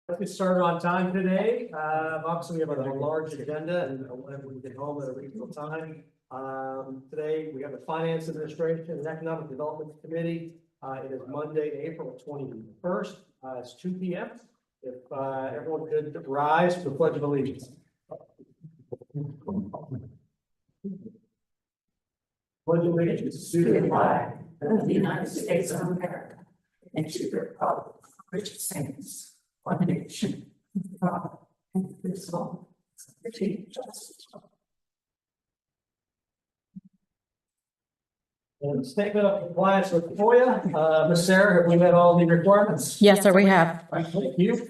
Let's get started on time today. Obviously, we have a large agenda and whenever we get home at a reasonable time. Today, we have the Finance Administration and Economic Development Committee. It is Monday, April 21st. It's 2 p.m. If everyone could rise for the Pledge of Allegiance. Pledge of Allegiance To the flag of the United States of America and to the republic which stands one nation, God, indivisible, with liberty and justice. And statement of compliance with FOIA. Ms. Sarah, have we met all the requirements? Yes, sir, we have. All right, thank you.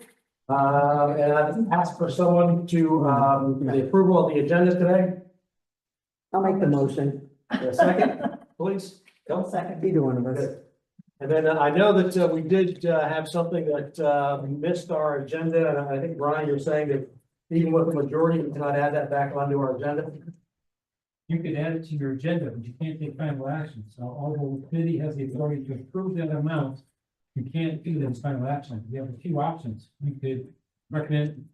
And I've asked for someone to the approval of the agenda today. I'll make the motion. A second, please. Go. Second. Either one of us. Good. And then I know that we did have something that missed our agenda, and I think, Brian, you're saying that even with the majority, we cannot add that back onto our agenda. You could add it to your agenda, but you can't take final action. So although the committee has the authority to approve that amount, you can't do that as final action. You have a few options. You could recommend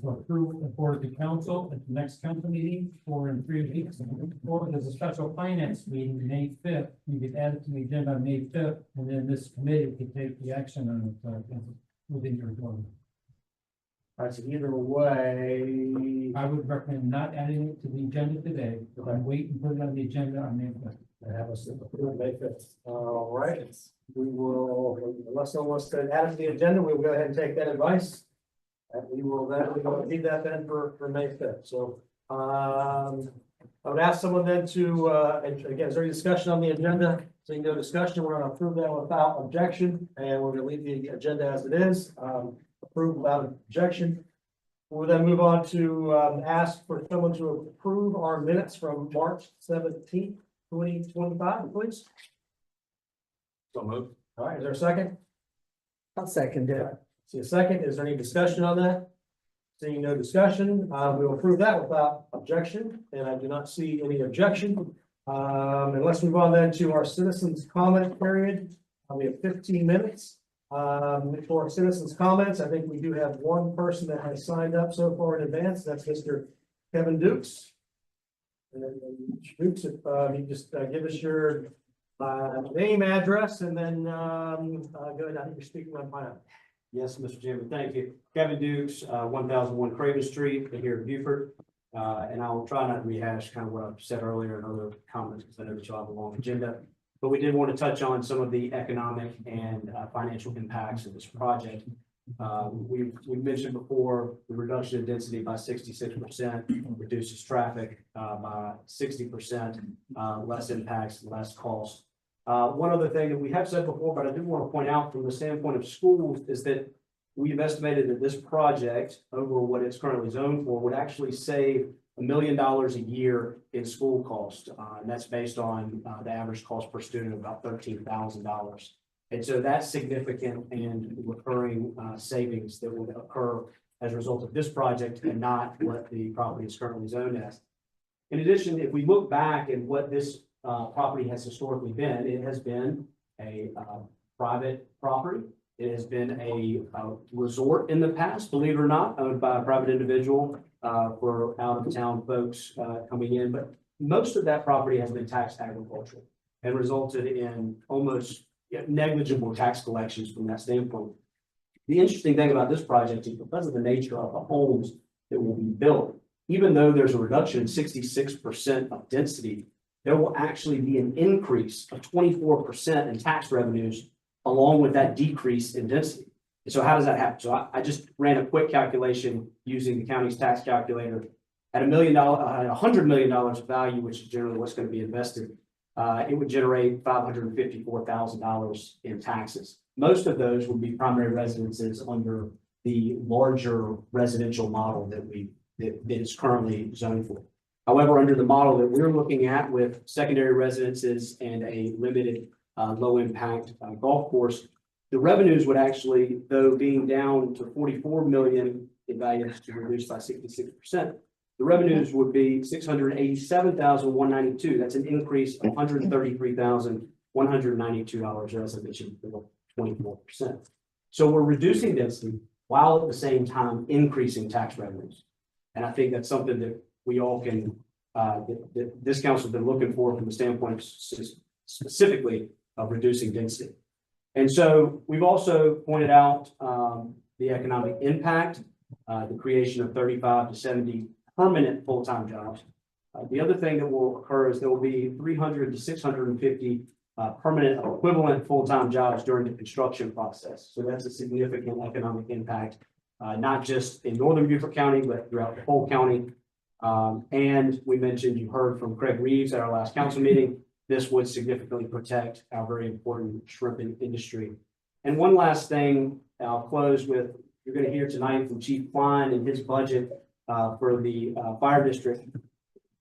for approval for the council at the next council meeting or in 3 weeks. Or there's a special finance meeting May 5th. You could add it to the agenda on May 5th, and then this committee could take the action on it within your authority. All right, so either way, I would recommend not adding it to the agenda today, but wait and put it on the agenda on May 5th. I have us approve May 5th. All right, we will, unless someone wants to add it to the agenda, we will go ahead and take that advice. And we will need that then for May 5th. So I would ask someone then to, and again, is there any discussion on the agenda? Seeing no discussion, we're going to approve that without objection, and we're going to leave the agenda as it is. Approved without objection. We'll then move on to ask for someone to approve our minutes from March 17th, 2025, please. So moved. All right, is there a second? I'll second it. See a second. Is there any discussion on that? Seeing no discussion, we will approve that without objection, and I do not see any objection. And let's move on then to our citizens' comment period. We have 15 minutes. For citizens' comments, I think we do have one person that has signed up so far in advance. That's Mr. Kevin Dukes. And then Dukes, if you just give us your name, address, and then go ahead. I think you're speaking on file. Yes, Mr. Chairman, thank you. Kevin Dukes, 1001 Craven Street here in Beaufort. And I'll try not to rehash kind of what I've said earlier in other comments because I know that you'll have a long agenda. But we did want to touch on some of the economic and financial impacts of this project. We've mentioned before the reduction in density by 66% reduces traffic by 60%, less impacts, less cost. One other thing that we have said before, but I do want to point out from the standpoint of schools is that we've estimated that this project over what it's currently zoned for would actually save $1 million a year in school cost. And that's based on the average cost per student of about $13,000. And so that's significant and recurring savings that would occur as a result of this project and not what the property is currently zoned as. In addition, if we look back at what this property has historically been, it has been a private property. It has been a resort in the past, believe it or not, owned by a private individual for out of town folks coming in. But most of that property has been taxed agricultural and resulted in almost negligible tax collections from that standpoint. The interesting thing about this project is because of the nature of the homes that will be built, even though there's a reduction in 66% of density, there will actually be an increase of 24% in tax revenues along with that decrease in density. And so how does that happen? So I just ran a quick calculation using the county's tax calculator at $100 million of value, which is generally what's going to be invested. It would generate $554,000 in taxes. Most of those would be primary residences under the larger residential model that is currently zoned for. However, under the model that we're looking at with secondary residences and a limited low impact golf course, the revenues would actually, though being down to 44 million in value to reduce by 66%, the revenues would be $687,192. That's an increase of $133,192, as I mentioned, for 24%. So we're reducing density, while at the same time increasing tax revenues. And I think that's something that we all can, that this council has been looking for from the standpoint specifically of reducing density. And so we've also pointed out the economic impact, the creation of 35 to 70 permanent full-time jobs. The other thing that will occur is there will be 300 to 650 permanent equivalent full-time jobs during the construction process. So that's a significant economic impact, not just in northern Beaufort County, but throughout the whole county. And we mentioned, you heard from Craig Reeves at our last council meeting, this would significantly protect our very important shrimping industry. And one last thing, I'll close with, you're going to hear tonight from Chief Klein and his budget for the fire district.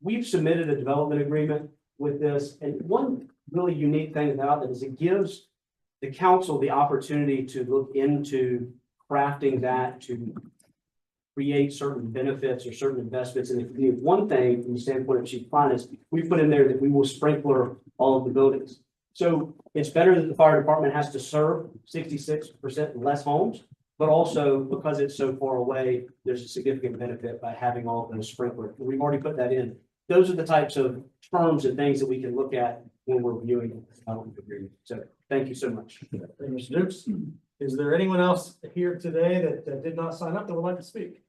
We've submitted a development agreement with this, and one really unique thing about it is it gives the council the opportunity to look into crafting that to create certain benefits or certain investments. And if you one thing from the standpoint of Chief Klein is we put in there that we will sprinkler all of the buildings. So it's better that the fire department has to serve 66% less homes, but also because it's so far away, there's a significant benefit by having all of those sprinklers. We've already put that in. Those are the types of terms and things that we can look at when we're viewing the development agreement. So thank you so much. Thank you, Mr. Dukes. Is there anyone else here today that did not sign up that would like to speak?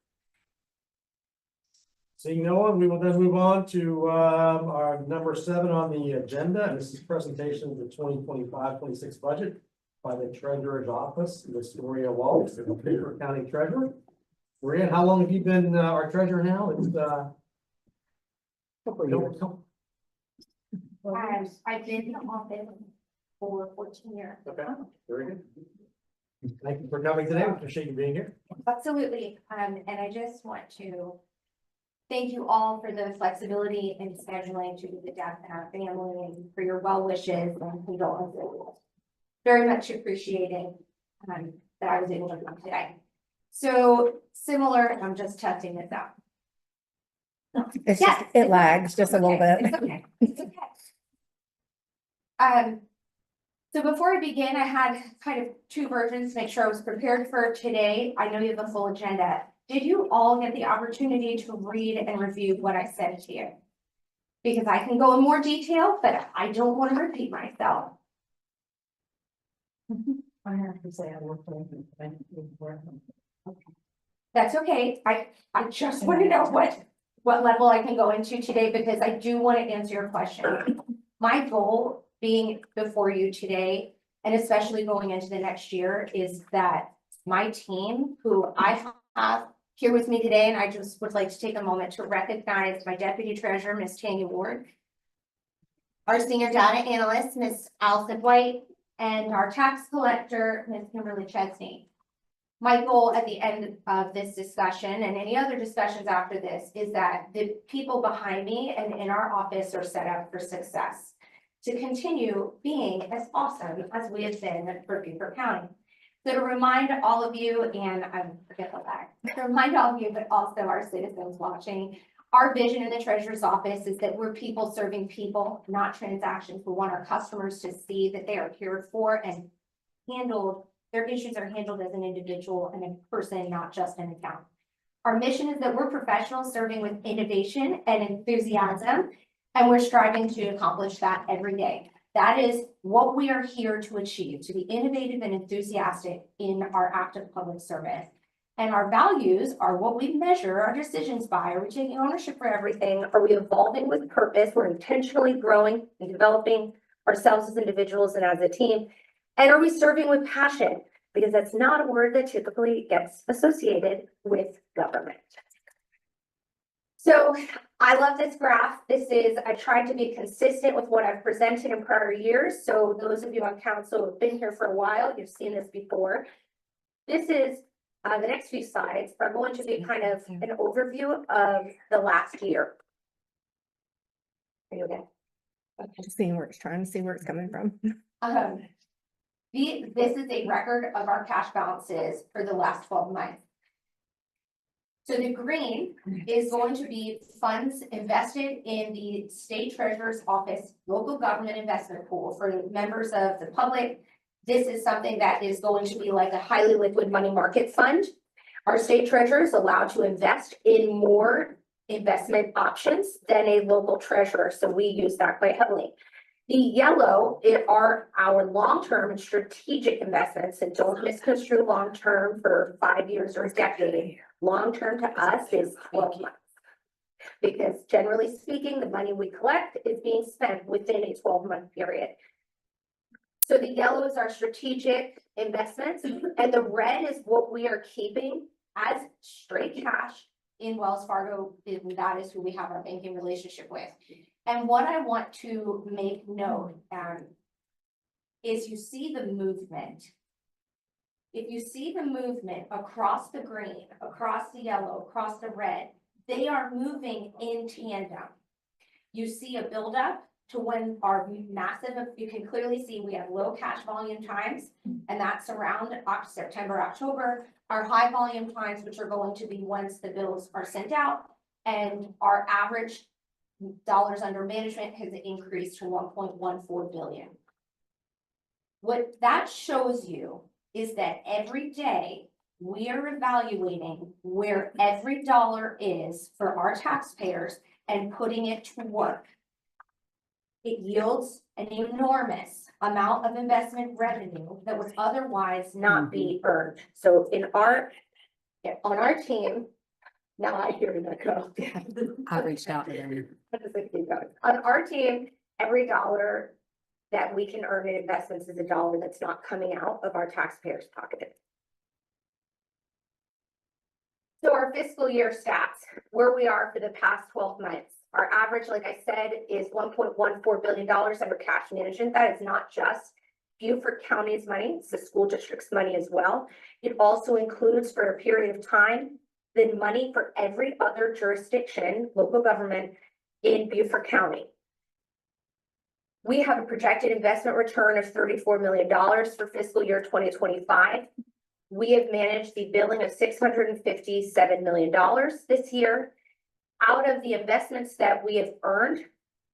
Seeing no one, we will then move on to our number 7 on the agenda. And this is presentation of the 2025-26 budget by the Treasurer's Office, Victoria Walsh, the Beaufort County Treasurer. Maria, how long have you been our treasurer now? It's couple of years. I've been in the office for 14 years. Okay, very good. Thank you for coming today. We appreciate you being here. Absolutely. And I just want to thank you all for the flexibility in scheduling to the death in our family and for your well wishes and condolences. Very much appreciated that I was able to come today. So similar, I'm just testing this out. It's Yes, just, it lags just a little okay, bit. It's okay. It's okay. So before I begin, I had kind of 2 versions to make sure I was prepared for today. I know you have a full agenda. Did you all get the opportunity to read and review what I sent to you? Because I can go in more detail, but I don't want to repeat myself. I have to say, I worked on it. That's okay. I just want to know what level I can go into today because I do want to answer your question. My goal being before you today, and especially going into the next year, is that my team, who I have here with me today, and I just would like to take a moment to recognize my Deputy Treasurer, Ms. Tanya Ward, our Senior Data Analyst, Ms. Allison White, and our Tax Collector, Ms. Kimberly Chesney. My goal at the end of this discussion and any other discussions after this is that the people behind me and in our office are set up for success to continue being as awesome as we have been for Beaufort County. So to remind all of you, and I forget about that, to remind all of you, but also our citizens watching, our vision in the Treasurer's Office is that we're people serving people, not transactions. We want our customers to see that they are cared for and handled. Their issues are handled as an individual and a person, not just an account. Our mission is that we're professionals serving with innovation and enthusiasm, and we're striving to accomplish that every day. That is what we are here to achieve, to be innovative and enthusiastic in our active public service. And our values are what we measure our decisions by. Are we taking ownership for everything? Are we evolving with purpose? We're intentionally growing and developing ourselves as individuals and as a team. And are we serving with passion? Because that's not a word that typically gets associated with government. So I love this graph. I tried to be consistent with what I've presented in prior years. So those of you on council who have been here for a while, you've seen this before. This is the next few slides are going to be kind of an overview of the last year. Are you okay? Just trying to see where it's coming from. This is a record of our cash balances for the last 12 months. So the green is going to be funds invested in the State Treasurer's Office local government investment pool for members of the public. This is something that is going to be like a highly liquid money market fund Our state treasurer is allowed to invest in more investment options than a local treasurer, so we use that quite heavily. The yellow are our long-term and strategic investments, and don't misconstrue long-term for 5 years or a decade. Long-term to us is 12 months. Because generally speaking, the money we collect is being spent within a 12-month period. So the yellow is our strategic investments, and the red is what we are keeping as straight cash in Wells Fargo, and that is who we have our banking relationship with. And what I want to make note, is you see the movement. If you see the movement across the green, across the yellow, across the red, they are moving in tandem. You see a buildup to when our massive, you can clearly see we have low cash volume times, and that's around September, October. Our high volume times, which are going to be once the bills are sent out, and our average dollars under management has increased to 1.14 billion. What that shows you is that every day we are evaluating where every dollar is for our taxpayers and putting it to work. It yields an enormous amount of investment revenue that would otherwise not be earned. So on our team, now I hear that go. I reached out to them. On our team, every dollar that we can earn in investments is a dollar that's not coming out of our taxpayers' pocket. So our fiscal year stats, where we are for the past 12 months. Our average, like I said, is $1.14 billion under cash management. That is not just Beaufort County's money, it's the school district's money as well. It also includes, for a period of time, the money for every other jurisdiction, local government in Beaufort County. We have a projected investment return of $34 million for fiscal year 2025. We have managed the billing of $657 million this year. Out of the investments that we have earned,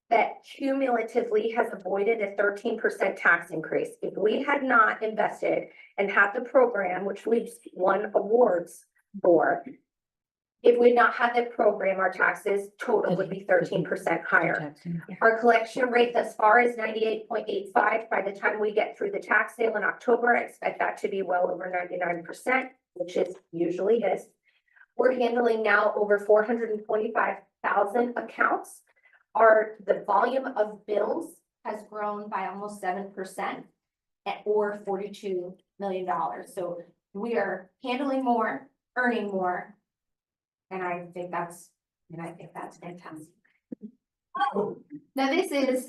that cumulatively has avoided a 13% tax increase. If we had not invested and had the program, which we've won awards for, if we had not had that program, our taxes total would be 13% higher. Our collection rate thus far is 98.85. By the time we get through the tax sale in October, I expect that to be well over 99%, which is usually is. We're handling now over 425,000 accounts. The volume of bills has grown by almost 7% or $42 million. So we are handling more, earning more. And I think that's fantastic. Now, this is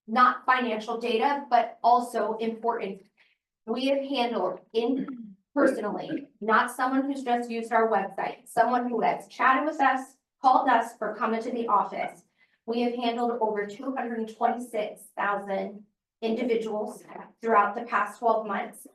not financial data, but also important. We have handled personally, not someone who's just used our website, someone who has chatted with us, called us, or come into the office. We have handled over 226,000 individuals throughout the past 12 months.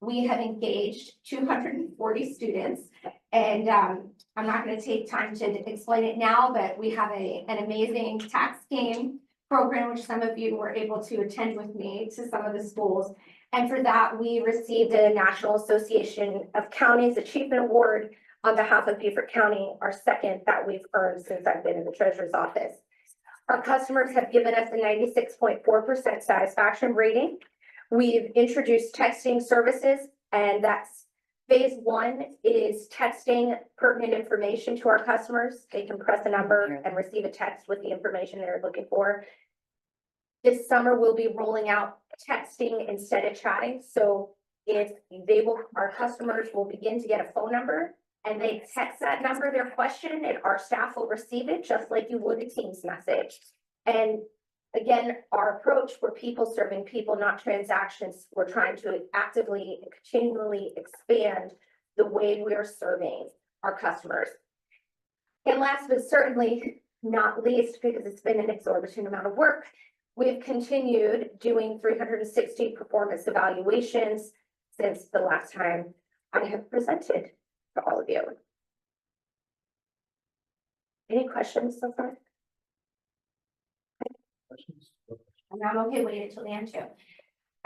We have engaged 240 students, and I'm not going to take time to explain it now, but we have an amazing tax game program, which some of you were able to attend with me to some of the schools. And for that, we received a National Association of Counties Achievement Award on behalf of Beaufort County, our second that we've earned since I've been in the treasurer's office. Our customers have given us a 96.4% satisfaction rating. We've introduced texting services, and that's phase one is texting pertinent information to our customers. They can press a number and receive a text with the information they're looking for. This summer, we'll be rolling out texting instead of chatting. So our customers will begin to get a phone number and they text that number, their question, and our staff will receive it just like you would a Teams message. And again, our approach, we're people serving people, not transactions. We're trying to actively and continually expand the way we are serving our customers. And last but certainly not least, because it's been an exorbitant amount of work, we've continued doing 360 performance evaluations since the last time I have presented to all of you. Any questions so far? Questions? And I'm okay waiting until the end too.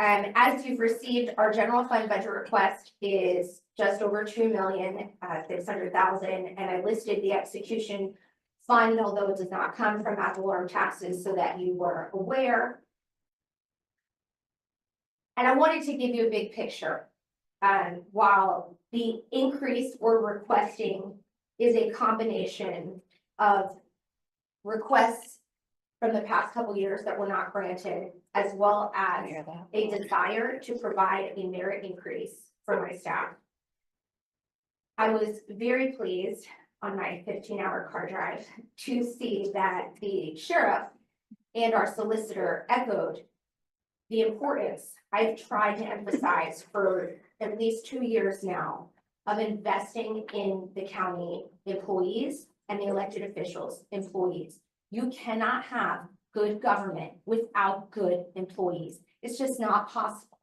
As you've received, our general fund budget request is just over 2,600,000, and I listed the execution fund, although it does not come from ad valorem taxes, so that you were aware. And I wanted to give you a big picture. While the increase we're requesting is a combination of requests from the past couple years that were not granted, as well as a desire to provide a merit increase for my staff. I was very pleased on my 15-hour car drive to see that the sheriff and our solicitor echoed the importance I've tried to emphasize for at least 2 years now of investing in the county employees and the elected officials employees. You cannot have good government without good employees. It's just not possible.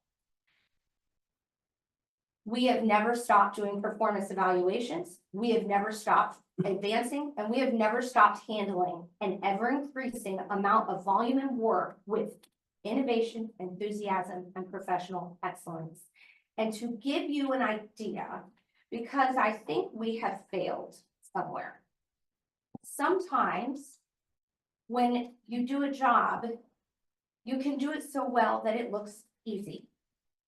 We have never stopped doing performance evaluations. We have never stopped advancing, and we have never stopped handling an ever increasing amount of volume and work with innovation, enthusiasm, and professional excellence. And to give you an idea, because I think we have failed somewhere. Sometimes when you do a job, you can do it so well that it looks easy.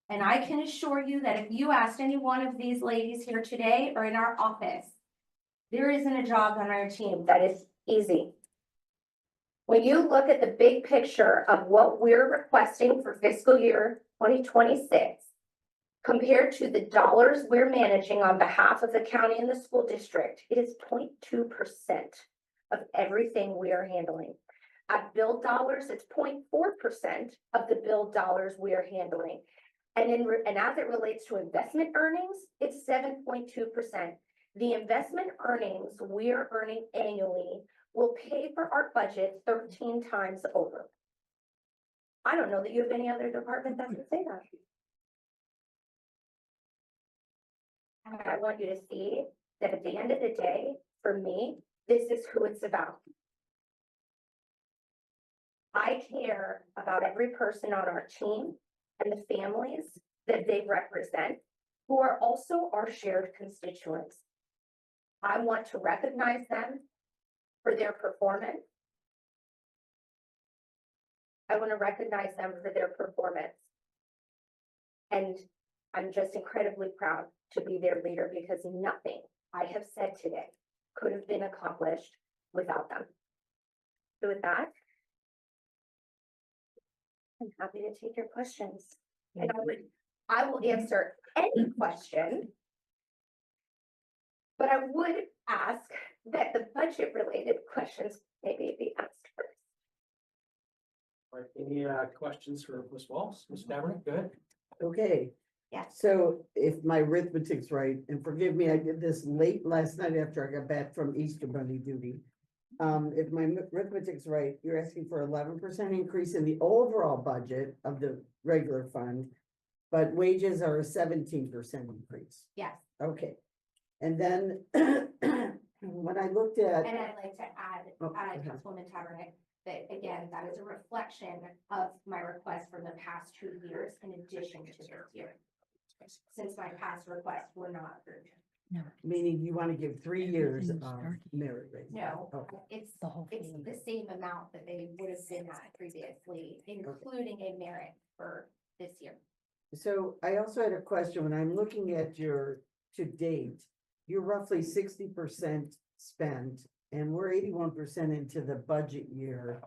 And I can assure you that if you asked any one of these ladies here today or in our office, there isn't a job on our team that is easy. When you look at the big picture of what we're requesting for fiscal year 2026, compared to the dollars we're managing on behalf of the county and the school district, it is 0.2% of everything we are handling. At billed dollars, it's 0.4% of the billed dollars we are handling. And as it relates to investment earnings, it's 7.2%. The investment earnings we are earning annually will pay for our budget 13 times over. I don't know that you have any other department that can say that. And I want you to see that at the end of the day, for me, this is who it's about. I care about every person on our team and the families that they represent, who are also our shared constituents. I want to recognize them for their performance. I want to recognize them for their performance. And I'm just incredibly proud to be their leader, because nothing I have said today could have been accomplished without them. So with that, I'm happy to take your questions. And I will answer any question, but I would ask that the budget related questions maybe be asked first. All right, any questions for Ms. Walsh? Ms. Cameron, go ahead. Okay. Yes. So if my arithmetic's right, and forgive me, I did this late last night after I got back from Easter Bunny duty. If my arithmetic's right, you're asking for 11% increase in the overall budget of the regular fund, but wages are a 17% increase. Yes, Okay. And then when I looked at, and I'd like to add, Councilwoman Tabernick, that again, that is a reflection of my request from the past 2 years in addition to this year. Since my past requests were not approved. meaning you want to give 3 years of merit raise. No, Okay. it's the same amount that they would have been at previously, including a merit for this year. So I also had a question. When I'm looking at your to date, you're roughly 60% spent, and we're 81% into the budget year.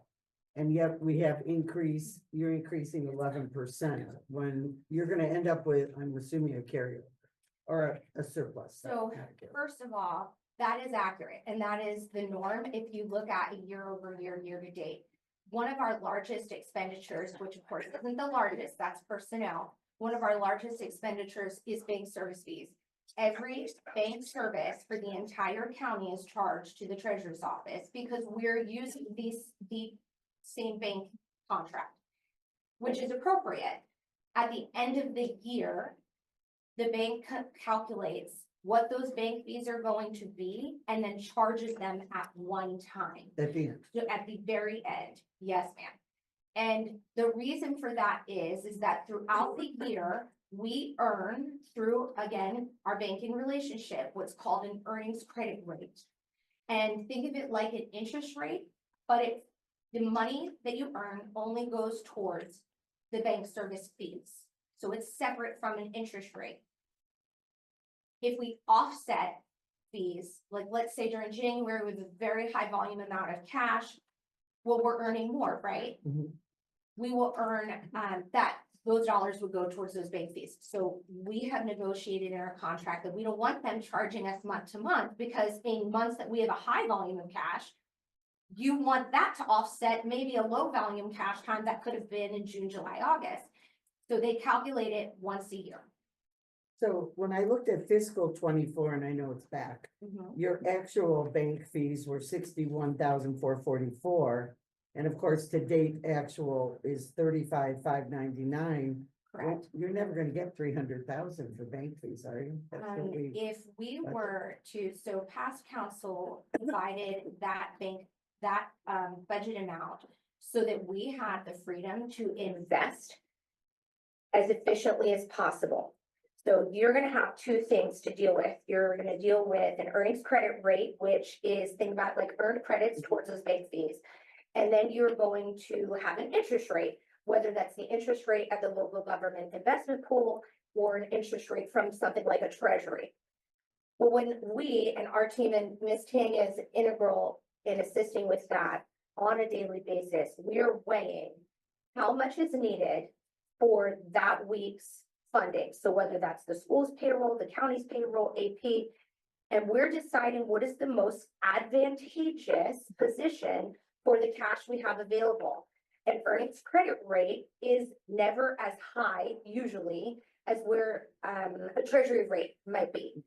And yet we have you're increasing 11% when you're gonna end up with, I'm assuming, a carryover or a surplus. So first of all, that is accurate, and that is the norm if you look at year over year, year to date. One of our largest expenditures, which of course isn't the largest, that's personnel. One of our largest expenditures is bank service fees. Every bank service for the entire county is charged to the treasurer's office because we're using the same bank contract, which is appropriate. At the end of the year, the bank calculates what those bank fees are going to be and then charges them at one time. At the end. So at the very end, yes, ma'am. And the reason for that is that throughout the year, we earn through, again, our banking relationship, what's called an earnings credit rate. And think of it like an interest rate, but it's the money that you earn only goes towards the bank service fees. So it's separate from an interest rate. If we offset fees, like let's say during January with a very high volume amount of cash, well, we're earning more, right? Mhm. We will earn, those dollars would go towards those bank fees. So we have negotiated in our contract that we don't want them charging us month to month, because in months that we have a high volume of cash, you want that to offset maybe a low volume cash time that could have been in June, July, August. So they calculate it once a year. So when I looked at fiscal 24, and I know it's back, your actual bank fees were 61,444. And of course, to date, actual is 35,599. Correct. You're never gonna get 300,000 for bank fees, are you? That's what we- If we were to, so past council provided that budget amount so that we had the freedom to invest as efficiently as possible. So you're gonna have two things to deal with. You're gonna deal with an earnings credit rate, which is, think about like earned credits towards those bank fees. And then you're going to have an interest rate, whether that's the interest rate at the local government investment pool or an interest rate from something like a treasury. Well, when we and our team, and Ms. Ting is integral in assisting with that on a daily basis, we're weighing how much is needed for that week's funding. So whether that's the school's payroll, the county's payroll, AP, and we're deciding what is the most advantageous position for the cash we have available. An earnings credit rate is never as high usually as where a treasury rate might be.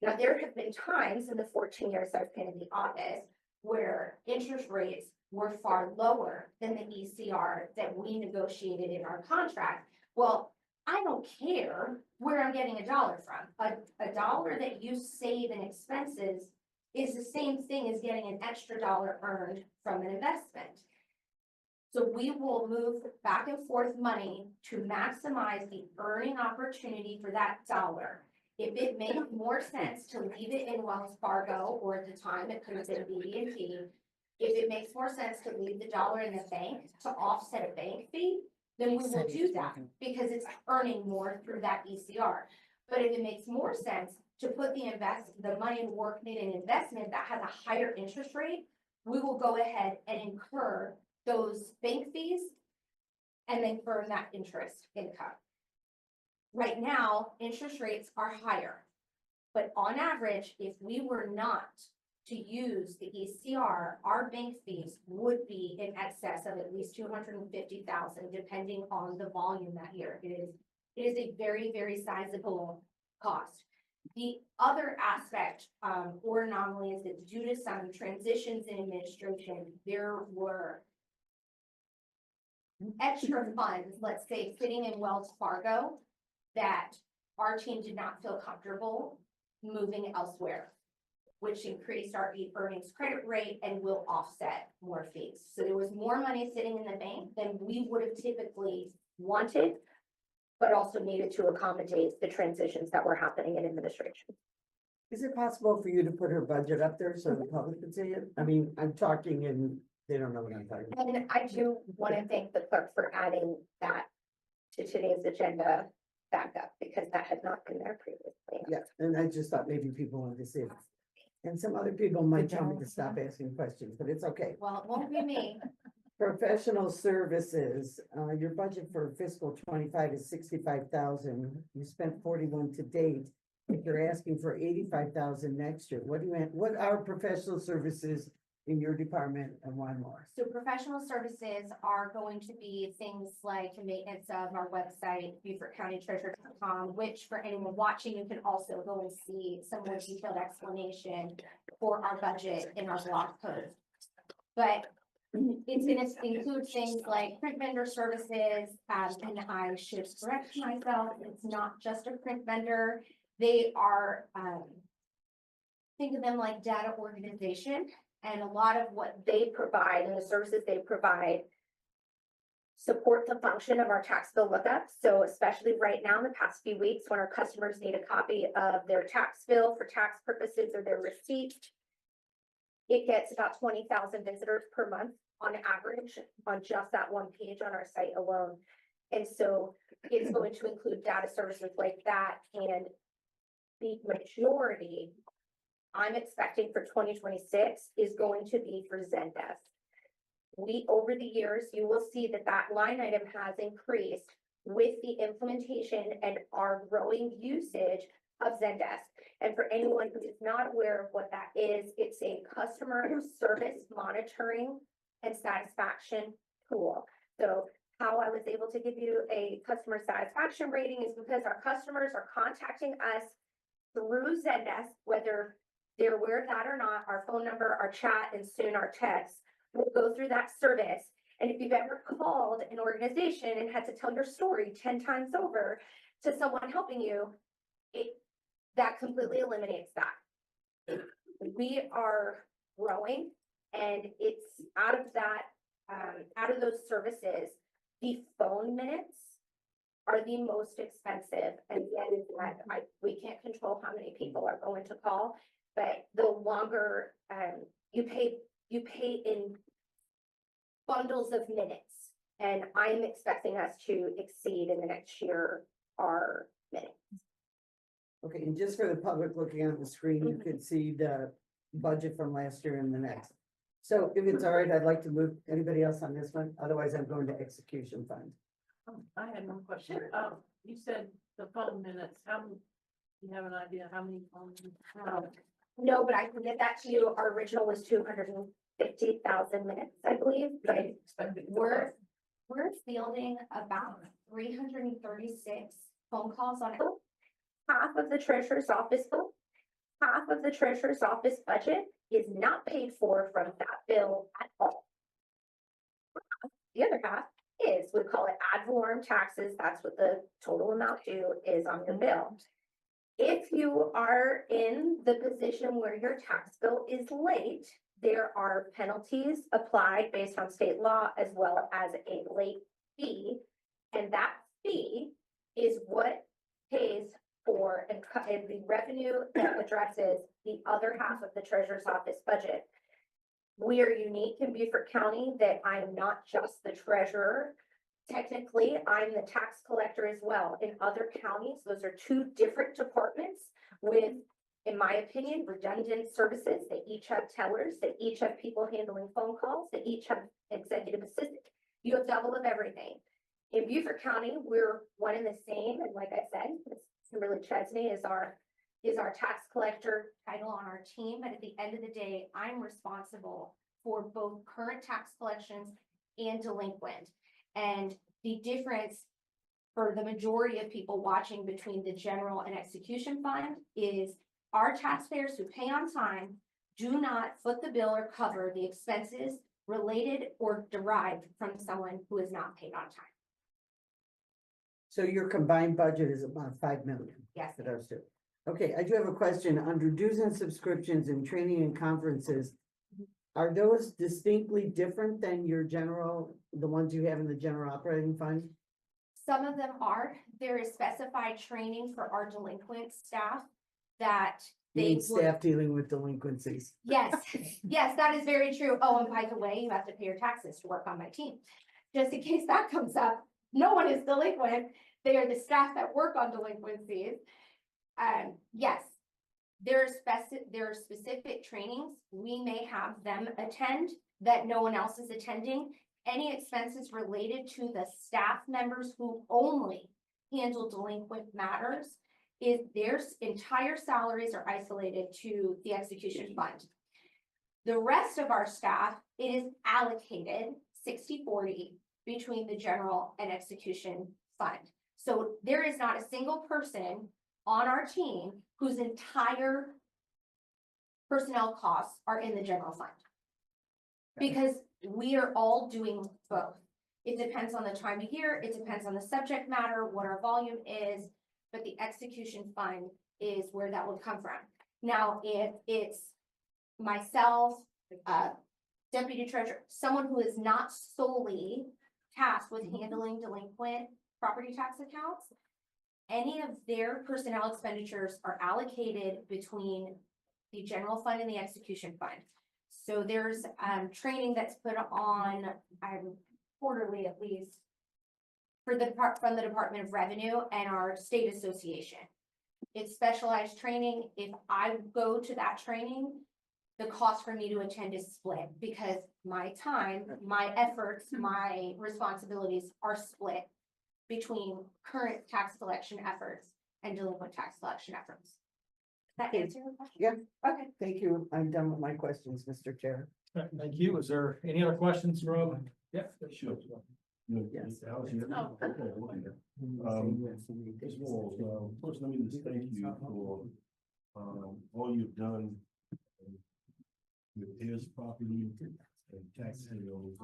Now, there have been times in the 14 years I've been in the office where interest rates were far lower than the ECR that we negotiated in our contract. Well, I don't care where I'm getting a dollar from. A dollar that you save in expenses is the same thing as getting an extra dollar earned from an investment. So we will move back and forth money to maximize the earning opportunity for that dollar. If it makes more sense to leave it in Wells Fargo, or at the time it could have been BB&T, if it makes more sense to leave the dollar in the bank to offset a bank fee, then we will do that because it's earning more through that ECR. But if it makes more sense to put the money and work in an investment that has a higher interest rate, we will go ahead and incur those bank fees and then earn that interest income. Right now, interest rates are higher, but on average, if we were not to use the ECR, our bank fees would be in excess of at least 250,000, depending on the volume that year. It is a very, very sizable cost. The other aspect or anomaly is that due to some transitions in administration, there were extra funds, let's say, sitting in Wells Fargo that our team did not feel comfortable moving elsewhere, which increased our earnings credit rate and will offset more fees. So there was more money sitting in the bank than we would have typically wanted, but also needed to accommodate the transitions that were happening in administration. Is it possible for you to put her budget up there so the public can see it? I mean, I'm talking and they don't know what I'm talking about. And I do want to thank the clerk for adding that to today's agenda back up, because that had not been there previously. Yeah, and I just thought maybe people wanted to see it. And some other people might tell me to stop asking questions, but it's okay. Well, it won't be me. Professional services, your budget for fiscal 25 is 65,000. You spent 41 to date. If you're asking for 85,000 next year, what are professional services in your department and why more? So professional services are going to be things like maintenance of our website, BeaufortCountyTreasurer.com, which for anyone watching, you can also go and see some more detailed explanation for our budget in our blog post. But it's going to include things like print vendor services, and I should correct myself, it's not just a print vendor. They are, think of them like data organization And a lot of what they provide and the services they provide support the function of our tax bill lookup. So especially right now in the past few weeks, when our customers need a copy of their tax bill for tax purposes or their receipt, it gets about 20,000 visitors per month on average on just that one page on our site alone. And so it's going to include data services like that, and the majority I'm expecting for 2026 is going to be for Zendesk. Over the years, you will see that that line item has increased with the implementation and our growing usage of Zendesk. And for anyone who is not aware of what that is, it's a customer service monitoring and satisfaction tool. So how I was able to give you a customer satisfaction rating is because our customers are contacting us through Zendesk, whether they're aware of that or not. Our phone number, our chat, and soon our text will go through that service. And if you've ever called an organization and had to tell your story 10 times over to someone helping you, that completely eliminates that. We are growing, and it's out of that, out of those services, the phone minutes are the most expensive. And again, we can't control how many people are going to call, but the longer you pay in bundles of minutes. And I'm expecting us to exceed in the next year our minutes. Okay, and just for the public looking on the screen, you could see the budget from last year and the next. So if it's all right, I'd like to move, anybody else on this one? Otherwise, I'm going to execution fund. I had one question. You said the phone minutes, you have an idea how many phone minutes? No, but I can get that to you. Our original was 250,000 minutes, I believe, but we're fielding about 336 phone calls on it. Half of the treasurer's office budget is not paid for from that bill at all. The other half is, we call it ad valorem taxes. That's what the total amount due is on your bill. If you are in the position where your tax bill is late, there are penalties applied based on state law as well as a late fee. And that fee is what pays for and the revenue that addresses the other half of the treasurer's office budget. We are unique in Beaufort County that I'm not just the treasurer. Technically, I'm the tax collector as well. In other counties, those are two different departments with, in my opinion, redundant services. They each have tellers, they each have people handling phone calls, they each have executive assistant. You have double of everything. In Beaufort County, we're one and the same. And like I said, Kimberly Chesney is our tax collector title on our team. But at the end of the day, I'm responsible for both current tax collections and delinquent. And the difference for the majority of people watching between the general and execution fund is our taxpayers who pay on time do not foot the bill or cover the expenses related or derived from someone who is not paid on time. So your combined budget is about 5 million. Yes. For those two. Okay, I do have a question. Under dues and subscriptions and training and conferences, are those distinctly different than your general, the ones you have in the general operating fund? Some of them are. There is specified training for our delinquent staff that You they mean would. staff dealing with delinquencies? Yes, yes, that is very true. Oh, and by the way, you have to pay your taxes to work on my team. Just in case that comes up, no one is delinquent. They are the staff that work on delinquencies. Yes, there are specific trainings. We may have them attend that no one else is attending. Any expenses related to the staff members who only handle delinquent matters is their entire salaries are isolated to the execution fund. The rest of our staff, it is allocated 60-40 between the general and execution fund. So there is not a single person on our team whose entire personnel costs are in the general fund. Because we are all doing both. It depends on the time of year, it depends on the subject matter, what our volume is, but the execution fund is where that would come from. Now, if it's myself deputy treasurer, someone who is not solely tasked with handling delinquent property tax accounts. Any of their personnel expenditures are allocated between the general fund and the execution fund. So there's training that's put on quarterly at least for the from the Department of Revenue and our state association. It's specialized training. If I go to that training, the cost for me to attend is split because my time, my efforts, my responsibilities are split between current tax collection efforts and delinquent tax collection efforts. That answer your question? Yeah. Okay. Thank you. I'm done with my questions, Mr. Chair. Thank you. Is there any other questions, Rob? Yeah. Sure. Yes. Alex here. Oh. First of all, first, let me just thank you for, all you've done with his property and tax sales,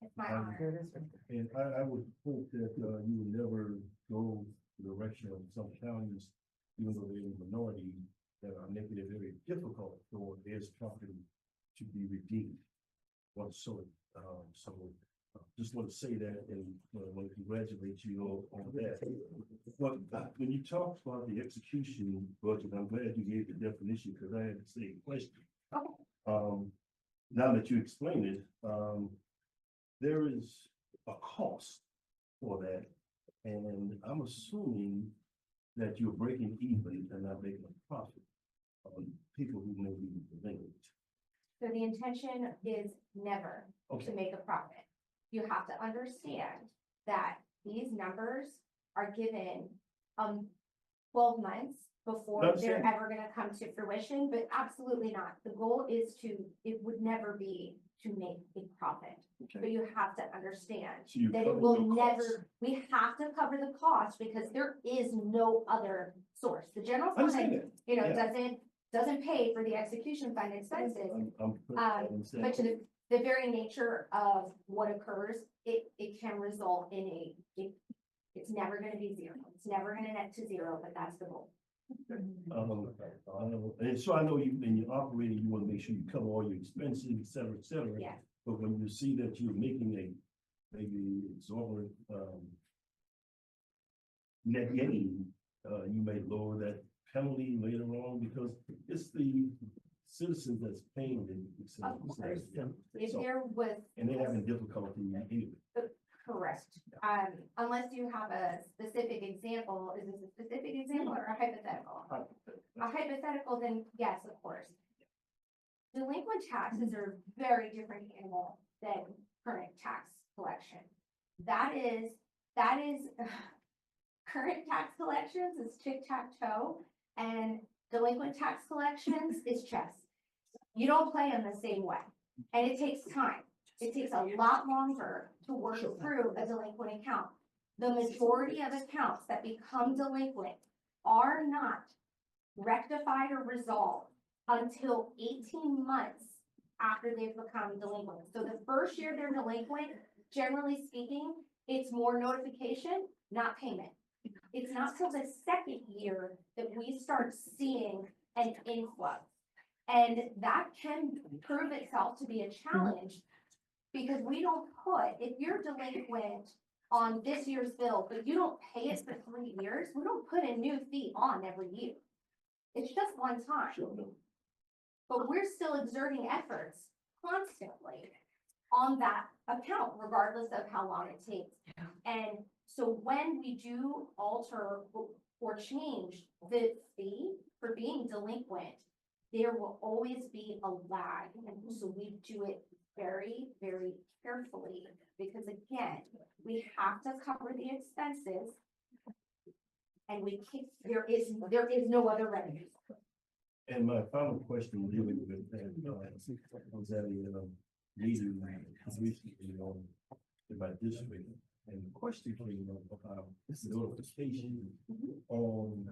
It's my honor. and I would hope that, you would never go the direction of some counties, even though they're in the minority, that are making it very difficult for his property to be redeemed. Just want to say that and want to congratulate you on that. But when you talked about the execution budget, I'm glad you gave the definition because I had the same question. Now that you explained it, there is a cost for that. And I'm assuming that you're breaking even and not making a profit on people who may be delinquent. So the intention is never to Okay, make a profit. You have to understand that these numbers are given 12 months before they're Understand. ever gonna come to fruition, but absolutely not. The goal is it would never be to make a profit. But okay. you have to understand So you that it cover will your costs. never, we have to cover the cost because there is no other source. The general I understand fund, that. you know, Yeah. doesn't pay for the execution fund expenses. I understand. But to the very nature of what occurs, it can result in it's never gonna be zero. It's never gonna net to zero, but that's the goal. And so I know you, in your operating, you want to make sure you cover all your expenses, et cetera, et cetera. Yeah. But when you see that you're making maybe exorbitant, net gain, you may lower that penalty later on because it's the citizens that's paying the. Of course. If So- there was. And they're having difficulty here. Correct. Unless you have a specific example, is this a specific example or a hypothetical? A hypothetical, then yes, of course. Delinquent taxes are a very different animal than current tax collection. That is, current tax collections is tic-tac-toe and delinquent tax collections is chess. You don't play them the same way, and it takes time. It takes a lot longer to work through a delinquent account. The majority of accounts that become delinquent are not rectified or resolved until 18 months after they've become delinquent. So the first year they're delinquent, generally speaking, it's more notification, not payment. It's not till the second year that we start seeing an influx. And that can prove itself to be a challenge because we don't put, if you're delinquent on this year's bill, but you don't pay it for 3 years, we don't put a new fee on every year. It's just one time. But we're still exerting efforts constantly on that account, regardless of how long it takes. And so when we do alter or change the fee for being delinquent, there will always be a lag. And so we do it very, very carefully because again, we have to cover the expenses. And we can't, there is no other revenue. And my final question dealing with that, I was at a meeting recently in my district, and the question came up about notification on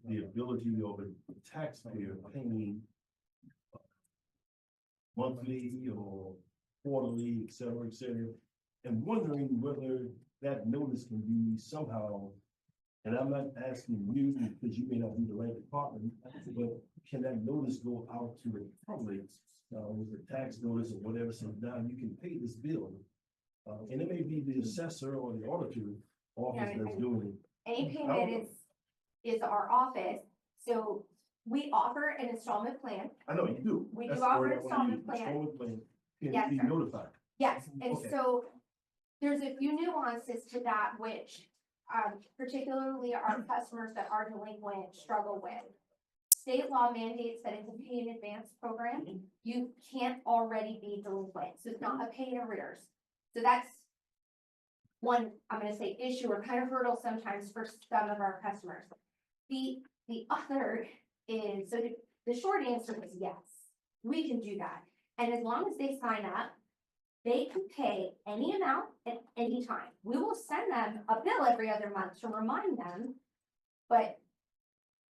the ability of a taxpayer paying monthly or quarterly, et cetera, and wondering whether that notice can be somehow And I'm not asking you because you may not be the right department, but can that notice go out to the public? With the tax notice or whatever, so now you can pay this bill. And it may be the assessor or the auditor office that's doing it. Any payment is our office, so we offer an installment plan. I know you do. We That's do offer the word I wanna installment use, plan. installment plan. Yes, Can be sir. notified. Yes, and Okay. so there's a few nuances to that which particularly our customers that are delinquent struggle with. State law mandates that it's a pay in advance program. You can't already be delinquent, so it's not a pay in arrears. So that's one, I'm gonna say issue or kind of hurdle sometimes for some of our customers. The other is, so the short answer is yes, we can do that. And as long as they sign up, they can pay any amount at any time. We will send them a bill every other month to remind them, but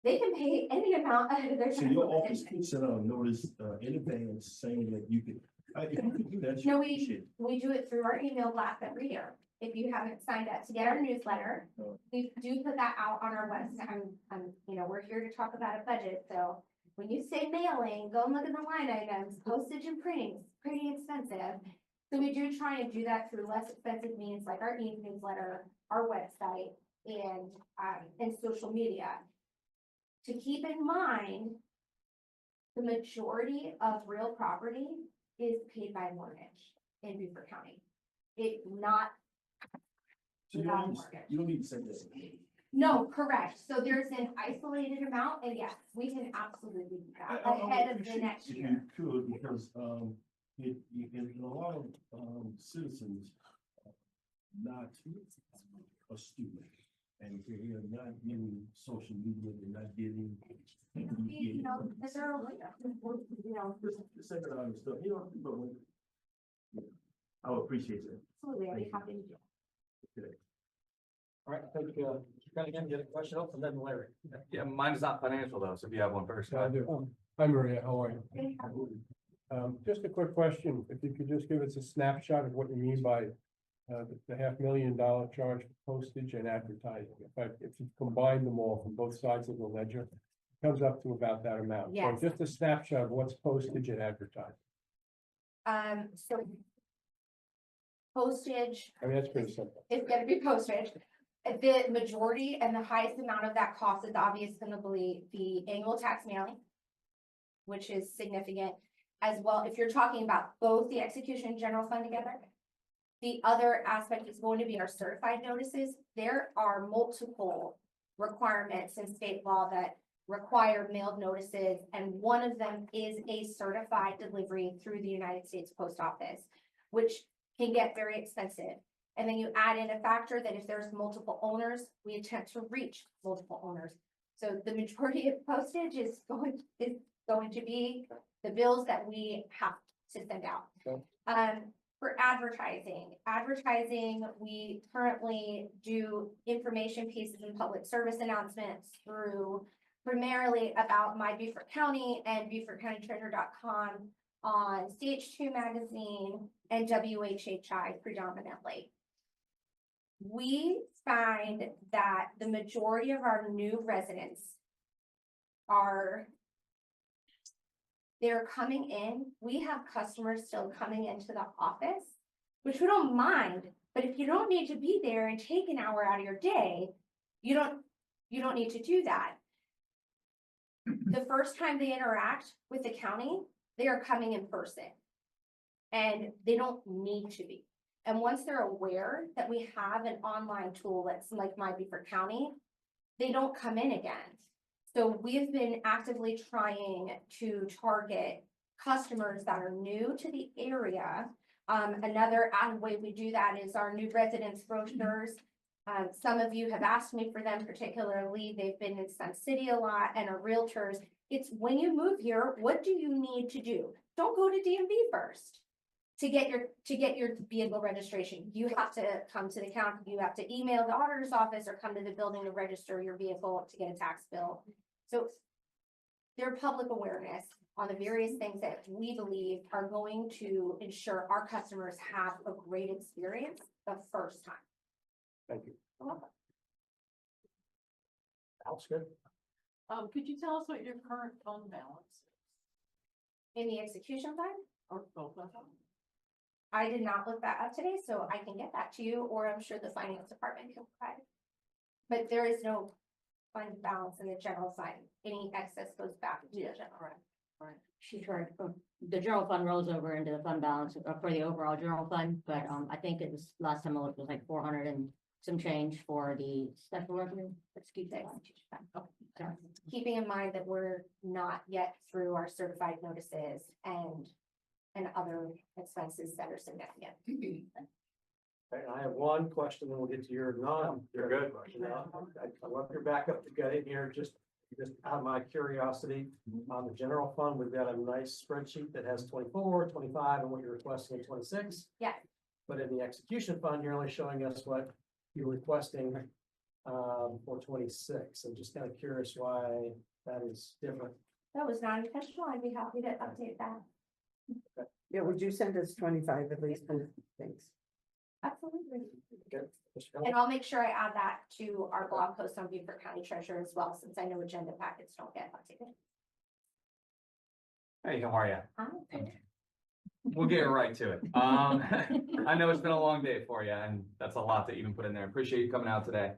they can pay any amount ahead of their. So your office could send out a notice in advance saying that you could, if you could do that. No, you should. we do it through our email blast every year. If you haven't signed up to get our newsletter, we do put that out on our website. We're here to talk about a budget, so when you say mailing, go and look at the line items, postage and printing, it's pretty expensive. So we do try and do that through less expensive means like our e-newsletter, our website, and social media. To keep in mind, the majority of real property is paid by mortgage in Beaufort County. It not. So you without don't, mortgage. you don't need to say this. No, correct. So there's an isolated amount, and yes, we can absolutely do that ahead of the next If year. you could, because, a lot of, citizens not a student. And if you're not getting social media, they're not getting. Is there a way, Just say that other stuff, but I would appreciate that. absolutely, I'd be happy to do. Okay. All right, I think, Cunningham, you had a question up, and then Larry. Yeah, mine's not financial though, so if you have one first. I do. Hi Maria, how are you? it. Just a quick question, if you could just give us a snapshot of what you mean by the $500,000 charge for postage and advertising. If you combine them all from both sides of the ledger, it comes up to about that amount. Yes. So just a snapshot of what's postage and advertising. So postage, I mean, that's pretty simple. it's gonna be postage. The majority and the highest amount of that cost is obviously gonna be the annual tax mailing, which is significant as well. If you're talking about both the execution and general fund together, the other aspect is going to be our certified notices. There are multiple requirements in state law that require mailed notices, and one of them is a certified delivery through the United States Post Office, which can get very expensive. And then you add in a factor that if there's multiple owners, we attempt to reach multiple owners. So the majority of postage is going to be the bills that we have to send out. Okay. For advertising, we currently do information pieces and public service announcements through primarily about My Beaufort County and BeaufortCountyTreasure.com on CH2 magazine and WHHI predominantly. We find that the majority of our new residents they're coming in. We have customers still coming into the office, which we don't mind, but if you don't need to be there and take an hour out of your day, you don't need to do that. The first time they interact with the county, they are coming in person. And they don't need to be. And once they're aware that we have an online tool that's like My Beaufort County, they don't come in again. So we've been actively trying to target customers that are new to the area. Another way we do that is our new residence brochures. Some of you have asked me for them particularly. They've been in Sun City a lot and are realtors. It's when you move here, what do you need to do? Don't go to DMV first. To get your vehicle registration, you have to come to the county, you have to email the auditor's office or come to the building to register your vehicle to get a tax bill. So their public awareness on the various things that we believe are going to ensure our customers have a great experience the first time. Thank you. You're welcome. Alex, good? Could you tell us what your current fund balance is, In the execution fund, or both of them? I did not look that up today, so I can get that to you, or I'm sure the finance department can provide. But there is no fund balance in the general fund. Any excess goes back to the general. Right. She's right. The general fund rolls over into the fund balance for the overall general fund, but I think it was last time I looked, it was like 400 and some change for the special revenue. Excuse me. Keeping in mind that we're not yet through our certified notices and other expenses that are significant. Okay, I have one question, then we'll get to your You're good. question. I love your backup to get in here, just out of my curiosity. On the general fund, we've got a nice spreadsheet that has 24, 25, and what you're requesting in 26. Yeah. But in the execution fund, you're only showing us what you're requesting for 26. I'm just kind of curious why that is different. That was not intentional. I'd be happy to update that. Yeah, would you send us 25 at least? Thanks. Absolutely. Okay. And I'll make sure I add that to our blog post on Beaufort County Treasurer as well, since I know agenda packets don't get updated. Hey, how are you? Okay. We'll get right to it. I know it's been a long day for you, and that's a lot to even put in there. Appreciate you coming out today.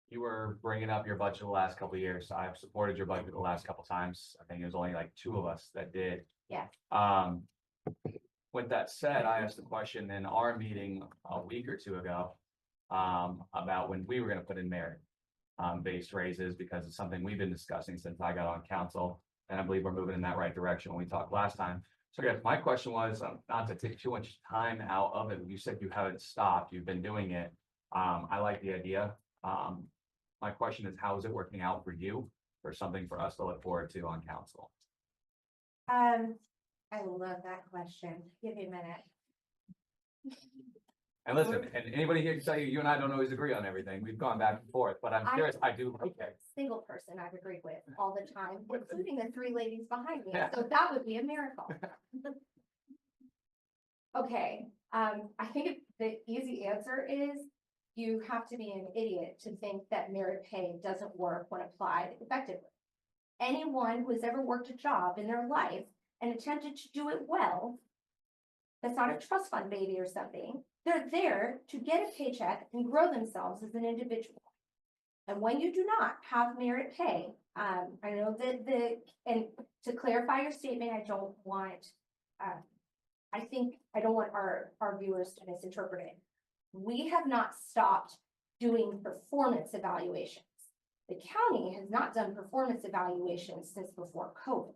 You were bringing up your budget the last couple of years. I've supported your budget the last couple of times. I think it was only like 2 of us that did. Yeah. With that said, I asked a question in our meeting a week or 2 ago about when we were going to put in merit based raises, because it's something we've been discussing since I got on council, and I believe we're moving in that right direction when we talked last time. So I guess my question was, not to take too much time out of it. You said you haven't stopped, you've been doing it. I like the idea. My question is, how is it working out for you? Or something for us to look forward to on council? I love that question. Give me a minute. And listen, and anybody here can tell you, you and I don't always agree on everything. We've gone back and forth, but I'm curious, I do like it. Single person I've agreed with all the time, including the 3 ladies behind me. So that would be a miracle. Okay, I think the easy answer is you have to be an idiot to think that merit pay doesn't work when applied effectively. Anyone who has ever worked a job in their life and attempted to do it well, that's not a trust fund baby or something. They're there to get a paycheck and grow themselves as an individual. And when you do not have merit pay, I know that and to clarify your statement, I don't want our viewers to misinterpret it. We have not stopped doing performance evaluations. The county has not done performance evaluations since before COVID.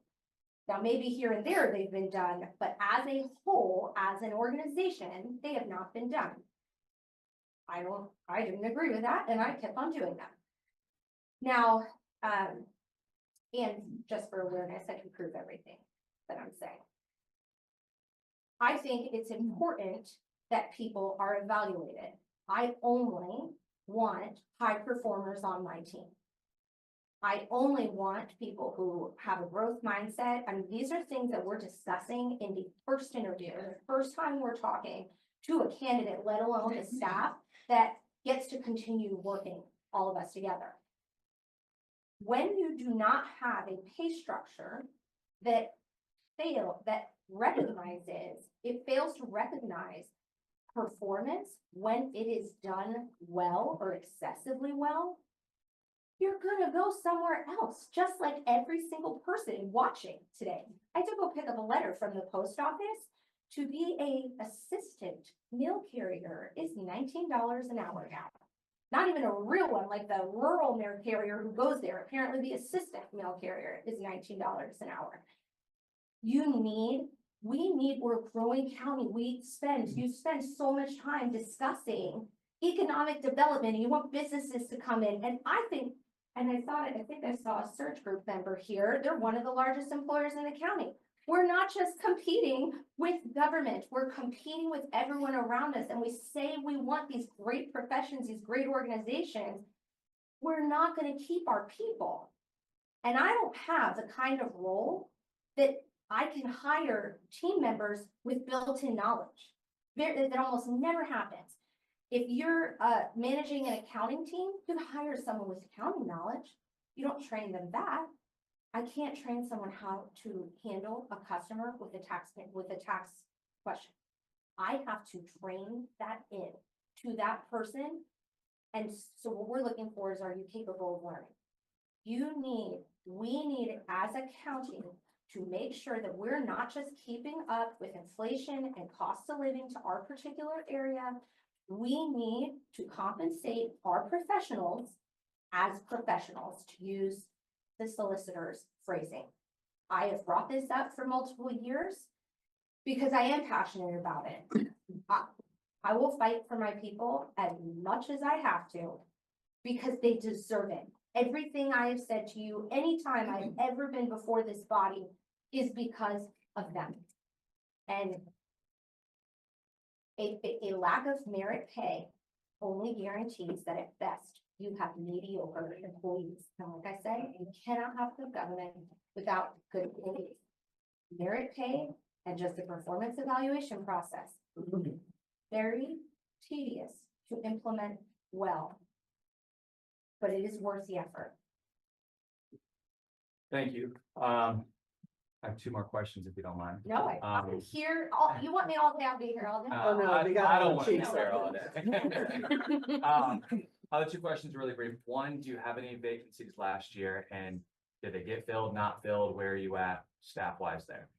Now, maybe here and there they've been done, but as a whole, as an organization, they have not been done. I didn't agree with that, and I kept on doing them. Now, and just for awareness, I can prove everything that I'm saying. I think it's important that people are evaluated. I only want high performers on my team. I only want people who have a growth mindset. I mean, these are things that we're discussing in the first interview, the first time we're talking to a candidate, let alone the staff that gets to continue working all of us together. When you do not have a pay structure that recognizes, it fails to recognize performance when it is done well or excessively well, you're gonna go somewhere else, just like every single person watching today. I had to go pick up a letter from the post office. To be a assistant mail carrier is $19 an hour now. Not even a real one, like the rural mail carrier who goes there. Apparently the assistant mail carrier is $19 an hour. We're a growing county. You spend so much time discussing economic development, and you want businesses to come in. And I think I saw a search group member here. They're one of the largest employers in the county. We're not just competing with government, we're competing with everyone around us. And we say we want these great professions, these great organizations. We're not going to keep our people. And I don't have the kind of role that I can hire team members with built-in knowledge. That almost never happens. if you're managing an accounting team, you hire someone with accounting knowledge. You don't train them that. I can't train someone how to handle a customer with a tax question. I have to train that in to that person. And so what we're looking for is, are you capable of learning? We need as accounting to make sure that we're not just keeping up with inflation and cost of living to our particular area. We need to compensate our professionals as professionals, to use the solicitor's phrasing. I have brought this up for multiple years because I am passionate about it. I will fight for my people as much as I have to because they deserve it. Everything I have said to you, anytime I've ever been before this body, is because of them. And a lack of merit pay only guarantees that at best you have mediocre employees. And like I said, you cannot have good government without good employees. Merit pay and just the performance evaluation process, very tedious to implement well, but it is worth the effort. Thank you. I have two more questions if you don't mind. No, I'm here, you want me all day, I'll be here all day. Oh, no, we got I all don't want to be cheeks. there all day. Other two questions really brief. One, do you have any vacancies last year and did they get filled, not filled? Where are you at staff wise there?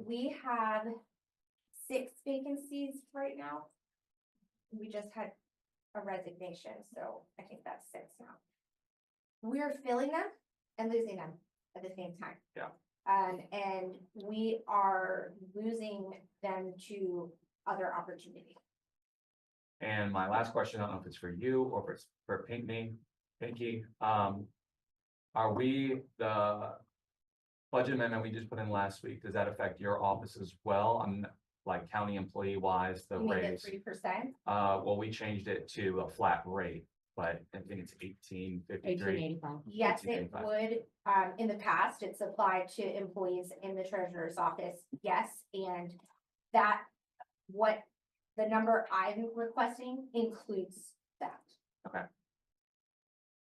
We have 6 vacancies right now. We just had a resignation, so I think that's 6 now. We're filling them and losing them at the same time. Yeah. And we are losing them to other opportunities. And my last question, I don't know if it's for you or if it's for Pinky. Are we, the budget amendment we just put in last week, does that affect your office as well? I'm like county employee wise, the You mean raise. the 3%? Well, we changed it to a flat rate, but I think it's 1853. 1885. Yes, it 1885. would. In the past, it's applied to employees in the treasurer's office. Yes, and that, what the number I'm requesting includes that. Okay.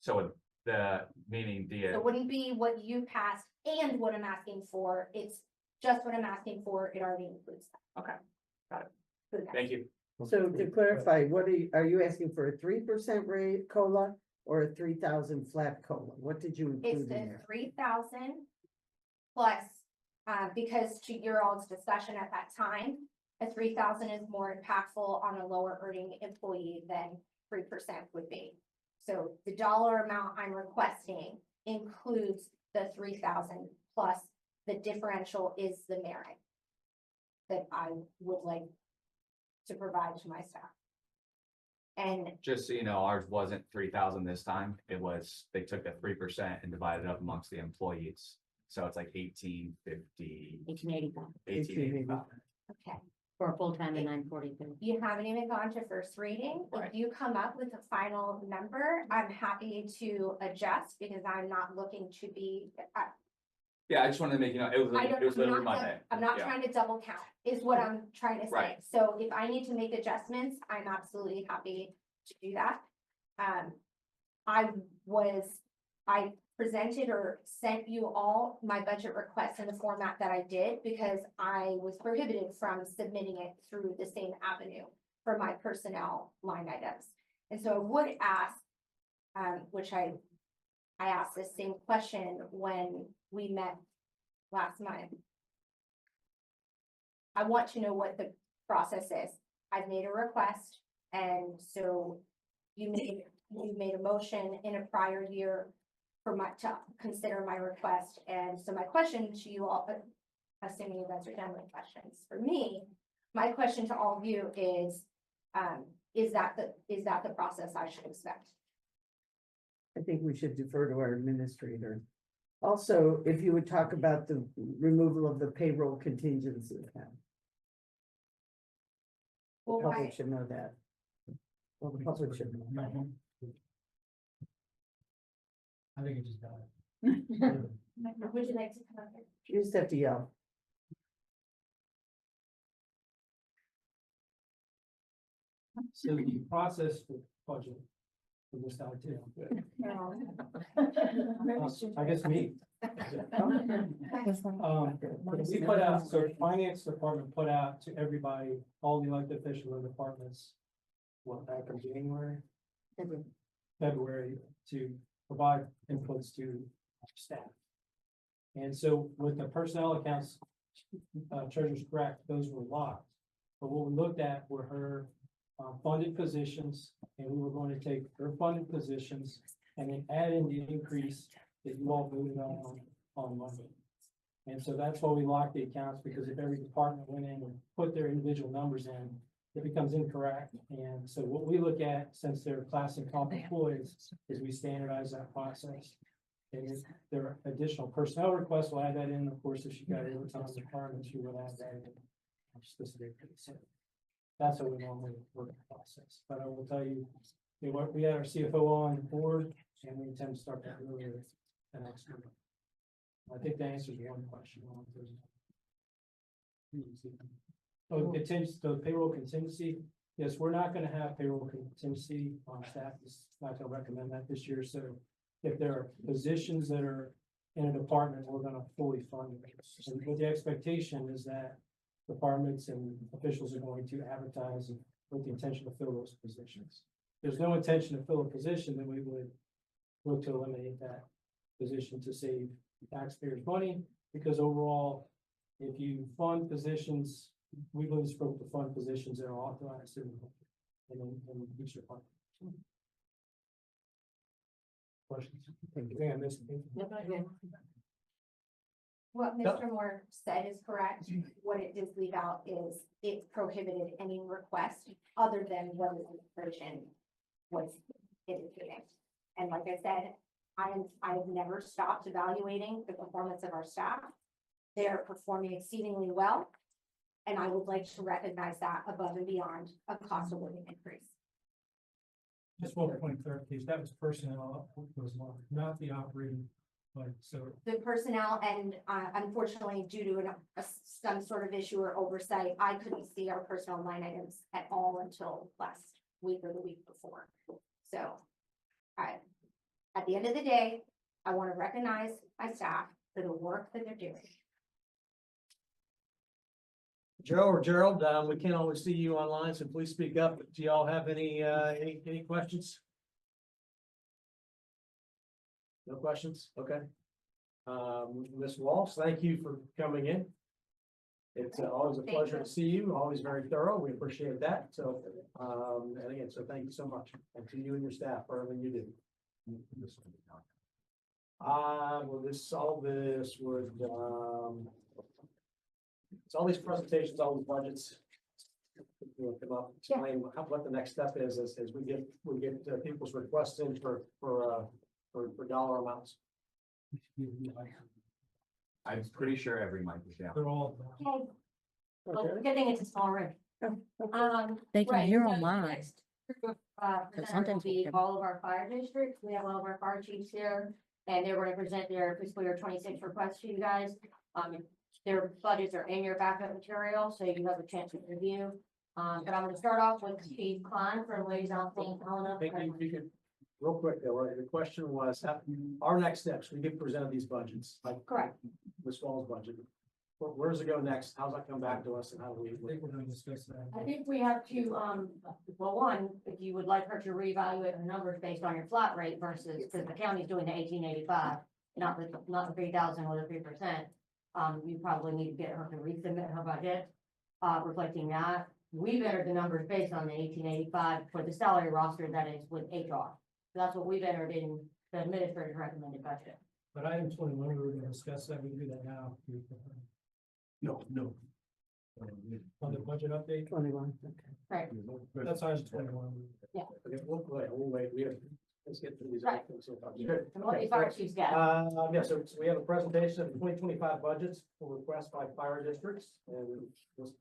So the, meaning So it the, wouldn't be what you passed and what I'm asking for. It's just what I'm asking for. It already includes that. okay, got it. Good. Thank you. So to clarify, what are you asking for a 3% rate COLA or a 3,000 flat COLA? What did you It's include in the there? 3,000 plus, because to your all's discussion at that time, a 3,000 is more impactful on a lower earning employee than 3% would be. So the dollar amount I'm requesting includes the 3,000 plus the differential is the merit that I would like to provide to my staff. And Just so you know, ours wasn't 3,000 this time. It was, they took the 3% and divided it up amongst the employees. So it's like 1850, 1885 1885. okay, for a full-time and 942. you haven't even gone to first reading. Right. If you come up with a final number, I'm happy to adjust because I'm not looking to be, Yeah, I just wanted to make, you know, it was, I don't, it was I'm literally not, Monday. I'm not Yeah. trying to double count, is what I'm trying to say. Right. So if I need to make adjustments, I'm absolutely happy to do that. I presented or sent you all my budget requests in the format that I did because I was prohibited from submitting it through the same avenue for my personnel line items. And so I would ask, which I asked the same question when we met last month. I want to know what the process is. I've made a request, and so you made a motion in a prior year for to consider my request. And so my question to you all, assuming you guys are done with questions for me, my question to all of you is that the process I should expect? I think we should defer to our administrator. Also, if you would talk about the removal of the payroll contingency account. The Well, why, public should know that. Well, the public should know that. I think it just got it. would you like to come up here? You just have to yell. So the process for budget for this out too. I guess me. We put out, so the finance department put out to everybody, all the elected officials and departments. What, back in January, February, to provide inputs to staff. And so with the personnel accounts, treasurer's correct, those were locked. But what we looked at were her funded positions, and we were going to take her funded positions and then add in the increase that you all voted on Monday. And so that's why we locked the accounts, because if every department went in and put their individual numbers in, it becomes incorrect. And so what we look at, since they're class and comp employees, is we standardize that process. And if there are additional personnel requests, we'll add that in. Of course, if she got overtime requirements, she would add that in. Specifically. So that's how we normally work the process. But I will tell you, we had our CFO on board, and we intend to start that earlier the next year. I think that answers one question. Oh, contingency, the payroll contingency. Yes, we're not gonna have payroll contingency on staff. It's not gonna recommend that this year. So if there are positions that are in a department, we're gonna fully fund it. And with the expectation is that departments and officials are going to advertise with the intention to fill those positions. There's no intention to fill a position, then we would look to eliminate that position to save taxpayers money, because overall, if you fund positions, we believe it's supposed to fund positions that are authorized in each department. Questions? Yeah, I missed anything? What Mr. Moore said is correct. What it does leave out is it prohibited any request other than what the version was indicating. And like I said, I've never stopped evaluating the performance of our staff. They're performing exceedingly well. And I would like to recognize that above and beyond a cost of living increase. Just one point of clarification, that was personnel, was not the operating, like, so. The personnel and unfortunately, due to some sort of issue or oversight, I couldn't see our personnel line items at all until last week or the week before. So at the end of the day, I want to recognize my staff for the work that they're doing. Joe or Gerald, we can't always see you online, so please speak up. Do y'all have any questions? No questions? Okay. Ms. Walsh, thank you for coming in. It's always a pleasure to see you, always very thorough. We appreciate that. So, and again, so thank you so much. And to you and your staff for everything you do. Well, all this would, it's all these presentations, all these budgets. We'll come up, explain what the next step is as we get people's requests in for dollar amounts. I'm pretty sure every mic is down. They're all. Okay. Well, good thing it's a small room. They can Right, hear so the online. next group of, presenters will sometimes we be can- all of our fire districts. We have all of our fire chiefs here. And they're going to present their fiscal year 26 requests to you guys. Their budgets are in your backup material, so you have a chance to review. But I'm gonna start off with Steve Klein from Liaison St. Helena. You could, real quick, though, right, the question was, our next steps, we get presented these budgets, like Correct. Ms. Wall's budget. Where does it go next? How's that come back to us and how do we? I think we're gonna discuss that. I think we have to, well, one, if you would like her to reevaluate her numbers based on your flat rate versus, because the county's doing the 1885, not the 3,000 or the 3%. You probably need to get her to resubmit her budget, reflecting that. We've entered the numbers based on the 1885 for the salary roster that is with HR. So that's what we've entered in the administrative recommended budget. But item 21, we were gonna discuss that. We can do that now. No. On the budget update, 21, okay. Right. that's item 21. Okay, we'll wait, let's get through these. Right. items so far. Good. And what the fire chief's got. Yeah, so we have a presentation of the 2025 budgets for requests by fire districts, and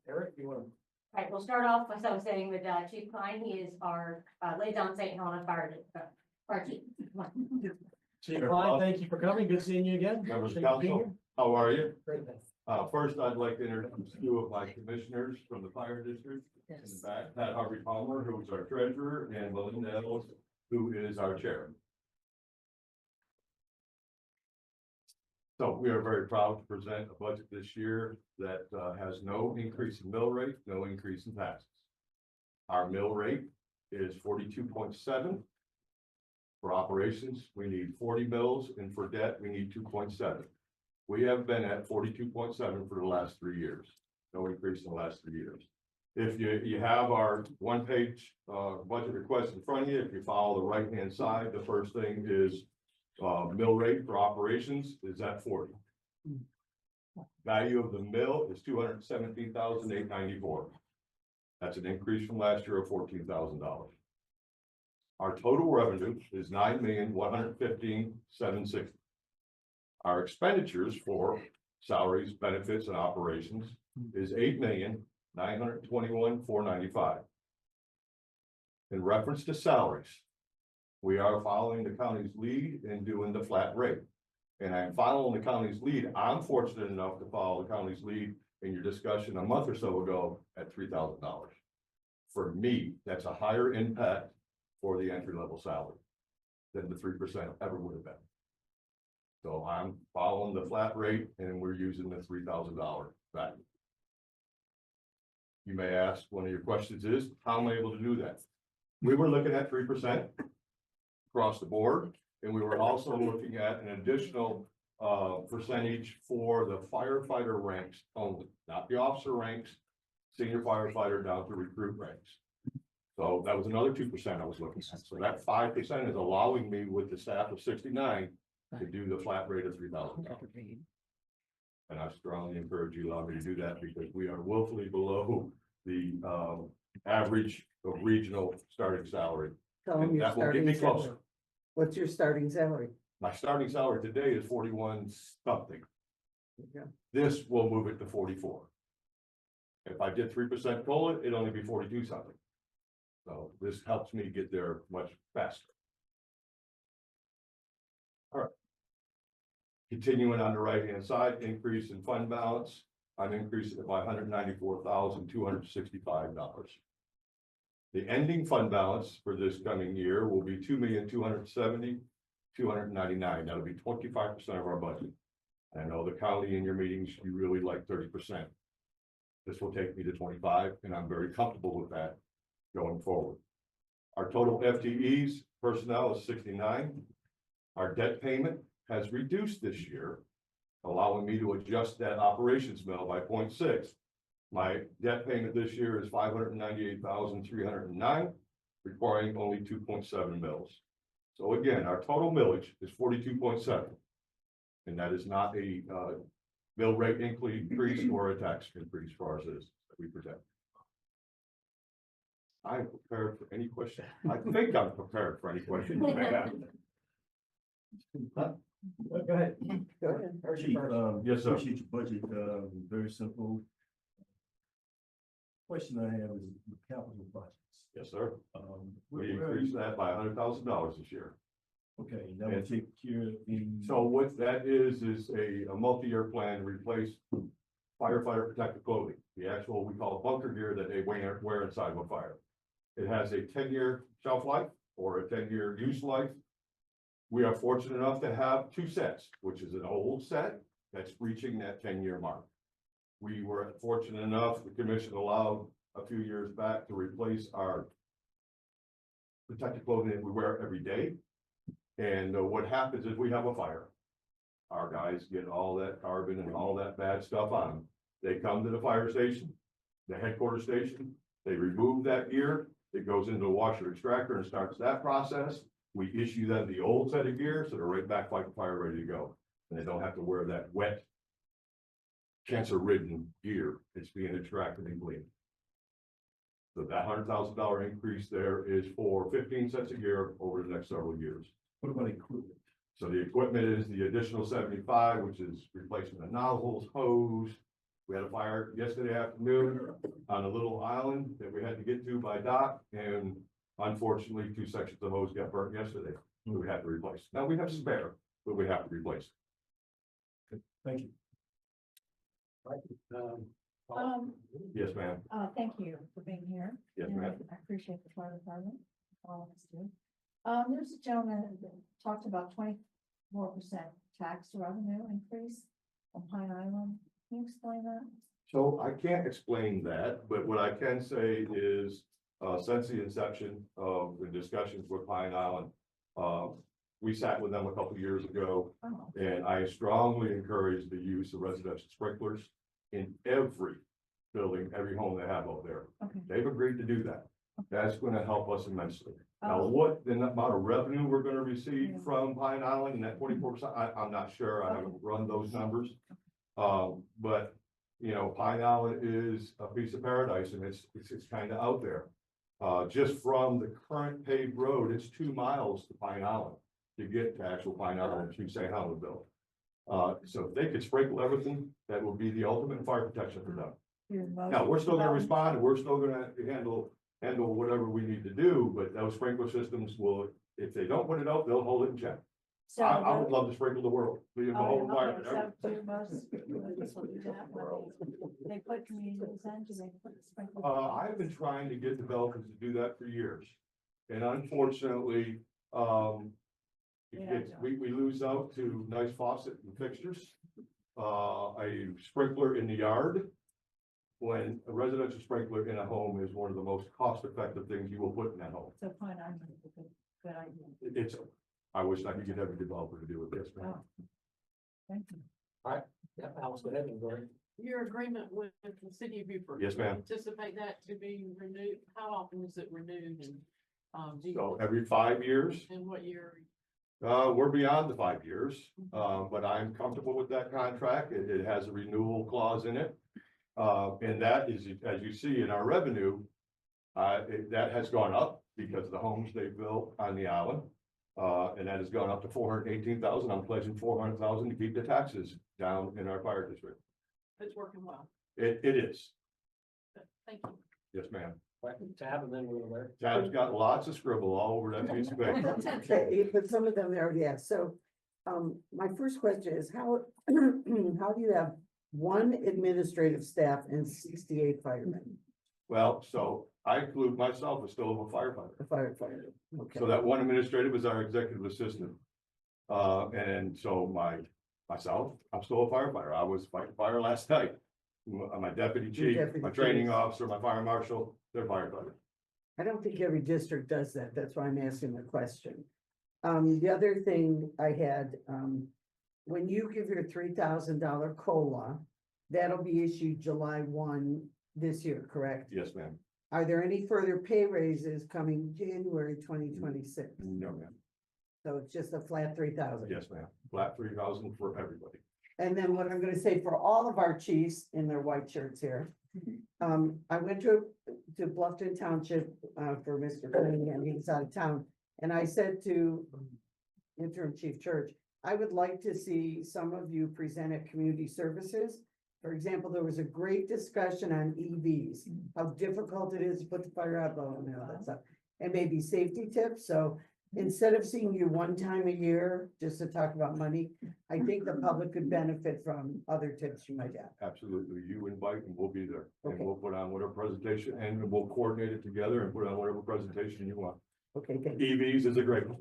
Eric, you want to? Right, we'll start off, as I was saying, with Chief Klein. He is our Liaison St. Helena Fire Chief. Chief Klein, thank you for coming. Good seeing you again. Members of Thank you for being council, how are you? here. Great, thanks. First, I'd like to introduce two of my commissioners from the fire district. In the back, Pat Harvey Palmer, who is our treasurer, and Melinda Ellis, who is our chair. So we are very proud to present a budget this year that has no increase in mill rate, no increase in taxes. Our mill rate is 42.7. For operations, we need 40 mills, and for debt, we need 2.7. We have been at 42.7 for the last 3 years. No increase in the last 3 years. If you have our one-page budget request in front of you, if you follow the right-hand side, the first thing is mill rate for operations is at 40. Value of the mill is $217,894. That's an increase from last year of $14,000. Our total revenue is $9,115,760. Our expenditures for salaries, benefits, and operations is $8,921,495. In reference to salaries, we are following the county's lead in doing the flat rate. And I'm following the county's lead. I'm fortunate enough to follow the county's lead in your discussion a month or so ago at $3,000. For me, that's a higher impact for the entry-level salary than the 3% ever would have been. So I'm following the flat rate and we're using the $3,000 value. You may ask, one of your questions is, how am I able to do that? We were looking at 3% across the board, and we were also looking at an additional percentage for the firefighter ranks only, not the officer ranks, senior firefighter down to recruit ranks. So that was another 2% I was looking at. So that 5% is allowing me with the staff of 69 to do the flat rate of $3,000. And I strongly encourage you to allow me to do that because we are woefully below the average of regional starting salary. Tell them And your that will get starting me salary. closer. What's your starting salary? My starting salary today is 41 something. Yeah. This will move it to 44. If I did 3% COLA, it'd only be 42 something. So this helps me get there much faster. All right. Continuing on the right-hand side, increase in fund balance. I'm increasing it by $194,265. The ending fund balance for this coming year will be $2,270,299. That'll be 25% of our budget. I know the county in your meetings, you really like 30%. This will take me to 25, and I'm very comfortable with that going forward. Our total FTEs personnel is 69. Our debt payment has reduced this year, allowing me to adjust that operations mill by 0.6. My debt payment this year is $598,309, requiring only 2.7 mils. So again, our total millage is 42.7. And that is not a mill rate increase or a tax increase for our citizens that we protect. I'm prepared for any question. I think I'm prepared for any questions you may have. Go ahead. Go ahead. Chief, yes, sir. appreciate your budget, very simple. Question I have is the capital projects. Yes, sir. We Where are increased you- that by $100,000 this year. Okay, that will take care of the. So what that is a multi-year plan to replace firefighter protective clothing, the actual, we call it bunker gear that they wear inside of a fire. It has a 10-year shelf life or a 10-year use life. We are fortunate enough to have 2 sets, which is an old set that's reaching that 10-year mark. We were fortunate enough, the commission allowed a few years back to replace our protective clothing that we wear every day. And what happens is we have a fire. Our guys get all that carbon and all that bad stuff on them. They come to the fire station, the headquarters station, they remove that gear, it goes into the washer extractor and starts that process. We issue them the old set of gear, so they're right back like a fire ready to go. And they don't have to wear that wet, cancer-ridden gear. It's being extracted and cleaned. So that $100,000 increase there is for 15 sets of gear over the next several years. What about equipment? So the equipment is the additional 75, which is replacing the nozzles, hose. We had a fire yesterday afternoon on a little island that we had to get to by dock, and unfortunately, 2 sections of hose got burnt yesterday. So we had to replace. Now we have spare, but we have to replace. Thank you. Right. Yes, ma'am. Thank you for being here. Yes, and ma'am. I appreciate the fire department, all of us do. There's a gentleman that talked about 24% tax revenue increase on Pine Island. Can you explain that? So I can't explain that, but what I can say is, since the inception of the discussions with Pine Island, we sat with them a couple of years ago, Oh, and I strongly encourage the use of residential sprinklers in every building, every home they have out there. okay. They've agreed to do that. That's gonna help us immensely. Now, Oh. what the amount of revenue we're gonna Yeah. receive from Pine Island and that 24%, I'm not sure. I haven't run those numbers. But, you know, Pine Island is a piece of paradise and it's kind of out there. Just from the current paved road, it's 2 miles to Pine Island to get to actual Pine Island to St. Helensville. So if they could sprinkle everything, that would be the ultimate fire protection for them. Now, we're still gonna respond, and we're still gonna handle whatever we need to do, but those sprinkler systems will, if they don't put it out, they'll hold it in check. So. I would love to sprinkle the world, the whole environment. So do most communities will do that when they put communities in, do they put sprinkler? I've been trying to get developers to do that for years. And unfortunately, we lose out to nice faucet and fixtures. A sprinkler in the yard. When a residential sprinkler in a home is one of the most cost-effective things you will put in that home. So Pine Island is a good idea. It's, I wish I could get every developer to do it this way. Oh. Thank you. Yeah, Alice, go ahead and go. Your agreement with the city of Beaufort. Yes, ma'am. Anticipate that to be renewed, how often is it renewed and, do So you, every 5 years, and what year? we're beyond the 5 years, but I'm comfortable with that contract. It has a renewal clause in it. And that is, as you see in our revenue, that has gone up because of the homes they built on the island. And that has gone up to 418,000. I'm pledging 400,000 to keep the taxes down in our fire district. It's working well. It is. Thank you. Yes, ma'am. Tab and then we'll there. Tab's got lots of scribble all over that piece of paper. Okay, but some of them they already asked. So, my first question is how, how do you have one administrative staff and 68 firemen? Well, so I include myself as still a firefighter. A firefighter, okay. So that one administrative is our executive assistant. And so myself, I'm still a firefighter. I was fighting fire last night. My deputy chief, deputy my training chief. officer, my fire marshal, they're firefighters. I don't think every district does that. That's why I'm asking the question. The other thing I had, when you give your $3,000 COLA, that'll be issued July 1 this year, correct? Yes, ma'am. Are there any further pay raises coming January 2026? No, ma'am. So it's just a flat 3,000? Yes, ma'am. Flat 3,000 for everybody. And then what I'm gonna say for all of our chiefs in their white shirts here. I went to Bluffton Township, for Mr. Cunningham, he was out of town. And I said to interim chief Church, I would like to see some of you present at community services. For example, there was a great discussion on EVs, how difficult it is to put the fire out, and all that stuff. And maybe safety tips, so instead of seeing you one time a year, just to talk about money, I think the public could benefit from other tips you might have. Absolutely. You invite and we'll be there. And Okay. we'll put on whatever presentation and we'll coordinate it together and put on whatever presentation you want. Okay, thank you. EVs is a great one.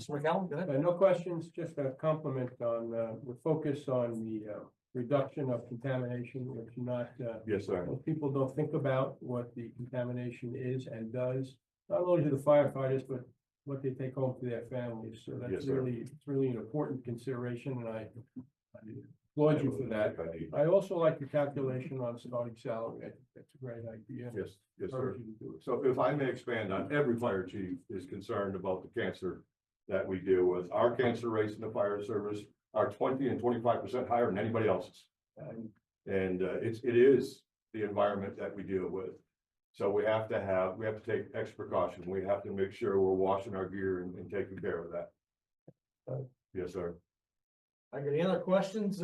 Mr. McCallum, go ahead. No questions, just a compliment on, the focus on the, reduction of contamination, which not, Yes, sir. most people don't think about what the contamination is and does, not only to the firefighters, but what they take home to their families. So Yes, that's sir. it's really an important consideration, and I applaud you for that. I need- I also like your calculation on starting salary. I think that's a great idea. Yes, yes, sir. Encourage you to do it. So if I may expand on, every fire chief is concerned about the cancer that we deal with. Our cancer rates in the fire service are 20 and 25% higher than anybody else's. And it is the environment that we deal with. So we have to take extra precaution. We have to make sure we're washing our gear and taking care of that. Yes, sir. I got any other questions?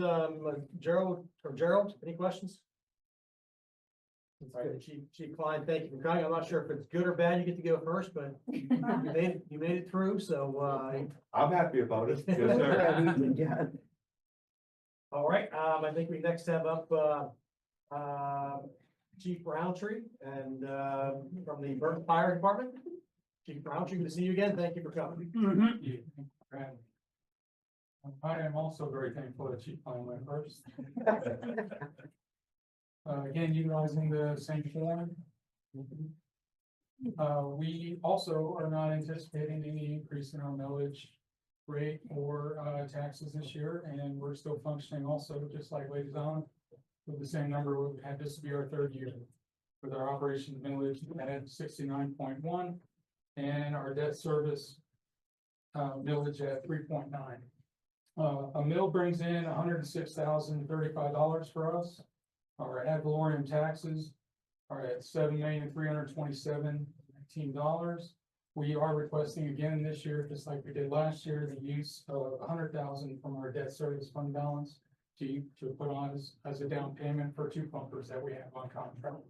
Gerald, any questions? All right, Chief Klein, thank you for coming. I'm not sure if it's good or bad. You get to go first, but you made it through, so, I'm happy about it. Yes, sir. Yeah. all right, I think we next have up, Chief Roundtree and, from the Burton Fire Department. Chief Roundtree, good to see you again. Thank you for coming. I am also very thankful that Chief Klein went first. Again, utilizing the same form. We also are not anticipating any increase in our millage rate or taxes this year, and we're still functioning also, just like Ladies Island, with the same number. We've had this to be our third year with our operations millage at 69.1 and our debt service millage at 3.9. A mill brings in $106,035 for us. Our ad valorem taxes are at $7,327,019. We are requesting again this year, just like we did last year, the use of $100,000 from our debt service fund balance to put on as a down payment for 2 pumpers that we have on contract.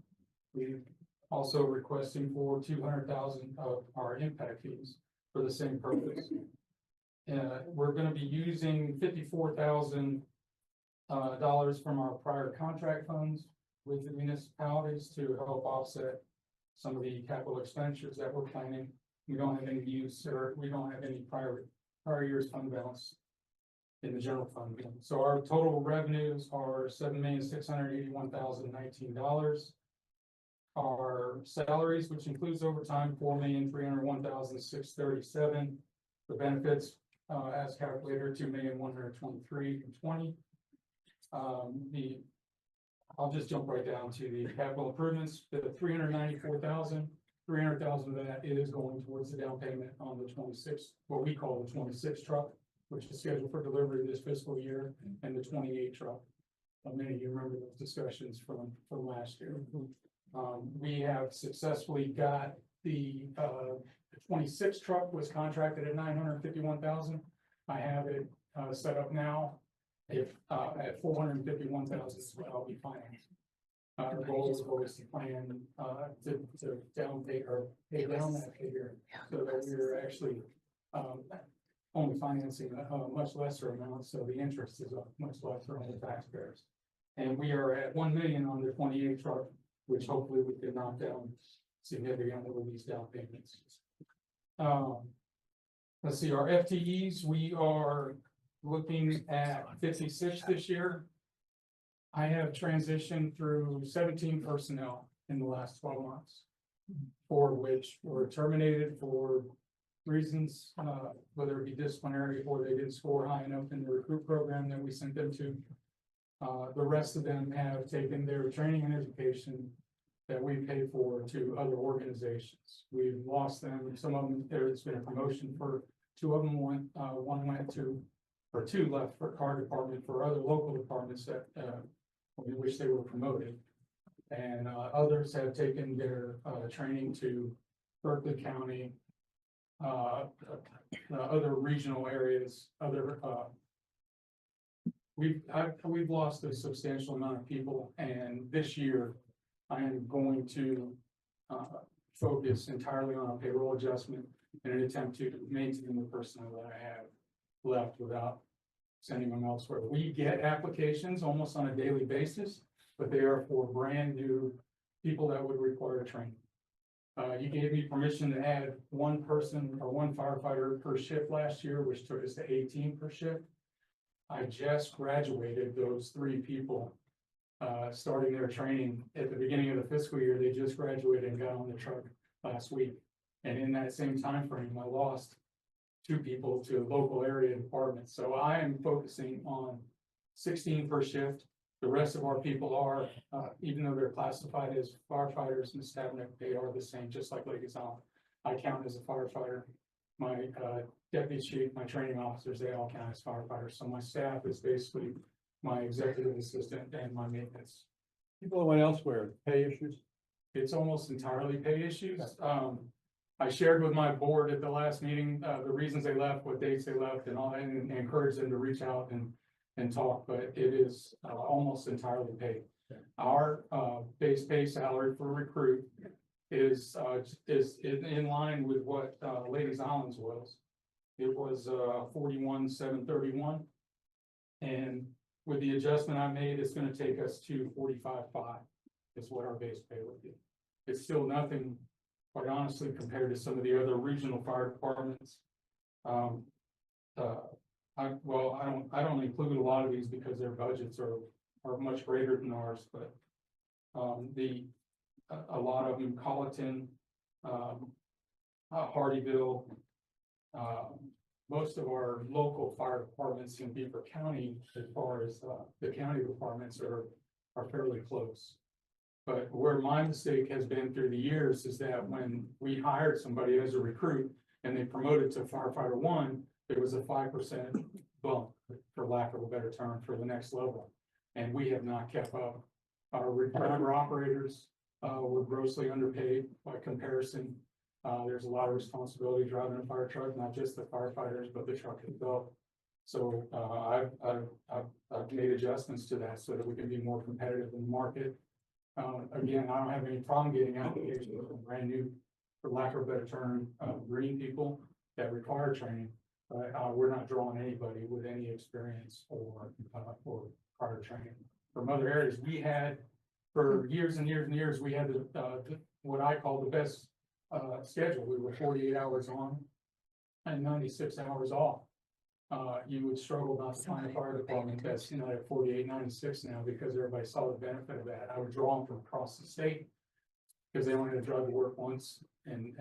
We also requesting for $200,000 of our impact fees for the same purpose. We're going to be using $54,000 from our prior contract funds with the municipalities to help offset some of the capital expenditures that we're planning. We don't have any use, or we don't have any prior year's fund balance in the general fund. So our total revenues are $7,681,019. Our salaries, which includes overtime, $4,301,637. The benefits, as calculated, $2,123,020. I'll just jump right down to the capital improvements. The $394,000, $300,000 of that is going towards the down payment on the 26, what we call the 26 truck, which is scheduled for delivery this fiscal year, and the 28 truck. Many of you remember those discussions from last year. We have successfully got the 26 truck was contracted at $951,000. I have it set up now at $451,000, what I'll be financed. The goal is always to plan to down pay or pay down that figure so that we're actually only financing a much lesser amount, so the interest is much lesser on the taxpayers. And we are at 1 million on the 28 truck, which hopefully we can knock down significantly with these down payments. Let's see, our FTEs, we are looking at 56 this year. I have transitioned through 17 personnel in the last 12 months, 4 of which were terminated for reasons, whether it be disciplinary or they didn't score high enough in the recruit program that we sent them to. The rest of them have taken their training and education that we pay for to other organizations. We've lost them. Some of them, there's been a promotion for 2 of them. One went to, or 2 left for car department for other local departments that we wish they were promoted. And others have taken their training to Berkeley County, other regional areas, we've lost a substantial amount of people, and this year I am going to focus entirely on a payroll adjustment in an attempt to maintain the personnel that I have left without sending them elsewhere. We get applications almost on a daily basis, but they are for brand new people that would require training. You gave me permission to add 1 person or 1 firefighter per shift last year, which took us to 18 per shift. I just graduated those 3 people, starting their training at the beginning of the fiscal year. They just graduated and got on the truck last week. And in that same time frame, I lost 2 people to local area departments. So I am focusing on 16 per shift. The rest of our people are, even though they're classified as firefighters and staff, they are the same, just like Ladies Island. I count as a firefighter. My deputy chief, my training officers, they all count as firefighters. So my staff is basically my executive assistant and my maintenance. People that went elsewhere, pay issues? It's almost entirely pay issues. I shared with my board at the last meeting the reasons they left, what dates they left, and all, and encouraged them to reach out and talk, but it is almost entirely paid. Our base pay salary for recruit is in line with what Ladies Island's was. It was 41,731, and with the adjustment I made, it's gonna take us to 45.5 is what our base pay would be. It's still nothing, quite honestly, compared to some of the other regional fire departments. I don't include a lot of these because their budgets are much greater than ours, but a lot of them, Colleton, Hardyville, most of our local fire departments in Beaufort County, as far as the county departments are fairly close. But where my mistake has been through the years is that when we hired somebody as a recruit and they promoted to firefighter one, there was a 5% bump, for lack of a better term, for the next level. And we have not kept up. Our driver operators were grossly underpaid by comparison. There's a lot of responsibility driving a fire truck, not just the firefighters, but the truck itself. So I've made adjustments to that so that we can be more competitive in the market. Again, I don't have any problem getting applications from brand new, for lack of a better term, green people that require training. But we're not drawing anybody with any experience or prior training. From other areas, we had for years and years and years, we had what I call the best schedule. We were 48 hours on and 96 hours off. You would struggle not to find a fire department that's at 48, 96 now because everybody saw the benefit of that. I would draw them from across the state because they only had to drive to work once and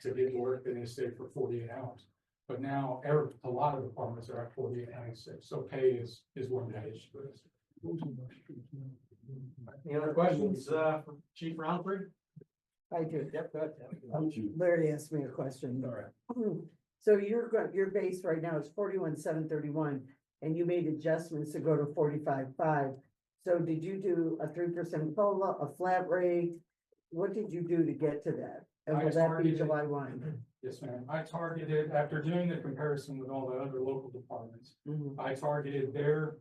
to get to work, and they stayed for 48 hours. But now a lot of departments are at 48, 96. So pay is one of the issues. Any other questions, for Chief Roundtree? I do. Yep, go ahead. Larry asked me a question. All right. So your base right now is 41,731, and you made adjustments to go to 45.5. So did you do a 3% COLA, a flat rate? What did you do to get to that? And will that be July 1? Yes, ma'am. I targeted, after doing the comparison with all the other local departments, Mhm. I targeted their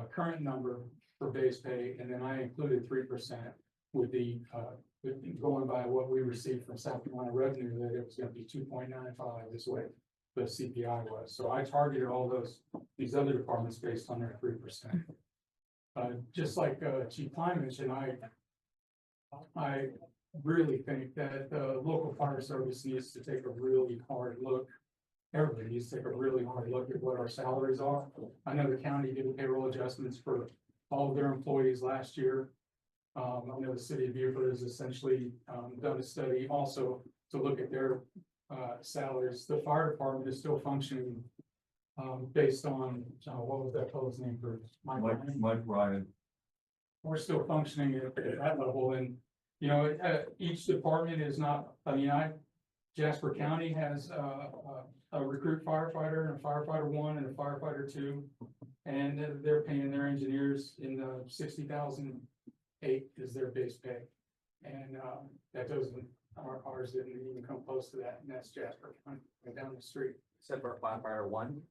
current number for base pay, and then I included 3% with going by what we received from South Carolina Revenue, that it was gonna be 2.95 is what the CPI was. So I targeted all these other departments based on their 3%. Just like Chief Klein mentioned, I really think that the local fire service needs to take a really hard look. Everybody needs to take a really hard look at what our salaries are. I know the county did payroll adjustments for all of their employees last year. I know the city of Beaufort has essentially done a study also to look at their salaries. The fire department is still functioning based on, what was that fellow's name for? Mike Ryan. We're still functioning at that level, and each department is not, Jasper County has a recruit firefighter and a firefighter one and a firefighter two. And they're paying their engineers in the 60,008 is their base pay. And that doesn't, ours didn't even come close to that, and that's Jasper County, right down the street. Except for a firefighter one.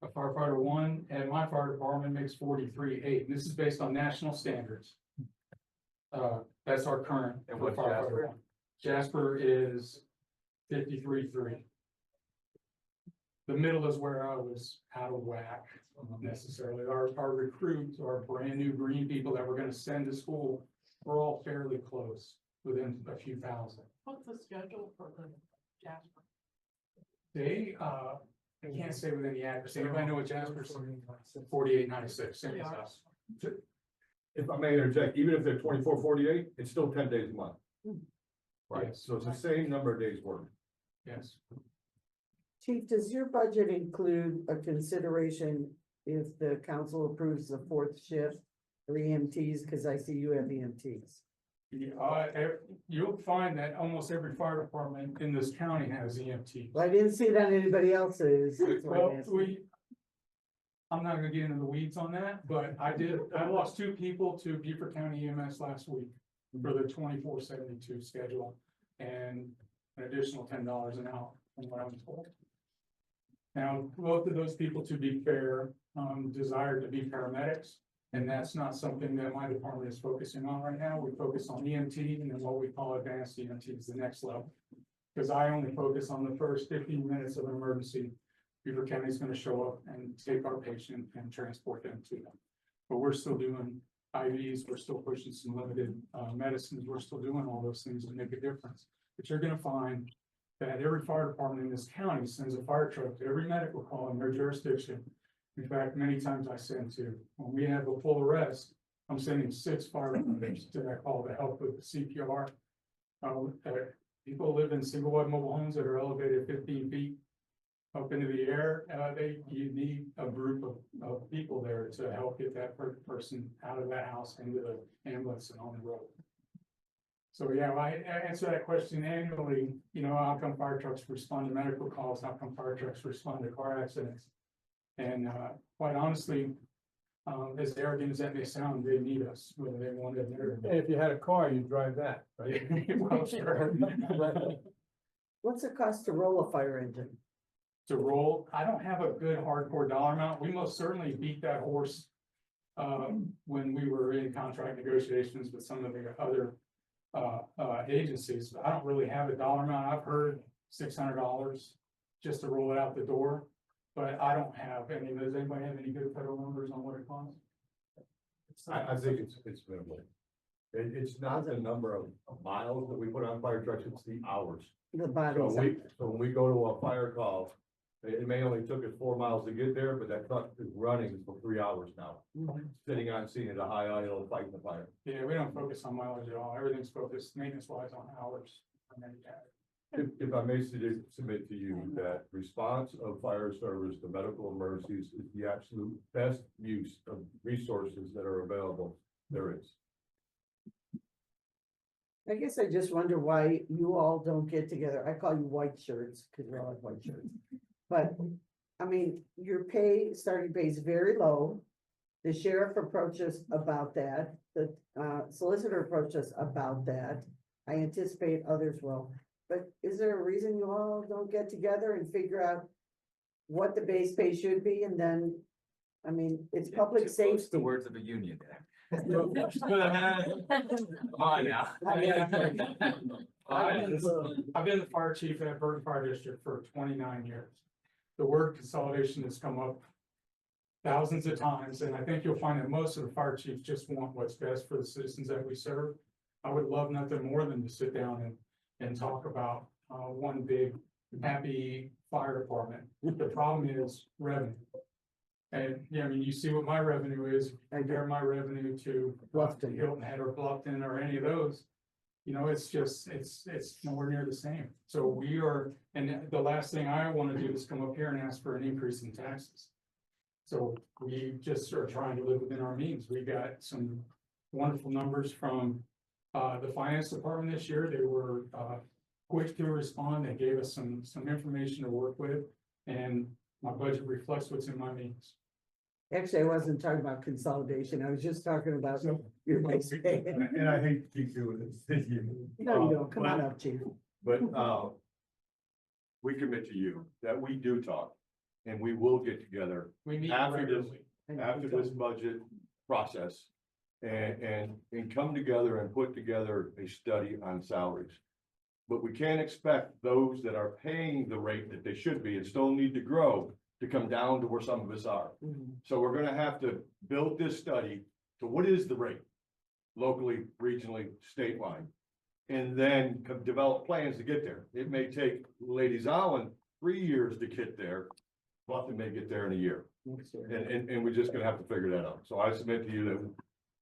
A firefighter one and my fire department makes 43.8. This is based on national standards. That's our current. And what's firefighter Jasper? one. Jasper is 53.3. The middle is where I was out of whack necessarily. Our recruits, our brand new green people that we're gonna send to school, we're all fairly close, within a few thousand. What's the schedule for the Jasper? They, I can't say with any accuracy. Anybody know what Jasper's 48.96, same as us. If I may interject, even if they're 24/48, it's still 10 days a month. Right, Yes. so it's the same number of days work. Yes. Chief, does your budget include a consideration if the council approves the 4th shift for EMTs? Because I see you have EMTs. You'll find that almost every fire department in this county has EMT. Well, I didn't see that anybody else's. That's why I'm asking. I'm not gonna get into the weeds on that, but I lost 2 people to Beaufort County EMS last week for the 24/72 schedule, and an additional $10 an hour from what I'm told. Now, both of those people, to be fair, desired to be paramedics, and that's not something that my department is focusing on right now. We focus on EMT and then what we call advanced EMT is the next level. Because I only focus on the first 15 minutes of an emergency. Beaufort County is going to show up and take our patient and transport them to them. But we're still doing IVs, we're still pushing some limited medicines, we're still doing all those things to make a difference. But you're gonna find that every fire department in this county sends a fire truck to every medical call in their jurisdiction. In fact, many times I send to, when we have a full arrest, I'm sending 6 firefighters to that call to help with the CPR. People live in single wide mobile homes that are elevated 15 feet up into the air. You need a group of people there to help get that person out of that house into the ambulance and on the road. So yeah, I answer that question annually, you know, how come fire trucks respond to medical calls? How come fire trucks respond to car accidents? And quite honestly, as arrogant as that may sound, they need us, whether they want it or And if you had a car, you'd drive that, right? not. Well, sure. What's it cost to roll a fire engine? To roll, I don't have a good hardcore dollar amount. We most certainly beat that horse when we were in contract negotiations with some of the other agencies. I don't really have a dollar amount. I've heard $600 just to roll it out the door, but I don't have any. Does anybody have any good federal numbers on what it costs? I think it's minimal. It's not the number of miles that we put on fire trucks, it's the hours. The So bodies. when we go to a fire call, it may only took us 4 miles to get there, but that truck is running for 3 hours now. Mhm. Sitting on scene at a high idle, fighting the fire. Yeah, we don't focus on mileage at all. Everything's focused maintenance wise on hours. And then, yeah. If I may submit to you that response of fire service to medical emergencies is the absolute best use of resources that are available there is. I guess I just wonder why you all don't get together. I call you white shirts because we all have white shirts. But I mean, your starting pay is very low. The sheriff approached us about that. The solicitor approached us about that. I anticipate others will. But is there a reason you all don't get together and figure out what the base pay should be? And then, I mean, it's public safety. The words of a union there. Come on now. I've been the fire chief at Beaufort Fire District for 29 years. The word consolidation has come up thousands of times, and I think you'll find that most of the fire chiefs just want what's best for the citizens that we serve. I would love nothing more than to sit down and talk about one big happy fire department. The problem is revenue. And yeah, I mean, you see what my revenue is, compare my revenue to Bluffton. Hilton Head or Bluffton or any of those. You know, it's just, it's nowhere near the same. So we are, and the last thing I want to do is come up here and ask for an increase in taxes. So we just are trying to live within our means. We got some wonderful numbers from the finance department this year. They were quick to respond. They gave us some information to work with, and my budget reflects what's in my means. Actually, I wasn't talking about consolidation. I was just talking about your base pay. And I hate to keep doing this. No, you don't. Come on up, chief. But we commit to you that we do talk and we will get together We meet after this, regularly. after this budget process. And come together and put together a study on salaries. But we can't expect those that are paying the rate that they should be and still need to grow to come down to where some of us are. Mhm. So we're gonna have to build this study to what is the rate? Locally, regionally, statewide. And then develop plans to get there. It may take Ladies Island 3 years to get there. Bluffton may get there in a year. And we're just gonna have to figure that out. So I submit to you that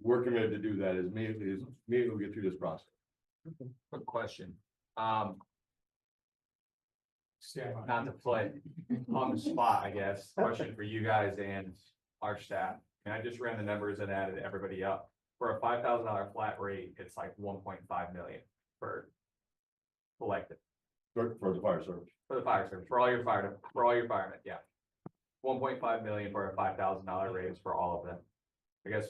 we're committed to do that as immediately we get through this process. Quick question. Stand by. Not to put on the spot, I guess, question for you guys and our staff. And I just ran the numbers and added everybody up. For a $5,000 flat rate, it's like 1.5 million for elected, For the fire service. for the fire service, for all your firemen, yeah. 1.5 million for a $5,000 raise for all of them. I guess,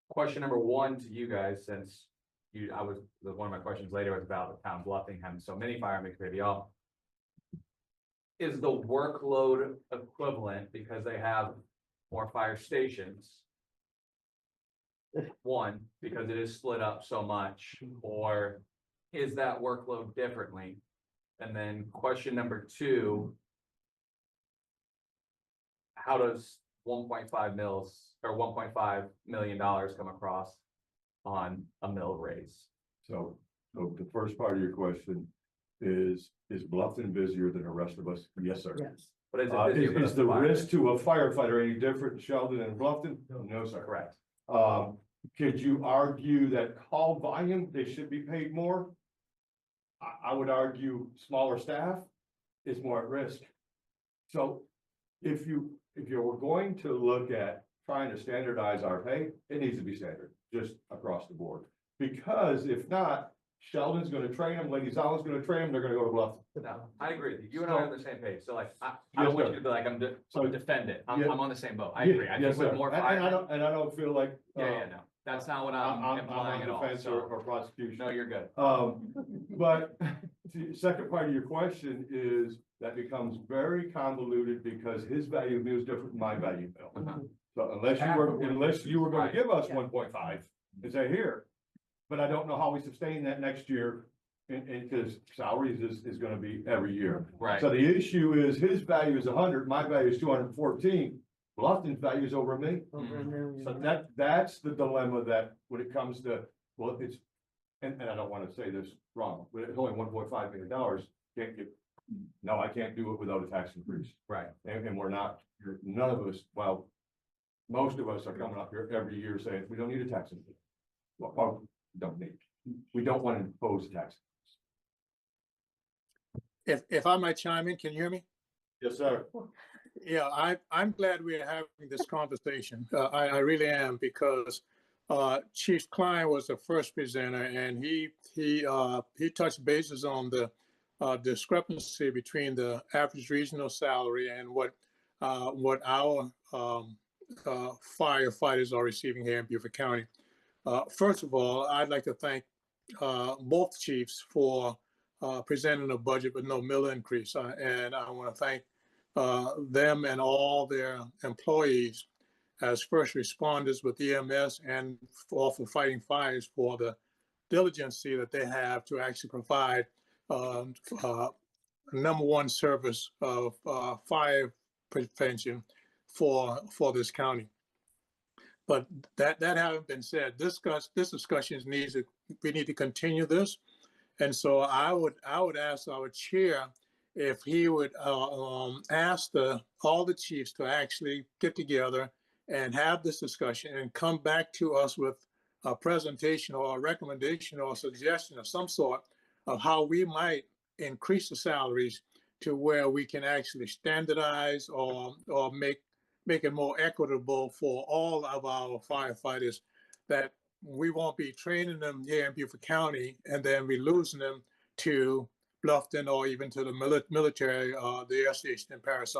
question number one to you guys, since one of my questions later was about the town Bluffing having so many firemen compared to y'all. Is the workload equivalent because they have more fire stations? One, because it is split up so much, or is that workload differently? And then question number two. How does 1.5 mils or $1.5 million come across on a mill raise. So the first part of your question is Bluffton busier than the rest of us? Yes, sir. Yes. But is it busier for Is the fire? risk to a firefighter any different in Sheldon and Bluffton? No, sir. Correct. Could you argue that call volume, they should be paid more? I would argue smaller staff is more at risk. So if you were going to look at trying to standardize our pay, it needs to be standard, just across the board. Because if not, Sheldon's gonna train them, Lady Zala's gonna train them, they're gonna go to Bluffton. No, I agree with you. You and I are on the same page. So like, I Yes, don't want sir. you to be like, I'm So- defend it. Yeah. I'm on the same boat. I agree. I Yes, think with sir. more And fire. I don't feel like. Yeah, no, that's not what I'm implying on at all. defense So, or prosecution. no, you're good. But the second part of your question is that becomes very convoluted because his value bill is different than my value bill. Uh-huh. So unless you were gonna Right. give us 1.5 and say here, but I don't know how we sustain that next year. And because salaries is gonna be every year. Right. So the issue is his value is 100, my value is 214. Bluffton's value is over me. Over a million. So that's the dilemma that when it comes to, well, it's, and I don't wanna say this wrong, but it's only $1.5 million, can't get. No, I can't do it without a tax increase, Right. and we're not, none of us, well. Most of us are coming up here every year saying, we don't need a tax increase. Well, we don't wanna impose a tax. If I might chime in, can you hear me? Yes, sir. Yeah, I'm glad we're having this conversation. I really am because Chief Klein was the first presenter and he touched bases on the discrepancy between the average regional salary and what our firefighters are receiving here in Beaufort County. First of all, I'd like to thank both chiefs for presenting a budget with no mill increase. And I want to thank them and all their employees as first responders with EMS and for fighting fires for the diligency that they have to actually provide number one service of fire prevention for this county. But that having been said, this discussion we need to continue this. And so I would ask our chair if he would ask all the chiefs to actually get together and have this discussion and come back to us with a presentation or a recommendation or a suggestion of some sort of how we might increase the salaries to where we can actually standardize or make it more equitable for all of our firefighters, that we won't be training them here in Beaufort County and then we losing them to Bluffton or even to the military, the air station in Paris.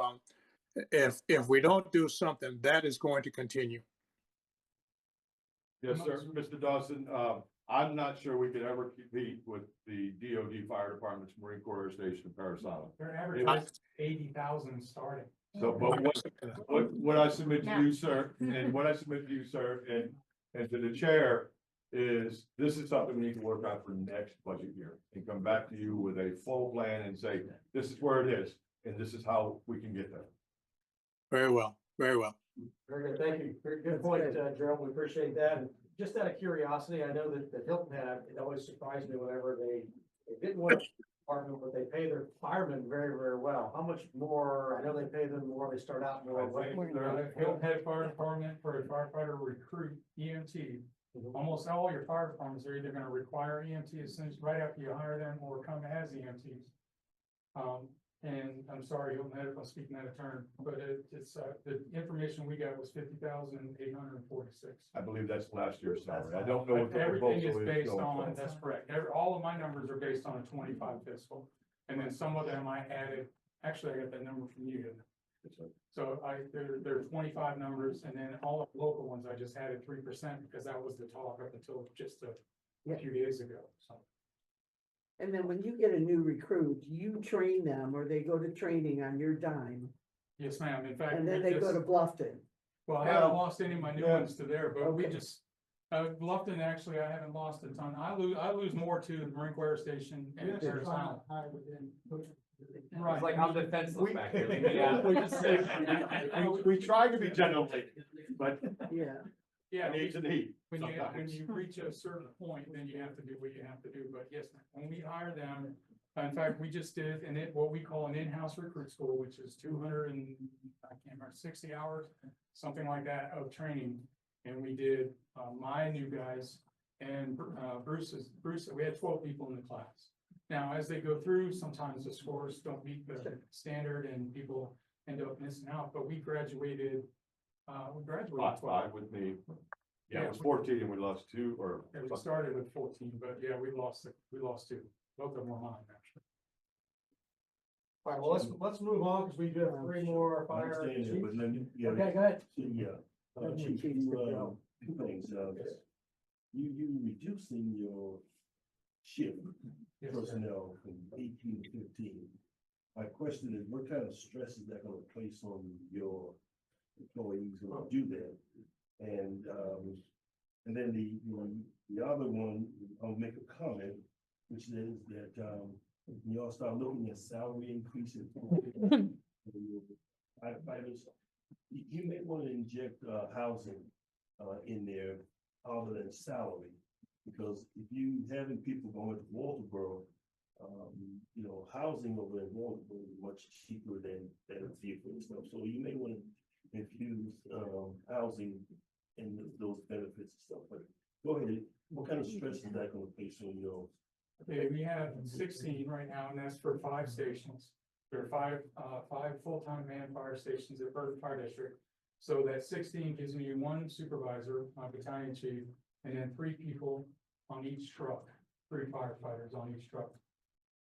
If we don't do something, that is going to continue. Yes, sir. Mr. Dawson, I'm not sure we could ever compete with the DOD Fire Department's Marine Corps Air Station in Paris Island. Their average is 80,000 starting. So, but what I submit to you, sir, and what I submit to you, sir, and to the chair is this is something we need to work out for next budget year and come back to you with a full plan and say, this is where it is, and this is how we can get there. Very well, very well. Very good, thank you. Very good point, Gerald. We appreciate that. And just out of curiosity, I know that Hilton had, it always surprised me whenever they didn't want to department, but they pay their firemen very, very well. How much more? I know they pay them more, they start out more. Hilton Head Fire Department for a firefighter recruit EMT. Almost all your fire departments are either gonna require EMT as soon as right after you hire them or come as EMTs. And I'm sorry, Hilton Head, if I'm speaking out of turn, but it's the information we got was 50,846. I believe that's last year's salary. I don't know what the Everything is proposal is based going on, forward. that's correct. All of my numbers are based on a 25 fiscal. And then some of them I added, actually I got that number from you. So there are 25 numbers, and then all of the local ones, I just added 3% because that was the talk up until just a few days ago, so. And then when you get a new recruit, you train them or they go to training on your dime. Yes, ma'am. In fact. And then we they go just- to Bluffton. Well, I haven't lost any of my new Yeah. ones to there, but we Okay. just, Bluffton, actually, I haven't lost a ton. I lose more to the Marine Corps Air Station and Paris Island. Right. It's like I'm defenseless back here. We try to be gentleman, but Yeah. Yeah, needs a need. when sometimes. you reach a certain point, then you have to do what you have to do, but yes, when we hire them. In fact, we just did what we call an in-house recruit school, which is 200 and, I can't remember, 60 hours, something like that of training. And we did, my new guys and, Bruce, we had 12 people in the class. Now, as they go through, sometimes the scores don't meet the standard and people end up missing out, but we graduated 12. Five with me. Yeah, it was 14 and we lost 2 or. Yeah, we started with 14, but yeah, we lost 2. Both of them were mine, actually. All right, well, let's move on because we do have 3 more I fire. understand that, but let me, Okay, go ahead. Yeah, Chief, two things, you reducing your shift Yes, sir. personnel from 18 to 15. My question is, what kind of stress is that gonna place on your employees who will do that? And then the other one, I'll make a comment, which is that, when y'all start looking at salary increases. Firefighters, you may want to inject, housing, in there other than salary. Because if you having people going to Walterboro, housing over in Walterboro is much cheaper than a vehicle and stuff. So you may want to infuse, housing and those benefits and stuff. But go ahead, what kind of stress is that going to place on your? Okay, we have 16 right now, and that's for 5 stations. There are five full-time man fire stations at Beaufort Fire District. So that 16 gives me 1 supervisor, my battalion chief, and then 3 people on each truck, 3 firefighters on each truck.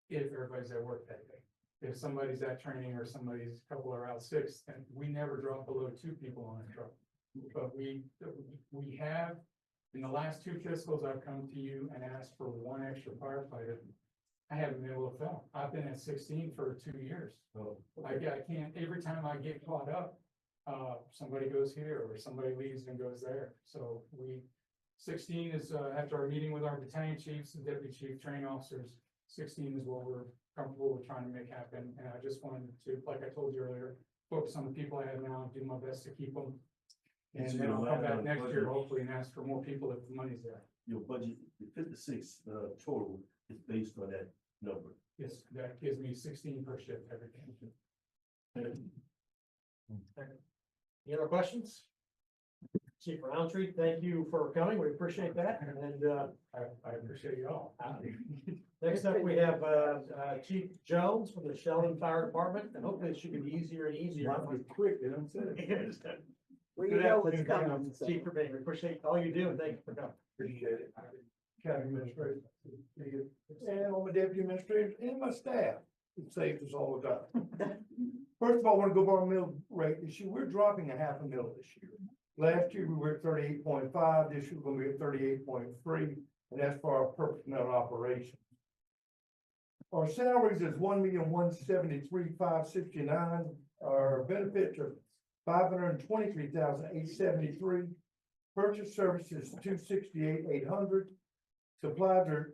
If everybody's at work that day. If somebody's at training or somebody's couple are out sick, then we never drop below 2 people on a truck. But we have, in the last 2 fiscals, I've come to you and asked for 1 extra firefighter. I haven't been able to fill. I've been at 16 for 2 years. I can't, every time I get caught up, somebody goes here or somebody leaves and goes there. So 16 is, after our meeting with our battalion chiefs and deputy chief training officers, 16 is what we're comfortable with trying to make happen. And I just wanted to, like I told you earlier, focus on the people I have now, do my best to keep them. And then I'll come back next year, hopefully, and ask for more people if the money's there. Your budget, the 56, total is based on that number. Yes, that gives me 16 per shift every day. Any other questions? Chief Roundtree, thank you for coming. We appreciate that. And I appreciate you all. next up, we have Chief Jones from the Sheldon Fire Department, and hopefully it should be easier and easier. Quick, they don't say it. Well, you Good know what's afternoon, coming, so. Chief, for being. We appreciate all you do, and thank you for coming. Appreciate it. County administrator. And all my deputy administrators and my staff. It saves us all the time. First of all, I want to go over our mill rate this year. We're dropping $0.5 mil this year. Last year, we were at 38.5. This year, we're going to be at 38.3, and that's for our personnel operations. Our salaries is $1,173,569. Our benefits are $523,873. Purchase services $268,800. Supplies are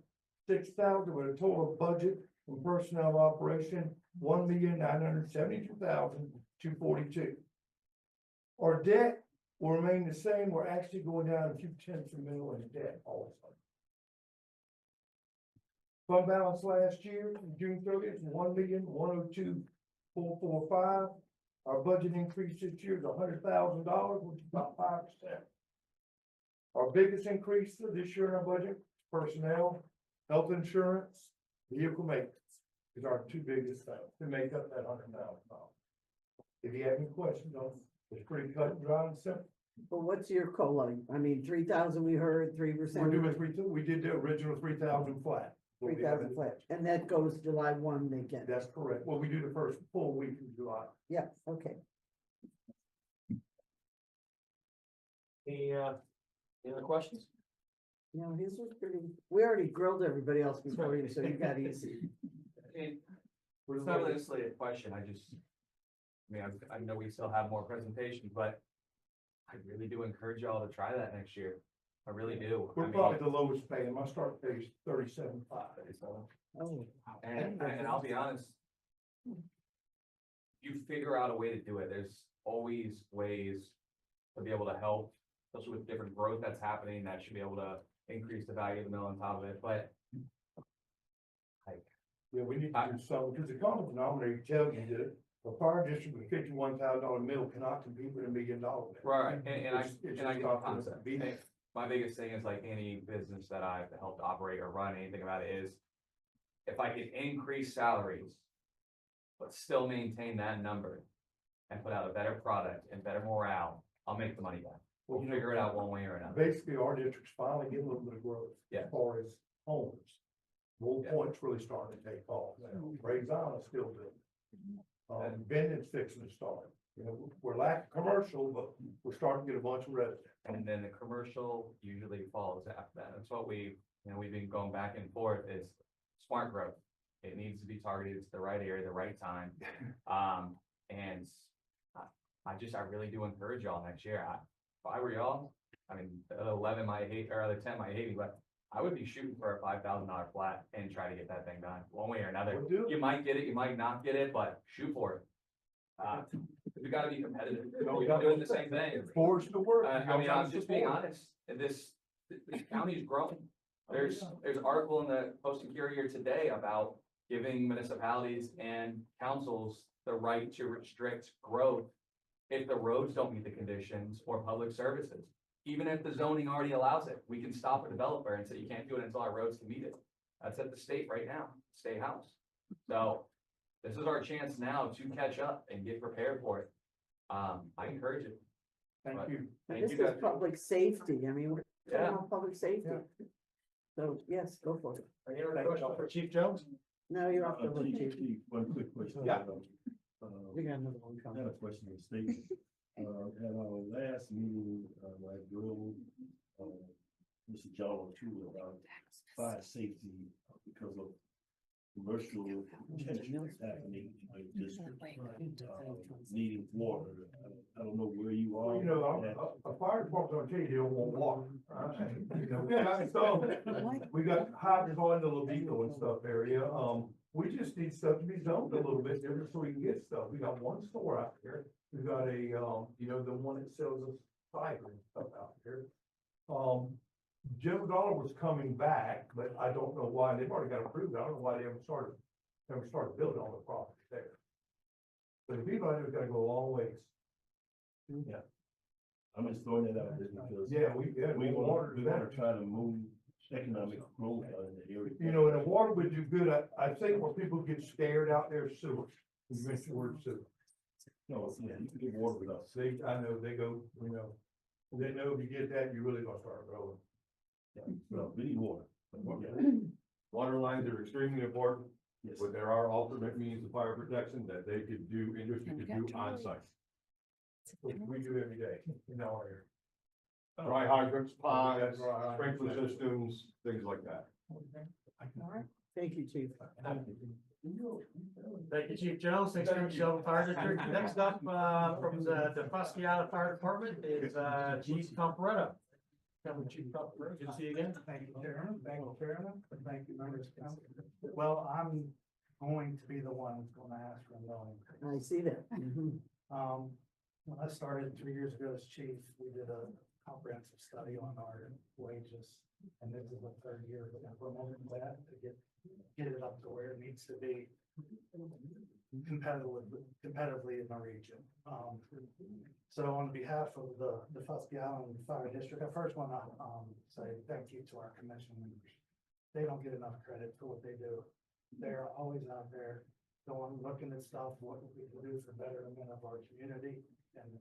$6,000 with a total budget from personnel operation $1,972,242. Our debt will remain the same. We're actually going down a few tenths of a mil in debt also. Fund balance last year, June 30th, $1,102,445. Our budget increase this year is $100,000, which is about 5%. Our biggest increase for this year in our budget, personnel, health insurance, vehicle maintenance is our 2 biggest things to make up that $100,000. If you have any questions on it, it's pretty cut and dry and simple. But what's your COLA? I mean, 3,000 we heard, 3%. We're doing we did the original 3,000 flat. 3,000 flat, and that goes July 1, they get. That's correct. Well, we do the first full week in July. Yeah, okay. Any other questions? No, his was pretty, we already grilled everybody else before you, so you got easy. It's not really necessarily a question, I know we still have more presentations, but I really do encourage y'all to try that next year. I really do. We're probably the lowest paying. My start pay is $37,500. Oh. And I'll be honest, you figure out a way to do it. There's always ways to be able to help, especially with different growth that's happening, that should be able to increase the value of the mill on top of it, but like, Yeah, we need to do something, because the common denominator tells you that a fire district with $51,000 mill cannot compete with $1 million. mill. right, and I, It's and I just get the not gonna concept. be- And my biggest thing is like any business that I've helped operate or run, anything about it is, if I can increase salaries, but still maintain that number and put out a better product and better morale, I'll make the money back. We'll figure it out one way or another. Basically, our district's finally getting a little bit of growth. Yeah. As far as homes. Bull Yeah. Point's really starting to take off now. Grays Island's still doing. Benton's fixing to start. You know, we're lacking commercial, but we're starting to get a bunch of residents. And then the commercial usually follows after that. That's what we've been going back and forth is smart growth. It needs to be targeted to the right area, the right time. And I really do encourage y'all next year. If I were y'all, I mean, the other 11 might hate, or other 10 might hate me, but I would be shooting for a $5,000 flat and try to get that thing done one way or another. We'll do it. You might get it, you might not get it, but shoot for it. We gotta be competitive. We've been doing the same thing. Forged to work. I mean, I'm just being honest, this county is growing. There's an article in the Post and Courier today about giving municipalities and councils the right to restrict growth if the roads don't meet the conditions or public services. Even if the zoning already allows it, we can stop a developer and say you can't do it until our roads can meet it. That's at the state right now, state house. So this is our chance now to catch up and get prepared for it. I encourage it. Thank you. Thank This you is guys. public safety. I mean, we're talking Yeah. about public safety. So, yes, go for it. Any other questions for Chief Jones? No, you're off the hook, Chief. Chief, one quick question. Yeah. We got another one I have coming. a question on statement. At our last meeting, I drove, Mr. John through about fire safety because of commercial tensions happening in my district. Needing water. I don't know where you are. Well, you know, a fire department's gonna tell you they don't want water. You know, we got hydrants all in the Levito and stuff area. We just need stuff to be zoned a little bit different so we can get stuff. We got one store out there. We got a, you know, the one that sells us fiber and stuff out there. Jim Dollar was coming back, but I don't know why. They've already got approved. I don't know why they haven't started building on the property there. But the people out there gotta go a long ways. Yeah. I'm just throwing that out there because. Yeah, we wanna better. try to move economic growth out in the area. You know, and the water would do good. I think where people get scared out there is sewer. You mentioned the word sewer. No, yeah, you can get water without. I know, they go, you know, they know if you get that, you're really gonna start growing. Well, we need water. Yeah. Water lines are extremely important, Yes. but there are alternate means of fire protection that they could do, industry could do on site. Which we do every day in our area. Dry hydrants, ponds, sprinkler systems, things like that. Thank you, Chief. Thank you, Chief Jones. Thanks for Shelby Fire District. Next up, from the Fusquiata Fire Department is, Chief Comparetto. Come, Chief Comparetto. Good to see you again. Thank you, Chairman. Thank you, Chairman. Thank you, members of council. Well, I'm going to be the one who's going to ask for a million. I see that. Mhm. When I started 3 years ago as chief, we did a comprehensive study on our wages. And this is the third year of implementing that to get it up to where it needs to be competitively in the region. So on behalf of the Fusquiata Fire District, I first want to say thank you to our commission members. They don't get enough credit for what they do. They're always out there going, looking at stuff, what we can do for betterment of our community. And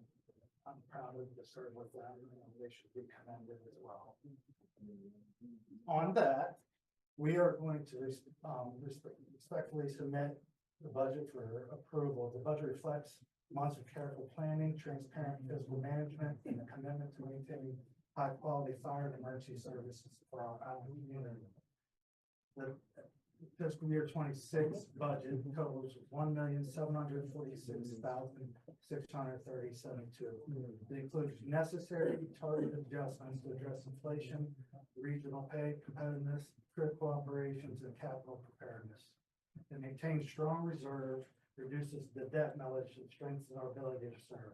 I'm proud of to serve with them, and they should be commended as well. On that, we are going to respectfully submit the budget for approval. The budget reflects months of careful planning, transparent fiscal management, and a commitment to maintaining high-quality fire and emergency services for our island community. The fiscal year 26 budget totals $1,746,637.2. It includes necessary targeted adjustments to address inflation, regional pay competitiveness, critical operations, and capital preparedness. It maintains strong reserve reduces the debt millage and strengthens our ability to serve.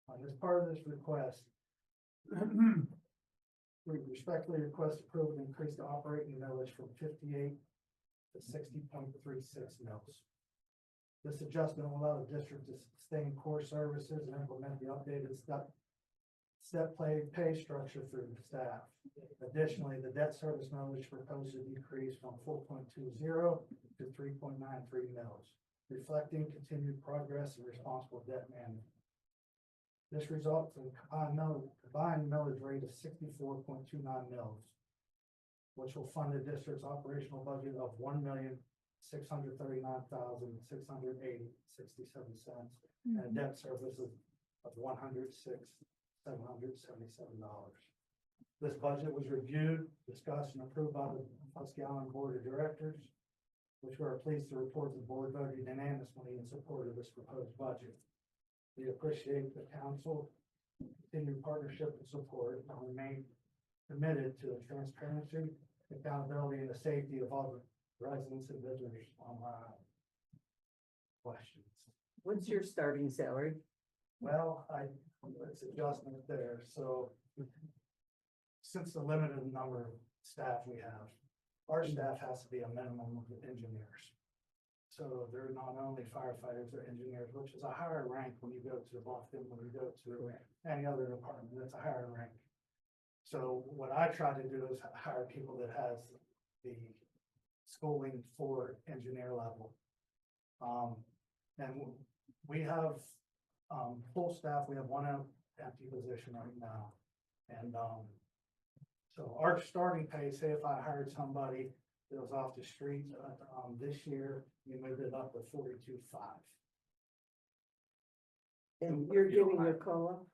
As part of this request, we respectfully request approval to increase the operating millage from 58 to 60.36 mils. This adjustment will allow the district to sustain core services and implement the updated step pay structure for the staff. Additionally, the debt service millage proposed to decrease from 4.20 to 3.93 mils, reflecting continued progress and responsible debt management. This results in combined millage rate of 64.29 mils, which will fund the district's operational budget of $1,639,680.67 and debt services of $106,777. This budget was reviewed, discussed, and approved by the Husky Island Board of Directors, which we are pleased to report the board voted unanimously in support of this proposed budget. We appreciate the council continued partnership and support and remain committed to the transparency, accountability, and the safety of all the residents and visitors on our island. Questions? What's your starting salary? Well, it's adjustment there, so since the limited number of staff we have, our staff has to be a minimum of engineers. So they're not only firefighters, they're engineers, which is a higher rank when you go to Beaufort, when you go to any other department, that's a higher rank. So what I try to do is hire people that has the schooling for engineer level. And we have full staff. We have one empty position right now. And so our starting pay, say if I hired somebody that was off the street this year, we moved it up to 42.5. And you're giving your COLA?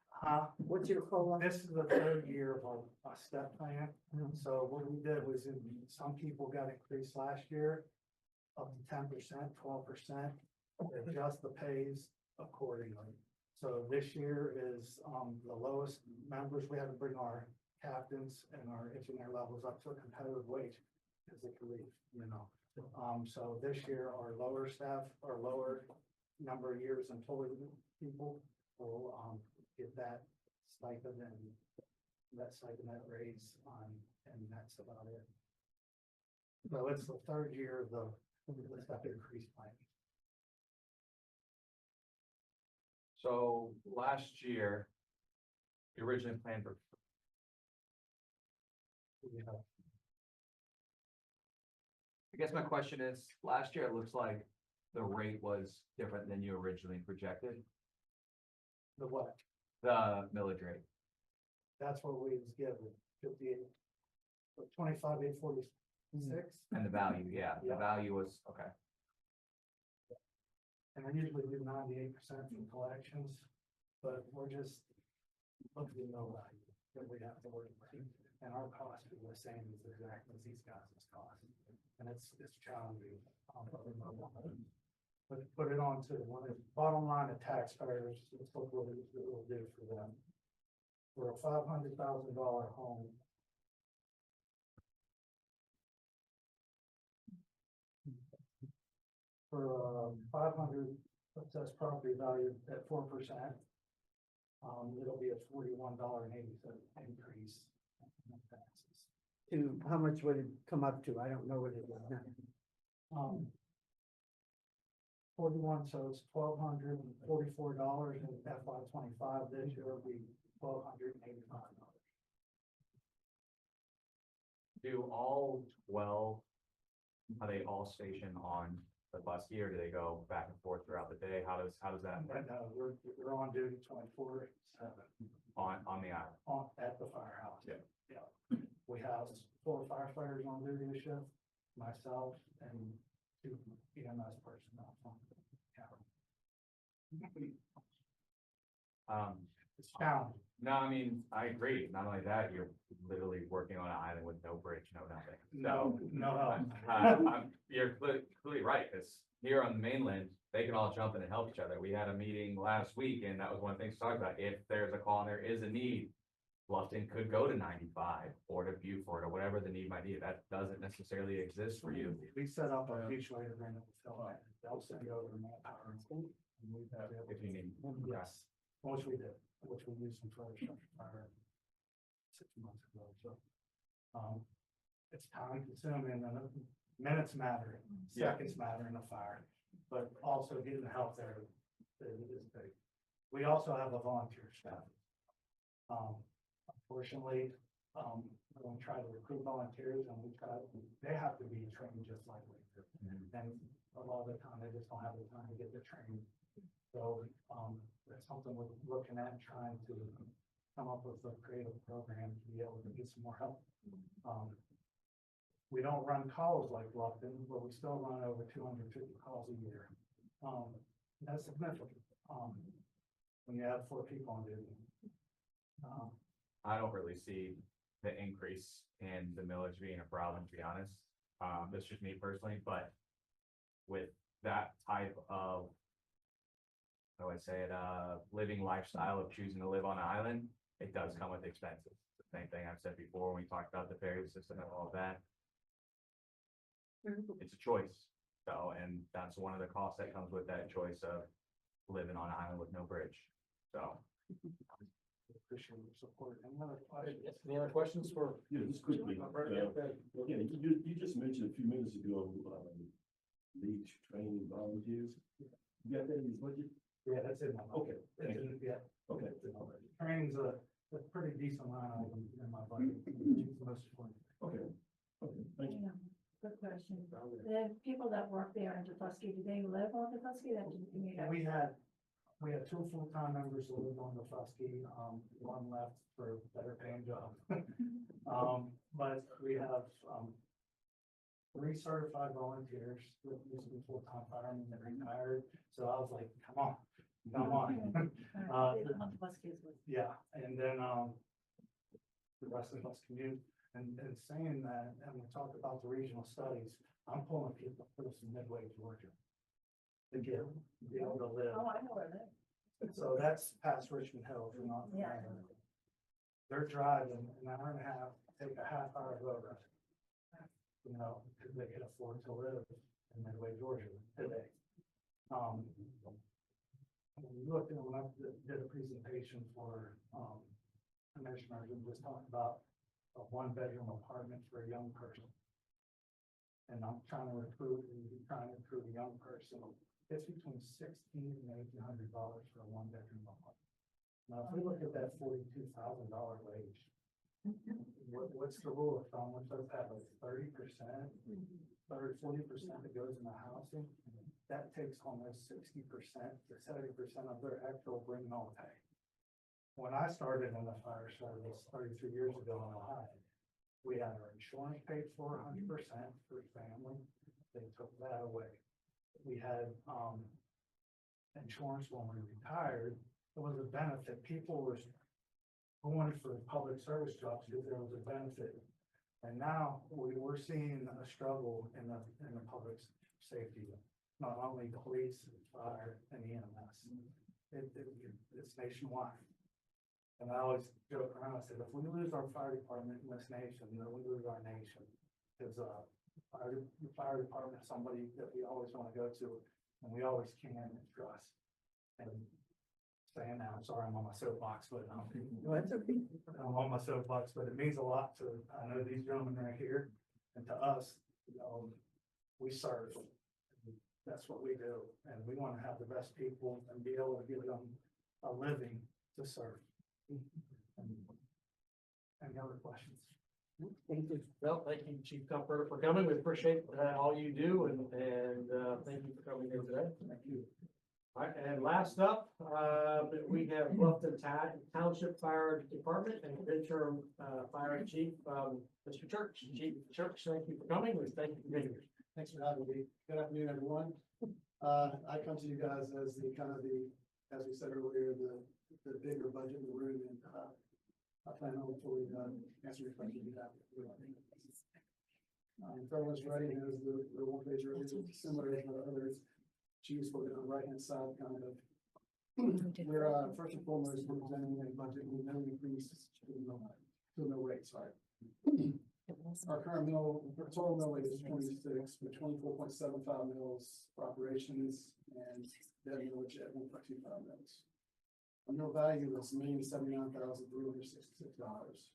What's your COLA? This is the third year of a step plan. So what we did was some people got increased last year up to 10%, 12%, adjust the pays accordingly. So this year is the lowest members. We had to bring our captains and our engineer levels up to a competitive wage because they can leave, you know. So this year our lower staff, our lower number of years employed people will get that stipend and that raise and that's about it. So it's the third year of the step increase plan. So last year, you originally planned for, I guess my question is, last year it looks like the rate was different than you originally projected, The what? the millage rate. That's what we was given, 58, 25,846. And the value, yeah, the value was, okay. And I usually do 98% from collections, but we're just looking at no value that we have to work with. And our cost is the same as exactly as these guys' cost. And it's challenging. But put it on to one of the bottom line of taxpayers, it's what we'll do for them. For a $500,000 home. For 500, assessed property value at 4%. It'll be a $41.80 increase in taxes. To how much would it come up to? I don't know what it is now. 41, so it's $1,244 in FY25. This year will be $1,285. Do all 12, are they all stationed on the bus here? Do they go back and forth throughout the day? How does that Right now, we're on duty 24/7 on the island? at the firehouse. Yeah. Yeah. We have 4 firefighters on duty this shift, myself and 2 EMS personnel. It's challenging. No, I mean, I agree. Not only that, you're literally working on an island with no bridge, no nothing. No. You're clearly right, because here on the mainland, they can all jump in and help each other. We had a meeting last week, and that was one of the things to talk about. If there's a call and there is a need, Bluffton could go to 95 or to Beaufort or whatever the need might be. That doesn't necessarily exist for you. We set up a mutual aid agreement with Phil. they'll send you over manpower. And we've had. If you need. Yes, which we did, which we used in fire 6 months ago, so. It's time consuming and minutes matter, seconds matter in a fire, but also getting the help there is big. We also have a volunteer staff. Unfortunately, when we try to recruit volunteers and they have to be trained just like we do. And a lot of the time, they just don't have the time to get the training. So, that's something we're looking at, trying to come up with a creative program to be able to get some more help. We don't run calls like Bluffton, but we still run over 250 calls a year. That's significant. When you have 4 people on duty. I don't really see the increase in the millage being a problem, to be honest. That's just me personally, but with that type of, how do I say it, living lifestyle of choosing to live on an island, it does come with expenses. The same thing I've said before when we talked about the ferry system and all of that. It's a choice. So, and that's one of the costs that comes with that choice of living on an island with no bridge. So. Appreciate your support. Any other questions for? Yeah, just quickly. Yeah, you just mentioned a few minutes ago, lead training volunteers. You got that in your budget? Yeah, that's it. Okay. Yeah. Okay. Training's a pretty decent line item in my budget. It's the most important. Okay. Okay, thank you. Good question. The people that work there in Tuskegee, do they live on Tuskegee? We had 2 full-time members who lived on the Fusky, one left for a better paying job. But we have, 3 certified volunteers that used to be full-time firemen that retired. So I was like, come on. Yeah, and then, the rest of us commute. And saying that, and we talk about the regional studies, I'm pulling people from Midway, Georgia. To be able to live. Oh, I know where they. So that's past Richmond Hill, if you're not. Yeah. They're driving an hour and a half, take a half hour road ride. You know, because they can afford to live in Midway, Georgia today. When we looked at, when I did a presentation for, commissioners, and just talked about a 1-bedroom apartment for a young person. And I'm trying to recruit a young person. It's between $1,600 and $1,800 for a 1-bedroom apartment. Now, if we look at that $42,000 wage, what's the rule of thumb? Which does have a 30%, 40% that goes into housing. That takes almost 60% to 70% of their actual bring home pay. When I started in the fire service 33 years ago in Ohio, we had our insurance paid for 100% for family. They took that away. We had insurance when we retired. It was a benefit. People were going for public service jobs because there was a benefit. And now we're seeing a struggle in the public safety, not only police, fire, and EMS. It's nationwide. And I always joke around, I said, if we lose our fire department in this nation, then we lose our nation. Because the fire department is somebody that we always want to go to, and we always can and trust. And saying that, I'm sorry, I'm on my soapbox, but I'm on my soapbox, but it means a lot to, I know these gentlemen right here, and to us, we serve. That's what we do, and we want to have the best people and be able to give them a living to serve. Any other questions? Thank you. Well, thank you, Chief Comforter, for coming. We appreciate all you do, and thank you for coming here today. Thank you. All right, and last up, we have Bluffton Township Fire Department and interim Fire Chief, Mr. Church. Chief Church, thank you for coming. We thank you for being here. Thanks for having me. Good afternoon, everyone. I come to you guys as the as we said earlier, the bigger budget in the room, and I plan on hopefully answer your questions you have. Everyone's ready, has the 1-page ready, similar to the others. Chiefs looking on the right-hand side, kind of. We're first and foremost, we're presenting a budget with no increase to no rates, right? Our current total mill rate is 26, with 24.75 mils for operations and debt millage at 1.25 mils. Our mill value is $1,079,366.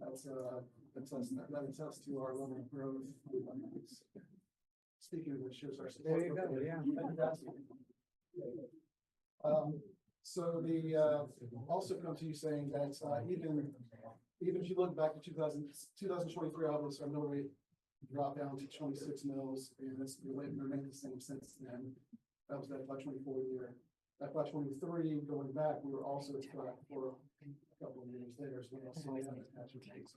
That's that attests to our level of growth. Speaking of which, here's our. There you go, yeah. So the, also come to you saying that, even if you look back to 2023, obviously our mill rate dropped down to 26 mils, and it's remained the same since then. That was that FY 24 year. FY 23, going back, we were also flat for a couple of years there as well. So we haven't had to take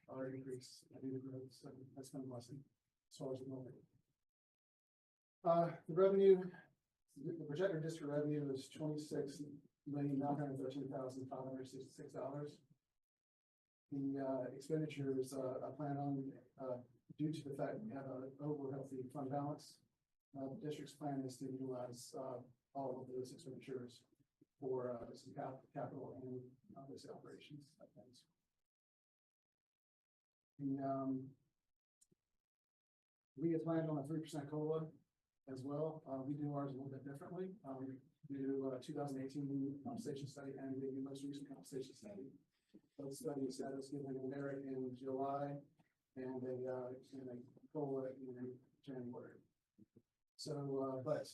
our increase, due to growth, so that's been a blessing as far as the mill rate. The revenue, the projected district revenue is $26,913,566. The expenditures, I plan on, due to the fact we have an over healthy fund balance, the district's plan is to utilize all of those expenditures for some capital and obviously operations. Things. We have planned on a 3% COLA as well. We do ours a little bit differently. We do a 2018 compensation study and the most recent compensation study. Both studies had us given a merit in July and a COLA in January. So, but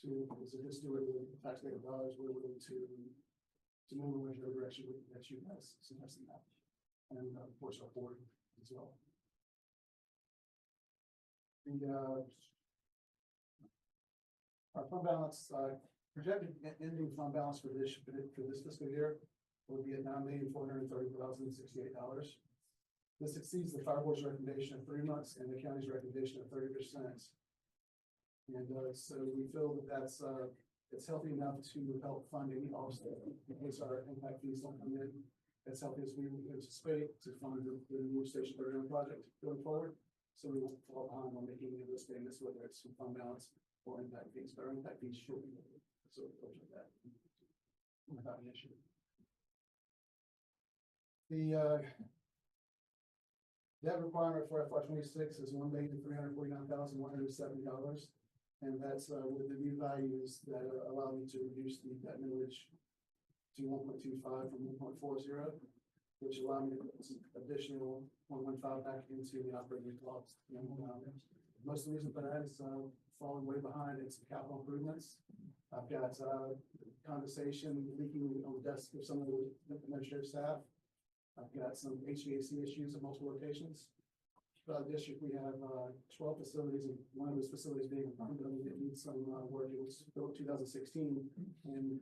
to just do it with taxpayer dollars, we're willing to move in whichever direction that you guys suggest that, and of course our board as well. Our fund balance, projected ending fund balance for this fiscal year will be at $9,430,068. This exceeds the fire board's recommendation of 3 months and the county's recommendation of 30%. And so we feel that that's it's healthy enough to help fund any offset in case our impact fees don't come in. As healthy as we anticipate to fund the new station program project going forward. So we won't fall behind on making any of those payments, whether it's from fund balance or impact fees, but our impact fees should be made. So like that without an issue. The debt requirement for FY 26 is $1,349,170, and that's with the new values that allow me to reduce the debt millage to 1.25 from 1.40, which allow me to put some additional 1.15 back into the operating costs. Most of the reason for that is falling way behind. It's capital improvements. I've got condensation leaking on the desk of some of the administrative staff. I've got some HVAC issues at multiple locations. Throughout the district, we have 12 facilities, and one of those facilities being a farm building that needs some work. It was built in 2016, and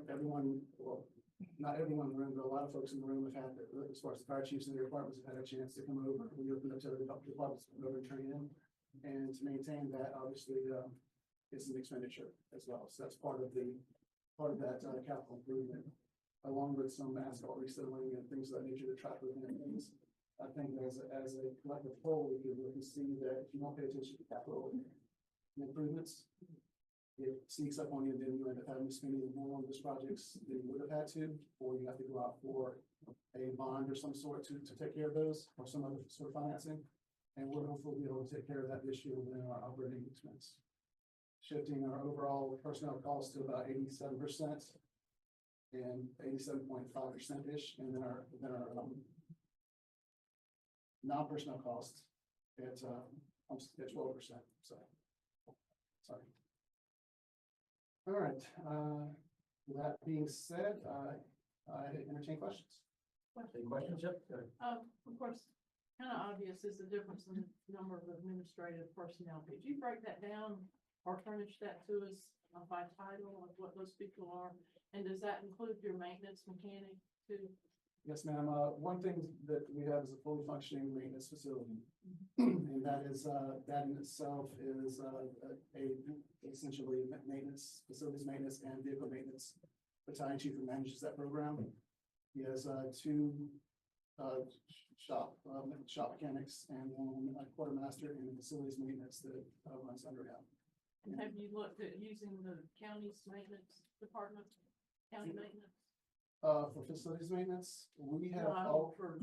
everyone, well, not everyone in the room, but a lot of folks in the room have had, as far as the fire chiefs and their departments have had a chance to come over. We opened up to the departments to come over and train them, and to maintain that, obviously, it's an expenditure as well. So that's part of that capital improvement, along with some asphalt resettling and things of that nature to track within things. I think as a collective whole, we can see that if you don't pay attention to capital improvements, it sneaks up on you, and then you end up having to spend more on those projects than you would have had to, or you have to go out for a bond or some sort to take care of those, or some other sort of financing. And we're hopeful we'll be able to take care of that this year within our operating expense. Shifting our overall personnel costs to about 87% and 87.5%-ish, and then our non-personnel costs at 12%. So, sorry. All right. With that being said, I entertain questions. Any questions, Chip? Of course, kind of obvious is the difference in the number of administrative personnel. Could you break that down or furnish that to us by title of what those people are? And does that include your maintenance mechanic too? Yes, ma'am. One thing that we have is a fully functioning maintenance facility. And that is, that in itself is essentially maintenance, facilities maintenance and vehicle maintenance. Battalion chief who manages that program. He has 2 shop mechanics and then a quartermaster in facilities maintenance that runs under him. And have you looked at using the county's maintenance department, county maintenance? For facilities maintenance, we have all for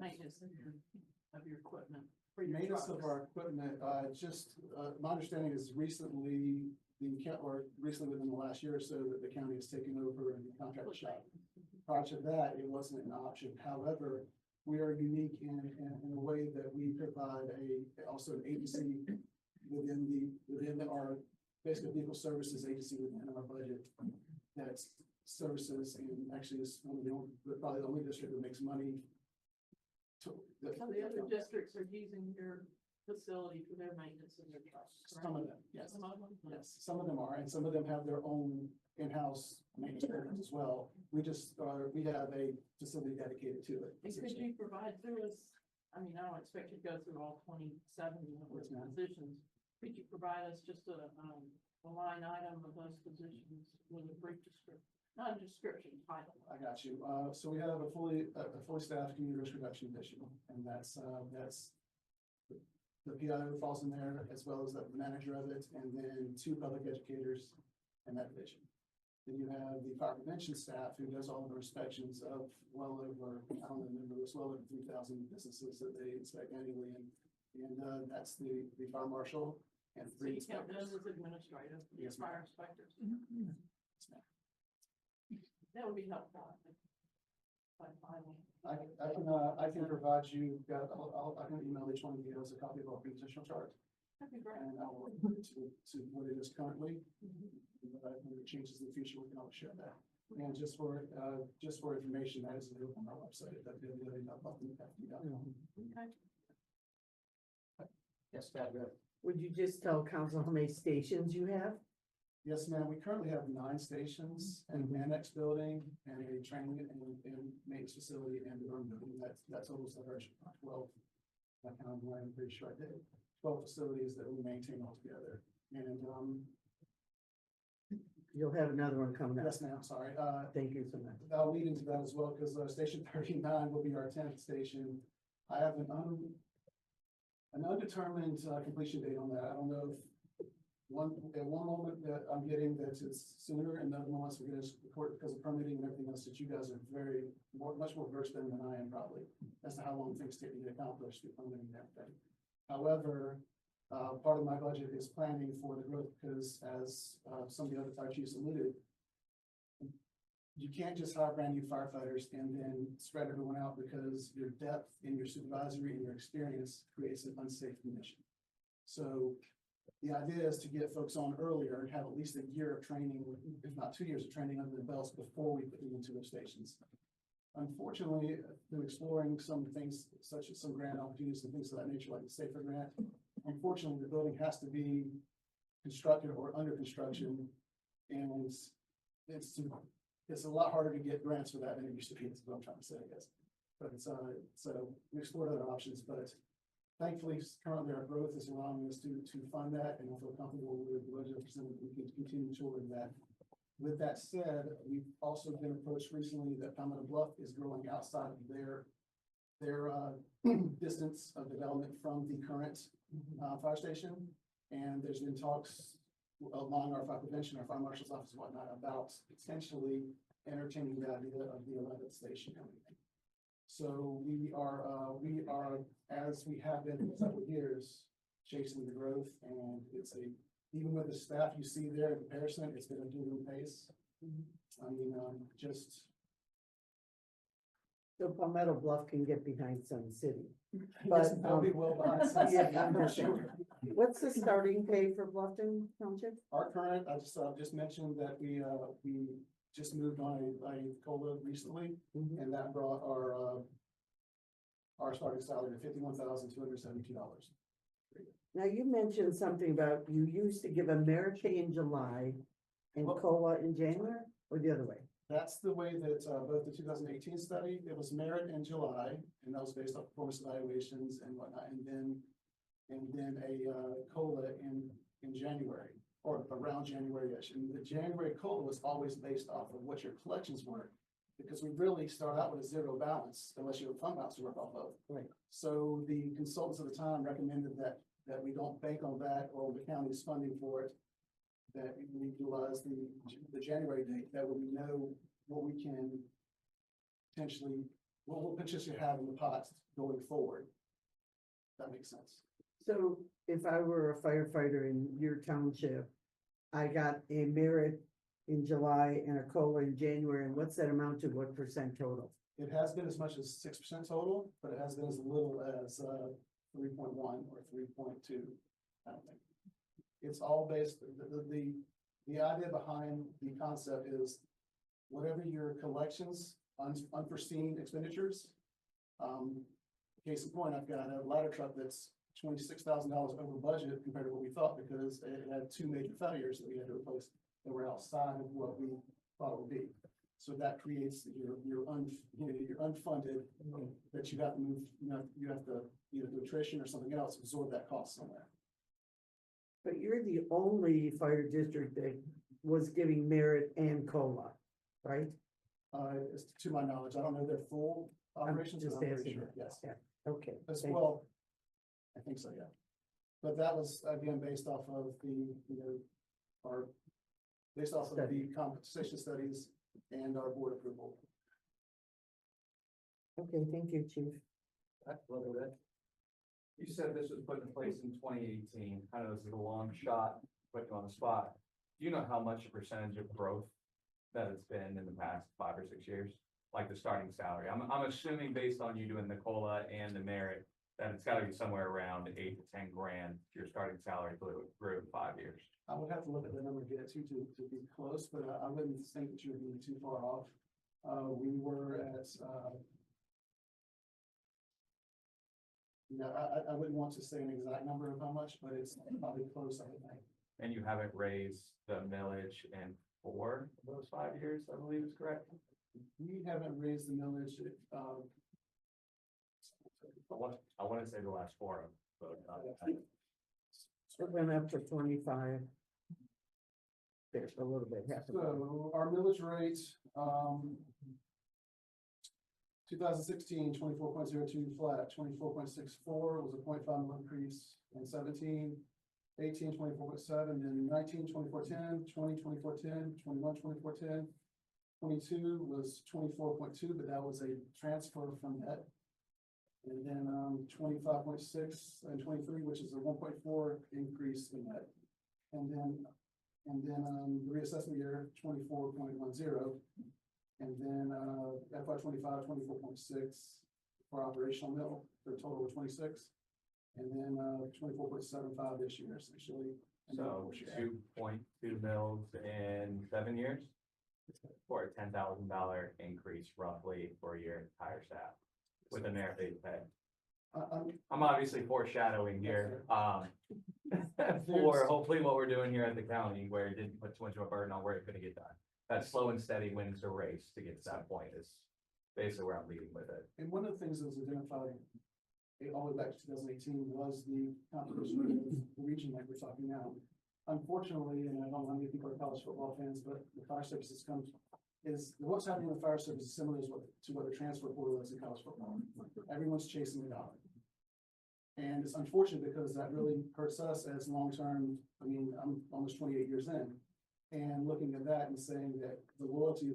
maintenance of your equipment? For your Maintenance of trucks? our equipment, my understanding is recently, recently within the last year or so, that the county has taken over and contract shop. Prior to that, it wasn't an option. However, we are unique in a way that we provide also an agency within our basically vehicle services agency within our budget that services and actually is one of the only, probably the only district that makes money. So the other districts are using your facility for their maintenance of their trucks, correct? Some of them, yes. Some of them? Yes, some of them are, and some of them have their own in-house maintenance programs as well. We have a facility dedicated to it. And could you provide through us, I mean, I don't expect you to go through all 27 of those positions. Could you provide us just a line item of those positions with a brief description, not a description, title? I got you. So we have a fully staffed community risk reduction division, and that's the PI who falls in there, as well as the manager of it, and then 2 public educators in that division. Then you have the fire prevention staff who does all of the inspections of well over, I don't remember, it's well over 3,000 businesses that they inspect annually, and that's the fire marshal and So 3 you count inspectors. those as administrative, Yes, ma'am. fire inspectors? Yes, ma'am. That would be helpful. I can provide you, I can email each one of you as a copy of our organizational chart, That'd be great. and I will link it to what it is currently. But when it changes in the future, we can always share that. And just for information, that is available on our website at www.buffalo.fd.com. Okay. Yes, Scott, go ahead. Would you just tell council how many stations you have? Yes, ma'am. We currently have 9 stations and an annex building and a training and maintenance facility and a room building. That's almost 12. I kind of, I'm pretty sure I did. 12 facilities that we maintain altogether. And, You'll have another one coming up. yes, ma'am, sorry. Thank you so much. I'll lead into that as well, because Station 39 will be our 10th station. I have an undetermined completion date on that. I don't know if at one moment that I'm getting that it's sooner, and another months we're going to support because of permitting and everything else that you guys are much more versed in than I am probably as to how long things take to get accomplished through permitting and everything. However, part of my budget is planning for the growth because as some of the other fire chiefs alluded, you can't just hire brand new firefighters and then spread everyone out because your depth in your supervisory and your experience creates an unsafe condition. So the idea is to get folks on earlier and have at least a year of training, if not 2 years of training under the belts before we put them into their stations. Unfortunately, through exploring some things such as some grant opportunities and things of that nature, like the SAFER grant, unfortunately, the building has to be constructed or under construction. And it's a lot harder to get grants for that than it used to be, is what I'm trying to say, I guess. But it's, so we explored other options, but thankfully, currently our growth is allowing us to fund that, and I feel comfortable with the budget percentage. We can continue toward that. With that said, we've also been approached recently that Palmetto Bluff is growing outside of their distance of development from the current fire station. And there's been talks among our fire prevention, our fire marshal's office and whatnot, about potentially entertaining the idea of the 11th station. So we are, as we have been for several years, chasing the growth, and even with the staff you see there in comparison, it's been a dual pace. I mean, So Palmetto Bluff can get behind Sun City. yes, they'll be well behind Sun City, Yeah. for sure. What's the starting pay for Bluffton Township? Our current, I just mentioned that we just moved on a COLA recently, and that brought our starting salary to $51,272. Now, you mentioned something about you used to give a merit pay in July and COLA in January, or the other way? That's the way that both the 2018 study, it was merit in July, and that was based on performance evaluations and whatnot, and then a COLA in January, or around January-ish. And the January COLA was always based off of what your collections were, because we really start out with a zero balance unless you have a fund balance to work off of. Right. So the consultants at the time recommended that we don't bank on that, or the county's funding for it, that we utilize the January date, that way we know what we can potentially we'll potentially have in the pot going forward. That makes sense. So if I were a firefighter in your township, I got a merit in July and a COLA in January, and what's that amount to, what percent total? It has been as much as 6% total, but it has been as little as 3.1 or 3.2. I don't think. It's all based, the idea behind the concept is whatever your collections, unforeseen expenditures. Case in point, I've got a ladder truck that's $26,000 over budget compared to what we thought, because it had two major failures that we had to replace that were outside of what we thought it would be. So that creates your unfunded, that you have to move, you have to either do attrition or something else, absorb that cost somewhere. But you're the only fire district that was giving merit and COLA, right? As to my knowledge, I don't know their full operations, but just I'm pretty asking. sure, yes. Yeah, okay. As thank well, I think so, yeah. But that was, again, based off of the, based off of the compensation studies and our board approval. you. Okay, thank you, Chief. You said this was put in place in 2018. I know this is a long shot, putting you on the spot. Do you know how much a percentage of growth that it's been in the past 5 or 6 years? Like the starting salary? I'm assuming based on you doing the COLA and the merit, that it's gotta be somewhere around 8 to 10 grand. Your starting salary grew in 5 years. I would have to look at the number to get it to be close, but I wouldn't think that you would be too far off. We were at, I wouldn't want to say an exact number of how much, but it's probably close, I would think. And you haven't raised the millage in 4 of those 5 years, I believe is correct. We haven't raised the millage, I want to say the last 4 of, but It went up to 25. There's a little bit happened. so our millage rate, 2016, 24.02 flat, 24.64 was a 0.5 increase in 17, 18, 24.7, then 19, 24.10, 20, 24.10, 21, 24.10. 22 was 24.2, but that was a transfer from that. And then 25.6 and 23, which is a 1.4 increase in that. And then the reassessment year 24.10. And then FY25 24.6 for operational mill for a total of 26. And then 24.75 this year essentially. so 2.2 mils in 7 years. For a $10,000 increase roughly for your entire staff with a merit-based pay. I'm obviously foreshadowing here, for hopefully what we're doing here at the county, where it didn't put too much of a burden on where it's gonna get done. That slow and steady wins the race to get to that point is basically where I'm leading with it. And one of the things that was identified all the way back to 2018 was the competition of the region like we're talking now. Unfortunately, and I don't know how many people are college football fans, but the fire services what's happening in the fire service is similar to what the transfer portal is in college football. Everyone's chasing the dollar. And it's unfortunate because that really hurts us as long-term. I mean, I'm almost 28 years in, and looking at that and saying that the loyalty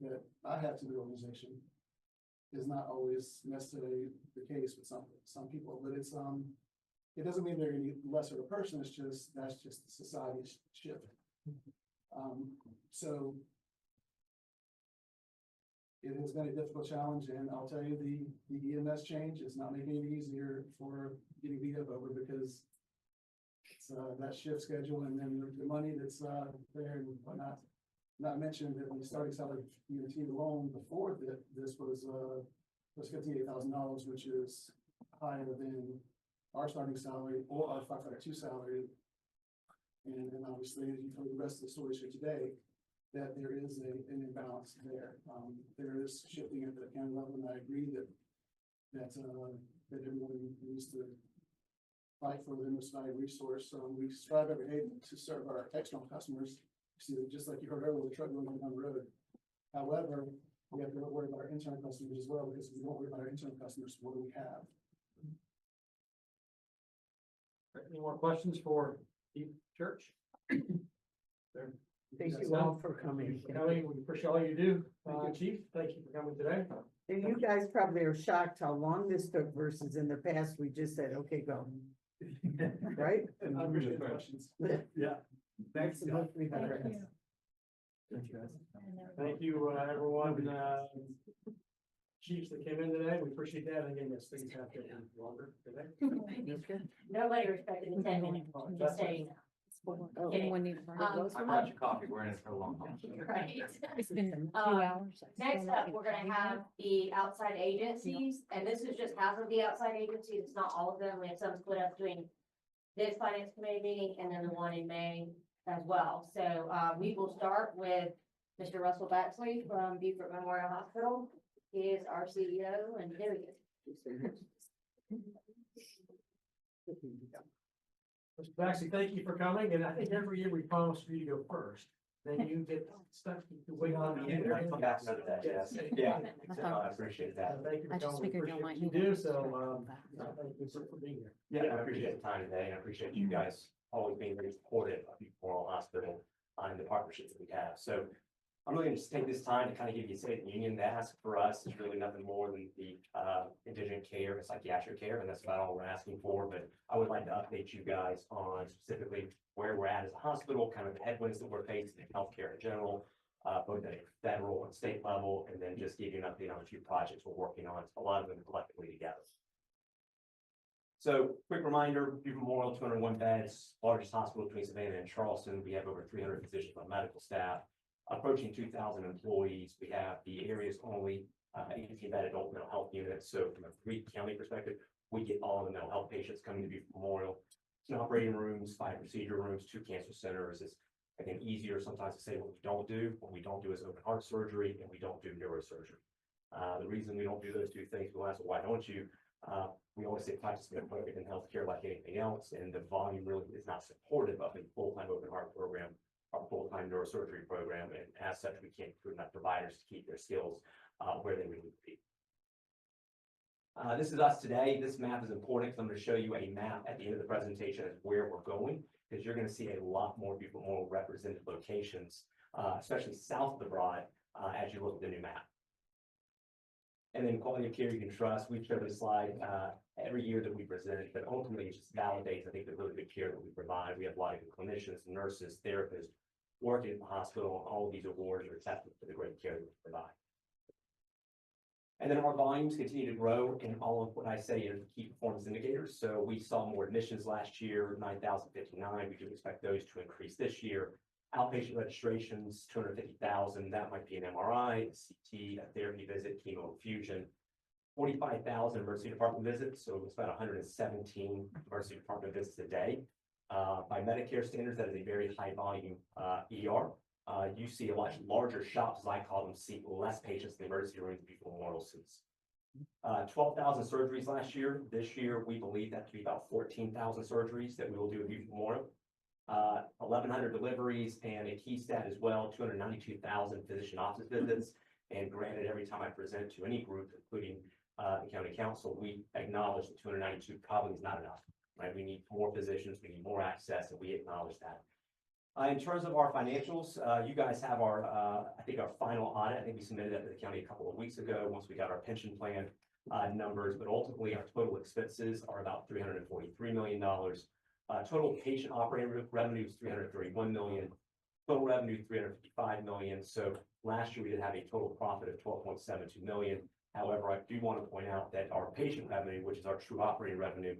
that I have to the organization is not always necessarily the case with some people, but it's it doesn't mean they're any lesser of a person. It's just, that's just the society shift. So it has been a difficult challenge, and I'll tell you, the EMS change is not making it easier for getting beat up over, because it's that shift schedule and then the money that's there and whatnot. Not mentioned that the starting salary for UT alone before this was $58,000, which is higher than our starting salary or our firefighter 2 salary. And then obviously, as you've heard the rest of the story here today, that there is an imbalance there. There is shifting at the county level, and I agree that everyone needs to fight for the most valuable resource. We strive every day to serve our external customers. See, just like you heard earlier, the truck going down the road. However, we have to worry about our internal customers as well, because if we don't worry about our internal customers, what do we have? Any more questions for the church? There. Thank you all for coming. Kelly, we appreciate all you do. Chief, thank you for coming today. And you guys probably are shocked how long this took versus in the past, we just said, okay, go. Right? I appreciate the questions. Yeah. Thanks so much. We got it. Thank you, everyone, chiefs that came in today. We appreciate that. And again, yes, things have taken longer today. Nobody respected the 10 minutes, just saying. Oh, Anyone need? I bought you coffee, we're in it for a long time. Right. It's been a few hours. Next up, we're gonna have the outside agencies, and this is just half of the outside agencies, it's not all of them, we have some split up between this finance committee meeting and then the one in May as well. So, we will start with Mr. Russell Baxley from Beaufort Memorial Hospital. He is our CEO, and here he is. Mr. Baxley, thank you for coming, and I think every year we promise for you to go first, then you get stuck to wait on the end. Come back another day, yes. Yeah, I appreciate that. Thank you for I just coming. We figured y'all appreciate might what need you do, to- so, thank you for being here. Yeah, I appreciate the time today, and I appreciate you guys always being very supportive of the Memorial Hospital and the partnerships that we have. So I'm really going to just take this time to kind of give you a state of the union. The ask for us is really nothing more than the indigent care and psychiatric care, and that's about all we're asking for. But I would like to update you guys on specifically where we're at as a hospital, kind of the headwinds that we're facing in healthcare in general, both at a federal and state level, and then just give you an update on a few projects we're working on, a lot of them collectively together. So quick reminder, Beaufort Memorial, 201 beds, largest hospital between Savannah and Charleston. We have over 300 physicians on medical staff, approaching 2,000 employees. We have the area's only 18-bed adult mental health unit. So from a Reed County perspective, we get all of the mental health patients coming to Beaufort Memorial. 10 operating rooms, 5 procedure rooms, 2 cancer centers. It's again easier sometimes to say what we don't do. What we don't do is open heart surgery, and we don't do neurosurgery. The reason we don't do those 2 things, we'll ask, well, why don't you? We always say practice makes perfect in healthcare like anything else, and the volume really is not supportive of a full-time open heart program or full-time neurosurgery program, and as such, we can't recruit enough providers to keep their skills where they really need to be. This is us today. This map is important because I'm going to show you a map at the end of the presentation of where we're going, because you're going to see a lot more Beaufort Memorial represented locations, especially south of the Broad, as you look at the new map. And then quality of care you can trust. We've shown this slide every year that we present it, but ultimately it just validates, I think, the really good care that we provide. We have a lot of good clinicians, nurses, therapists working at the hospital, and all of these awards are accepted for the great care that we provide. And then our volumes continue to grow in all of what I say are the key performance indicators. So we saw more admissions last year, 9,059. We do expect those to increase this year. Outpatient registrations, 250,000. That might be an MRI, a CT, a therapy visit, chemo infusion. 45,000 emergency department visits. So it's about 117 emergency department visits a day. By Medicare standards, that is a very high volume ER. You see a much larger shops, as I call them, see less patients in the emergency rooms than Beaufort Memorial sees. 12,000 surgeries last year. This year, we believe that to be about 14,000 surgeries that we will do at Beaufort Memorial. 1,100 deliveries, and a key stat as well, 292,000 physician office visits. And granted, every time I present to any group, including the county council, we acknowledge that 292 probably is not enough, right? We need more physicians, we need more access, and we acknowledge that. In terms of our financials, you guys have our, I think our final audit. I think we submitted that to the county a couple of weeks ago once we got our pension plan numbers, but ultimately our total expenses are about $343 million. Total patient operating revenue is $331 million. Total revenue $355 million. So last year we did have a total profit of $12.72 million. However, I do want to point out that our patient revenue, which is our true operating revenue,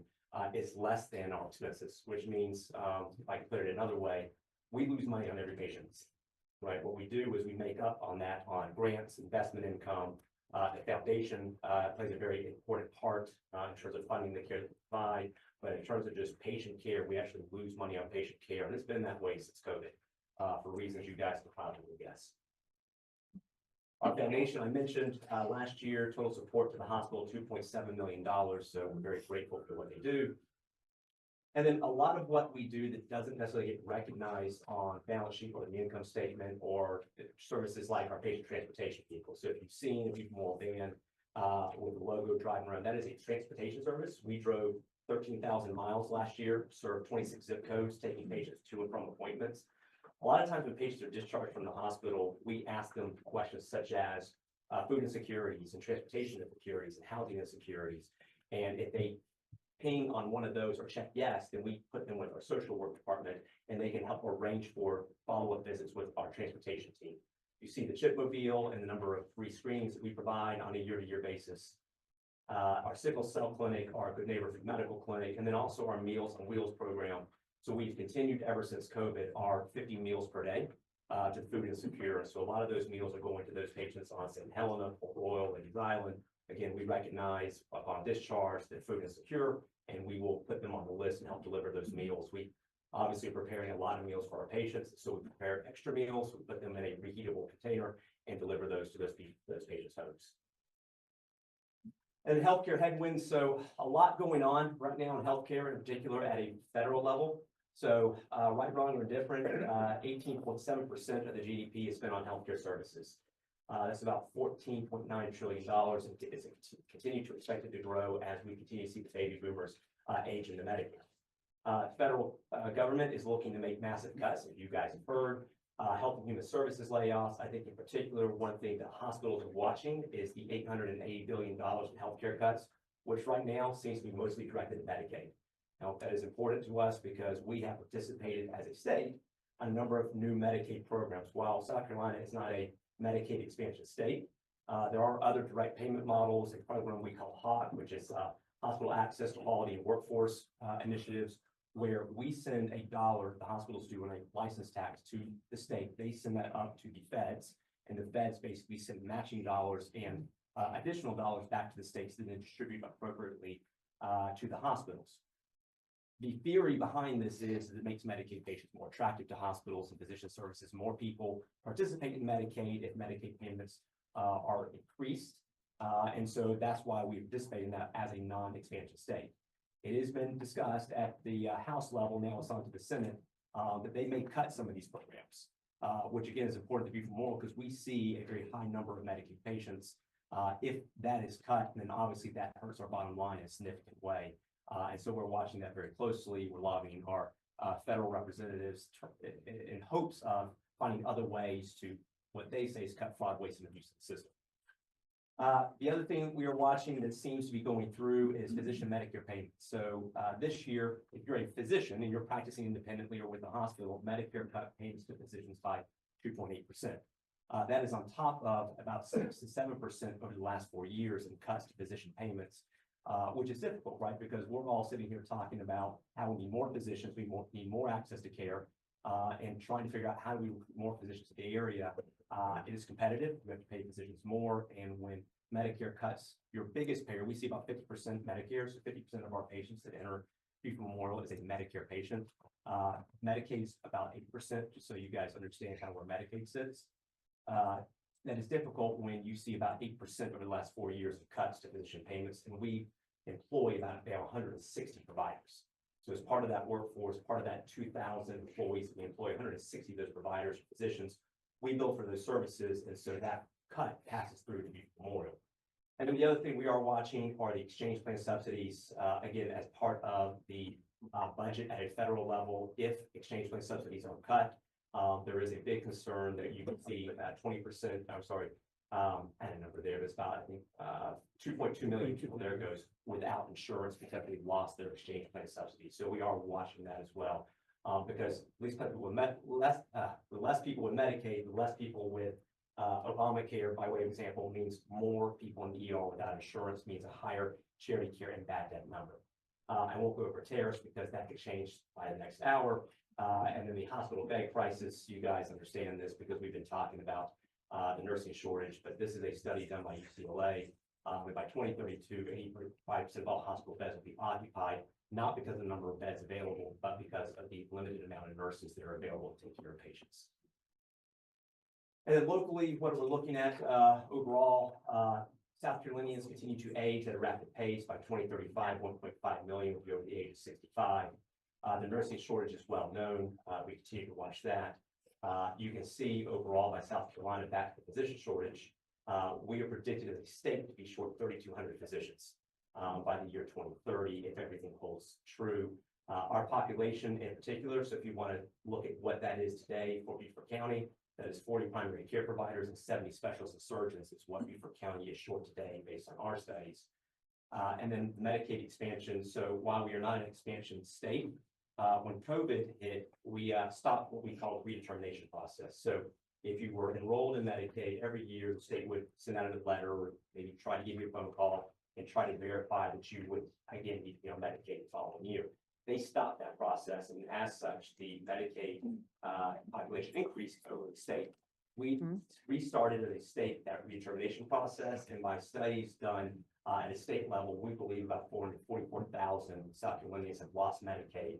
is less than our expenses, which means, if I can put it another way, we lose money on every patient, right? What we do is we make up on that on grants, investment income. The foundation plays a very important part in terms of funding the care that we provide. But in terms of just patient care, we actually lose money on patient care. And it's been that way since COVID for reasons you guys can probably guess. Our foundation, I mentioned last year, total support to the hospital, $2.7 million. So we're very grateful for what they do. And then a lot of what we do that doesn't necessarily get recognized on balance sheet or the income statement or services like our patient transportation vehicle. So if you've seen a Beaufort Memorial van with the logo driving around, that is a transportation service. We drove 13,000 miles last year, served 26 zip codes, taking patients to and from appointments. A lot of times when patients are discharged from the hospital, we ask them questions such as food insecurities and transportation insecurities and housing insecurities. And if they ping on one of those or check yes, then we put them with our social work department and they can help arrange for follow-up visits with our transportation team. You see the chipmobile and the number of free screenings that we provide on a year-to-year basis. Our sickle cell clinic, our Good Neighbor Medical Clinic, and then also our Meals on Wheels program. So we've continued ever since COVID, our 50 meals per day to food insecure. So a lot of those meals are going to those patients on St. Helena, Port Royal, Ladies Island. Again, we recognize upon discharge that food insecure, and we will put them on the list and help deliver those meals. We obviously are preparing a lot of meals for our patients, so we prepare extra meals, we put them in a reheatable container and deliver those to those patients' homes. And healthcare headwinds, so a lot going on right now in healthcare, in particular at a federal level. So right, wrong, or indifferent, 18.7% of the GDP is spent on healthcare services. That's about $14.9 trillion, and it's continue to expect it to grow as we continue to see the baby boomers age into Medicare. Federal government is looking to make massive cuts, as you guys have heard. Health and Human Services layoffs. I think in particular, one thing that hospitals are watching is the $880 billion in healthcare cuts, which right now seems to be mostly directed at Medicaid. Now, that is important to us because we have participated as a state on a number of new Medicaid programs. While South Carolina is not a Medicaid expansion state, there are other direct payment models, a program we call HOT, which is Hospital Access to Quality and Workforce initiatives, where we send $1, the hospitals do, on a license tax to the state. They send that up to the feds, and the feds basically send matching dollars and additional dollars back to the states that then distribute appropriately to the hospitals. The theory behind this is that it makes Medicaid patients more attractive to hospitals and physician services. More people participate in Medicaid if Medicaid payments are increased. And so that's why we participate in that as a non-expansion state. It has been discussed at the House level, now it's on to the Senate, that they may cut some of these programs, which again is important to be moral because we see a very high number of Medicaid patients. If that is cut, then obviously that hurts our bottom line in a significant way. And so we're watching that very closely. We're lobbying our federal representatives in hopes of finding other ways to, what they say is cut fraud, waste, and abuse of the system. The other thing we are watching that seems to be going through is physician Medicare payments. So this year, if you're a physician and you're practicing independently or with a hospital, Medicare cut payments to physicians by 2.8%. That is on top of about 6 to 7% over the last 4 years in cuts to physician payments. Which is difficult, right? Because we're all sitting here talking about how we need more physicians, we need more access to care, and trying to figure out how do we recruit more physicians to the area. It is competitive. We have to pay physicians more. And when Medicare cuts your biggest payer, we see about 50% Medicare, so 50% of our patients that enter Beaufort Memorial is a Medicare patient. Medicaid's about 8%, just so you guys understand kind of where Medicaid sits. That is difficult when you see about 8% over the last 4 years of cuts to physician payments, and we employ about 160 providers. So as part of that workforce, part of that 2,000 employees, we employ 160 of those providers, physicians. We bill for those services, and so that cut passes through to Beaufort Memorial. And then the other thing we are watching are the exchange plan subsidies, again, as part of the budget at a federal level. If exchange plan subsidies are cut, there is a big concern that you can see 20%, I'm sorry, I had a number there, but it's about, I think, 2.2 million people there goes without insurance because they lost their exchange plan subsidy. So we are watching that as well, because at least people with less people with Medicaid, less people with Obamacare, by way of example, means more people in the ER without insurance, means a higher charity care and bad debt number. I won't go over tariffs because that could change by the next hour. And then the hospital bed crisis, you guys understand this because we've been talking about the nursing shortage, but this is a study done by UCLA. By 2032, 85% of all hospital beds will be occupied, not because of the number of beds available, but because of the limited amount of nurses that are available to take care of patients. And then locally, what we're looking at overall, South Carolinians continue to age at a rapid pace. By 2035, 1.5 million will be over the age of 65. The nursing shortage is well known. We continue to watch that. You can see overall by South Carolina, back to the physician shortage, we are predicted as a state to be short 3,200 physicians by the year 2030 if everything holds true. Our population in particular, so if you want to look at what that is today for Beaufort County, that is 40 primary care providers and 70 specialists and surgeons is what Beaufort County is short today based on our studies. And then Medicaid expansion. So while we are not an expansion state, when COVID hit, we stopped what we call the redetermination process. So if you were enrolled in Medicaid, every year the state would send out a letter or maybe try to give you a phone call and try to verify that you would, again, need to be on Medicaid the following year. They stopped that process, and as such, the Medicaid population increased over the state. We restarted at a state that redetermination process, and by studies done at a state level, we believe about 444,000 South Carolinians have lost Medicaid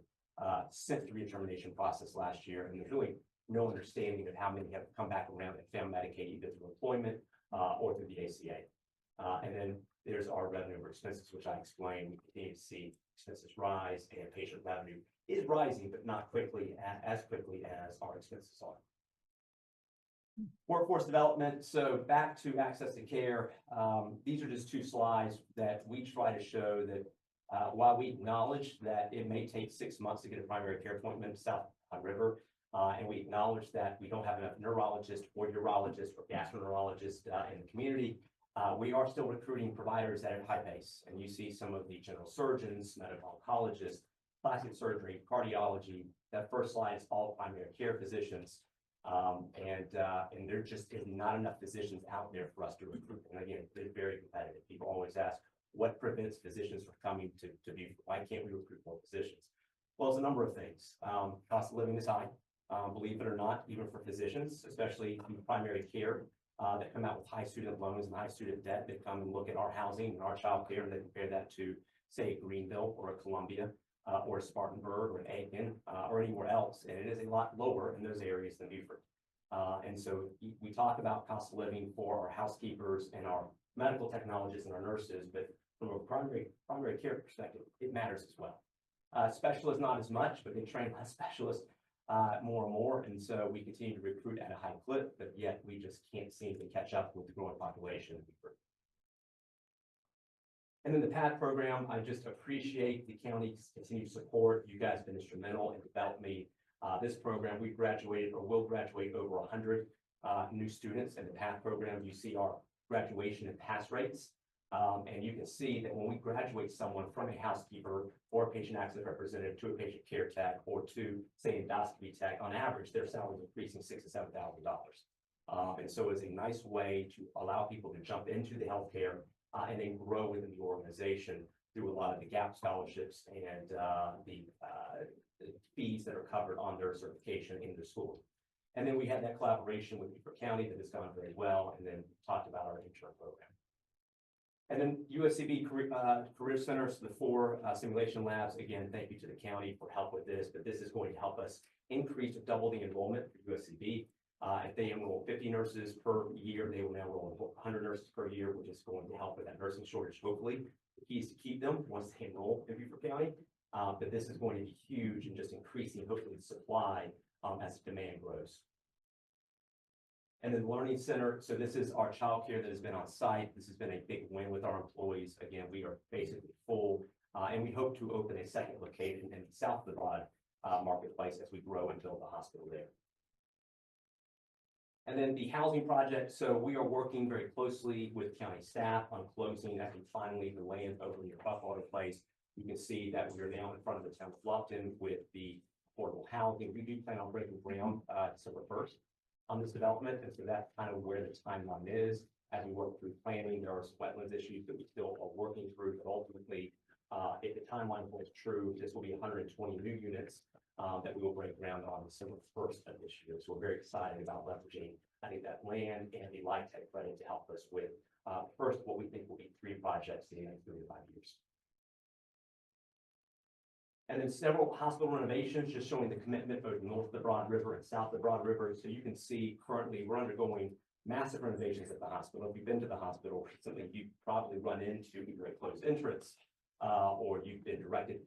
since the redetermination process last year, and there's really no understanding of how many have come back around and found Medicaid either through employment or through the ACA. And then there's our revenue over expenses, which I explained. We continue to see expenses rise, and patient revenue is rising, but not quickly as quickly as our expenses are. Workforce development. So back to access to care. These are just two slides that we try to show that while we acknowledge that it may take 6 months to get a primary care appointment South River, and we acknowledge that we don't have enough neurologists or urologists or gastroenterologists in the community, we are still recruiting providers at a high pace. And you see some of the general surgeons, medical oncologists, plastic surgery, cardiology. That first slide is all primary care physicians. And there just is not enough physicians out there for us to recruit. And again, it's very competitive. People always ask, what prevents physicians from coming to Beaufort? Why can't we recruit more physicians? Well, it's a number of things. Cost of living is high, believe it or not, even for physicians, especially in primary care, that come out with high student loans and high student debt. They come and look at our housing and our child care, and they compare that to, say, Greenville or a Columbia, or a Spartanburg or an Aiken, or anywhere else. And it is a lot lower in those areas than Beaufort. And so we talk about cost of living for our housekeepers and our medical technologists and our nurses, but from a primary care perspective, it matters as well. Specialists, not as much, but they train less specialists more and more. And so we continue to recruit at a high clip, but yet we just can't seem to catch up with the growing population. And then the PATH program, I just appreciate the county's continued support. You guys have been instrumental in developing this program. We graduated or will graduate over 100 new students in the PATH program. You see our graduation and pass rates. And you can see that when we graduate someone from a housekeeper or a patient access representative to a patient care tech or to, say, endoscopy tech, on average, their salary is increasing $6,000 to $7,000. And so it's a nice way to allow people to jump into the healthcare and then grow within the organization through a lot of the GAP scholarships and the fees that are covered on their certification in their school. And then we had that collaboration with Beaufort County that has gone very well, and then talked about our intern program. And then USCB Career Center, so the 4 simulation labs. Again, thank you to the county for help with this, but this is going to help us increase, double the enrollment for USCB. If they enroll 50 nurses per year, they will now enroll 100 nurses per year, which is going to help with that nursing shortage, hopefully. The key is to keep them once they enroll in Beaufort County. But this is going to be huge and just increasing, hopefully, the supply as demand grows. And then Learning Center. So this is our childcare that has been on site. This has been a big win with our employees. Again, we are basically full, and we hope to open a second location in the South of the Broad marketplace as we grow and build the hospital there. And then the housing project. So we are working very closely with county staff on closing, I think, finally the land over near Buffalo Place. You can see that we are now in front of the town of Bluffton with the affordable housing. We do plan on breaking ground December 1st on this development. And so that's kind of where the timeline is. As we work through planning, there are some wetlands issues that we still are working through, but ultimately, if the timeline holds true, this will be 120 new units that we will break ground on December 1st of this year. So we're very excited about leveraging, I think, that land and the LIHTC credit to help us with first what we think will be 3 projects in the next 3 to 5 years. And then several hospital renovations, just showing the commitment both north of the Broad River and south of the Broad River. So you can see currently we're undergoing massive renovations at the hospital. If you've been to the hospital, it's something you probably run into either a closed entrance or you've been directed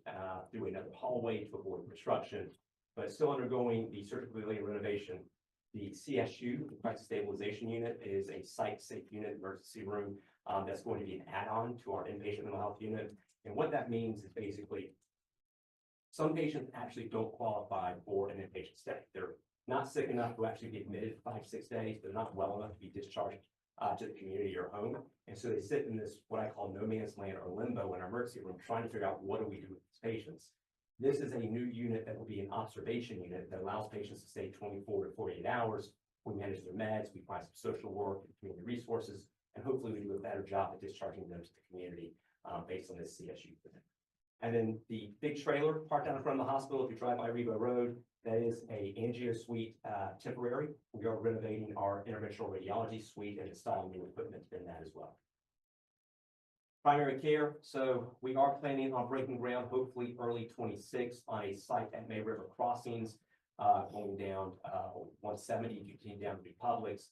through another hallway to avoid obstruction, but still undergoing the surgical related renovation. The CSU, the crisis stabilization unit, is a site-safe unit, emergency room that's going to be an add-on to our inpatient mental health unit. And what that means is basically Some patients actually don't qualify for an inpatient stay. They're not sick enough to actually be admitted 5, 6 days. They're not well enough to be discharged to the community or home. And so they sit in this, what I call no man's land or limbo in our emergency room, trying to figure out what do we do with these patients. This is a new unit that will be an observation unit that allows patients to stay 24 to 48 hours. We manage their meds, we find some social work and community resources, and hopefully we do a better job at discharging them to the community based on this CSU. And then the big trailer parked out in front of the hospital, if you drive by Rebo Road, that is a angio suite temporary. We are renovating our interventional radiology suite and installing new equipment in that as well. Primary care, so we are planning on breaking ground hopefully early 26 on a site at May River Crossings, going down 170, you continue down to Publix.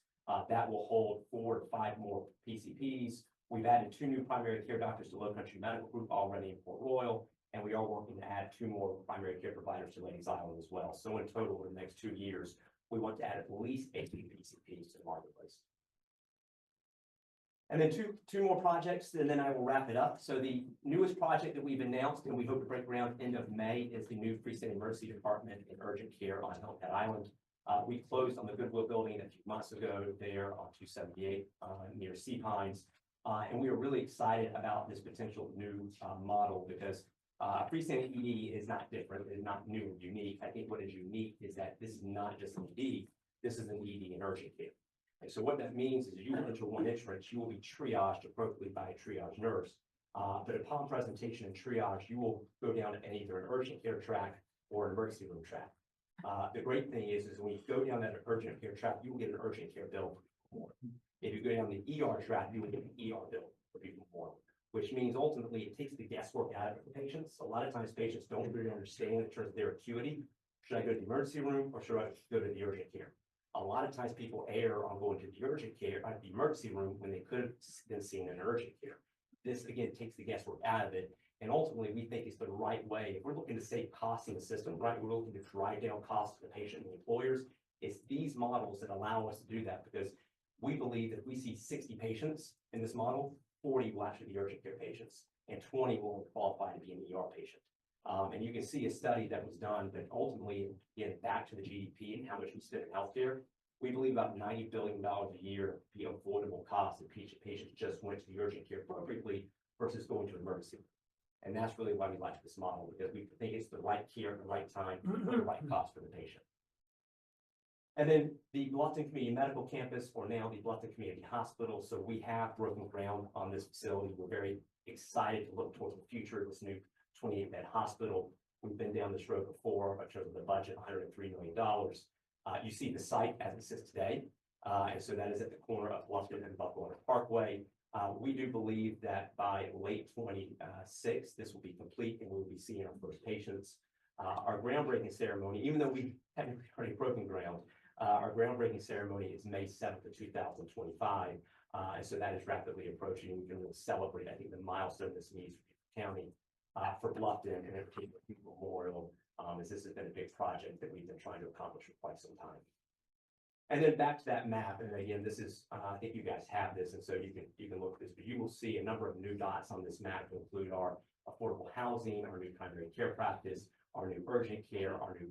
That will hold 4 to 5 more PCPs. We've added 2 new primary care doctors to Low Country Medical Group already in Port Royal, and we are working to add 2 more primary care providers to Ladies Island as well. So in total, over the next 2 years, we want to add at least 80 PCPs to the marketplace. And then two more projects, and then I will wrap it up. So the newest project that we've announced, and we hope to break ground end of May, is the new freestanding emergency department in urgent care on Helipad Island. We closed on the Goodwill building a few months ago there on 278 near Sea Pines. And we are really excited about this potential new model because freestanding ED is not different, it's not new or unique. I think what is unique is that this is not just an ED, this is an ED in urgent care. And so what that means is you enter one entrance, you will be triaged appropriately by a triage nurse. But upon presentation and triage, you will go down either an urgent care track or an emergency room track. The great thing is when you go down that urgent care track, you will get an urgent care bill for more. If you go down the ER track, you will get an ER bill for even more, which means ultimately it takes the guesswork out of it for patients. A lot of times patients don't really understand in terms of their acuity. Should I go to the emergency room or should I go to the urgent care? A lot of times people err on going to the urgent care, the emergency room, when they could have been seen in urgent care. This again takes the guesswork out of it. And ultimately we think it's the right way. If we're looking to save costs in the system, right? We're looking to drive down costs for the patient and the employers. It's these models that allow us to do that because we believe that if we see 60 patients in this model, 40 will actually be urgent care patients and 20 will qualify to be an ER patient. And you can see a study that was done that ultimately, again, back to the GDP and how much we spend in healthcare, we believe about $90 billion a year be avoidable costs if patients just went to the urgent care appropriately versus going to emergency. And that's really why we like this model, because we think it's the right care at the right time, at the right cost for the patient. And then the Bluffton Community Medical Campus, or now the Bluffton Community Hospital. So we have broken ground on this facility. We're very excited to look towards the future of this new 28-bed hospital. We've been down this road before in terms of the budget, $103 million. You see the site as it sits today. And so that is at the corner of Bluffton and Buckwater Parkway. We do believe that by late 26, this will be complete and we'll be seeing our first patients. Our groundbreaking ceremony, even though we haven't already broken ground, our groundbreaking ceremony is May 7th of 2025. And so that is rapidly approaching. We can really celebrate, I think, the milestone this means for the county, for Bluffton, and in particular People Memorial, as this has been a big project that we've been trying to accomplish for quite some time. And then back to that map, and again, this is, I think you guys have this, and so you can look at this, but you will see a number of new dots on this map to include our affordable housing, our new primary care practice, our new urgent care, our new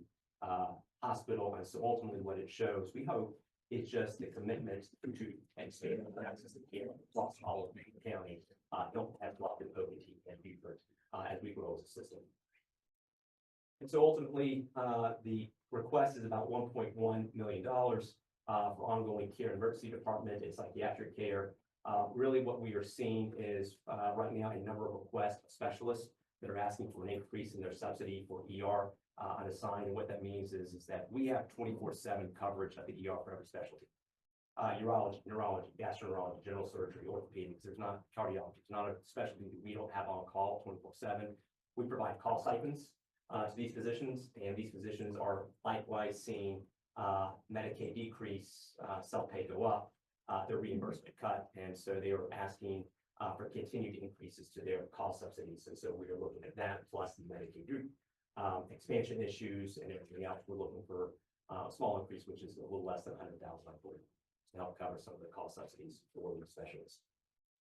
hospital. And so ultimately what it shows, we hope, is just the commitment to expand access to care across all of Macon County, don't have Bluffton, OPT, and Beaufort as we grow as a system. And so ultimately, the request is about $1.1 million for ongoing care, emergency department, and psychiatric care. Really what we are seeing is right now a number of requests of specialists that are asking for an increase in their subsidy for ER unassigned. And what that means is that we have 24/7 coverage of the ER for every specialty. Urology, neurology, gastroenterology, general surgery, orthopedics. There's not cardiology. It's not a specialty that we don't have on call 24/7. We provide call stipends to these physicians, and these physicians are likewise seeing Medicaid decrease, self-pay go up, their reimbursement cut, and so they are asking for continued increases to their call subsidies. And so we are looking at that, plus the Medicaid group expansion issues and everything else. We're looking for a small increase, which is a little less than $100,000 to help cover some of the call subsidies for the specialists.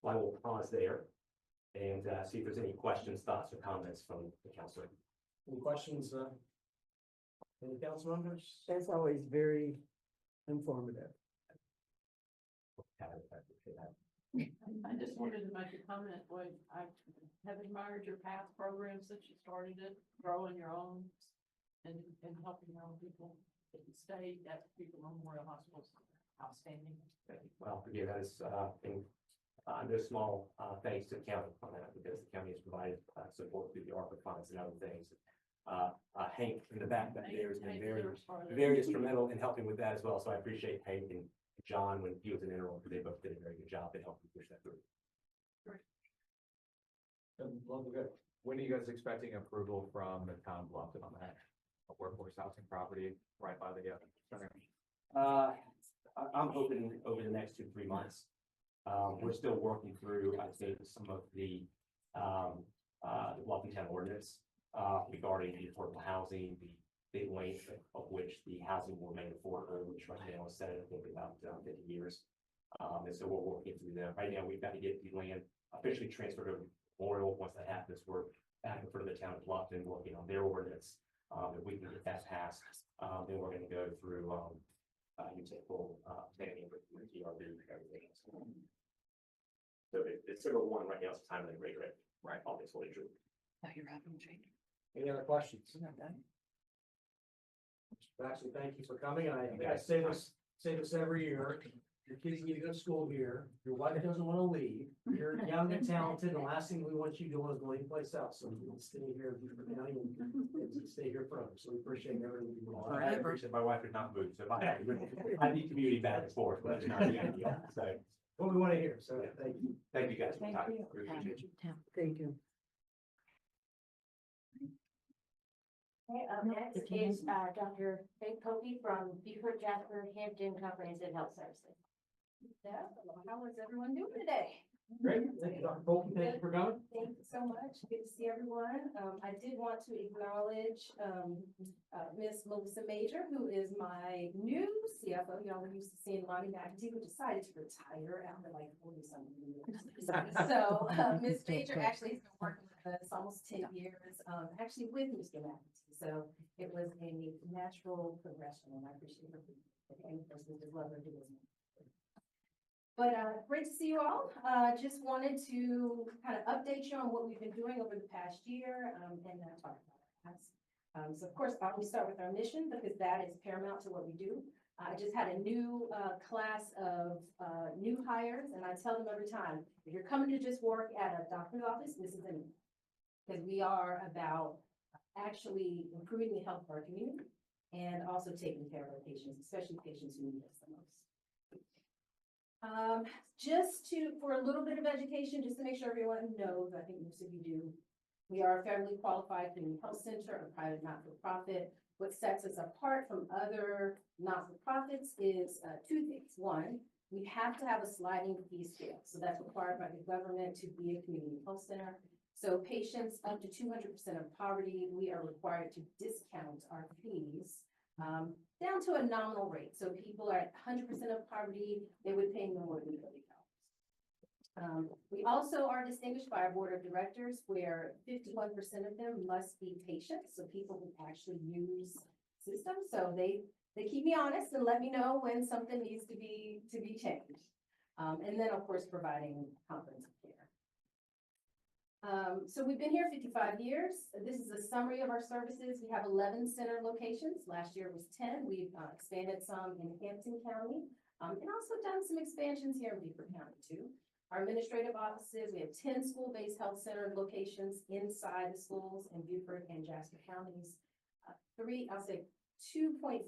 Well, I will pause there and see if there's any questions, thoughts, or comments from the counselor. Any questions, any council members? That's always very informative. I just wanted to make a comment, boy, I have admired your past programs since you started it, growing your own and helping your own people. Stay at People Memorial Hospital, outstanding. Well, yeah, that is, no small, thanks to the county on that, because the county has provided, support through the ARPA funds and other things. Hank in the back there has been very instrumental in helping with that as well, so I appreciate Hank and John when he was an interim, because they both did a very good job in helping push that through. When are you guys expecting approval from the town of Bluffton on that workforce housing property right by the center? I'm hoping over the next 2-3 months. We're still working through, I think, some of the Bluffton Town ordinance regarding the affordable housing, the length of which the housing will remain affordable, which right now is set at, I think, about 50 years. And so we're working through that. Right now, we've got to get the land officially transferred over to Memorial. Once that happens, we're back in front of the town of Bluffton, working on their ordinance. If we can get that passed, then we're going to go through you take full planning with ERB and everything else. So it's sort of one right now, it's time of the rate, right? Obviously true. Oh, you're having change. Any other questions? Actually, thank you for coming. And I think I say this every year. Your kids need to go to school here. Your wife doesn't want to leave. You're young and talented. And the last thing we want you doing is going anyplace else. So you can stay here in Beaufort County and stay here forever. So we appreciate everything you do. I appreciate my wife would not move, so if I need community back and forth, but it's not the idea. So what we want to hear. So thank you. thank you guys. Thank you. Appreciate you. Thank you. Okay, next is Dr. Faith Popey from Beaufort Jasper Hampton Comprehensive Health Services. Yeah, how is everyone doing today? Great. Thank you, Dr. Bolton. Thank you for coming. Thank you so much. Good to see everyone. I did want to acknowledge Miss Melissa Major, who is my new CFO. Y'all were used to seeing Lonnie McAtee, who decided to retire after like 40-something years. So Miss Major actually has been working with us almost 10 years, actually with Mr. McAtee. So it was a natural progression, and I appreciate her. And of course, we just love her to business. But great to see you all. Just wanted to kind of update you on what we've been doing over the past year and talk about it. So of course, I always start with our mission because that is paramount to what we do. I just had a new class of new hires, and I tell them every time, if you're coming to just work at a doctor's office, this isn't it. Because we are about actually improving the health of our community and also taking care of our patients, especially patients who need us the most. For a little bit of education, just to make sure everyone knows, I think most of you do. We are a federally qualified community health center, a private not-for-profit. What sets us apart from other not-for-profits is two things. One, we have to have a sliding fee scale. So that's required by the government to be a community health center. So patients up to 200% of poverty, we are required to discount our fees down to a nominal rate. So people are at 100% of poverty, they would pay no more than $30. We also are distinguished by our board of directors where 51% of them must be patients, so people who actually use systems. So they keep me honest and let me know when something needs to be changed. And then of course, providing comprehensive care. So we've been here 55 years. This is a summary of our services. We have 11 center locations. Last year was 10. We've expanded some in Hampton County and also done some expansions here in Beaufort County too. Our administrative offices, we have 10 school-based health center locations inside the schools in Beaufort and Jasper counties. 2.5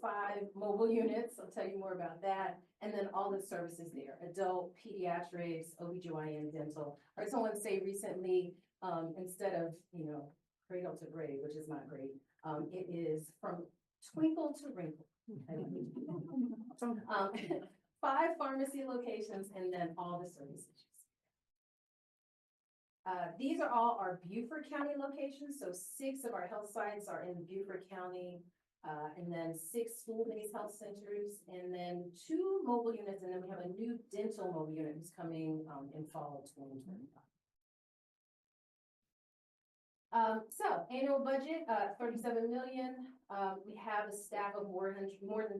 mobile units. I'll tell you more about that. And then all the services there, adult, pediatrics, OBGYN, dental. I heard someone say recently, instead of, cradle to grave, which is not great, it is from twinkle to wrinkle. 5 pharmacy locations and then all the services. These are all our Beaufort County locations. So 6 of our health sites are in Beaufort County. And then 6 school-based health centers, and then 2 mobile units, and then we have a new dental mobile unit who's coming in fall of 2025. So annual budget, 37 million. We have a staff of more than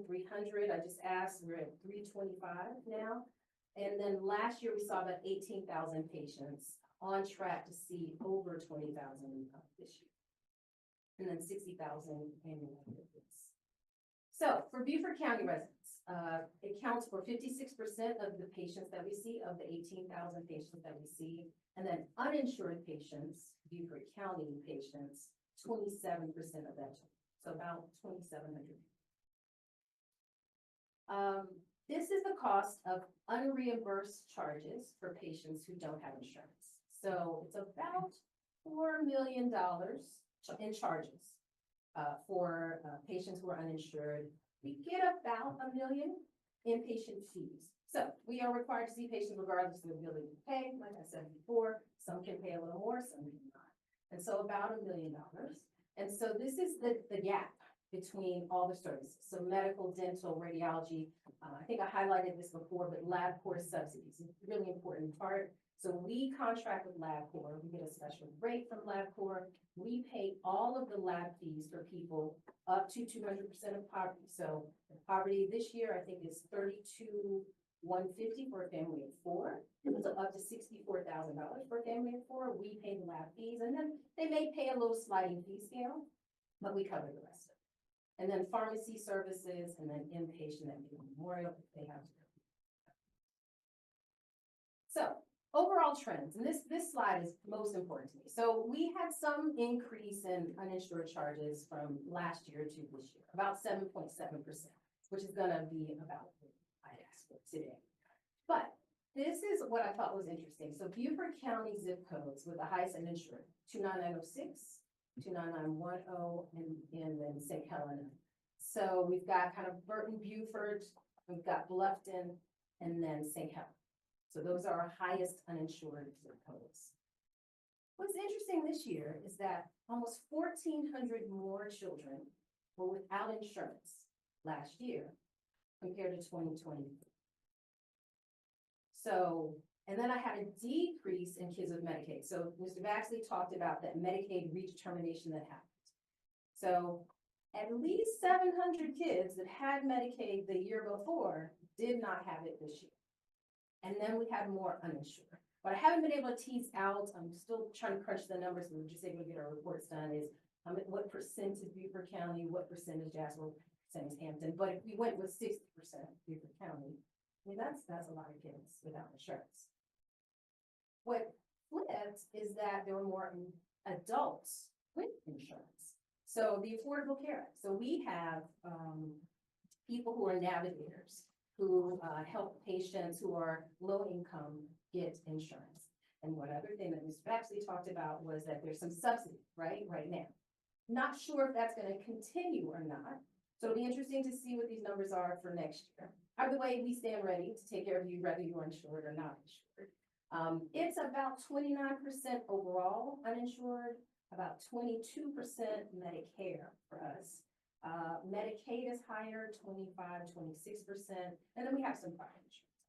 300. I just asked, we're at 325 now. And then last year we saw about 18,000 patients, on track to see over 20,000 this year. And then 60,000 annual visits. So for Beaufort County residents, it counts for 56% of the patients that we see, of the 18,000 patients that we see. And then uninsured patients, Beaufort County patients, 27% of that total. So about 2,700. This is the cost of unreimbursed charges for patients who don't have insurance. So it's about $4 million in charges for patients who are uninsured. We get about $1 million in patient fees. So we are required to see patients regardless of the ability to pay. Like I said before, some can pay a little more, some can not. And so about $1 million. And so this is the gap between all the services. So medical, dental, radiology. I think I highlighted this before, but LabCorp subsidies is a really important part. So we contract with LabCorp. We get a special rate from LabCorp. We pay all of the lab fees for people up to 200% of poverty. So the poverty this year, I think, is $32,150 for a family of 4. So up to $64,000 for a family of 4. We pay the lab fees, and then they may pay a little sliding fee scale, but we cover the rest of it. And then pharmacy services, and then inpatient at Memorial if they have to. So overall trends, and this slide is most important to me. So we had some increase in uninsured charges from last year to this year, about 7.7%, which is gonna be about what I asked for today. But this is what I thought was interesting. So Beaufort County zip codes with the highest uninsured, 29906, 29910, and then St. Helena. So we've got kind of Burton, Beaufort, we've got Bluffton, and then St. Helena. So those are our highest uninsured zip codes. What's interesting this year is that almost 1,400 more children were without insurance last year compared to 2020. So, and then I had a decrease in kids with Medicaid. So Mr. Baxley talked about that Medicaid redetermination that happened. So at least 700 kids that had Medicaid the year before did not have it this year. And then we had more uninsured. What I haven't been able to tease out, I'm still trying to crunch the numbers, and we're just able to get our reports done, is what percent is Beaufort County, what percent is Jasper, percent is Hampton. But if we went with 60% Beaufort County, I mean, that's a lot of kids without insurance. What flipped is that there were more adults with insurance. So the Affordable Care Act. So we have people who are navigators who help patients who are low income get insurance. And one other thing that Ms. Baxley talked about was that there's some subsidy, right now. Not sure if that's going to continue or not. So it'll be interesting to see what these numbers are for next year. Either way, we stand ready to take care of you, whether you're insured or not insured. It's about 29% overall uninsured, about 22% Medicare for us. Medicaid is higher, 25, 26%, and then we have some private insurance.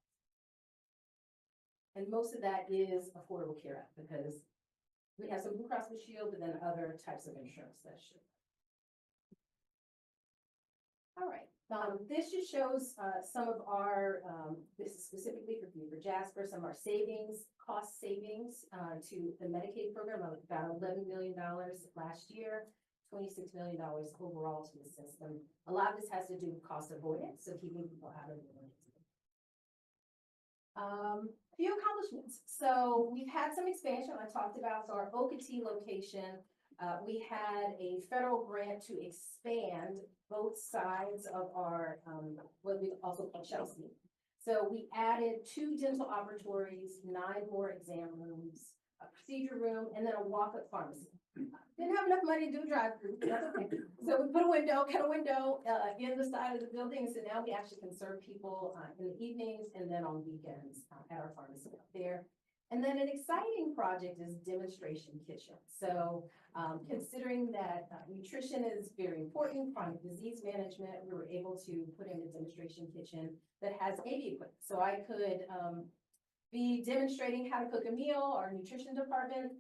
And most of that is Affordable Care Act because we have some Blue Cross Blue Shield, but then other types of insurance that should. All right, this just shows some of our, this is specifically for Jasper, some of our savings, cost savings to the Medicaid program of about $11 million last year. $26 million overall to the system. A lot of this has to do with cost avoidance, so keeping people out of the few accomplishments. So we've had some expansion I talked about. So our Okatee location, we had a federal grant to expand both sides of our, what we also call Chelsea. So we added 2 dental operatories, 9 more exam rooms, a procedure room, and then a walk-up pharmacy. Didn't have enough money to do a drive-through, that's okay. So we put a window in the side of the building, so now we actually can serve people in the evenings and then on weekends at our pharmacy up there. And then an exciting project is demonstration kitchen. So considering that nutrition is very important, chronic disease management, we were able to put in a demonstration kitchen that has AV equipment. So I could be demonstrating how to cook a meal. Our nutrition department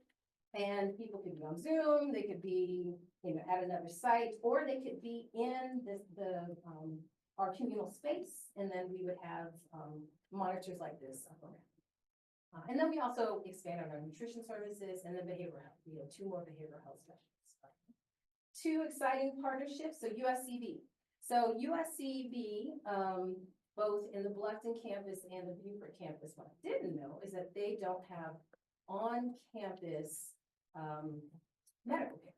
And people could be on Zoom, they could be, at another site, or they could be in our communal space, and then we would have, monitors like this up around. And then we also expanded our nutrition services and then behavioral health. We have 2 more behavioral health specialists. 2 exciting partnerships, so USCB. So USCB, both in the Bluffton campus and the Beaufort campus, what I didn't know is that they don't have on-campus medical care.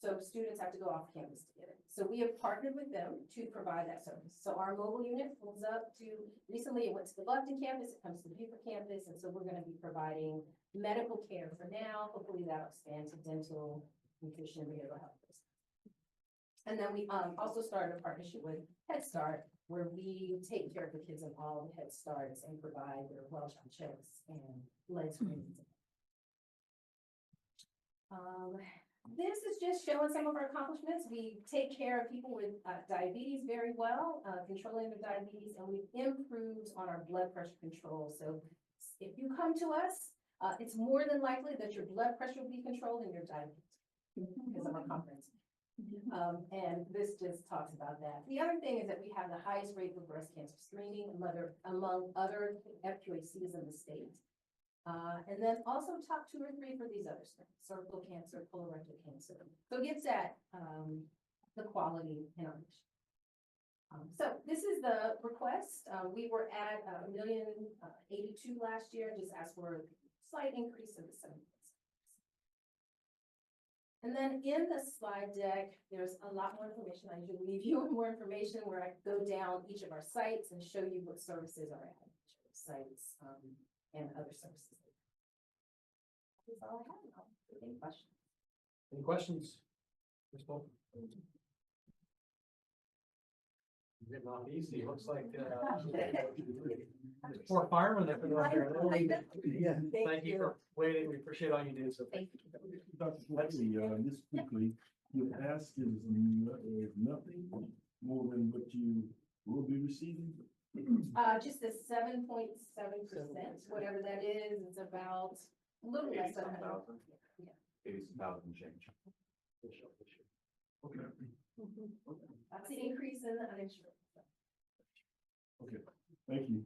So students have to go off campus to get it. So we have partnered with them to provide that service. So our mobile unit pulls up to, recently it went to the Bluffton campus, it comes to the Beaufort campus, and so we're going to be providing medical care for now. Hopefully that'll expand to dental, nutrition, and behavioral health. And then we also started a partnership with Head Start, where we take care of the kids in all the Head Starts and provide their well checks and lead screenings. This is just showing some of our accomplishments. We take care of people with diabetes very well, controlling their diabetes, and we've improved on our blood pressure control. So if you come to us, it's more than likely that your blood pressure will be controlled and your diabetes because of our conference. And this just talks about that. The other thing is that we have the highest rate for breast cancer screening among other FQHCs in the state. And then also top 2 or 3 for these other things, cervical cancer, colorectal cancer. So it gets at the quality in our mission. So this is the request. We were at $1,082,000 last year, just asked for a slight increase in the 7%. And then in the slide deck, there's a lot more information. I usually leave you with more information where I go down each of our sites and show you what services are at each of the sites and other services. That's all I have. Any questions? Any questions? Ms. Bolton? Getting off easy, looks like, poor firemen there for the Yeah. Thank you for waiting, we appreciate all you do, so. Thank you. Dr. Fletcher, just quickly, your ask is nothing more than what you will be receiving? Just the 7.7%, whatever that is, it's about a little less than 100,000. Yeah. 80,000 change. Okay. That's the increase in the uninsured. Okay, thank you.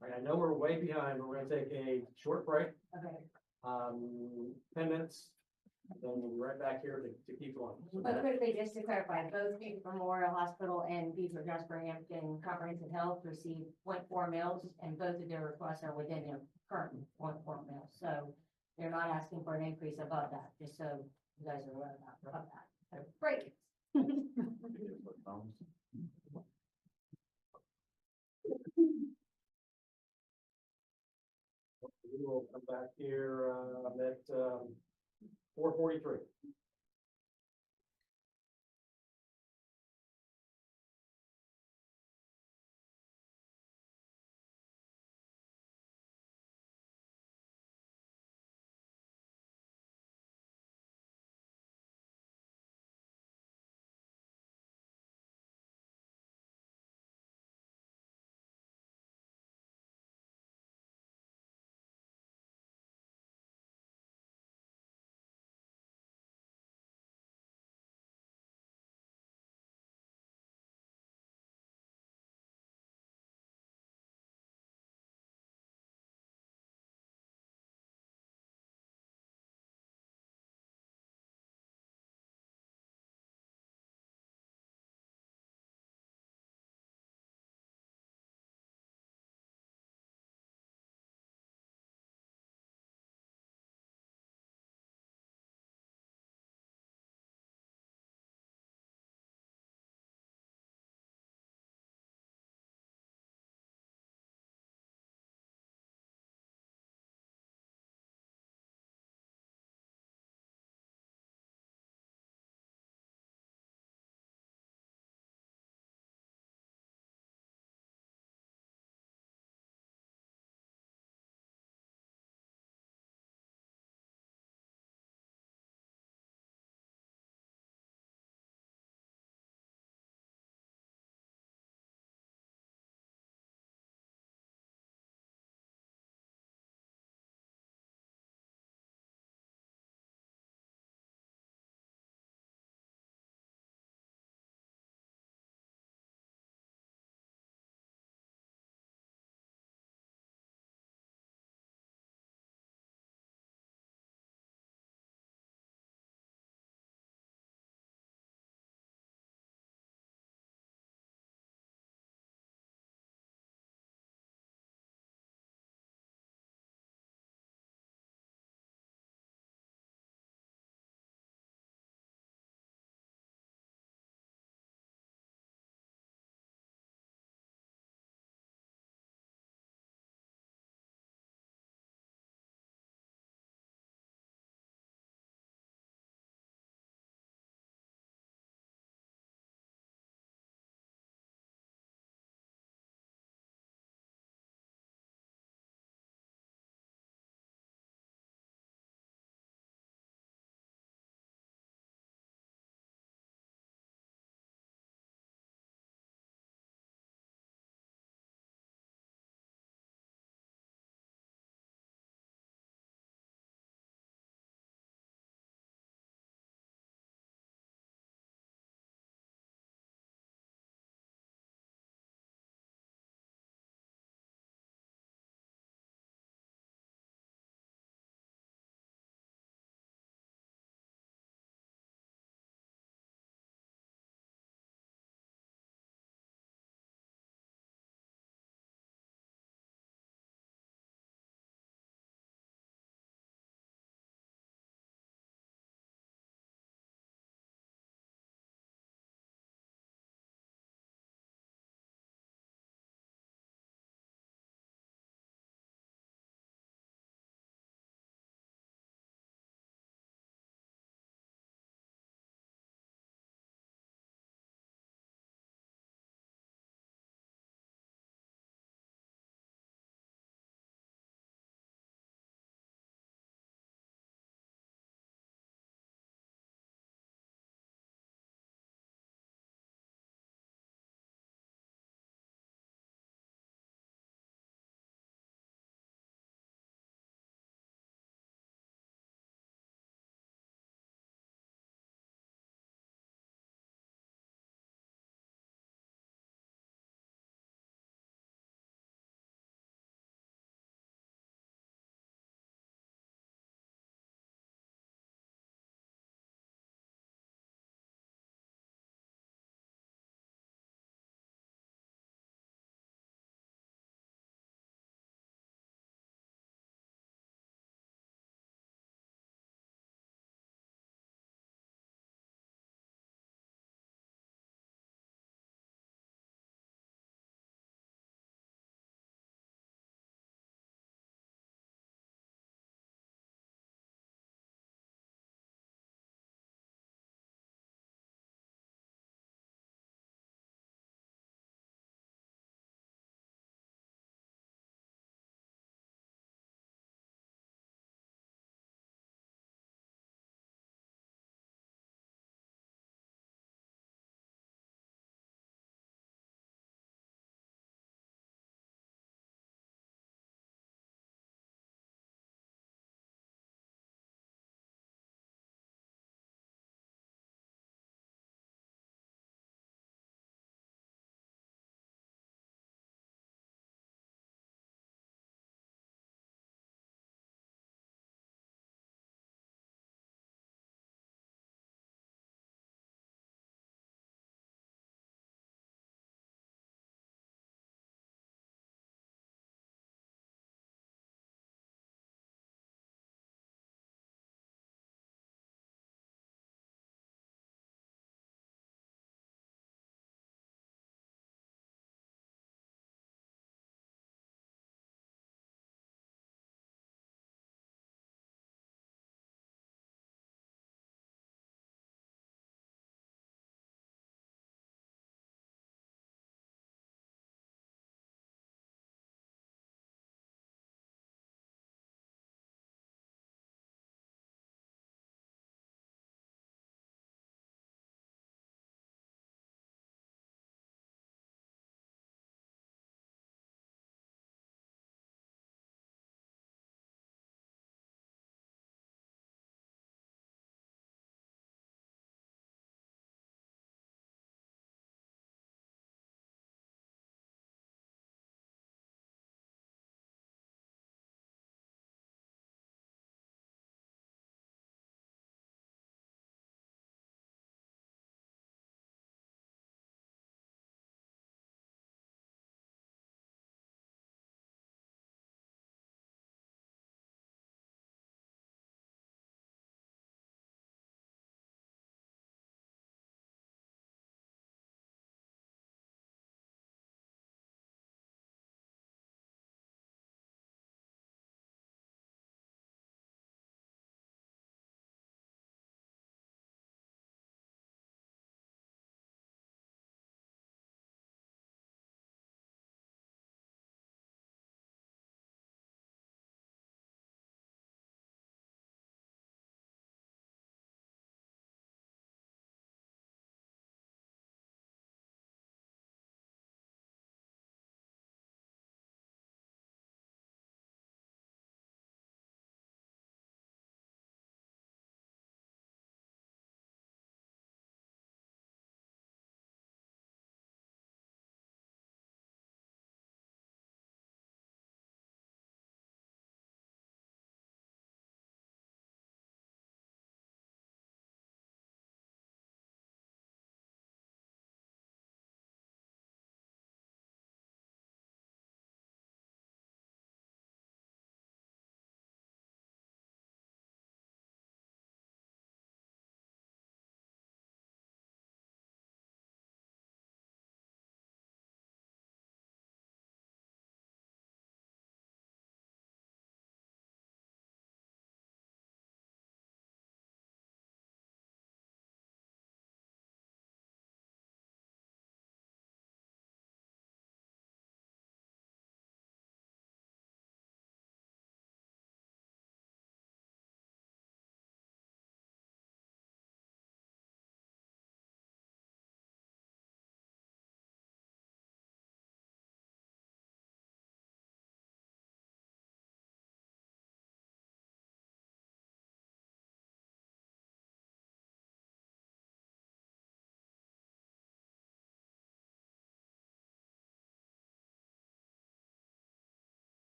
All right, I know we're way behind, but we're gonna take a short break, Okay. 10 minutes. Then we'll be right back here to keep going. But quickly, just to clarify, both Beaufort Memorial Hospital and Beaufort Jasper Hampton Comprehensive Health received 0.4 mils, and both of their requests are within their current 0.4 mils. So they're not asking for an increase above that, just so you guys are aware of that. So, great. We will come back here at 4:43.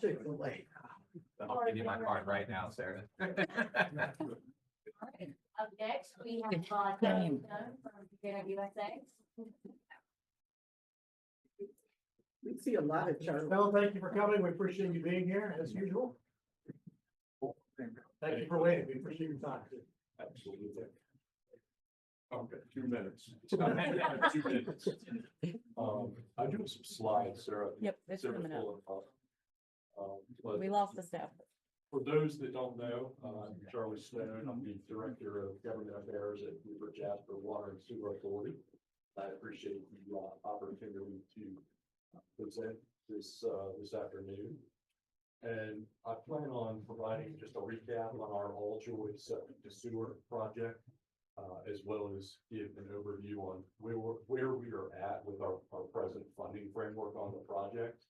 Chick-fil-A. I'll give you my card right now, Sarah. Up next, we have Kevin Dunn from Beaufort, USA. We see a lot of Charlie. Well, thank you for coming. We appreciate you being here as usual. Thank you for waiting. We appreciate your time. Absolutely. Okay, 2 minutes. 2 minutes. I do some slides, Sarah. Yep, it's Sarah's coming up. full of, but We lost the staff. For those that don't know, I'm Charlie Stone. I'm the Director of Government Affairs at Beaufort Jasper Water and Sewer Authority. I appreciate the opportunity to present this afternoon. And I plan on providing just a recap on our All-Joy Septic to Sewer project, as well as give an overview on where we are at with our present funding framework on the project.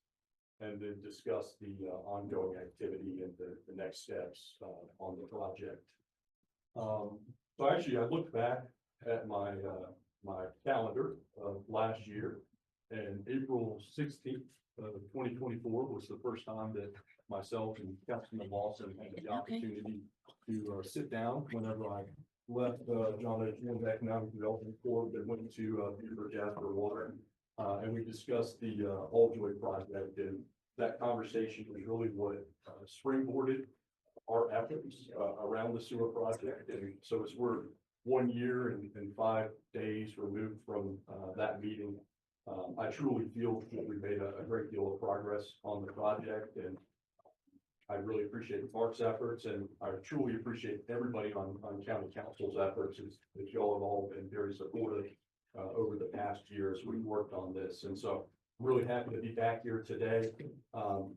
And then discuss the ongoing activity and the next steps on the project. So actually, I looked back at my calendar of last year, and April 16th of 2024 was the first time that myself and Councilman Lawson had the opportunity to sit down whenever I left John H. Economic Development Corp. And went to Beaufort Jasper Water. And we discussed the All-Joy project, and that conversation was really what springboarded our efforts around the sewer project. And so as we're 1 year and 5 days removed from that meeting, I truly feel that we made a great deal of progress on the project, and I really appreciate Mark's efforts, and I truly appreciate everybody on county council's efforts, as y'all have all been very supportive over the past year as we've worked on this. And so I'm really happy to be back here today.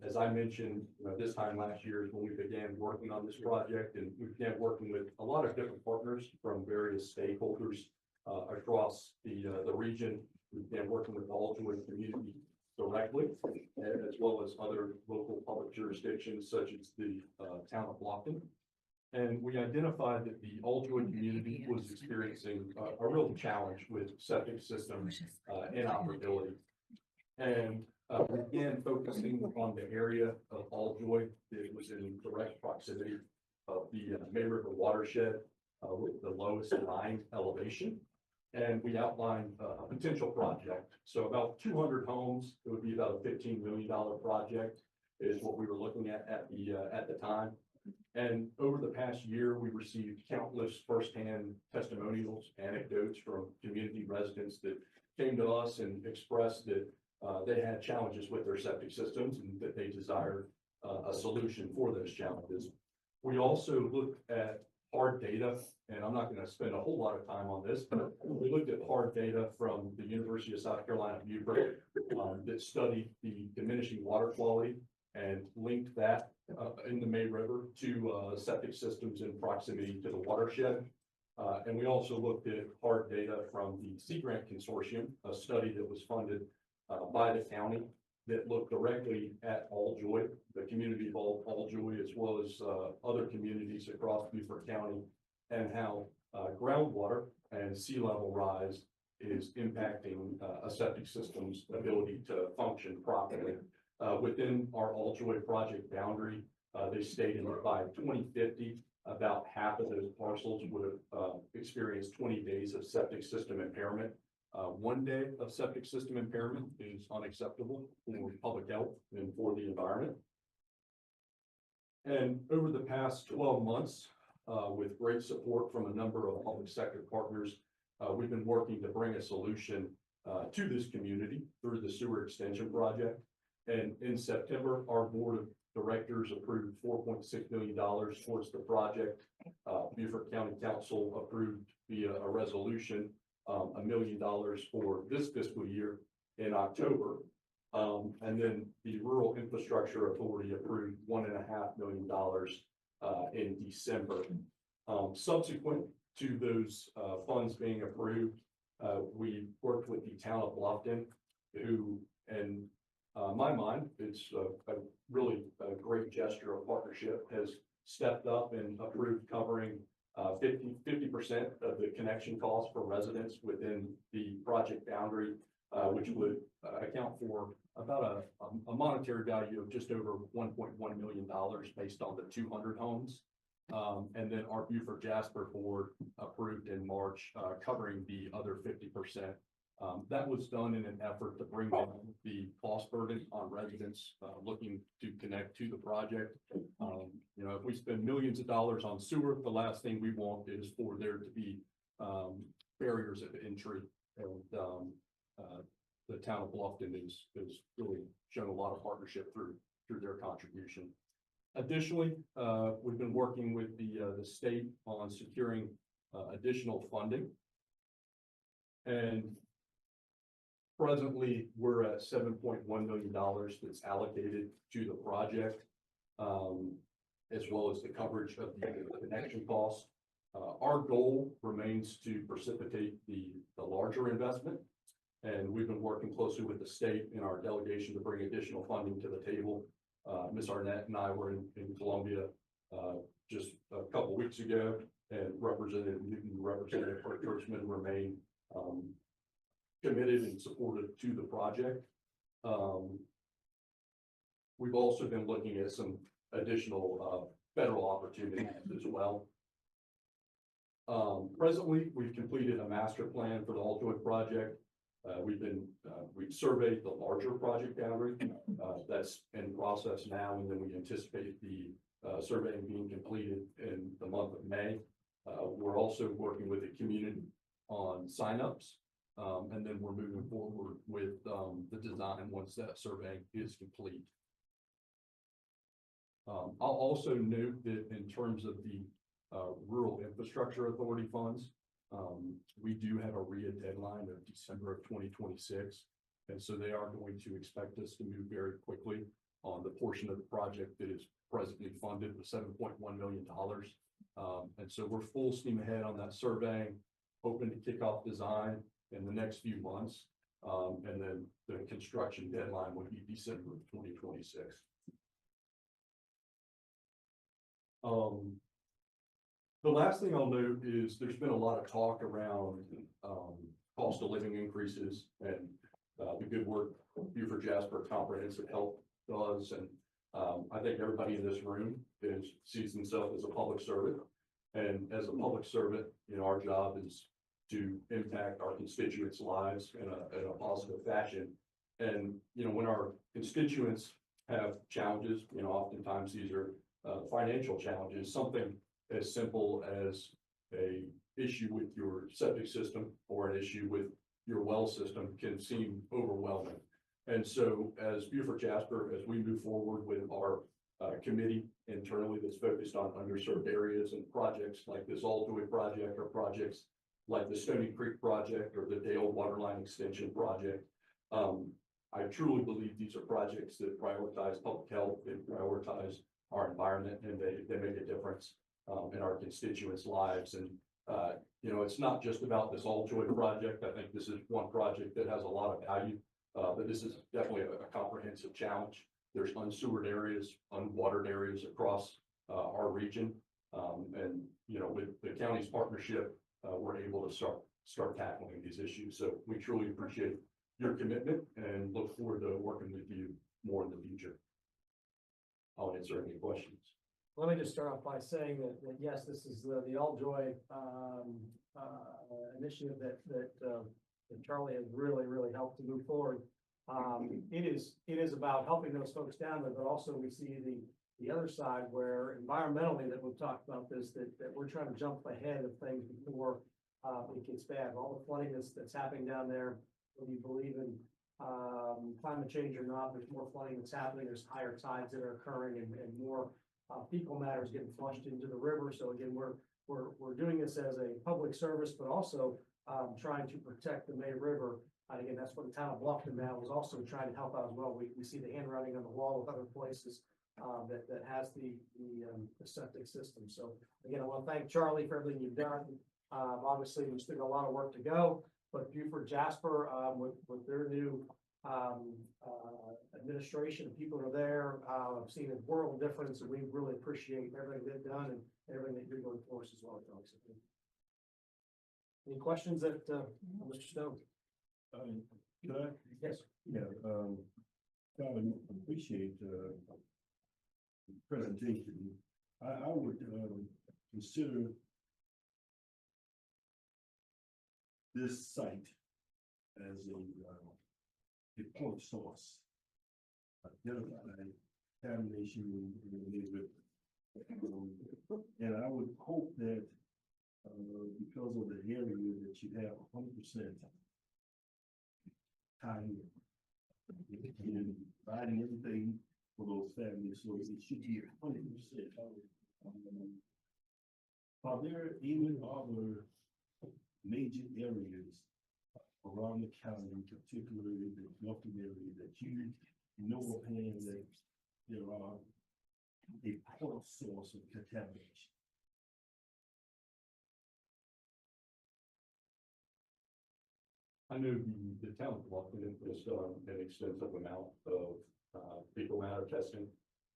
As I mentioned, this time last year is when we began working on this project, and we began working with a lot of different partners from various stakeholders across the region. We began working with the All-Joy community directly, as well as other local public jurisdictions such as the town of Beaufort. And we identified that the All-Joy community was experiencing a real challenge with septic system inoperability. And we began focusing on the area of All-Joy that was in direct proximity of the May River watershed with the lowest line elevation. And we outlined a potential project. So about 200 homes, it would be about a $15 million project is what we were looking at the time. And over the past year, we received countless firsthand testimonials, anecdotes from community residents that came to us and expressed that they had challenges with their septic systems and that they desired a solution for those challenges. We also looked at hard data, and I'm not going to spend a whole lot of time on this, but we looked at hard data from the University of South Carolina, Beaufort, that studied the diminishing water quality and linked that in the May River to septic systems in proximity to the watershed. And we also looked at hard data from the Sea Grant Consortium, a study that was funded by the county that looked directly at All-Joy, the community of All-Joy, as well as other communities across Beaufort County, and how groundwater and sea level rise is impacting a septic system's ability to function properly. Within our All-Joy project boundary, they stated that by 2050, about half of those parcels would have experienced 20 days of septic system impairment. 1 day of septic system impairment is unacceptable for public health and for the environment. And over the past 12 months, with great support from a number of public sector partners, we've been working to bring a solution to this community through the sewer extension project. And in September, our board of directors approved $4.6 million towards the project. Beaufort County Council approved via a resolution $1 million for this fiscal year in October. And then the Rural Infrastructure Authority approved $1.5 million in December. Subsequent to those funds being approved, we worked with the town of Beaufort, who, in my mind, it's a really great gesture of partnership, has stepped up and approved covering 50% of the connection costs for residents within the project boundary which would account for about a monetary value of just over $1.1 million based on the 200 homes. And then our Beaufort Jasper board approved in March, covering the other 50%. That was done in an effort to bring down the cost burden on residents looking to connect to the project. You know, if we spend millions of dollars on sewer, the last thing we want is for there to be barriers of entry. And the town of Bluffton is really shown a lot of partnership through their contribution. Additionally, we've been working with the state on securing additional funding. And presently, we're at $7.1 million that's allocated to the project, as well as the coverage of the connection costs. Our goal remains to precipitate the larger investment. And we've been working closely with the state in our delegation to bring additional funding to the table. Ms. Arnett and I were in Columbia just a couple weeks ago, and Representative Newton, Representative Kurtzman remain committed and supportive to the project. We've also been looking at some additional federal opportunities as well. Presently, we've completed a master plan for the Altoid project. We've surveyed the larger project boundary that's in process now, and then we anticipate the surveying being completed in the month of May. We're also working with the community on signups, and then we're moving forward with the design once that survey is complete. I'll also note that in terms of the Rural Infrastructure Authority funds, we do have a RIA deadline of December of 2026. And so they are going to expect us to move very quickly on the portion of the project that is presently funded with $7.1 million. And so we're full steam ahead on that surveying, hoping to kick off design in the next few months. And then the construction deadline would be December of 2026. The last thing I'll note is there's been a lot of talk around cost of living increases and the good work Beaufort Jasper Comprehensive Health does. And I think everybody in this room sees themselves as a public servant. And as a public servant, you know, our job is to impact our constituents' lives in a positive fashion. And, you know, when our constituents have challenges, you know, oftentimes these are financial challenges, something as simple as a issue with your septic system or an issue with your well system can seem overwhelming. And so as Beaufort Jasper, as we move forward with our committee internally that's focused on underserved areas and projects like this Altoid project or projects like the Stony Creek project or the Dale Waterline Extension project, I truly believe these are projects that prioritize public health and prioritize our environment, and they make a difference in our constituents' lives. And you know, it's not just about this Altoid project. I think this is one project that has a lot of value, but this is definitely a comprehensive challenge. There's unsewered areas, unwatered areas across our region, and you know, with the county's partnership, we're able to start tackling these issues. So we truly appreciate your commitment and look forward to working with you more in the future. I'll answer any questions. Let me just start off by saying that yes, this is the Alljoy initiative that Charlie has really helped to move forward. It is about helping those folks down there, but also we see the other side where environmentally that we've talked about this, that we're trying to jump ahead of things before it gets bad. All the flooding that's happening down there, whether you believe in climate change or not, there's more flooding that's happening. There's higher tides that are occurring and more fecal matter is getting flushed into the river. So again, we're doing this as a public service, but also trying to protect the May River. And again, that's what the town of Bluffton now is also trying to help out as well. We see the handwriting on the wall of other places that has the septic system. So again, I want to thank Charlie for everything you've done. Obviously, we still got a lot of work to go, but Beaufort Jasper with their new administration, people are there. I've seen a world of difference, and we really appreciate everything they've done and everything that you're doing for us as well, Charlie. So, any questions that Mr. Stone? Could I? Yes. Yeah, kind of appreciate, the presentation. I would, consider this site as a point source. Identify contamination in the neighborhood. And I would hope that, because of the area that you have 100% time in providing everything for those families, so it should be 100%. Are there even other major areas around the county, particularly the Beaufort area, that you know offhand that there are a point source of contamination? I know the town of Beaufort has done an extensive amount of fecal matter testing.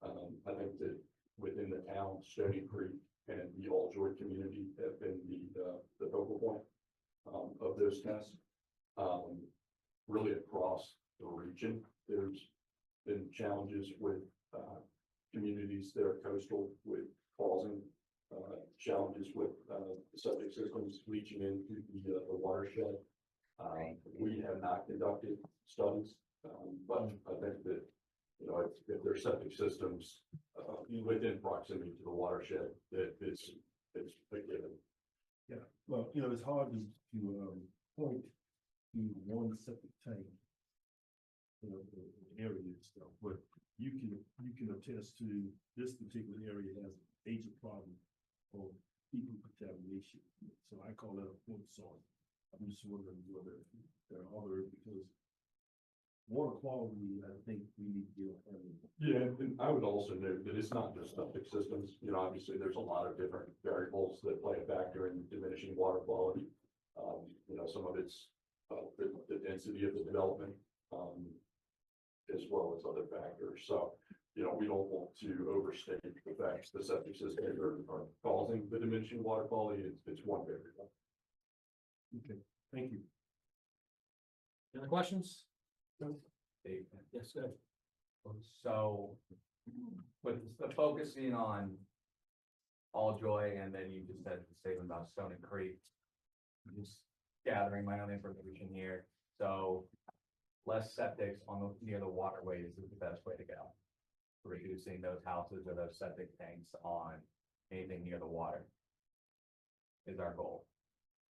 I think that within the town, Stony Creek and the All Joy community have been the focal point of those tests. Really across the region, there's been challenges with communities that are coastal with causing challenges with septic systems leaching into the watershed. We have not conducted studies, but I think that, you know, if there's septic systems within proximity to the watershed, that it's a given. Yeah, well, you know, it's hard to point to one septic tank, you know, the area and stuff, but you can attest to this particular area has a major problem of fecal contamination. So I call that a point source. I'm just wondering whether there are other, because water quality, I think we need to get. Yeah, and I would also note that it's not just septic systems. You know, obviously there's a lot of different variables that play a factor in diminishing water quality. You know, some of it's the density of the development, as well as other factors. So, you know, we don't want to overstate the fact the septic systems are causing the diminishing water quality. It's one variable. Okay, thank you. Any other questions? Dave, Yes, good. so with the focusing on All Joy, and then you just said the statement about Stony Creek. I'm just gathering my own information here. So less septics on the near the waterways is the best way to go. Reducing those houses or those septic tanks on anything near the water is our goal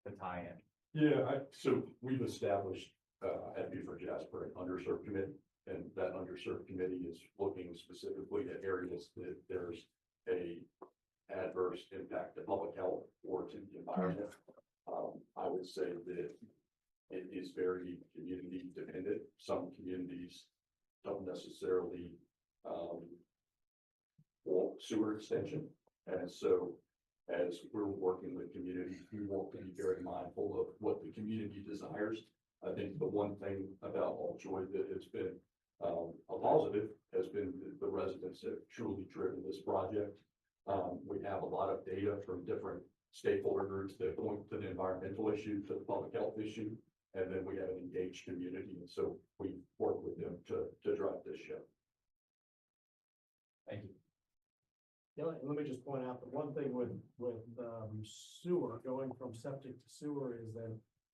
to tie in. Yeah, so we've established at Beaufort Jasper an underserved committee, and that underserved committee is looking specifically at areas that there's a adverse impact to public health or to the environment. I would say that it is very community dependent. Some communities don't necessarily want sewer extension, and so as we're working with communities, we want to be very mindful of what the community desires. I think the one thing about All Joy that has been a positive has been the residents have truly driven this project. We have a lot of data from different stakeholder groups that point to the environmental issue, to the public health issue, and then we have an engaged community, and so we work with them to drive this ship. Thank you. Yeah, and let me just point out that one thing with sewer, going from septic to sewer, is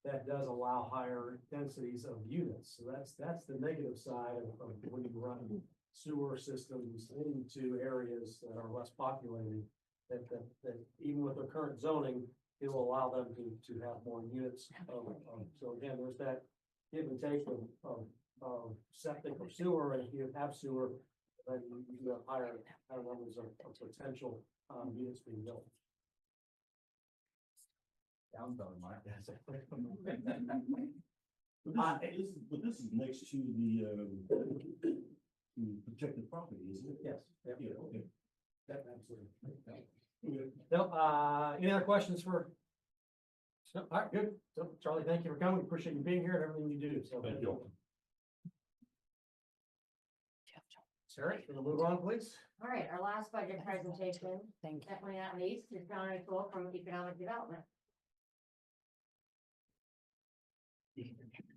that does allow higher densities of units. So that's the negative side of when you run sewer systems into areas that are less populated, that even with the current zoning, it will allow them to have more units. So again, there's that give and take of septic or sewer, and if you have sewer, then you have higher numbers of potential units being built. Down on my desk. But this is next to the protected property, isn't it? Yes. Yep. Yeah, okay. Yep, absolutely. No, any other questions for? No, all right, good. So Charlie, thank you for coming. Appreciate you being here and everything you do. So Thank you. Sarah, we'll move on, please. All right, our last budget presentation, definitely not least, is John O'Toole from Economic Development.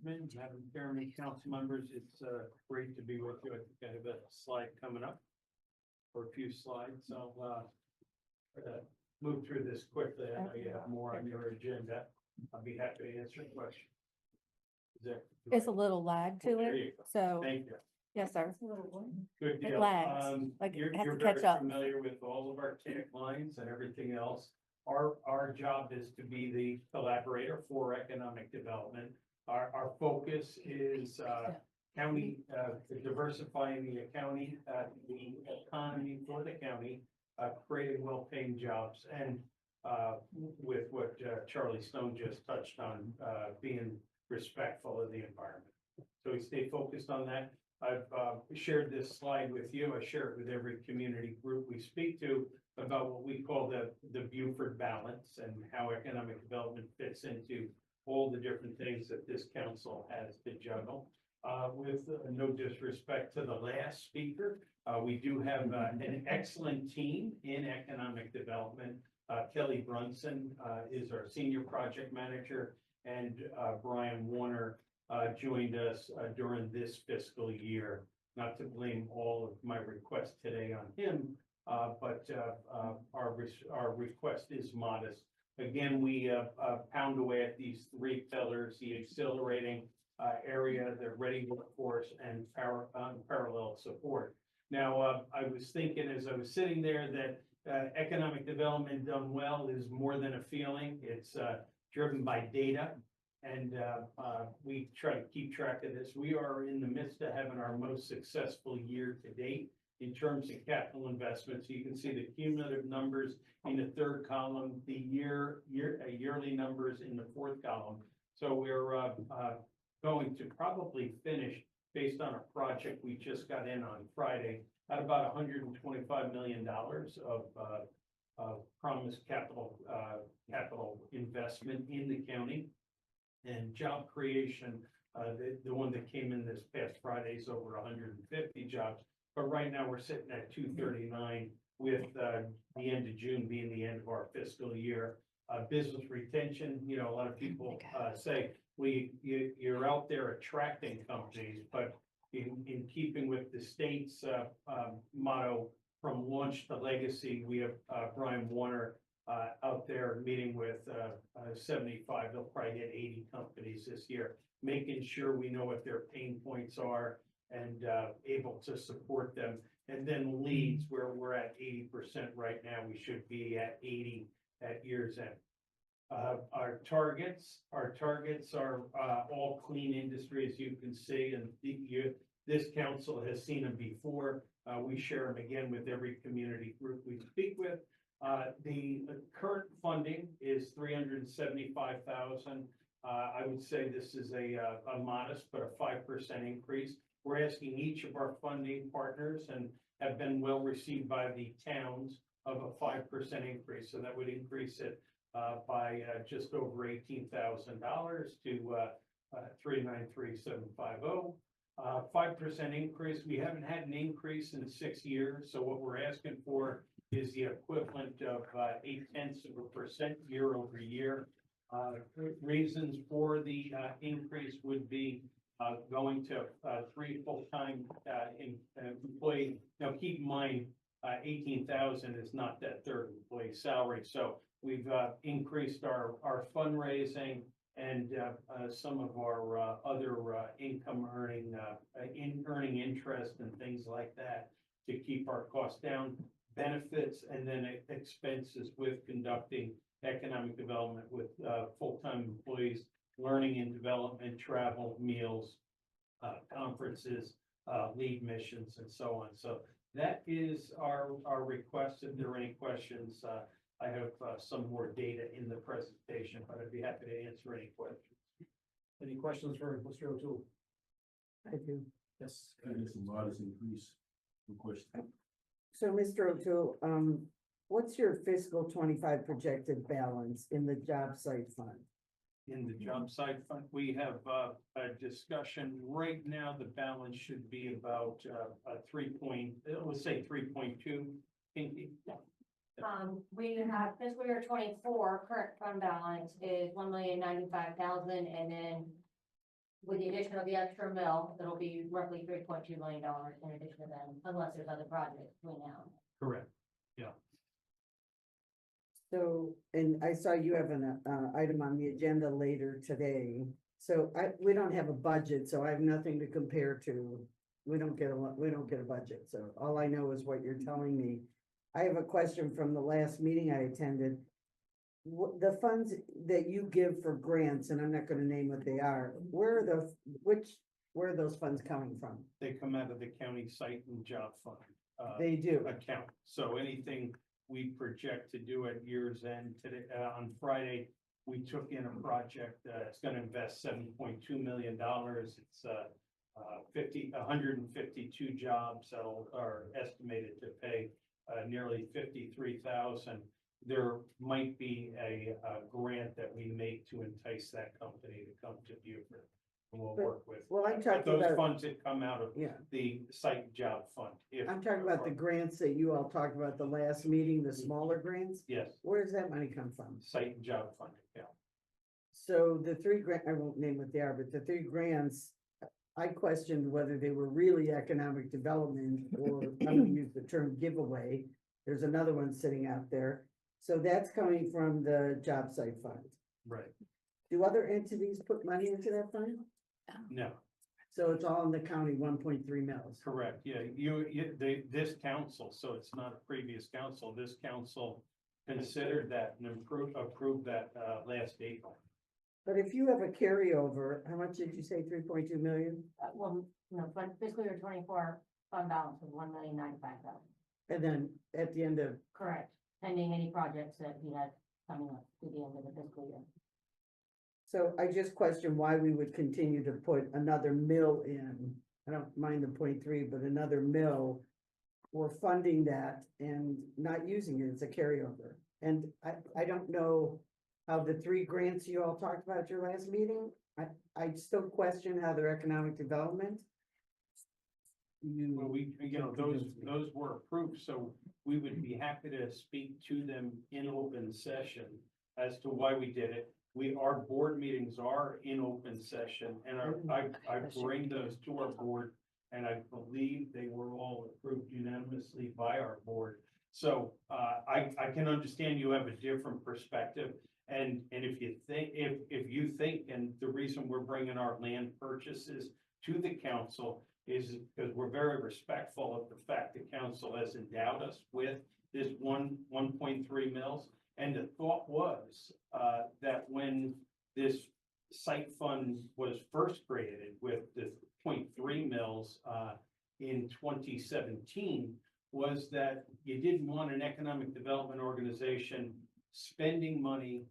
Chairman, Madam Chairman, council members, it's great to be with you. I think I have a slide coming up. Or a few slides, so move through this quickly. I know you have more on your agenda. I'll be happy to answer questions. There's a little lag to There you it, go. so, Thank you. yes, sir. Good It deal. lags. Like, it You're, has you're to catch very up. familiar with all of our taglines and everything else. Our job is to be the collaborator for economic development. Our focus is, county, diversifying the economy for the county, creating well-paying jobs and, with what, Charlie Stone just touched on, being respectful of the environment. So we stay focused on that. I've shared this slide with you. I share it with every community group we speak to about what we call the Beaufort balance and how economic development fits into all the different things that this council has to juggle. With no disrespect to the last speaker, we do have an excellent team in economic development. Kelly Brunson is our senior project manager, and Brian Warner joined us during this fiscal year. Not to blame all of my requests today on him, but our request is modest. Again, we pound away at these three pillars: the accelerating area, the ready workforce, and parallel support. Now, I was thinking as I was sitting there that economic development done well is more than a feeling. It's driven by data. And we try to keep track of this. We are in the midst of having our most successful year to date in terms of capital investments. You can see the cumulative numbers in the third column, the yearly numbers in the fourth column. So we're going to probably finish, based on a project we just got in on Friday, at about $125 million of promised capital investment in the county. And job creation, the one that came in this past Friday is over 150 jobs. But right now we're sitting at 239 with the end of June being the end of our fiscal year. Business retention, you know, a lot of people say, you're out there attracting companies, but in keeping with the state's motto, from launch to legacy, we have Brian Warner out there meeting with 75, they'll probably hit 80 companies this year, making sure we know what their pain points are and able to support them. And then leads, where we're at 80% right now, we should be at 80 at year's end. Our targets are all clean industry, as you can see, and this council has seen them before. We share them again with every community group we speak with. The current funding is $375,000. I would say this is a modest but a 5% increase. We're asking each of our funding partners, and have been well received by the towns, of a 5% increase. So that would increase it by just over $18,000 to $393,750. 5% increase. We haven't had an increase in 6 years. So what we're asking for is the equivalent of 0.8% year over year. Reasons for the increase would be going to 3 full-time employee. Now, keep in mind, 18,000 is not that third employee salary. So we've increased our fundraising and some of our other income earning interest and things like that to keep our costs down. Benefits and then expenses with conducting economic development with full-time employees, learning and development, travel, meals, conferences, lead missions, and so on. So that is our request. If there are any questions, I have some more data in the presentation, but I'd be happy to answer any questions. Any questions for Mr. O'Toole? I do. Yes. It's a modest increase. No question. So, Mr. O'Toole, what's your fiscal 25 projected balance in the job site fund? In the job site fund, we have a discussion right now. The balance should be about let's say 3.2. Pinky. We have fiscal year 24, current fund balance is $1,095,000, and then with the addition of the extra mill, it'll be roughly $3.2 million in addition to them, unless there's other projects between now and then. Correct. So, and I saw you have an, item on the agenda later today. So we don't have a budget, so I have nothing to compare to. We don't get a budget, so all I know is what you're telling me. I have a question from the last meeting I attended. The funds that you give for grants, and I'm not gonna name what they are, where are those funds coming from? They come out of the county site and job fund. They do. Account. So anything we project to do at year's end today, on Friday, we took in a project that's gonna invest $7.2 million. It's 152 jobs that are estimated to pay nearly 53,000. There might be a grant that we make to entice that company to come to Beaufort. And we'll work with. Well, I'm But talking those about, funds that come out of yeah, the site job fund. If- I'm talking about the grants that you all talked about the last meeting, the smaller grants. Yes, Where does that money come from? site and job fund account. So the three I won't name what they are, but the three grants, I questioned whether they were really economic development or I'm gonna use the term giveaway. There's another one sitting out there. So that's coming from the job site fund. Right. Do other entities put money into that fund? No, So it's all in the county, 1.3 mils. correct. Yeah, this council, so it's not a previous council, this council considered that and approved that last April. But if you have a carryover, how much did you say, 3.2 million? Well, no, but fiscal year 24 fund balance was $1,095,000. And then at the end of, Correct, pending any projects that he had coming up to the end of the fiscal year. so I just question why we would continue to put another mill in. I don't mind the 0.3, but another mill. We're funding that and not using it as a carryover. And I don't know how the three grants you all talked about at your last meeting, I still question how they're economic development. Well, those were approved, so we would be happy to speak to them in open session as to why we did it. Our board meetings are in open session and I bring those to our board. And I believe they were all approved unanimously by our board. So I can understand you have a different perspective. And if you think, and the reason we're bringing our land purchases to the council is because we're very respectful of the fact the council has endowed us with this 1.3 mils. And the thought was that when this site fund was first created with the 0.3 mils in 2017, was that you didn't want an economic development organization spending money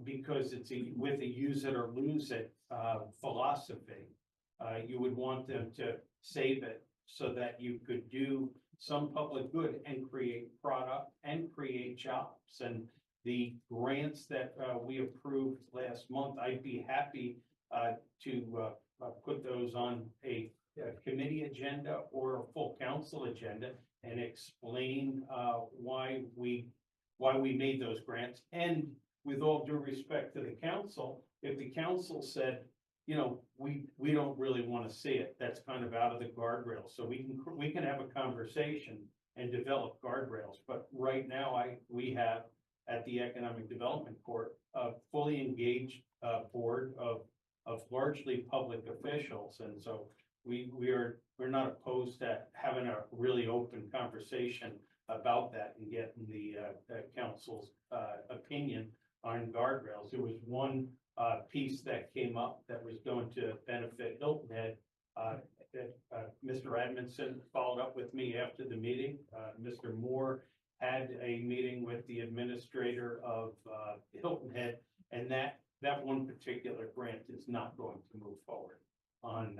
because it's with a use it or lose it philosophy. You would want them to save it so that you could do some public good and create product and create jobs. And the grants that we approved last month, I'd be happy to put those on a committee agenda or a full council agenda and explain why we made those grants. And with all due respect to the council, if the council said, you know, we don't really want to see it, that's kind of out of the guardrails. So we can have a conversation and develop guardrails. But right now, we have at the Economic Development Court a fully engaged board of largely public officials, and so we're not opposed to having a really open conversation about that and getting the council's opinion on guardrails. There was one piece that came up that was going to benefit Hilton Head. That Mr. Edmondson followed up with me after the meeting. Mr. Moore had a meeting with the administrator of Hilton Head, and that one particular grant is not going to move forward on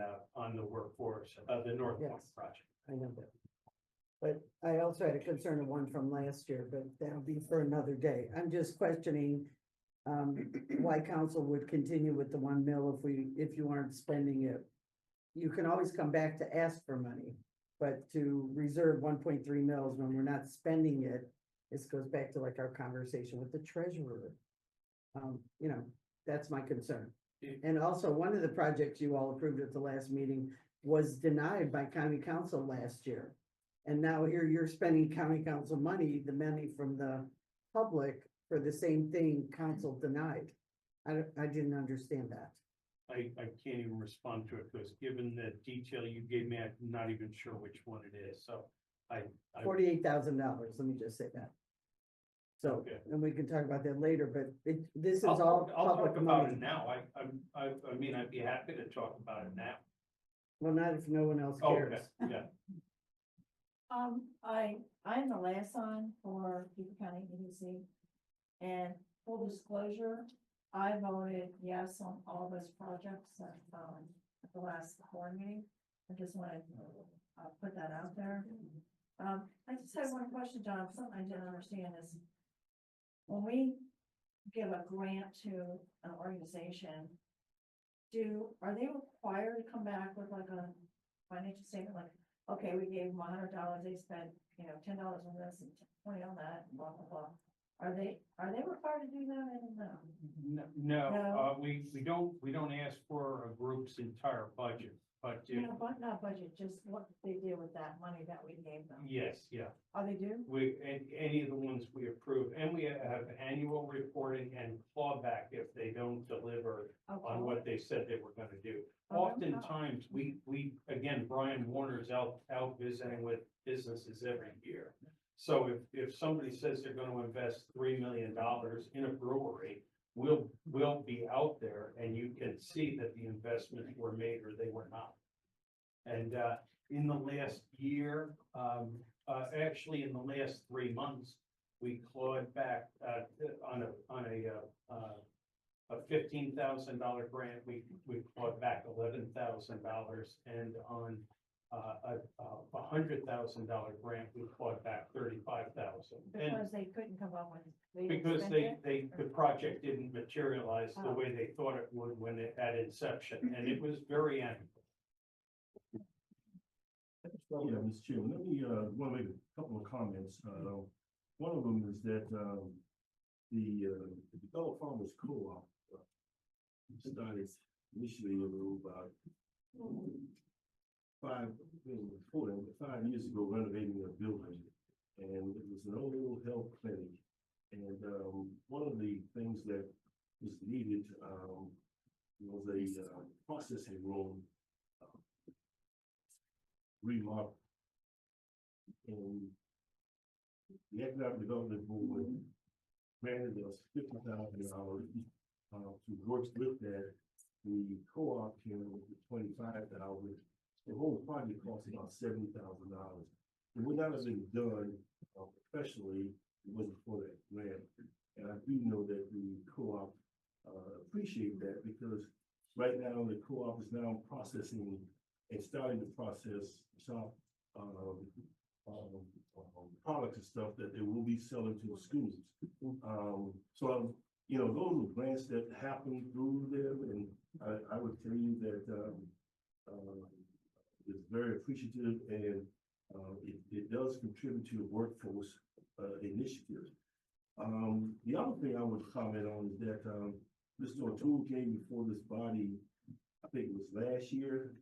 the workforce of the North Point Yes. project. I know that. But I also had a concern of one from last year, but that'll be for another day. I'm just questioning why council would continue with the 1 mil if you aren't spending it. You can always come back to ask for money, but to reserve 1.3 mils when we're not spending it, this goes back to like our conversation with the treasurer. You know, that's my concern. And also, one of the projects you all approved at the last meeting was denied by county council last year. And now here you're spending county council money, the money from the public for the same thing council denied. I didn't understand that. I can't even respond to it, because given the detail you gave me, I'm not even sure which one it is, so I. $48,000, let me just say that. So, Okay. and we can talk about that later, but this is I'll all I'll talk public about money. it now. I mean, I'd be happy to talk about it now. Well, not if no one else Okay, cares. yeah. I'm the liaison for Beaufort County EDC. And full disclosure, I voted yes on all those projects at the last board meeting. I just wanted to put that out there. I just had one question, John, something I didn't understand is when we give a grant to an organization, are they required to come back with like a financial statement, like, okay, we gave them $100, they spent, $10 on this and 20 on that, and blah, blah, blah. Are they required to do that? I don't know. No, we don't ask for a group's entire budget, but No, but not budget, just what they do with that money that we gave them. yes, yeah. Oh, they do? Any of the ones we approve, and we have annual reporting and clawback if they don't deliver on what they said they were gonna do. Oftentimes, we, again, Brian Warner's out visiting with businesses every year. So if somebody says they're gonna invest $3 million in a brewery, we'll be out there and you can see that the investments were made or they were not. And, in the last year, actually in the last 3 months, we clawed back, on a $15,000 grant, we clawed back $11,000, and on a $100,000 grant, we clawed back $35,000. Because they couldn't come up with. Because spent it? the project didn't materialize the Oh. way they thought it would when it had inception, and it was very amicable. Yeah, Mr. Chairman, let me, want to make a couple of comments. One of them is that, the Gulf Farmers Co-op started initially about 5 years ago renovating a building. And it was an old health clinic. And, one of the things that was needed, was a processing room remodel. And the Economic Development Board granted us $50,000 to work with that. The co-op came with $25,000. The whole project cost about $70,000. It would not have been done professionally if it wasn't for that grant. And I do know that the co-op appreciate that, because right now the co-op is now processing and starting to process some products and stuff that they will be selling to the schools. So, those are grants that happen through them, and I would tell you that it's very appreciative, and it does contribute to the workforce initiative. The other thing I would comment on is that Mr. O'Toole came before this body, I think it was last year,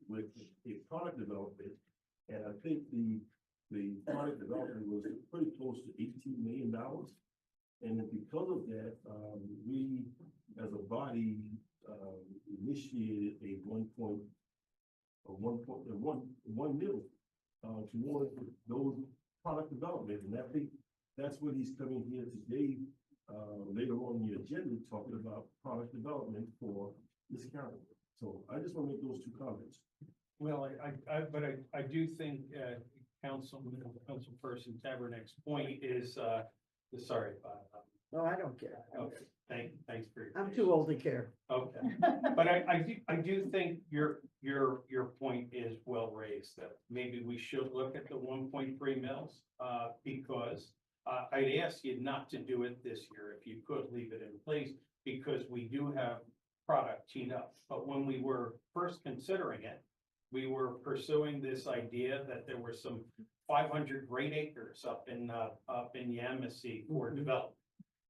with a product development, and I think the product development was pretty close to $18 million. And because of that, we, as a body, initiated a $1 million towards those product development, and I think that's what he's coming here today, later on the agenda, talking about product development for this county. So I just want to make those two comments. Well, I do think, Councilperson Tabernak's point is, sorry, No, I don't care. okay, thanks for your. I'm too old to care. Okay, but I do think your point is well raised, that maybe we should look at the 1.3 mils, because I'd ask you not to do it this year, if you could leave it in place, because we do have product teed up. But when we were first considering it, we were pursuing this idea that there were some 500 great acres up in Yamasee for development.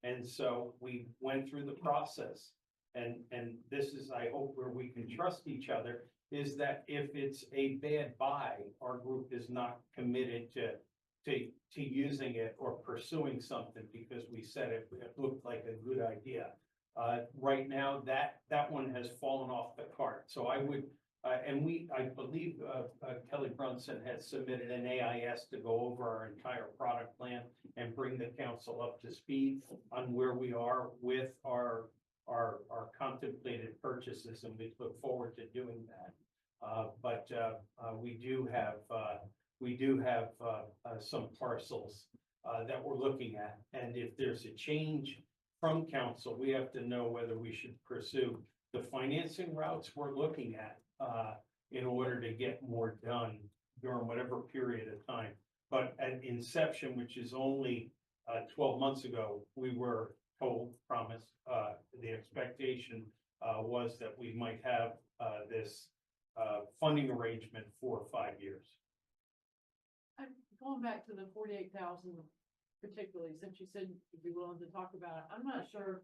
And so we went through the process and this is, I hope, where we can trust each other, is that if it's a bad buy, our group is not committed to using it or pursuing something because we said it looked like a good idea. Right now, that one has fallen off the cart, so I would, I believe, Kelly Brunson had submitted an AIS to go over our entire product plan and bring the council up to speed on where we are with our contemplated purchases, and we look forward to doing that. But we do have some parcels that we're looking at, and if there's a change from council, we have to know whether we should pursue the financing routes we're looking at in order to get more done during whatever period of time. But at inception, which is only 12 months ago, we were told, promised, the expectation was that we might have this funding arrangement for 5 years. I'm going back to the 48,000 particularly, since you said you'd be willing to talk about it. I'm not sure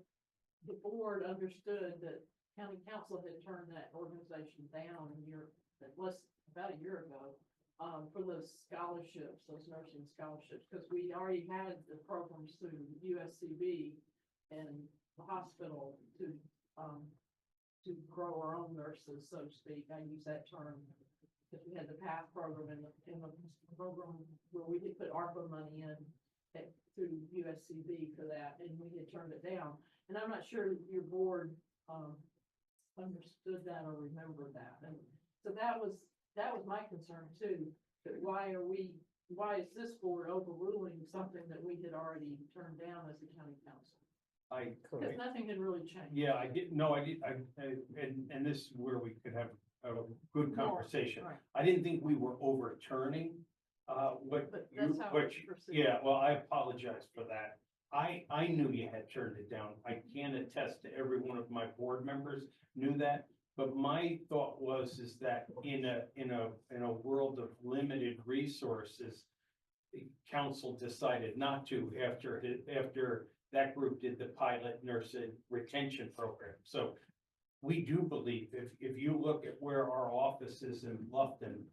the board understood that county council had turned that organization down about a year ago for those scholarships, those nursing scholarships, because we already had the programs through USCB and the hospital to grow our own nurses, so to speak. I use that term because we had the PATH program and the program where we could put ARPA money in through USCB for that, and we had turned it down. And I'm not sure your board understood that or remembered that. And so that was my concern too. That why is this board overruling something that we had already turned down as the county council? Because nothing had really changed. Yeah, I didn't know, and this is where we could have a good conversation. Right. I didn't think we were overturning, But that's how it's perceived. yeah, well, I apologize for that. I knew you had turned it down. I can attest to every one of my board members knew that. But my thought is that in a world of limited resources, the council decided not to after that group did the pilot nursing retention program. So we do believe if you look at where our office is in Bluffton,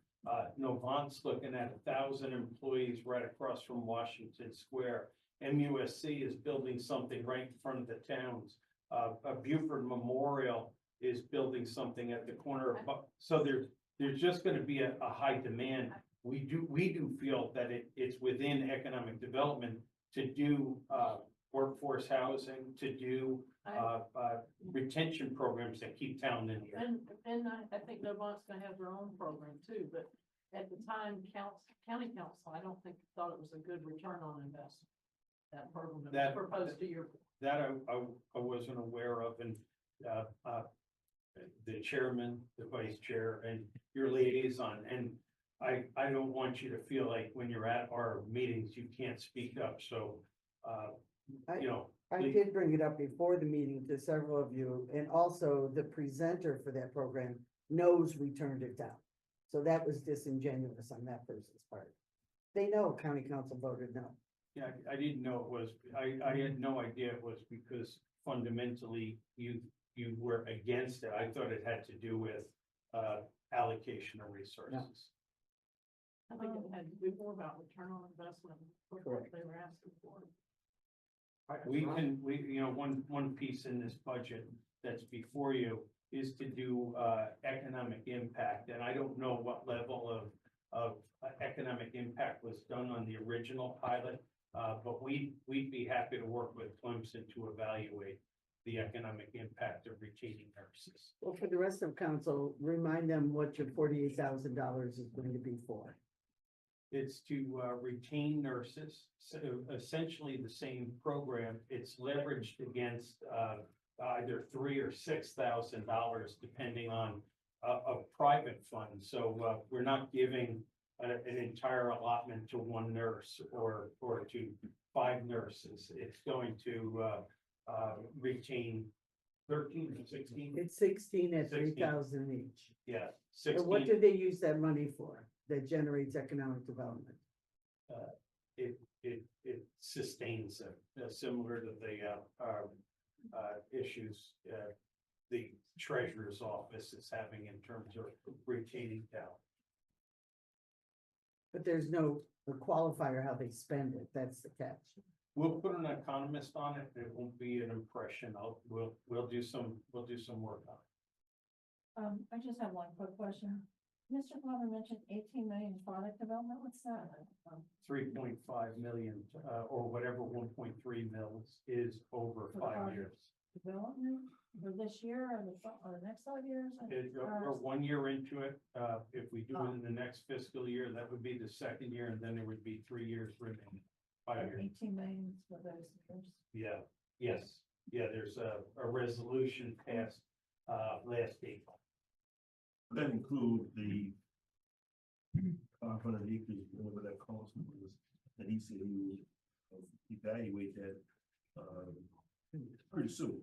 Novant's looking at 1,000 employees right across from Washington Square. MUSC is building something right in front of the towns. Beaufort Memorial is building something at the corner of, so there's just going to be a high demand. We do feel that it's within economic development to do workforce housing, to do retention programs that keep town in here. And I think Novant's gonna have their own program too, but at the time, county council, I don't think thought it was a good return on investment. That program that was proposed to your. That I wasn't aware of, and the chairman, the vice chair, and your liaison, and I don't want you to feel like when you're at our meetings, you can't speak up, so, you know. I did bring it up before the meeting to several of you, and also the presenter for that program knows we turned it down. So that was disingenuous on that person's part. They know county council voted no. Yeah, I didn't know it was, I had no idea it was because fundamentally you were against it. I thought it had to do with allocation of resources. I think it had to do more about return on investment, what they were asking for. You know, one piece in this budget that's before you is to do economic impact, and I don't know what level of economic impact was done on the original pilot, but we'd be happy to work with Clemson to evaluate the economic impact of retaining nurses. Well, for the rest of council, remind them what your $48,000 is going to be for. It's to retain nurses, so essentially the same program. It's leveraged against either $3,000 or $6,000, depending on a private fund. So we're not giving an entire allotment to one nurse or to 5 nurses. It's going to retain 13 or 16. It's 16 at 3,000 each. Yeah, So 16. what do they use that money for that generates economic development? It sustains it, similar to the issues the treasurer's office is having in terms of retaining talent. But there's no qualifier how they spend it, that's the catch. We'll put an economist on it, it won't be an impression, we'll do some work on it. I just have one quick question. Mr. Glover mentioned 18 million product development. What's that? 3.5 million, or whatever 1.3 mils is over For 5 project years. Development for this year or the next 5 years? We're 1 year into it, if we do it in the next fiscal year, that would be the second year, and then there would be 3 years remaining. 5 years. 18 million for those years. Yeah, yes, yeah, there's a resolution passed, last April. That include the 500 acres, whatever that cost was, that he said he would evaluate that, pretty soon,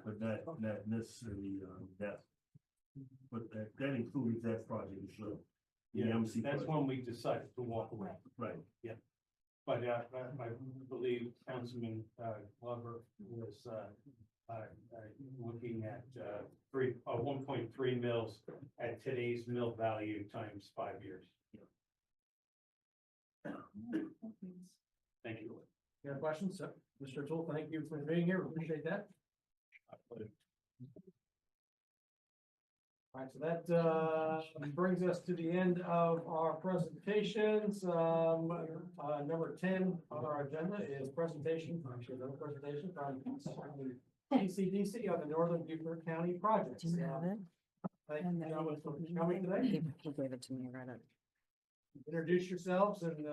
but not necessarily, that. But that includes that project as well. The Yeah, MC that's project. when we decided to walk away. Right. But I believe Councilman Glover was looking at 1.3 mils at today's mill value times 5 years. Thank you. Any other questions? Mr. Tool, thank you for being here. We appreciate that. All right, so that brings us to the end of our presentations. Number 10 on our agenda is presentation, actually another presentation from TCDC on the Northern Beaufort County projects. Thank you, gentlemen, for coming today. He gave it to me, I read it. Introduce yourselves and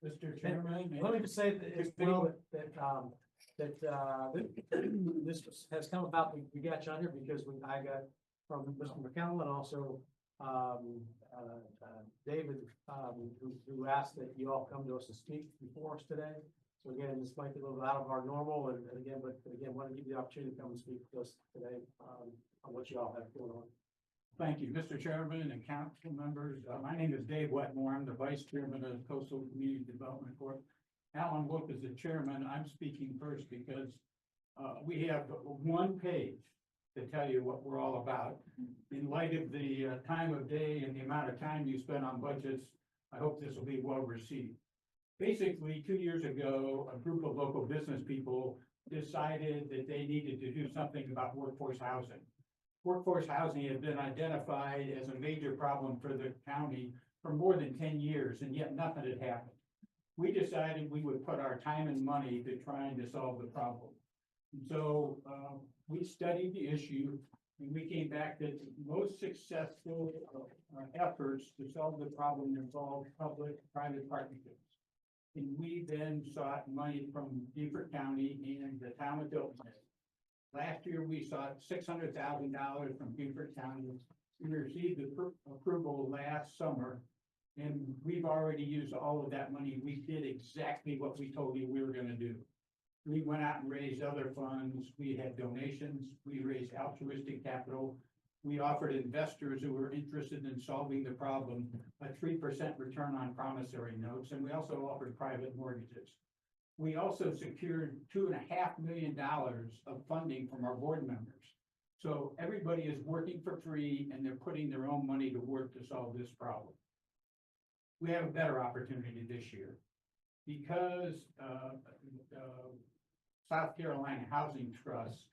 Mr. Chairman. let me just say that as well that this has come about, we got you on here because I got from Mr. McCallum and also David, who asked that you all come to us to speak before us today. So again, this might be a little out of our normal and again, but again, want to give you the opportunity to come and speak with us today on what you all have going on. Thank you, Mr. Chairman and council members. My name is Dave Wetmore. I'm the Vice Chairman of Coastal Community Development Corp. Alan Wolf is the chairman. I'm speaking first because we have one page to tell you what we're all about. In light of the time of day and the amount of time you spend on budgets, I hope this will be well received. Basically, 2 years ago, a group of local business people decided that they needed to do something about workforce housing. Workforce housing had been identified as a major problem for the county for more than 10 years, and yet nothing had happened. We decided we would put our time and money to trying to solve the problem. And so we studied the issue, and we came back that the most successful efforts to solve the problem involved public-private partnerships. And we then sought money from Beaufort County and the town of Hilton. Last year, we sought $600,000 from Beaufort County. We received approval last summer, and we've already used all of that money. We did exactly what we told you we were gonna do. We went out and raised other funds. We had donations. We raised altruistic capital. We offered investors who were interested in solving the problem a 3% return on promissory notes, and we also offered private mortgages. We also secured $2.5 million of funding from our board members. So everybody is working for free and they're putting their own money to work to solve this problem. We have a better opportunity this year because South Carolina Housing Trust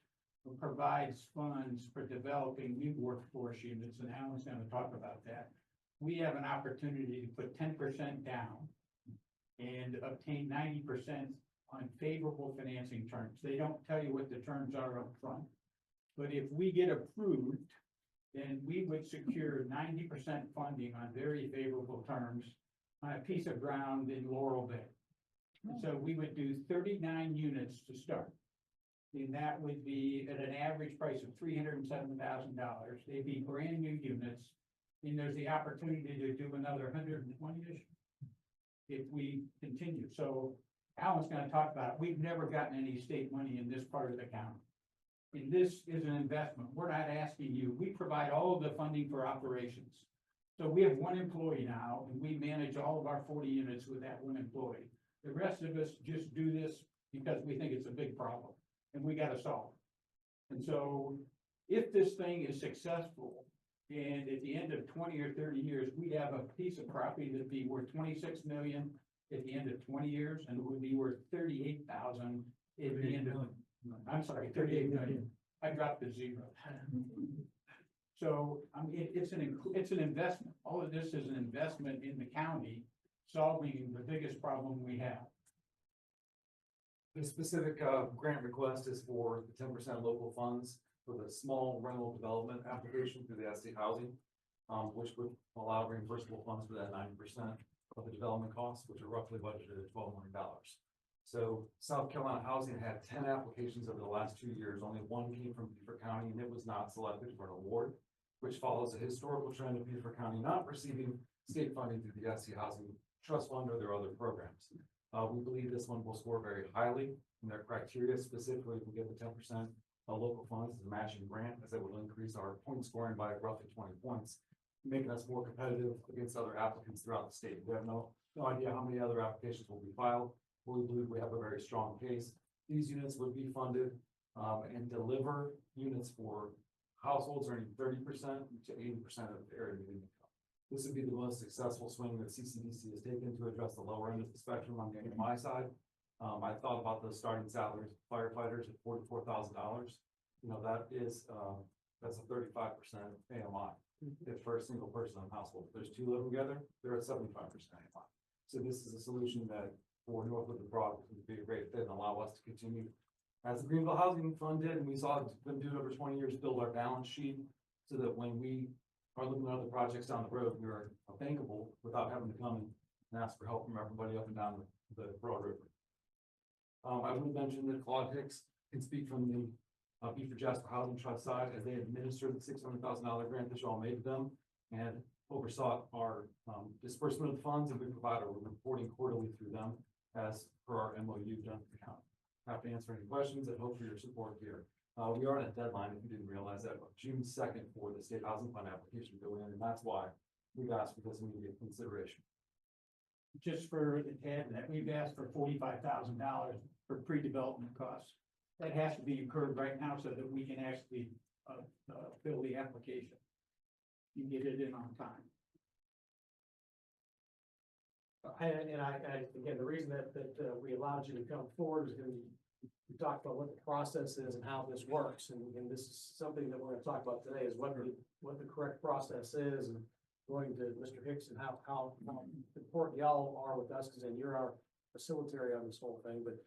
provides funds for developing new workforce units, and Alan's going to talk about that. We have an opportunity to put 10% down and obtain 90% on favorable financing terms. They don't tell you what the terms are up front, but if we get approved, then we would secure 90% funding on very favorable terms on a piece of ground in Laurel Bay. And so we would do 39 units to start. And that would be at an average price of $307,000. They'd be brand new units. And there's the opportunity to do another 120-ish if we continue. So Alan's going to talk about it. We've never gotten any state money in this part of the county. And this is an investment. We're not asking you. We provide all of the funding for operations. So we have one employee now, and we manage all of our 40 units with that one employee. The rest of us just do this because we think it's a big problem and we got to solve it. And so if this thing is successful, and at the end of 20 or 30 years, we'd have a piece of property that'd be worth 26 million at the end of 20 years, and it would be worth 38,000 at the end of, I'm sorry, 38 million. I dropped the zero. So, I mean, it's an investment. All of this is an investment in the county, solving the biggest problem we have. The specific grant request is for the 10% local funds for the small rental development application through the SD housing, which would allow reimbursable funds for that 90% of the development costs, which are roughly budgeted at $12 million. So South Carolina Housing had 10 applications over the last 2 years. Only one came from Beaufort County, and it was not selected for an award, which follows a historical trend of Beaufort County not receiving state funding through the SD Housing Trust Fund or their other programs. We believe this one will score very highly in their criteria. Specifically, if we get the 10% local funds as a matching grant, as it will increase our point scoring by roughly 20 points, making us more competitive against other applicants throughout the state. We have no idea how many other applications will be filed. We believe we have a very strong case. These units would be funded and deliver units for households earning 30% to 80% of the area median income. This would be the most successful swing that CCDC has taken to address the lower end of the spectrum on the AMI side. I thought about the starting salaries of firefighters at $44,000. You know, that's a 35% AMI. If for a single person in a household, if there's two living together, they're at 75% AMI. So this is a solution that for north of the broad would be a great fit and allow us to continue as the Greenville Housing Fund did, and we saw them do it over 20 years, build our balance sheet so that when we are looking at other projects down the road, we are bankable without having to come and ask for help from everybody up and down the Broad River. I would mention that Claude Hicks can speak from the Beaufort Jasper Housing Trust side as they administered the $600,000 grant that you all made to them and oversaw our disbursement of the funds, and we provide a reporting quarterly through them as per our MOU done with the county. Happy to answer any questions and hope for your support here. We are on a deadline, if you didn't realize that, June 2nd for the state housing fund application to go in, and that's why we've asked for this immediate consideration. Just for the tab, that we've asked for $45,000 for pre-development costs. That has to be incurred right now so that we can actually fill the application. You get it in on time. Again, the reason that we allowed you to come forward is because we talked about what the process is and how this works, and this is something that we're going to talk about today is what the correct process is, and going to Mr. Hicks and how important y'all are with us, because then you're our facilitator on this whole thing. But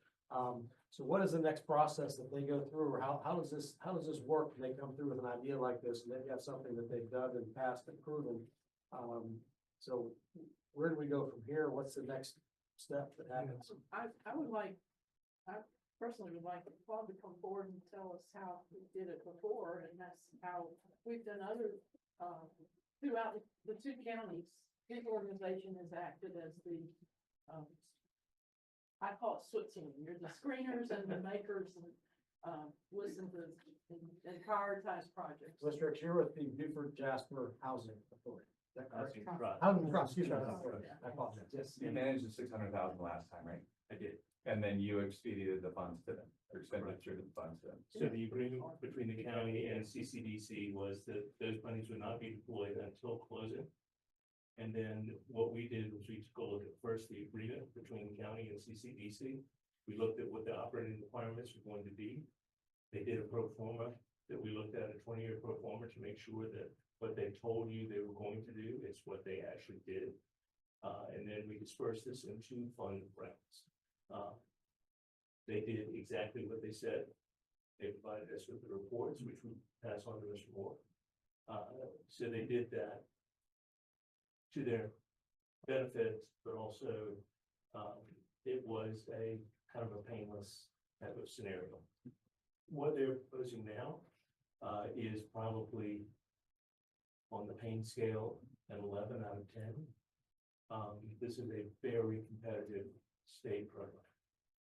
so what is the next process that they go through, or how does this work? When they come through with an idea like this, and they've got something that they've done and passed and proven. So where do we go from here? What's the next step that happens? I personally would like Claude to come forward and tell us how we did it before, and that's how we've done other, throughout the two counties. His organization has acted as the, I call it Switzerland. You're the screeners and the makers and listen to and prioritize projects. Mr. Hicks, you're with the Beaufort Jasper Housing Authority. Is that correct? Trust. Housing Trust, excuse me. I apologize. Yes. You managed the 600,000 last time, right? I did. And then you expedited the funds to them, or expended through the funds to them. So the agreement between the county and CCDC was that those monies would not be deployed until closing. And then what we did was we took a look at first the agreement between the county and CCDC. We looked at what the operating requirements were going to be. They did a pro forma that we looked at, a 20-year pro forma, to make sure that what they told you they were going to do is what they actually did. And then we dispersed this in 2 fund rounds. They did exactly what they said. They provided us with the reports, which we pass on to Mr. Moore. So they did that to their benefit, but also it was a kind of a painless type of scenario. What they're proposing now is probably on the pain scale an 11 out of 10. This is a very competitive state program,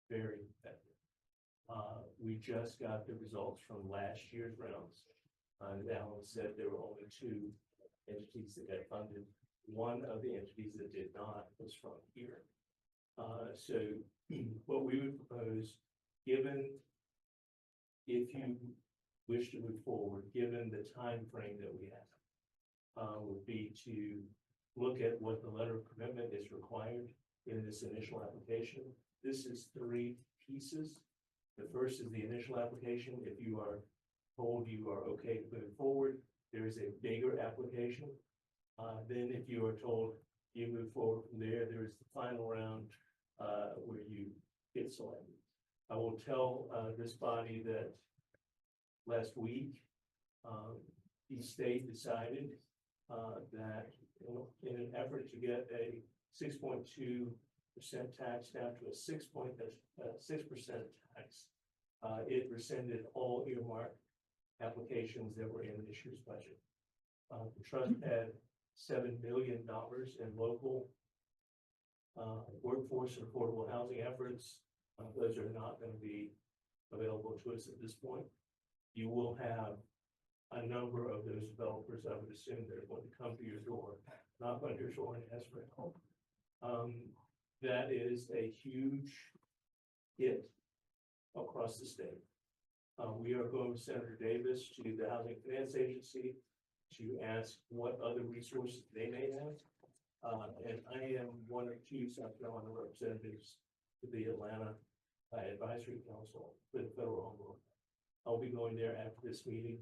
very competitive. We just got the results from last year's rounds. And Alan said there were only 2 entities that got funded. One of the entities that did not was from here. So what we would propose, given if you wish to move forward, given the time frame that we have, would be to look at what the letter of commitment is required in this initial application. This is 3 pieces. The first is the initial application. If you are told you are okay to move forward, there is a bigger application. Then if you are told you move forward from there, there is the final round where you get selected. I will tell this body that last week, the state decided that in an effort to get a 6.2% tax down to a 6% tax, it rescinded all earmark applications that were in this year's budget. The trust had $7 million in local workforce and affordable housing efforts. Those are not going to be available to us at this point. You will have a number of those developers, I would assume, that are going to come to your door, knock on your door and ask for help. That is a huge hit across the state. We are going with Senator Davis to the Housing Finance Agency to ask what other resources they may have. And I am one of 2 South Carolina representatives to the Atlanta Advisory Council for the federal home loan. I'll be going there after this meeting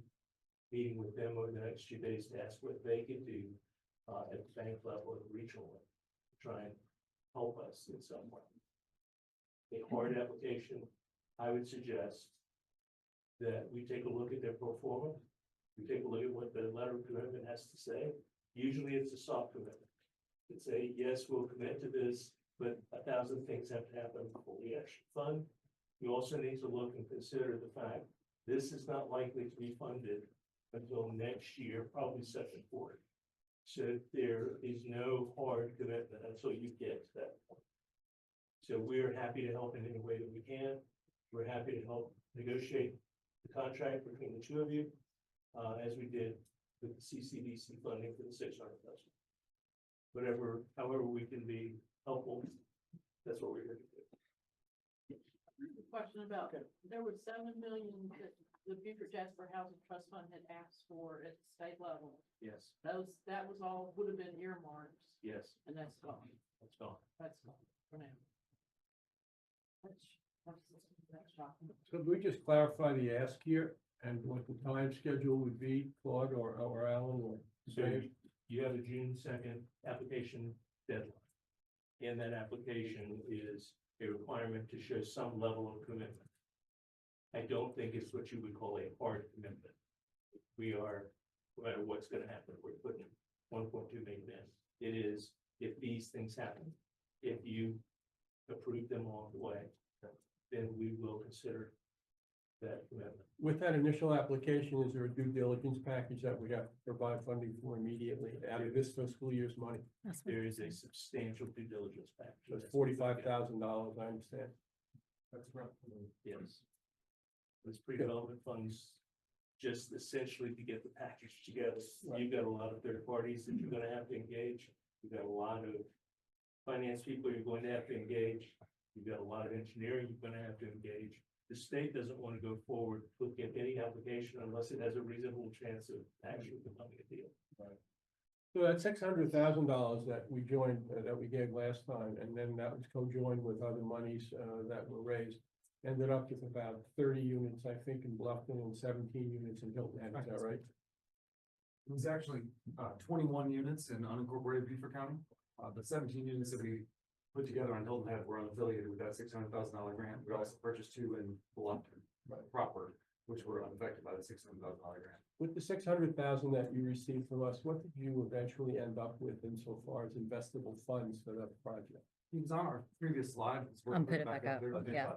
with them over the next 2 days to ask what they can do at the bank level or the regional level to try and help us in some way. A hard application, I would suggest that we take a look at their pro forma. We take a look at what the letter of commitment has to say. Usually it's a soft commitment. It's a, yes, we'll commit to this, but 1,000 things have to happen before we actually fund. You also need to look and consider the fact this is not likely to be funded until next year, probably second quarter. So there is no hard commitment until you get to that point. So we're happy to help in any way that we can. We're happy to help negotiate the contract between the 2 of you, as we did with the CCDC funding for the 600,000. However we can be helpful, that's what we're here to do. Question about, there was 7 million that the Beaufort Jasper Housing Trust Fund had asked for at the state level. Yes, That was all, would have been earmarked, yes, and that's gone. that's gone. That's gone for now. That's shocking. Could we just clarify the ask here and what the time schedule would be, Claude or Alan or So Dave? you have a June 2nd application deadline. And that application is a requirement to show some level of commitment. I don't think it's what you would call a hard commitment. We are, no matter what's going to happen, we're putting 1.2 million in. It is, if these things happen, if you approve them along the way, then we will consider that commitment. With that initial application, is there a due diligence package that we have to provide funding for immediately out of this fiscal year's money? There is a substantial due diligence package. So it's $45,000, I understand. That's right. Yes. It's pre-development funds, just essentially to get the package together. You've got a lot of third parties that you're gonna have to engage. You've got a lot of finance people you're going to have to engage. You've got a lot of engineering you're gonna have to engage. The state doesn't want to go forward looking at any application unless it has a reasonable chance of actually becoming a deal. Right. So that $600,000 that we joined, that we gave last time, and then that was co-joined with other monies that were raised, ended up with about 30 units, I think, in Bluffton and 17 units in Hilton Head. Is that right? It was actually 21 units in unincorporated Beaufort County. The 17 units that we put together on Hilton Head were unaffiliated with that $600,000 grant. We also purchased 2 in Bluffton proper, which were unaffected by the $600,000 grant. With the $600,000 that you received from us, what did you eventually end up with insofar as investable funds for that project? It was on our previous slide. It's worth Put putting it back up, there. yeah.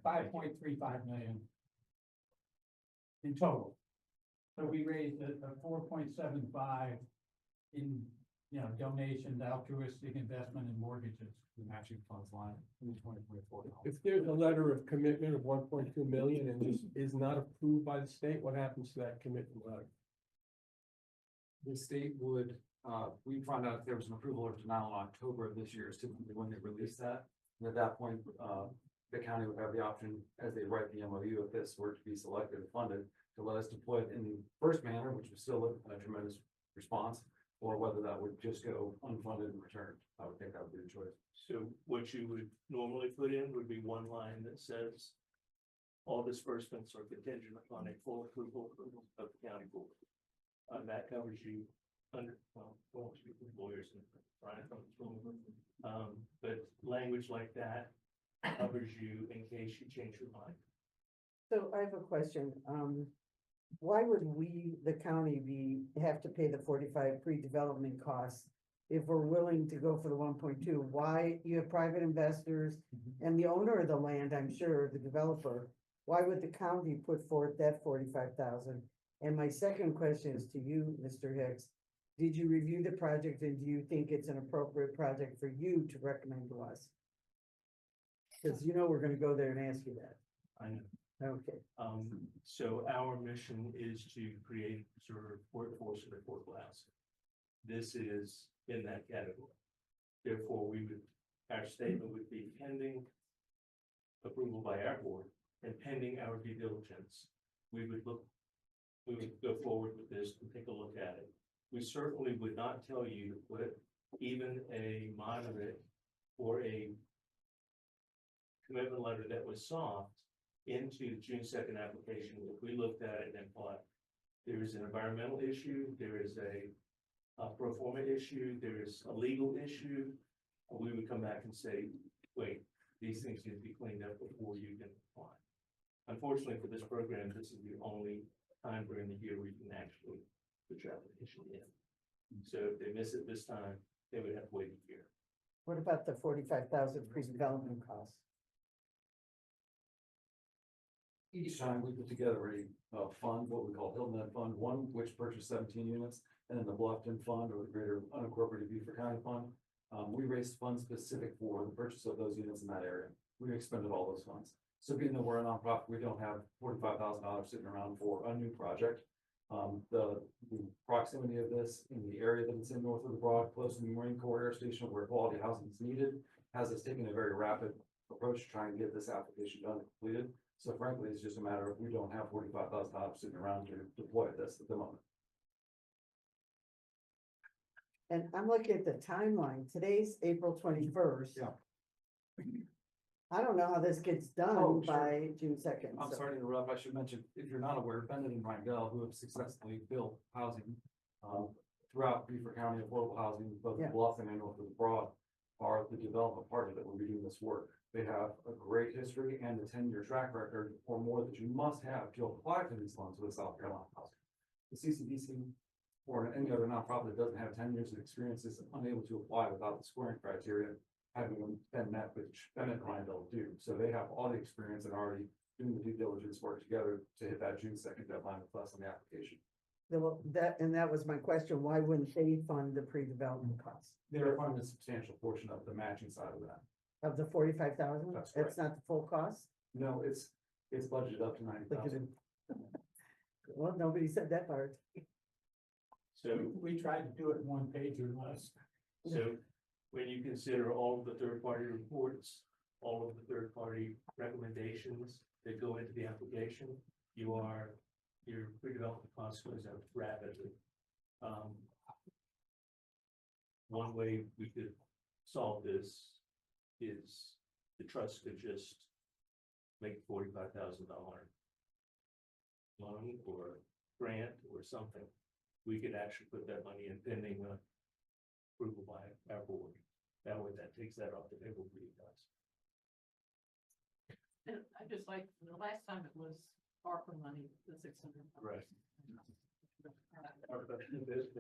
5.35 million in total. So we raised a 4.75 in, donations, altruistic investment and mortgages. The matching funds line in 2024. If there's a letter of commitment of 1.2 million and this is not approved by the state, what happens to that commitment letter? The state would, we found out if there was an approval or denial in October of this year, is typically when they release that. And at that point, the county would have the option, as they write the MOU, if this were to be selected and funded, to let us deploy it in the first manner, which was still a tremendous response, or whether that would just go unfunded and returned. I would think that would be the choice. So what you would normally put in would be one line that says, all disbursements are contingent upon a full approval of the county board. That covers you under, well, won't speak with lawyers and but language like that covers you in case you change your mind. So I have a question. Why would we, the county, have to pay the 45 pre-development costs if we're willing to go for the 1.2? Why, you have private investors and the owner of the land, I'm sure, the developer, why would the county put forth that 45,000? And my second question is to you, Mr. Hicks. Did you review the project and do you think it's an appropriate project for you to recommend to us? Because you know we're gonna go there and ask you that. I know. Okay. So our mission is to create sort of workforce and affordable housing. This is in that category. Therefore, our statement would be pending approval by our board and pending our due diligence. We would go forward with this and take a look at it. We certainly would not tell you to put even a moderate or a commitment letter that was soft into the June 2nd application. If we looked at it and thought there is an environmental issue, there is a pro forma issue, there is a legal issue, we would come back and say, wait, these things need to be cleaned up before you can apply. Unfortunately for this program, this is the only time during the year we can actually put your application in. So if they miss it this time, they would have to wait a year. What about the 45,000 pre-development costs? Each time we put together a fund, what we call Hilton Ed Fund, one which purchased 17 units, and then the Bluffton Fund or the Greater Unincorporated Beaufort County Fund. We raised funds specific for the purchase of those units in that area. We expended all those funds. So being that we're a nonprofit, we don't have $45,000 sitting around for a new project. The proximity of this in the area that it's in north of the Broad, close to the Marine Corps Air Station where quality housing is needed, has us taking a very rapid approach to try and get this application done and completed. So frankly, it's just a matter of we don't have $45,000 sitting around to deploy this at the moment. And I'm looking at the timeline. Today's April 21st. Yeah. I don't know how this gets done Oh, sure. by June 2nd. I'm sorry to interrupt. I should mention, if you're not aware, Bennett and Rangel, who have successfully built housing throughout Beaufort County, affordable housing, both Yeah. Bluffton and north of the Broad, are the development partner that will be doing this work. They have a great history and a 10-year track record or more that you must have to apply for these funds with South Carolina Housing. The CCDC or any other nonprofit that doesn't have 10 years of experience is unable to apply without the scoring criteria having been met, which Bennett and Ryanville do. So they have all the experience and already doing the due diligence work together to hit that June 2nd deadline with us on the application. That was my question. Why wouldn't they fund the pre-development costs They're funding a substantial portion of the matching side of that. of the 45,000? That's correct. It's not the full cost? No, it's budgeted up to 90,000. Well, nobody said that part. So, We tried to do it in one page or less. so when you consider all of the third-party reports, all of the third-party recommendations that go into the application, your pre-development cost goes up rapidly. One way we could solve this is the trust could just make $45,000 loan or grant or something. We could actually put that money in pending approval by our board. That way that takes that off the table for you guys. And I just like, the last time it was ARPA money, the 600. Right.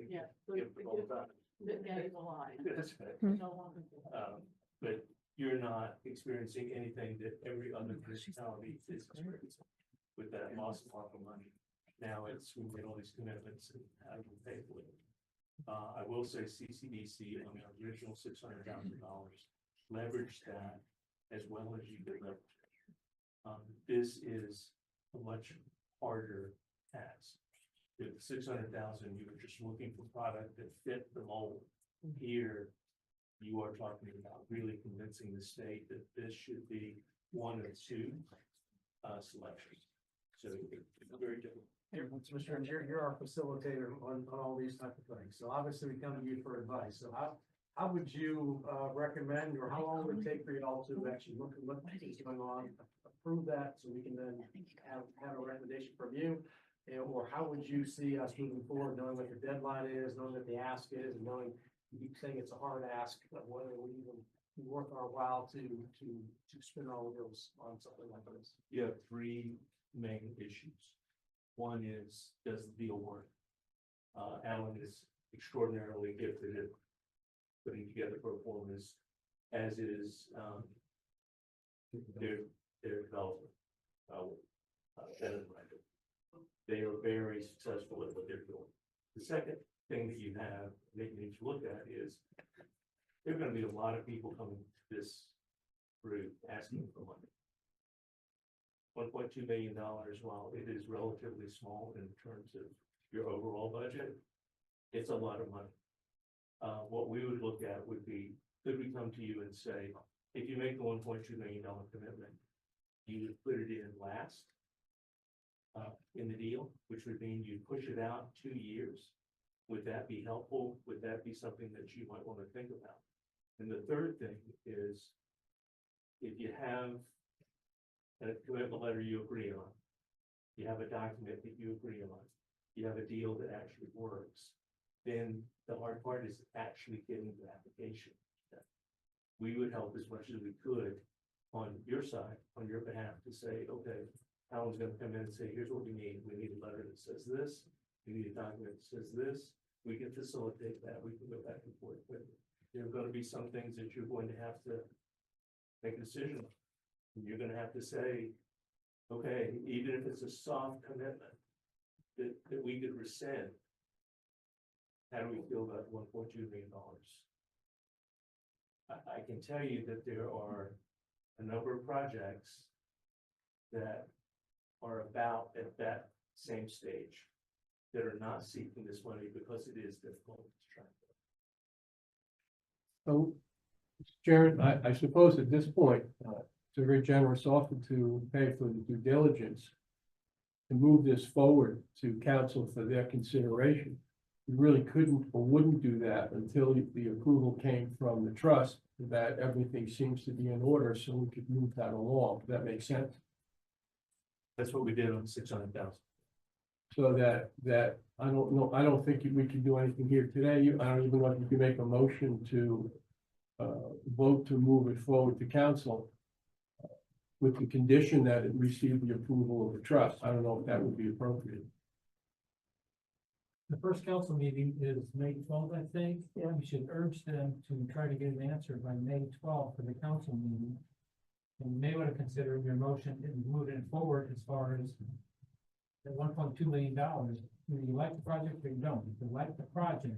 Yeah. Yeah, it's a lie. No longer. But you're not experiencing anything that every other municipality is experiencing with that loss of ARPA money. Now it's, we made all these commitments and how do we pay for it? I will say CCDC on the original $600,000 leverage that as well as you could leverage it. This is a much harder task. If 600,000, you were just looking for product that fit the mold. Here, you are talking about really convincing the state that this should be one of two selections. So it's very difficult. Mr. Stearns, you're our facilitator on all these type of things. So obviously we come to you for advice. So how would you, recommend, or how long would it take for y'all to actually look at what is going on, approve that, so we can then have a recommendation from you? Or how would you see us moving forward, knowing what the deadline is, knowing what the ask is, and knowing you keep saying it's a hard ask, but whether it would even be worth our while to spin our wheels on something like this? You have three main issues. One is, does the deal work? Alan is extraordinarily gifted at putting together performance, as is, their developer. Ben and Michael. They are very successful at what they're doing. The second thing that you have, that you need to look at is, there are gonna be a lot of people coming to this group asking for money. $1.2 million, while it is relatively small in terms of your overall budget, it's a lot of money. What we would look at would be, could we come to you and say, if you make the $1.2 million commitment, you would put it in last in the deal, which would mean you push it out 2 years. Would that be helpful? Would that be something that you might want to think about? And the third thing is, if you have a commitment letter you agree on, you have a document that you agree on, you have a deal that actually works, then the hard part is actually getting the application. We would help as much as we could on your side, on your behalf, to say, okay, Alan's gonna come in and say, here's what we need. We need a letter that says this. We need a document that says this. We can facilitate that. We can go back and forth with it. There are gonna be some things that you're going to have to make a decision on. You're gonna have to say, okay, even if it's a soft commitment that we could rescind, how do we feel about $1.2 million? I can tell you that there are a number of projects that are about at that same stage that are not seeking this money because it is difficult to track. So, Sharon, I suppose at this point, it's a very generous offer to pay for the due diligence to move this forward to council for their consideration. We really couldn't or wouldn't do that until the approval came from the trust that everything seems to be in order, so we could move that along. Does that make sense? That's what we did on 600,000. So that, I don't know, I don't think we can do anything here today. I don't even know if you can make a motion to vote to move it forward to council with the condition that it receive the approval of the trust. I don't know if that would be appropriate. The first council meeting is May 12th, I think. Yeah. We should urge them to try to get an answer by May 12th for the council meeting. And you may want to consider your motion and moving it forward as far as the $1.2 million. Whether you like the project or you don't. If you like the project,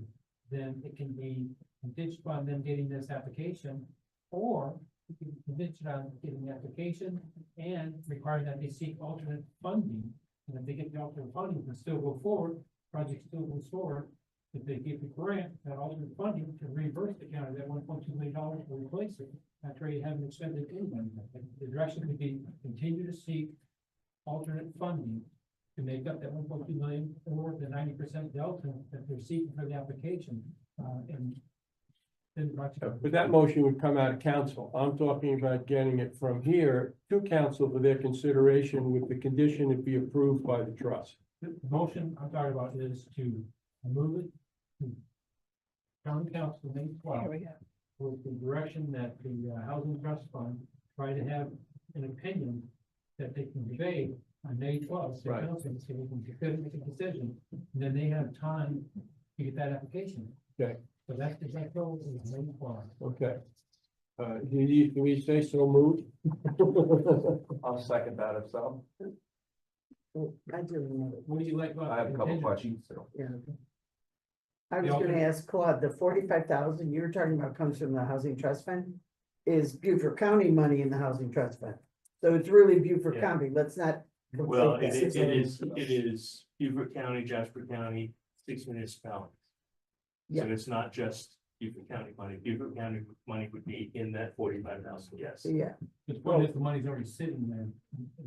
then it can be contingent on them getting this application, or you can contingent on getting the application and requiring that they seek alternate funding. And if they get the alternate funding, can still go forward. Project still moves forward. If they get the grant, that alternate funding to reimburse the county that $1.2 million to replace it after you haven't expended any money. The direction would be continue to seek alternate funding to make up that 1.2 million or the 90% delta that they're seeking for the application. And then But that motion would come out of council. I'm talking about getting it from here to council for their consideration with the condition it be approved by the trust. The motion I'm talking about is to move it to county council May 12th with the direction that the housing trust fund try to have an opinion that they can convey on May 12th. So council so we can make a decision, and then they have time to get that application. Okay. So that's the goal is May 12th. Okay. Do we say so moved? I'll second that if so. I do remember. What do you like about? I have a couple questions. Yeah. I was gonna ask Claude, the 45,000 you're talking about comes from the housing trust fund? Is Beaufort County money in the housing trust fund? So it's really Beaufort County, let's not. Well, it is Beaufort County, Jasper County, 6 municipalities. So it's not just Beaufort County money. Beaufort County money would be in that 45,000, yes. The point is the money's already sitting there.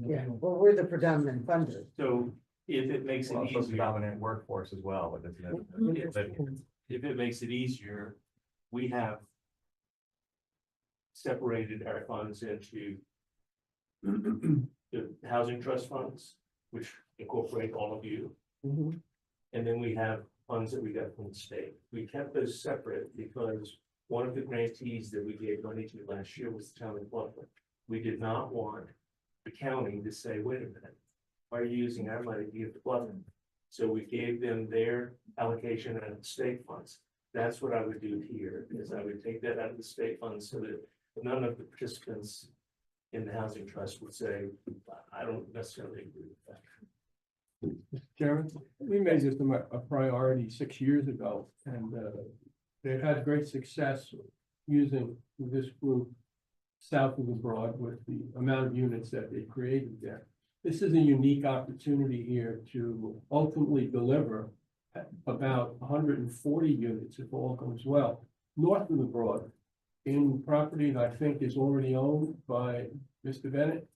Yeah, well, we're the predominant funder. So if it makes it Well, easier, dominant workforce as well, but it's. if it makes it easier, we have separated our funds into the housing trust funds, which incorporate all of you. And then we have funds that we got from the state. We kept those separate because one of the grantees that we gave money to last year was the town of Beaufort. We did not want the county to say, wait a minute, why are you using our money to give to Beaufort? So we gave them their allocation out of the state funds. That's what I would do here, is I would take that out of the state funds so that none of the participants in the housing trust would say, I don't necessarily agree with that. Mr. Chairman, we made this a priority 6 years ago, and they've had great success using this group south of the Broad with the amount of units that they created there. This is a unique opportunity here to ultimately deliver about 140 units if all goes well, north of the Broad, in property that I think is already owned by Mr. Bennett,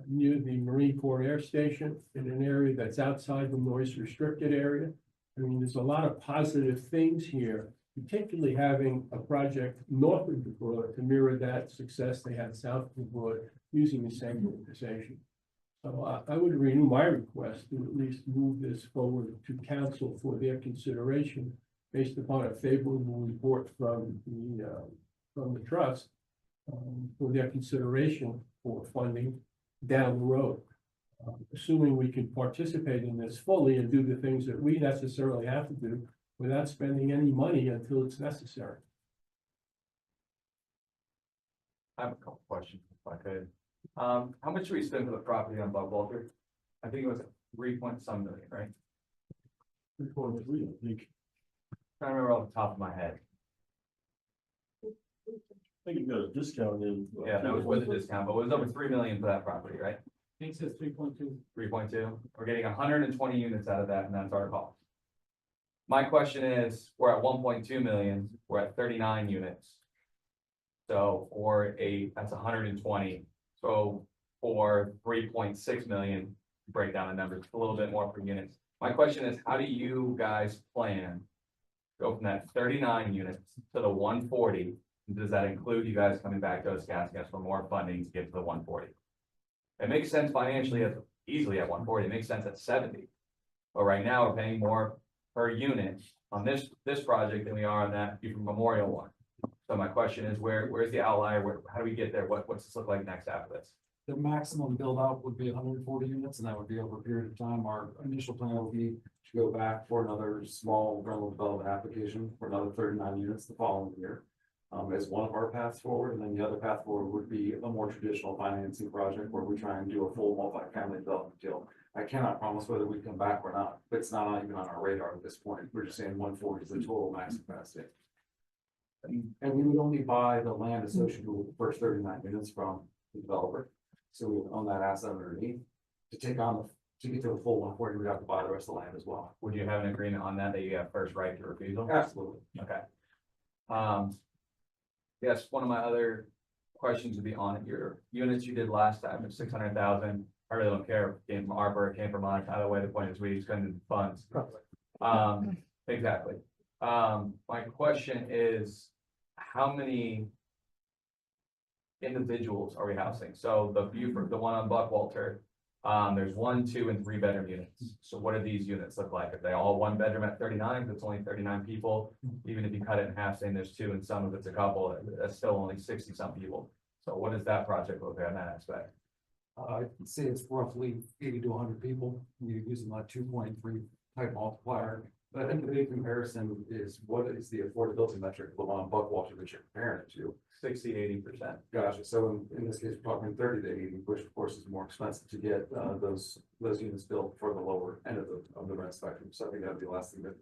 near the Marine Corps Air Station, in an area that's outside the noise restricted area. I mean, there's a lot of positive things here, particularly having a project north of the Broad to mirror that success they had south of the Broad using the same organization. So I would renew my request to at least move this forward to council for their consideration based upon a favorable report from the trust for their consideration for funding down the road. Assuming we can participate in this fully and do the things that we necessarily have to do without spending any money until it's necessary. I have a couple questions if I could. How much did we spend for the property on Beaufort? I think it was 3 point some million, right? 3.3, I think. I don't remember off the top of my head. I think you got a discount in. Yeah, that was with a discount, but it was over 3 million for that property, right? I think it says 3.2. 3.2. We're getting 120 units out of that, and that's our cost. My question is, we're at 1.2 million, we're at 39 units. So that's 120. So for 3.6 million, break down the numbers, a little bit more per unit. My question is, how do you guys plan to go from that 39 units to the 140? Does that include you guys coming back to us asking us for more funding to get to the 140? It makes sense financially easily at 140. It makes sense at 70. But right now we're paying more per unit on this project than we are on that Beaufort Memorial one. So my question is, where's the outlier? How do we get there? What's this look like next after this? The maximum build out would be 140 units, and that would be over a period of time. Our initial plan would be to go back for another small rental development application for another 39 units the following year. As one of our paths forward, and then the other path forward would be a more traditional financing project where we try and do a full multi-family development deal. I cannot promise whether we come back or not, but it's not even on our radar at this point. We're just saying 140 is the total max capacity. And we would only buy the land associated with the first 39 units from the developer. So we would own that asset underneath. To get to the full 140, we'd have to buy the rest of the land as well. Would you have an agreement on that you have first right to refusal? Absolutely. Okay. Yes, one of my other questions would be on your units you did last time of 600,000. I really don't care if it came from ARPA or it came from us. Either way, the point is we spend funds. Exactly. My question is, how many individuals are we housing? So the Beaufort, the one on Buckwalter, there's 1, 2, and 3 bedroom units. So what do these units look like? Are they all 1 bedroom at 39? It's only 39 people. Even if you cut it in half, saying there's 2 and some of it's a couple, that's still only 60 some people. So what does that project look like in that aspect? I'd say it's roughly 80 to 100 people. You're using like 2.3 type multiplier. But I think the big comparison is what is the affordability metric of the one on Buckwalter that you're comparing it to? 60, 80%. Gotcha. So in this case, we're talking 30 to 80, which of course is more expensive to get those units built for the lower end of the rent spectrum. So I think that'd be the last thing to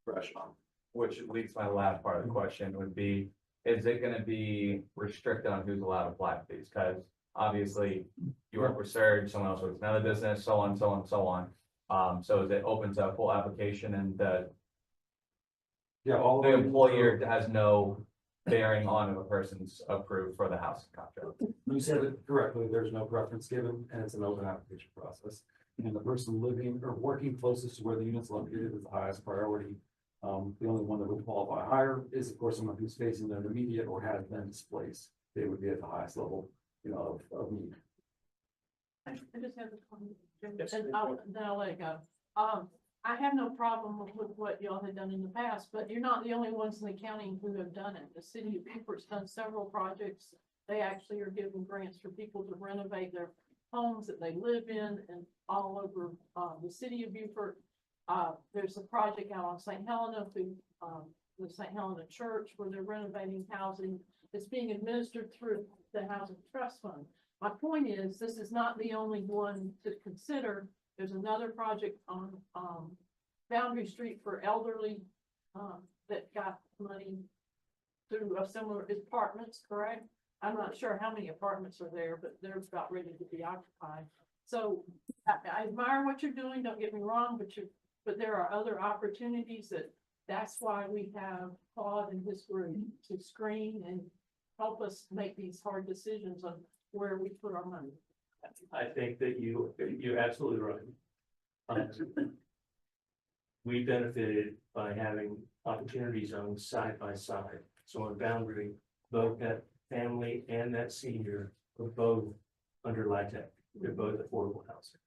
brush on. Which leads to my last part of the question would be, is it going to be restricted on who's allowed to apply for these? Because obviously you work with Surge, someone else works in another business, so on, so on, so on. So is it open to a full application and the employer has no bearing on if a person's approved for the housing contract? You said it correctly. There's no preference given and it's an open application process. and the person living or working closest to where the unit's located is the highest priority. The only one that would qualify higher is, of course, someone who's facing their immediate or has been displaced. They would be at the highest level, of need. I just have a comment, and then I'll let it go. I have no problem with what y'all had done in the past, but you're not the only ones in the county who have done it. The city of Beaufort's done several projects. They actually are giving grants for people to renovate their homes that they live in and all over, the city of Beaufort. There's a project out on St. Helena through, the St. Helena Church where they're renovating housing that's being administered through the Housing Trust Fund. My point is, this is not the only one to consider. There's another project on, Boundary Street for elderly, that got money through a similar apartments, correct? I'm not sure how many apartments are there, but they're about ready to be occupied. So I admire what you're doing, don't get me wrong, but there are other opportunities that's why we have Claude and his group to screen and help us make these hard decisions on where we put our money. I think that you're absolutely right. We benefited by having opportunity zones side by side. So on Boundary, both that family and that senior are both under LIHTC. They're both affordable housing.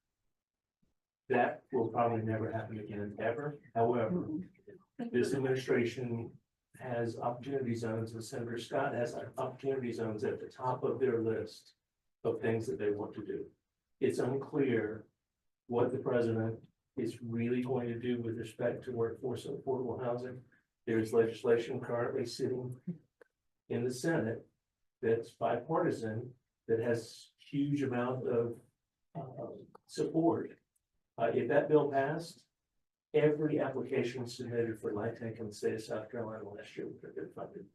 That will probably never happen again, ever. However, this administration has opportunity zones, and Senator Scott has opportunity zones at the top of their list of things that they want to do. It's unclear what the president is really going to do with respect to workforce and affordable housing. There's legislation currently sitting in the Senate that's bipartisan, that has huge amount of support. If that bill passed, every application submitted for LIHTC in the state of South Carolina last year would have been funded.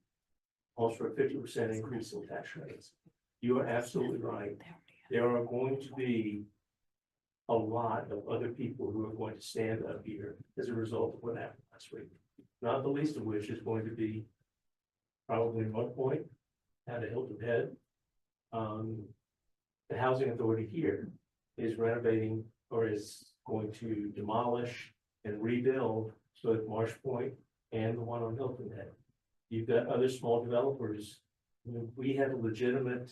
Almost for a 50% increase in tax rates. You are absolutely right. There are going to be a lot of other people who are going to stand up here as a result of what happened last week. Not the least of which is going to be probably North Point out of Hilton Head. The housing authority here is renovating or is going to demolish and rebuild both Marsh Point and the one on Hilton Head. You've got other small developers. We have a legitimate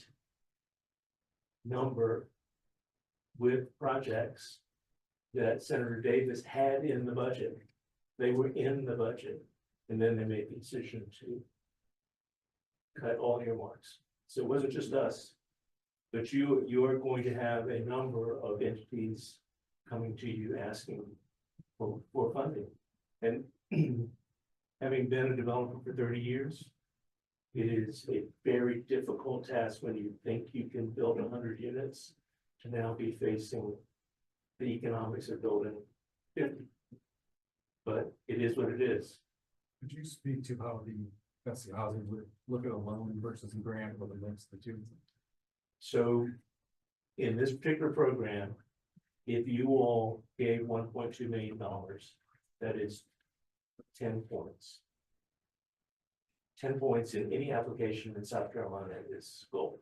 number with projects that Senator Davis had in the budget. They were in the budget, and then they made the decision to cut all earmarks. So it wasn't just us, but you are going to have a number of entities coming to you asking for funding. And having been a developer for 30 years, it is a very difficult task when you think you can build 100 units to now be facing the economics of building 50. But it is what it is. Could you speak to how the Betsy Housing would look at a loan versus a grant, or the mix of the two? So in this particular program, if you all gave $1.2 million, that is 10 points. 10 points in any application in South Carolina is gold.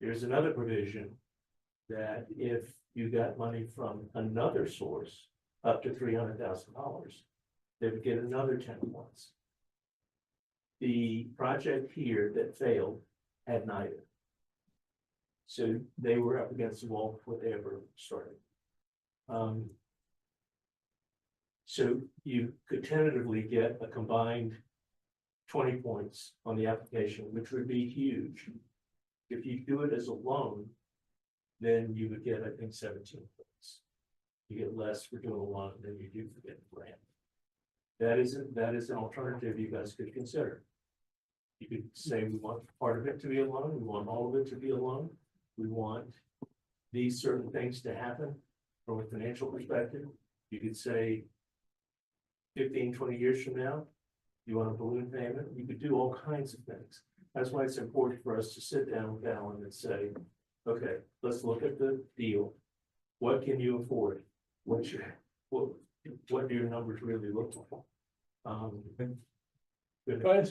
There's another provision that if you got money from another source up to $300,000, they would get another 10 points. The project here that failed had neither. So they were up against the wall before they ever started. So you could tentatively get a combined 20 points on the application, which would be huge. If you do it as a loan, then you would get, I think, 17 points. You get less for doing a loan than you do for getting a grant. That is an alternative you guys could consider. You could say we want part of it to be a loan, we want all of it to be a loan. We want these certain things to happen from a financial perspective. You could say 15, 20 years from now, you want a balloon payment, you could do all kinds of things. That's why it's important for us to sit down with Alan and say, okay, let's look at the deal. What can you afford? What do your numbers really look like? Okay,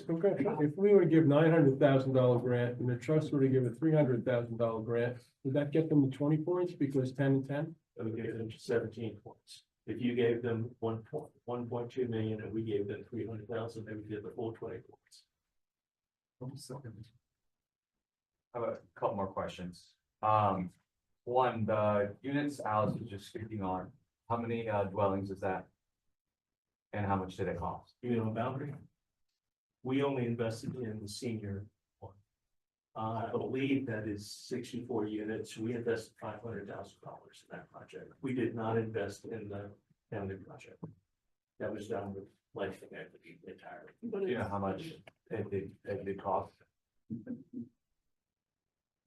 if we were to give $900,000 grant and the trust were to give a $300,000 grant, would that get them to 20 points because 10 and 10? That would give them 17 points. If you gave them 1.2 million and we gave them 300,000, they would get the full 20 points. I have a couple more questions. One, the units Alice was just speaking on, how many dwellings is that? And how much did it cost? You know, boundary. We only invested in the senior one. I believe that is 64 units. We invested $500,000 in that project. We did not invest in the family project. That was done with life equity entirely. Do you know how much it did cost?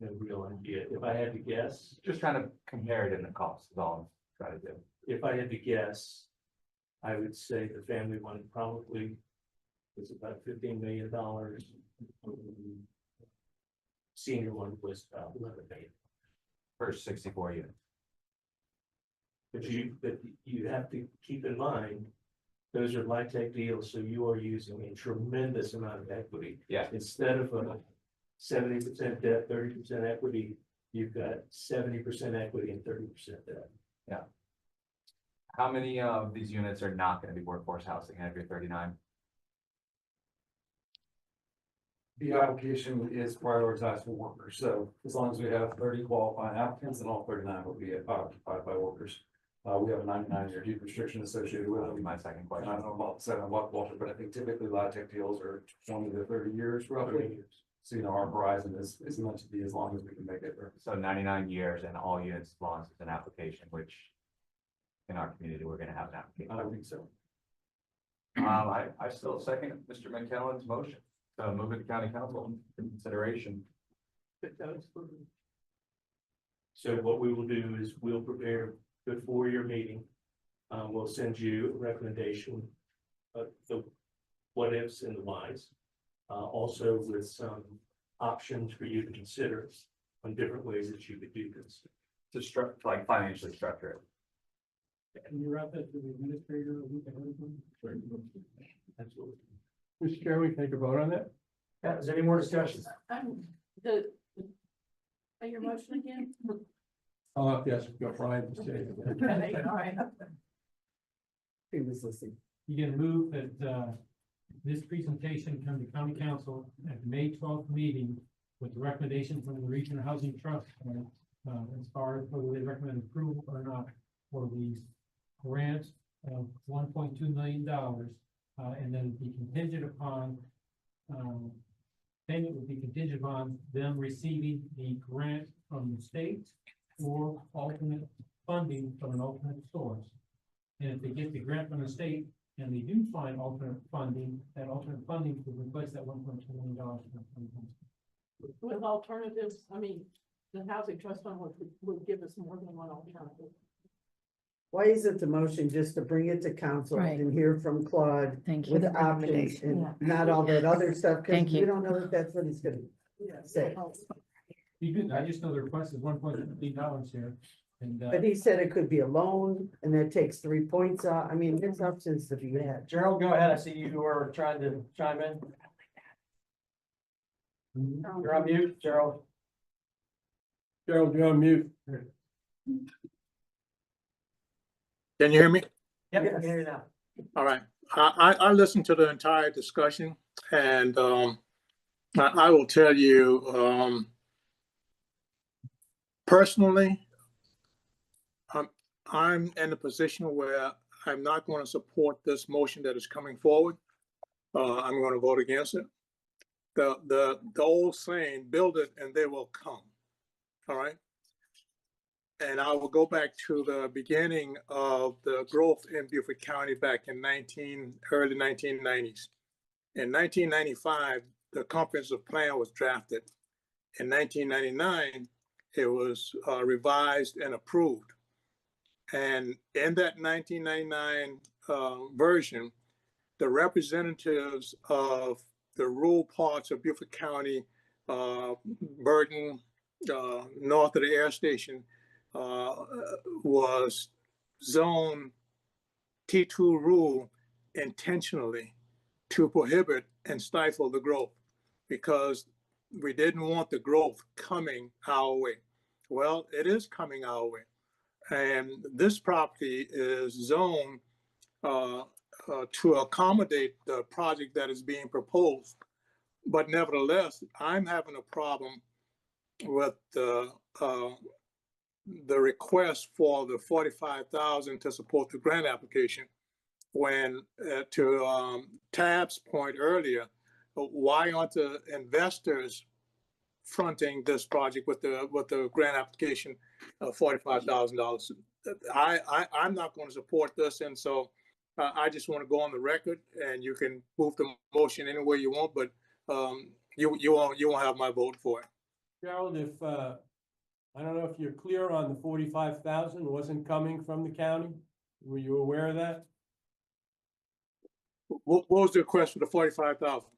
No real idea. If I had to guess, Just trying to compare it in the cost is all I'm trying to do. if I had to guess, I would say the family one probably was about $15 million. Senior one was about 11 million. First 64 units. But you have to keep in mind, those are LIHTC deals, so you are using a tremendous amount of equity. Yeah. Instead of a 70% debt, 30% equity, you've got 70% equity and 30% debt. Yeah. How many of these units are not going to be workforce housing out of your 39? The application is prioritized for workers, so as long as we have 30 qualifying applicants, then all 39 will be occupied by workers. We have a 99-year deed restriction associated with That'll be it. my second And question. I don't know about the 7 block Walter, but I think typically LIHTC deals are 20 to 30 years roughly. So, you know, our horizon is meant to be as long as we can make it. So 99 years and all units as long as it's an application, which in our community, we're going to have an application. I don't think so. I still second Mr. McKellen's motion. Move it to county council for consideration. So what we will do is we'll prepare before your meeting. We'll send you a recommendation of the what ifs and the whys. Also with some options for you to consider on different ways that you could do this. To like financially structure it. Can you route that to the administrator? a week ahead of time? Absolutely. Mr. Chair, we can take a vote on that? Yeah, is there any more discussion? Your motion again? I'll have to ask Brian to say. Okay, all right. He was listening. You can move that, this presentation come to county council at the May 12th meeting with the recommendation from the Regional Housing Trust, as far as whether they recommend approval or not for these grants of $1.2 million, and then be contingent upon, payment would be contingent upon them receiving the grant from the state or alternate funding from an alternate source. And if they get the grant from the state and they do find alternate funding, that alternate funding would replace that $1.2 million. With alternatives, I mean, the housing trust fund would give us more than one alternative. Why isn't the motion just to bring it to council Right. and hear from Claude Thank you. with for the options recommendation. and not all that other stuff? Cause Thank we you. don't know if that's what he's gonna say. I just know the request is $1.2 million here, and, But he said it could be a loan and that takes 3 points out. I mean, there's options to be had. Gerald, go ahead. I see you were trying to chime in. You're on mute, Gerald. Gerald, you're on mute. Can you hear me? Yep, I can hear you now. All right. I listened to the entire discussion and I will tell you, personally, I'm in a position where I'm not going to support this motion that is coming forward. I'm going to vote against it. The old saying, build it and they will come. All right. And I will go back to the beginning of the growth in Beaufort County back in early 1990s. In 1995, the comprehensive plan was drafted. In 1999, it was revised and approved. And in that 1999 version, the representatives of the rural parts of Beaufort County, Burton, north of the air station, was zone T2 rule intentionally to prohibit and stifle the growth because we didn't want the growth coming our way. Well, it is coming our way. And this property is zoned to accommodate the project that is being proposed. But nevertheless, I'm having a problem with the request for the 45,000 to support the grant application. When to Tab's point earlier, why aren't the investors fronting this project with the grant application of $45,000? I'm not going to support this, and so I just want to go on the record, and you can move the motion any way you want, but you won't have my vote for it. Gerald, if, I don't know if you're clear on the 45,000 wasn't coming from the county? Were you aware of that? What was the request for the 45,000?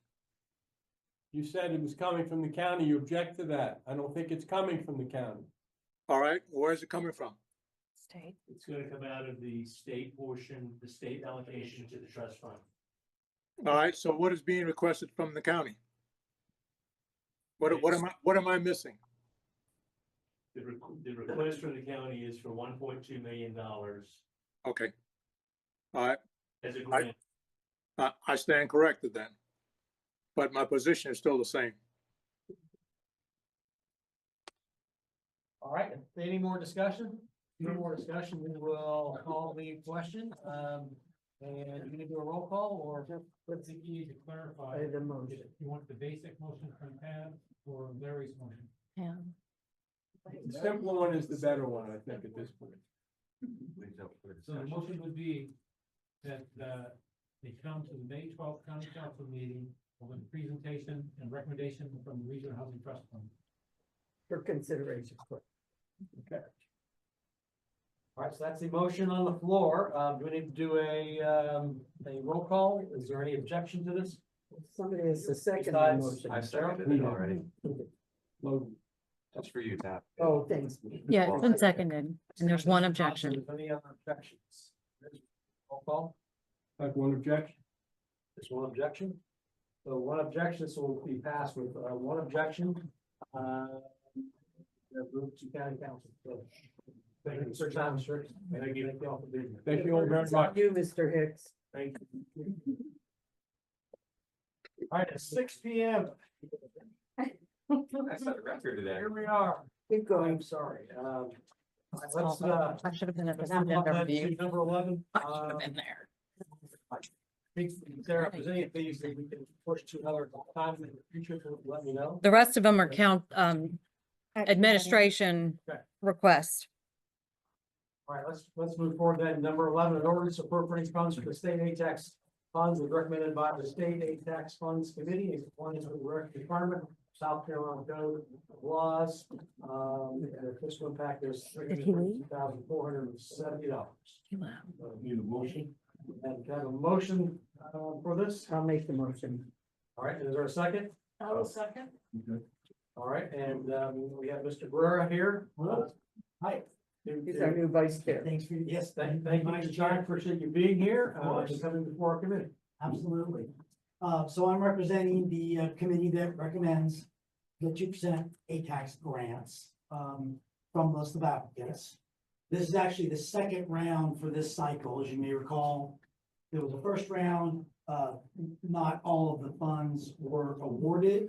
You said it was coming from the county. You object to that. I don't think it's coming from the county. All right, where is it coming from? State. It's gonna come out of the state portion, the state allocation to the trust fund. All right, so what is being requested from the county? What am I missing? The request from the county is for $1.2 million Okay. All right, as a grant. I stand corrected then. But my position is still the same. All right, any more discussion? No more discussion, we will call the question, and you gonna do a roll call, or? I think you need to clarify. The motion. You want the basic motion from Tab or Larry's motion? Yeah. The simpler one is the better one, I think, at this point. So the motion would be that, they come to the May 12th county council meeting with a presentation and recommendation from the Regional Housing Trust Fund. For consideration. Okay. All right, so that's the motion on the floor. Do we need to do a roll call? Is there any objection to this? Somebody has a second Besides- motion. I've seconded it already. Logan. That's for you, Tab. Oh, thanks. Yeah, it's been seconded, and there's one objection. Any other objections? Roll call? I have one objection. There's one objection. So one objection, so will be passed with one objection. The group to county council. So, thank you, Sir Thomas, sir. Thank you all for being here. Thank you all very It's on much. you, Mr. Hicks. Thank you. All right, at 6 p.m. I set a record today. Here we are. Keep going. I'm sorry. Let's I should have been at let's this move on to interview. number 11. I should have been there. Sarah, if there's any of these that we can push to another time in the future, let me know. The rest of them are administration Okay. requests. All right, let's move forward then. Number 11, an ordinance appropriating funds for the state aid tax funds was recommended by the state aid tax funds committee in compliance with the requirement of South Carolina code of laws. The fiscal impact is $332,470. Need a motion? And can I have a motion for this? I'll make the motion. All right, is there a second? I will second. All right, and we have Mr. Guerra here. Hi. He's our new vice chair. Thanks for, yes, thank you, Mr. Chair. Appreciate you being here, and coming before our committee. Absolutely. So I'm representing the committee that recommends the 2% tax grants from the list of applicants. This is actually the second round for this cycle. As you may recall, there was a first round, not all of the funds were awarded.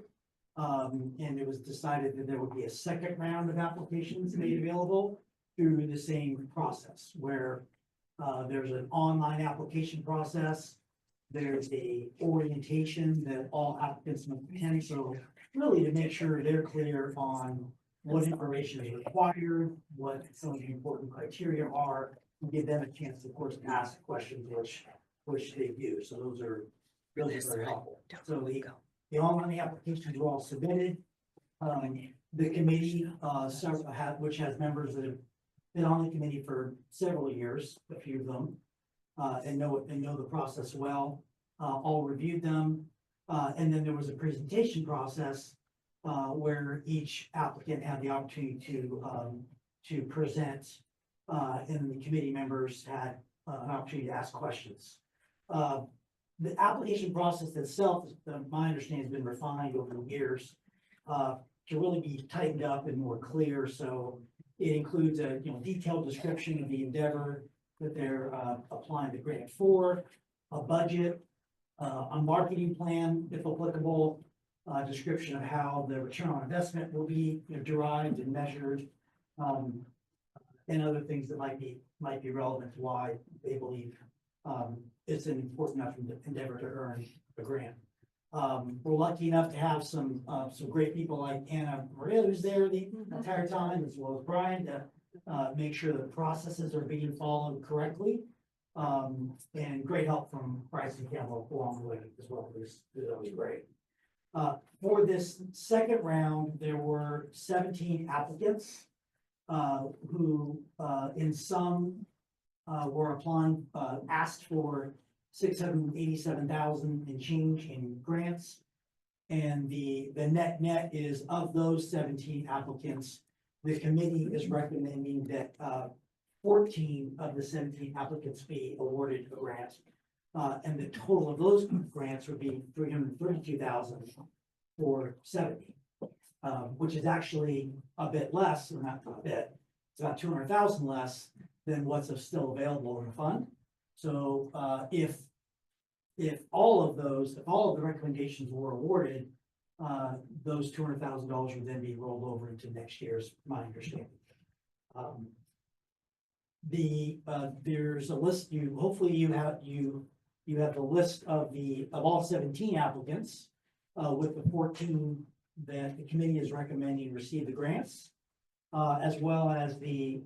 And it was decided that there would be a second round of applications made available through the same process where there's an online application process. There's a orientation that all applicants must attend. So really to make sure they're clear on what information is required, what some of the important criteria are, and give them a chance, of course, to ask questions which they do. So those are very helpful. So the online applications were all submitted. The committee, which has members that have been on the committee for several years, a few of them, and know the process well, all reviewed them. And then there was a presentation process where each applicant had the opportunity to present, and the committee members had an opportunity to ask questions. the application process itself, my understanding has been refined over the years. To really be tightened up and more clear, so it includes a, detailed description of the endeavor that they're, applying the grant for, a budget, a marketing plan, if applicable, a description of how the return on investment will be, derived and measured, and other things that might be relevant to why they believe, it's an important enough endeavor to earn a grant. We're lucky enough to have some great people like Anna Maria, who's there the entire time, as well as Brian, to make sure the processes are being followed correctly. And great help from Bryce and Campbell along the way as well. That was great. For this second round, there were 17 applicants who, in some, were applying, asked for $687,000 and change in grants. And the net is, of those 17 applicants, the committee is recommending that 14 of the 17 applicants be awarded a grant. And the total of those grants would be $332,000 for 70, which is actually a bit less, or not a bit, it's about $200,000 less than what's still available in the fund. So if all of the recommendations were awarded, those $200,000 would then be rolled over into next year's, my understanding. There's a list, hopefully you have the list of all 17 applicants, with the 14 that the committee is recommending receive the grants, as well as the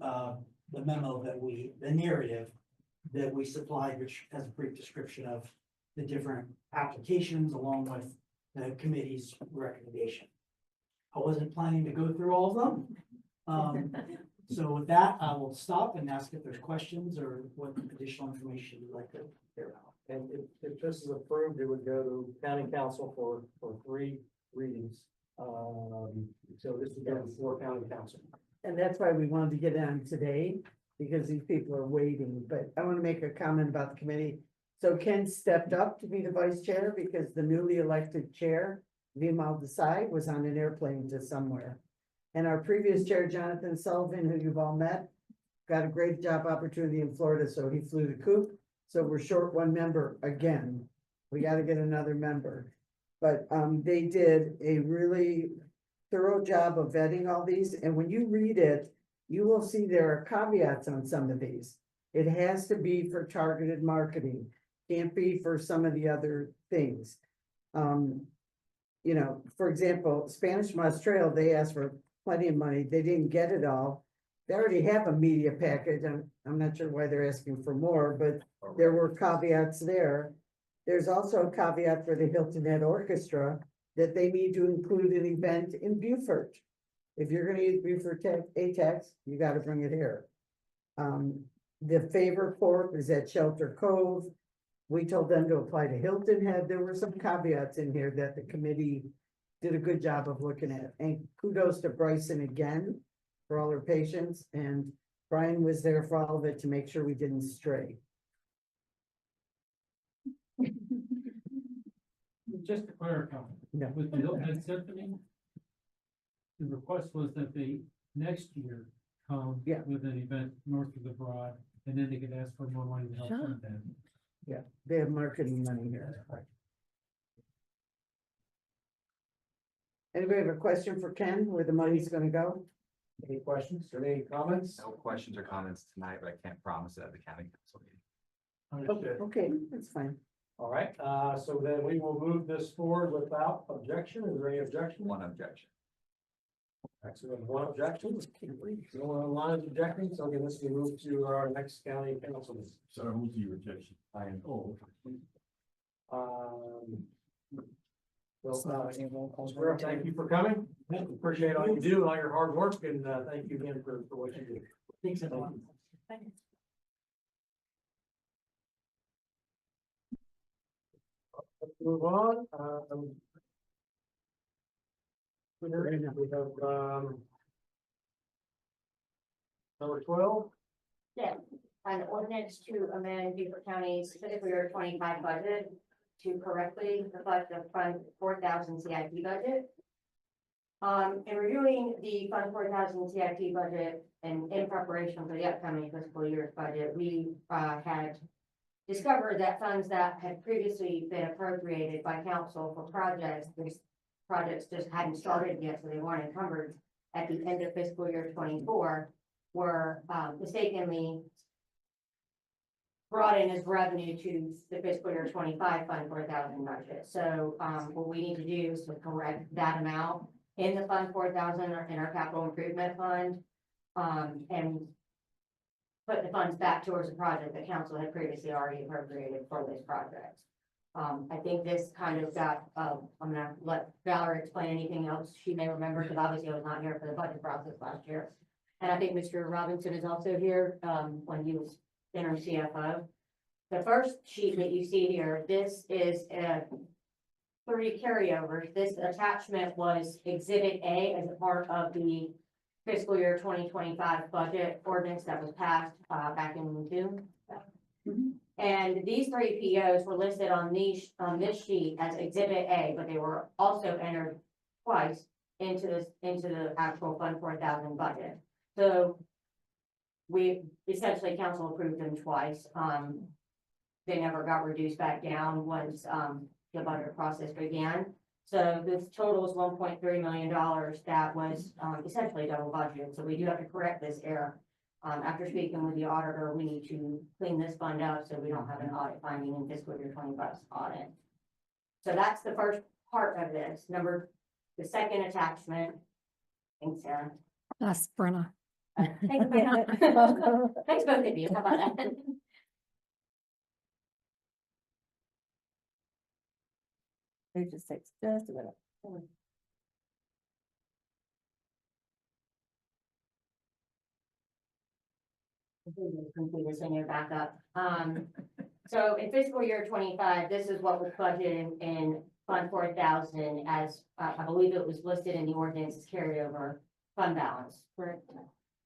memo the narrative that we supplied, which has a brief description of the different applications along with the committee's recommendation. I wasn't planning to go through all of them. So with that, I will stop and ask if there's questions or what additional information you'd like to hear about. And if this is approved, it would go to county council for 3 readings. So this would go before county council. And that's why we wanted to get it on today, because these people are waiting, but I want to make a comment about the committee. So Ken stepped up to be the vice chair because the newly elected chair, Vimal Desai, was on an airplane to somewhere. And our previous chair, Jonathan Sullivan, who you've all met, got a great job opportunity in Florida, so he flew the coop. So we're short 1 member again. We got to get another member. But they did a really thorough job of vetting all these. And when you read it, you will see there are caveats on some of these. It has to be for targeted marketing, can't be for some of the other things. For example, Spanish Moss Trail, they asked for plenty of money. They didn't get it all. They already have a media package. I'm not sure why they're asking for more, but there were caveats there. There's also a caveat for the Hilton Head Orchestra that they need to include an event in Beaufort. If you're gonna use Beaufort ATAX, you gotta bring it here. The favor port is at Shelter Cove. We told them to apply to Hilton Head. There were some caveats in here that the committee did a good job of looking at. And kudos to Bryson again for all her patience. And Brian was there for all of it to make sure we didn't stray. Just to clarify, with the Hilton Head Symphony, the request was that they next year come with an event north of the Broad, and then they could ask for more money to help fund that. Yeah, they have marketing money here. Anybody have a question for Ken, where the money's gonna go? Any questions or any comments? No questions or comments tonight, but I can't promise it at the county council meeting. Understood. Okay, that's fine. All right, so then we will move this forward without objection. Is there any objection? One objection. Excellent, 1 objection. No one online is objecting, so again, this will move to our next county council meeting. So who's the rejection? I am. Oh, Well, thank you for coming. Appreciate all you do, all your hard work, and thank you again for what you do. Thanks, everyone. Let's move on. We have number 12. Yeah, an ordinance to amend Beaufort County specifically our 25 budget. to correctly reflect the Fund 4,000 CIP budget. In reviewing the Fund 4,000 CIP budget and in preparation for the upcoming fiscal year's budget, we had discovered that funds that had previously been appropriated by council for projects, these projects just hadn't started yet, so they weren't encumbered at the end of fiscal year 24, were mistakenly brought in as revenue to the fiscal year 25 Fund 4,000 budget. So what we need to do is to correct that amount in the Fund 4,000 in our capital improvement fund, and put the funds back towards the project that council had previously already appropriated for this project. I think this kind of got, I'm gonna let Valerie explain anything else she may remember, because obviously I was not here for the budget process last year. And I think Mr. Robinson is also here, when he was interim CFO. The first sheet that you see here, this is 3 carryovers. This attachment was Exhibit A as a part of the fiscal year 2025 budget ordinance that was passed back in June. And these 3 POs were listed on this sheet as Exhibit A, but they were also entered twice into the actual Fund 4,000 budget. So we essentially council approved them twice. They never got reduced back down once the budget process began. So this total is $1.3 million that was essentially double budgeted. So we do have to correct this error. After speaking with the auditor, we need to clean this fund up so we don't have an audit finding in fiscal year 25's audit. So that's the first part of this. The second attachment. Thanks, Sarah. That's Brenna. Thanks, Thanks both of you. How about that? It just takes just a minute. Computers in your backup. So in fiscal year 25, this is what was budgeted in Fund 4,000 as, I believe it was listed in the ordinance as carryover fund balance. Correct.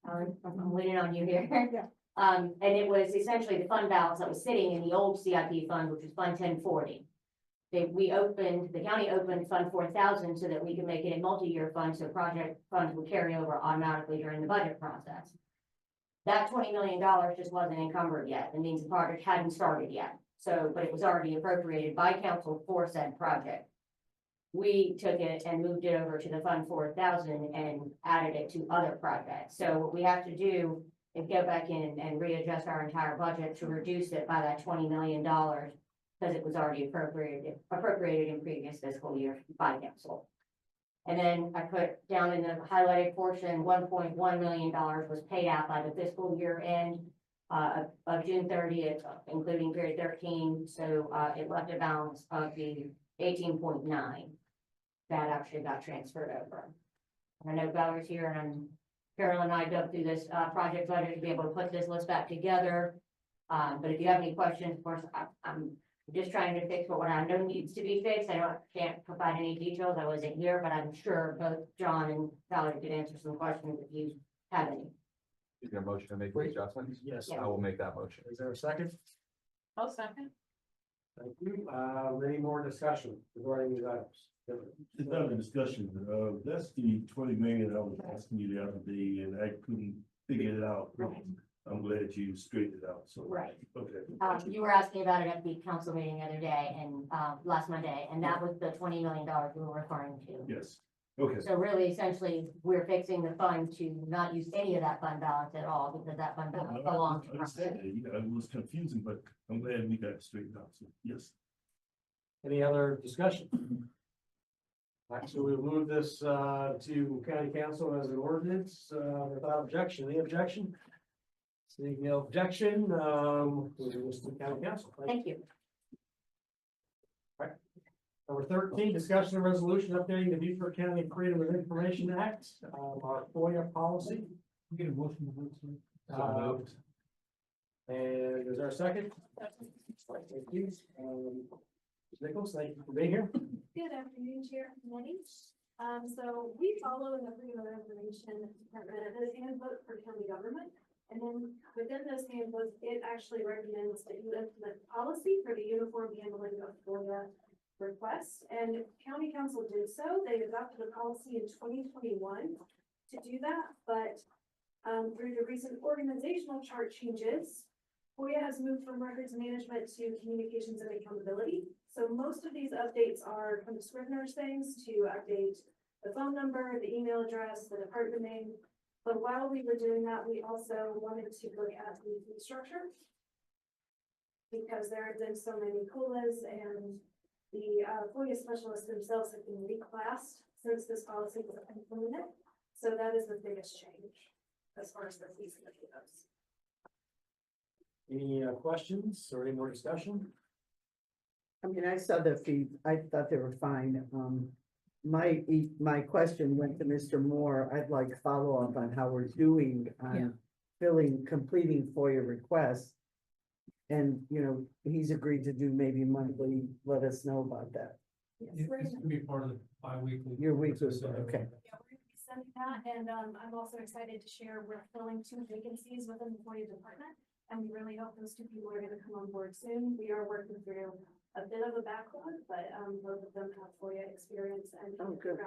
I'm waiting on you here. And it was essentially the fund balance that was sitting in the old CIP fund, which was Fund 1040. The county opened Fund 4,000 so that we could make it a multi-year fund, so project funds would carry over automatically during the budget process. That $20 million just wasn't encumbered yet. It means the project hadn't started yet. So, but it was already appropriated by council for said project. We took it and moved it over to the Fund 4,000 and added it to other projects. So what we have to do is go back in and readjust our entire budget to reduce it by that $20 million because it was already appropriated in previous fiscal year by council. And then I put down in the highlighted portion, $1.1 million was paid out by the fiscal year end of June 30th, including period 13. So it left a balance of the 18.9 that actually got transferred over. I know Valerie's here, and Carol and I dug through this project budget to be able to put this list back together. But if you have any questions, of course, I'm just trying to fix what I know needs to be fixed. I can't provide any details. I wasn't here, but I'm sure both John and Valerie could answer some questions if you have any. Is there a motion to make the adjustments? Yes. I will make that motion. Is there a second? I'll second. Thank you. Any more discussion regarding these items? It's not a discussion, that's the 20 million I was asking you the other day and I couldn't figure it out. I'm glad you straightened it out, so. Right. Okay. You were asking about it at the council meeting the other day and last Monday, and that was the $20 million we were referring to. Yes, okay. So really, essentially, we're fixing the fund to not use any of that fund balance at all because that fund balance No, belongs I to. understand that. Yeah, it was confusing, but I'm glad we got it straightened out, so, yes. Any other discussion? Actually, we'll move this to county council as an ordinance without objection. Any objection? Seeing no objection, we'll move this to county council. Thank you. All right. Number 13, discussion and resolution updating the Beaufort County Freedom of Information Act, our FOIA policy. Get a motion to vote, sir. Moved. And is there a second? Thank you. Ms. Nichols, thank you for being here. Good afternoon, Chair and Committee. So we follow in the Freedom of Information Department the handbook for county government. And then within those handbooks, it actually recommends that you implement policy for the uniform handling of FOIA requests. And county council did so. They adopted a policy in 2021 to do that, but through the recent organizational chart changes, FOIA has moved from records management to communications and accountability. So most of these updates are kind of Scrivener's things to update the phone number, the email address, the department name. But while we were doing that, we also wanted to look at the fee structure. Because there have been so many COLAs and the FOIA specialists themselves have been reclassed since this policy was implemented. So that is the biggest change as far as the fees goes. Any questions or any more discussion? I mean, I saw the fees, I thought they were fine. My question went to Mr. Moore. I'd like follow-up on how we're doing on completing FOIA requests. And, you know, he's agreed to do maybe monthly. Let us know about that. It's gonna be part of the bi-weekly. Your weekly, okay. Yeah, we're gonna be sending that, and I'm also excited to share we're filling 2 vacancies within the FOIA department. And we really hope those 2 people are gonna come on board soon. We are working through a bit of a backlog, but both of them have FOIA experience and. Oh, good.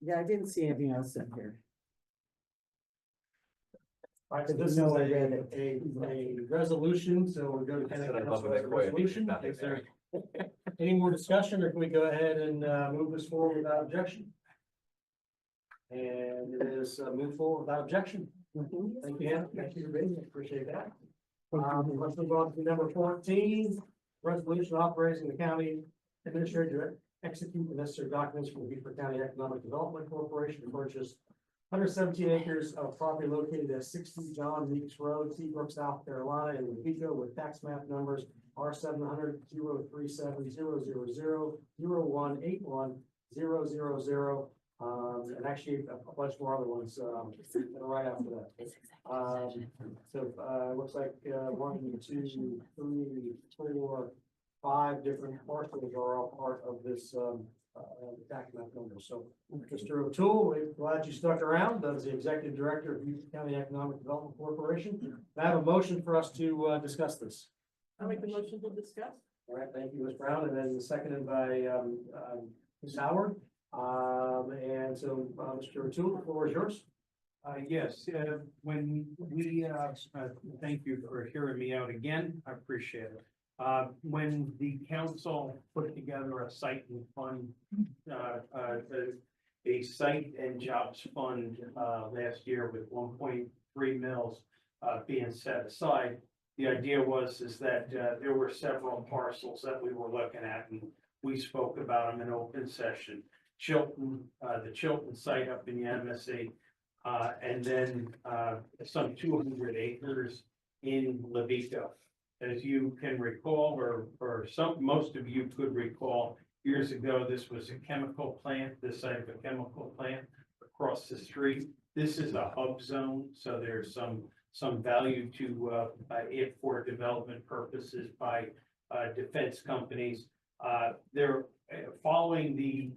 Yeah, I didn't see anything else in here. All right, so this is No, I read it. a resolution, so we're going to. I said I'd love to make FOIA Resolution. nothing Is there any more discussion, or can we go ahead and move this forward without objection? And it is moved forward without objection. Thank you, Ann. Thank you, Ray. Appreciate that. Let's move on to number 14, resolution authorizing the county administrator to execute the necessary documents for the Beaufort County Economic Development Corporation to purchase 117 acres of property located at 60 John Meeks Road, Seabrook, South Carolina, in Waco, with tax map numbers R700-037-000-0181-000. And actually a bunch more other ones, right after that. Looks like, 1, 2, 3, 4, 5 different parcels are all part of this, tax map number. So, Mr. O'Toole, we're glad you stuck around as the Executive Director of Beaufort County Economic Development Corporation. I have a motion for us to, discuss this. I'll make the motion to discuss. All right, thank you, Ms. Brown, and then seconded by, Ms. Howard. And so, Mr. O'Toole, the floor is yours. Yes, when we, thank you for hearing me out again. I appreciate it. When the council put together a site and fund, a site and jobs fund, last year with 1.3 mils, being set aside, the idea is that, there were several parcels that we were looking at, and we spoke about them in open session. Chilton, the Chilton site up in the MSA, and then some 200 acres in Levico. As you can recall, or most of you could recall, years ago, this was a chemical plant, the site of a chemical plant across the street. This is a hub zone, so there's some value to it for development purposes by defense companies. They're following the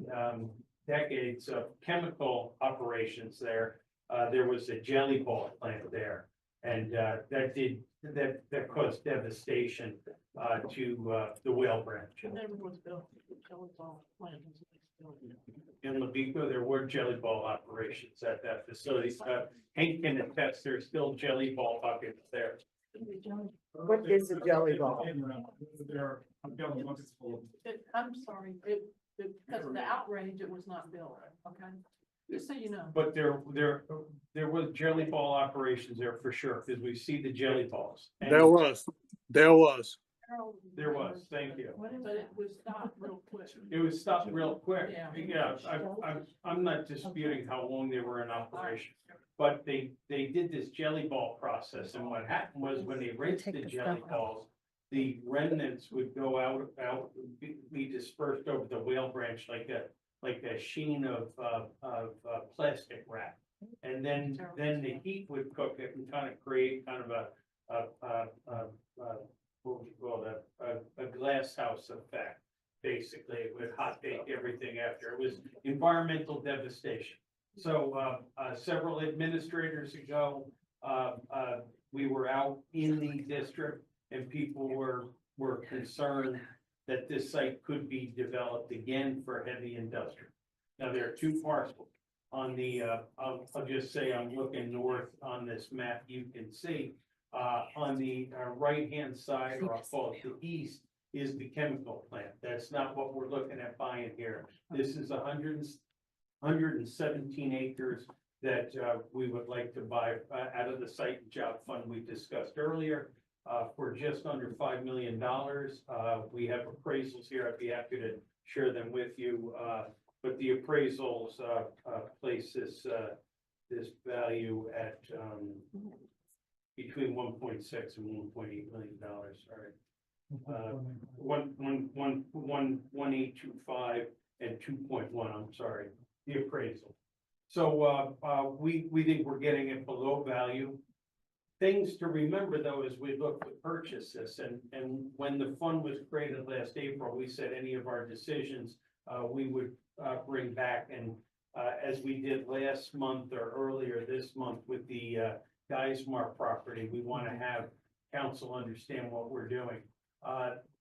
decades of chemical operations there. There was a jelly ball plant there, and that caused devastation to the whale branch. It never was built. It was all planned. In Levico, there were jelly ball operations at that facility. Hank can attest, there's still jelly ball buckets there. What is a jelly ball? I'm sorry, because of the outrage, it was not built, okay? Just so you know. But there was jelly ball operations there for sure, because we see the jelly balls. And There was. There was, thank you. But it was stopped real quick. It was stopped real quick. Yeah. I'm not disputing how long they were in operation. But they did this jelly ball process, and what happened was when they rinsed the jelly balls, the remnants would go out, be dispersed over the whale branch like a sheen of plastic wrap. And then the heat would cook it and kind of create kind of what would you call that, a glass house effect. Basically, it would hot bake everything after. It was environmental devastation. So several administrators ago, we were out in the district and people were concerned that this site could be developed again for heavy industrial. Now, there are two parcels on the, I'll just say I'm looking north on this map, you can see, on the right-hand side, or I'll call it the east, is the chemical plant. That's not what we're looking at buying here. This is 117 acres that we would like to buy out of the site and job fund we discussed earlier for just under $5 million. We have appraisals here. I'd be happy to share them with you. But the appraisals place this value at between 1.6 and 1.8 million dollars. Sorry. 1.825 and 2.1. I'm sorry, the appraisal. So we think we're getting it below value. Things to remember though, as we look to purchase this, and when the fund was created last April, we said any of our decisions we would bring back, and as we did last month or earlier this month with the Geismar property, we want to have council understand what we're doing.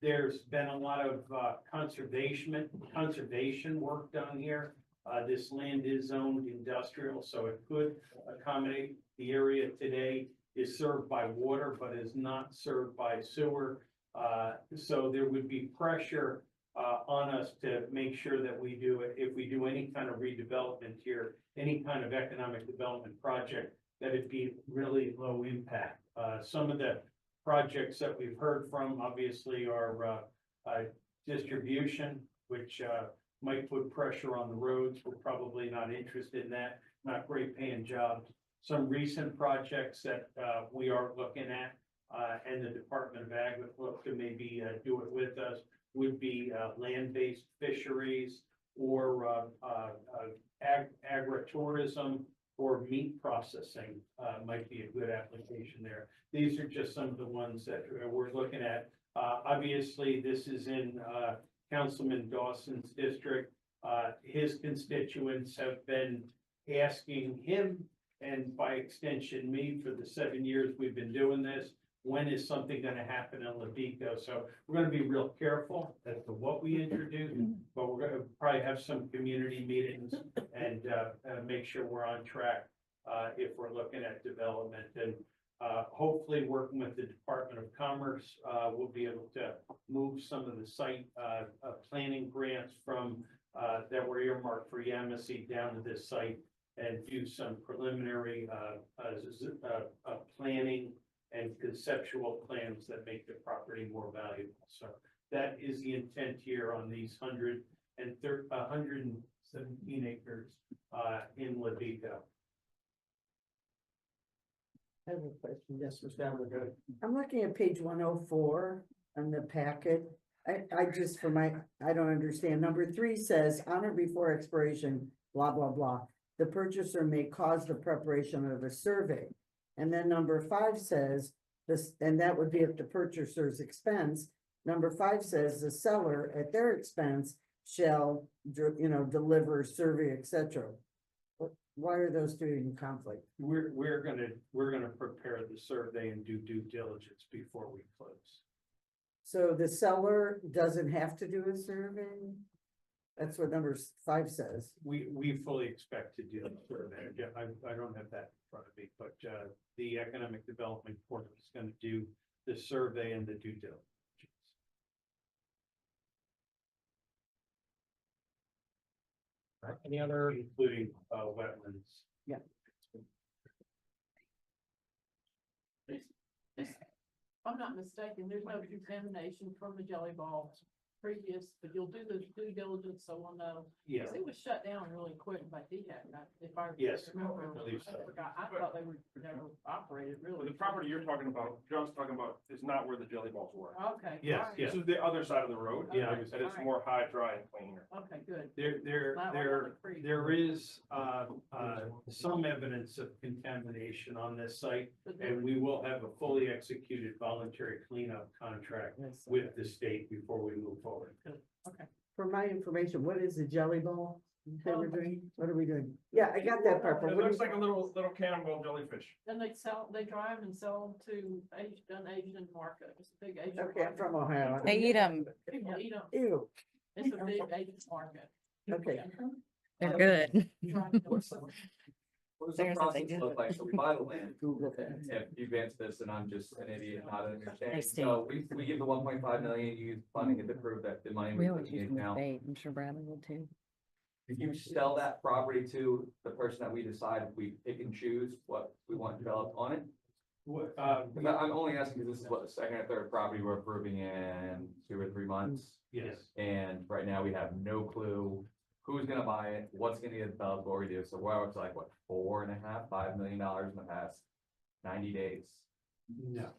There's been a lot of conservation work done here. This land is zoned industrial, so it could accommodate. The area today is served by water, but is not served by sewer. So there would be pressure on us to make sure that we do it, if we do any kind of redevelopment here, any kind of economic development project, that it be really low impact. Some of the projects that we've heard from obviously are distribution, which might put pressure on the roads. We're probably not interested in that, not great paying jobs. Some recent projects that we are looking at, and the Department of Ag would look to maybe do it with us, would be land-based fisheries or agritourism or meat processing might be a good application there. These are just some of the ones that we're looking at. Obviously, this is in Councilman Dawson's district. His constituents have been asking him, and by extension me, for the 7 years we've been doing this, when is something going to happen in Levico? So we're going to be real careful as to what we introduce, but we're going to probably have some community meetings and make sure we're on track if we're looking at development. And hopefully working with the Department of Commerce, we'll be able to move some of the site planning grants from that were earmarked for Yamasee down to this site and do some preliminary planning and conceptual plans that make the property more valuable. So that is the intent here on these 117 acres in Levico. I have a question. Yes, Mr. Allen, go ahead. I'm looking at page 104 on the packet. I just, I don't understand. Number 3 says, on or before expiration, blah, blah, blah. The purchaser may cause the preparation of a survey. And then number 5 says this, and that would be at the purchaser's expense. Number 5 says the seller at their expense shall, deliver survey, etc. Why are those two in conflict? We're gonna prepare the survey and do due diligence before we close. So the seller doesn't have to do a survey? That's what number 5 says. We fully expect to do the survey. Yeah, I don't have that in front of me, but the Economic Development Board is going to do the survey and the due diligence. Any other? Including wetlands. Yeah. If I'm not mistaken, there's no contamination from the jelly balls previous, but you'll do the due diligence, so we'll know. Yeah. 'Cause it was shut down really quick by DHEC, if I Yes, remember. I believe so. I thought they were never operated really. The property you're talking about, John's talking about, is not where the jelly balls were. Okay. Yes, all right. yes. This is the other side of the road. Yeah. And it's more high, dry, and cleaner. Okay, good. There is some evidence of contamination on this site, and we will have a fully executed voluntary cleanup contract with the state before we move forward. Okay. For my information, what is a jelly ball? What are we doing? Yeah, I got that part, but It what looks is, like a little cannonball jellyfish. And they drive and sell them to an Asian market. It's a big Asian. okay, I'm from Ohio. They eat them. People eat 'em. Ew, It's a big Asian market. okay. They're good. What does the There's what they process do. look like? So we buy the land. Google that. If you've answered this and I'm just an idiot, not understanding. stay. So we give the 1.5 million, you use funding it to prove that the money We was always in use the account. bait. I'm sure Bradley would too. If you sell that property to the person that we decide, we pick and choose what we want developed on it. What, I'm only asking because this is what the second or third property we're approving in 2 or 3 months. yes. And right now we have no clue who's gonna buy it, what's gonna get developed, what we do. So we're up to like, what, $4.5–5 million in the past 90 days. No.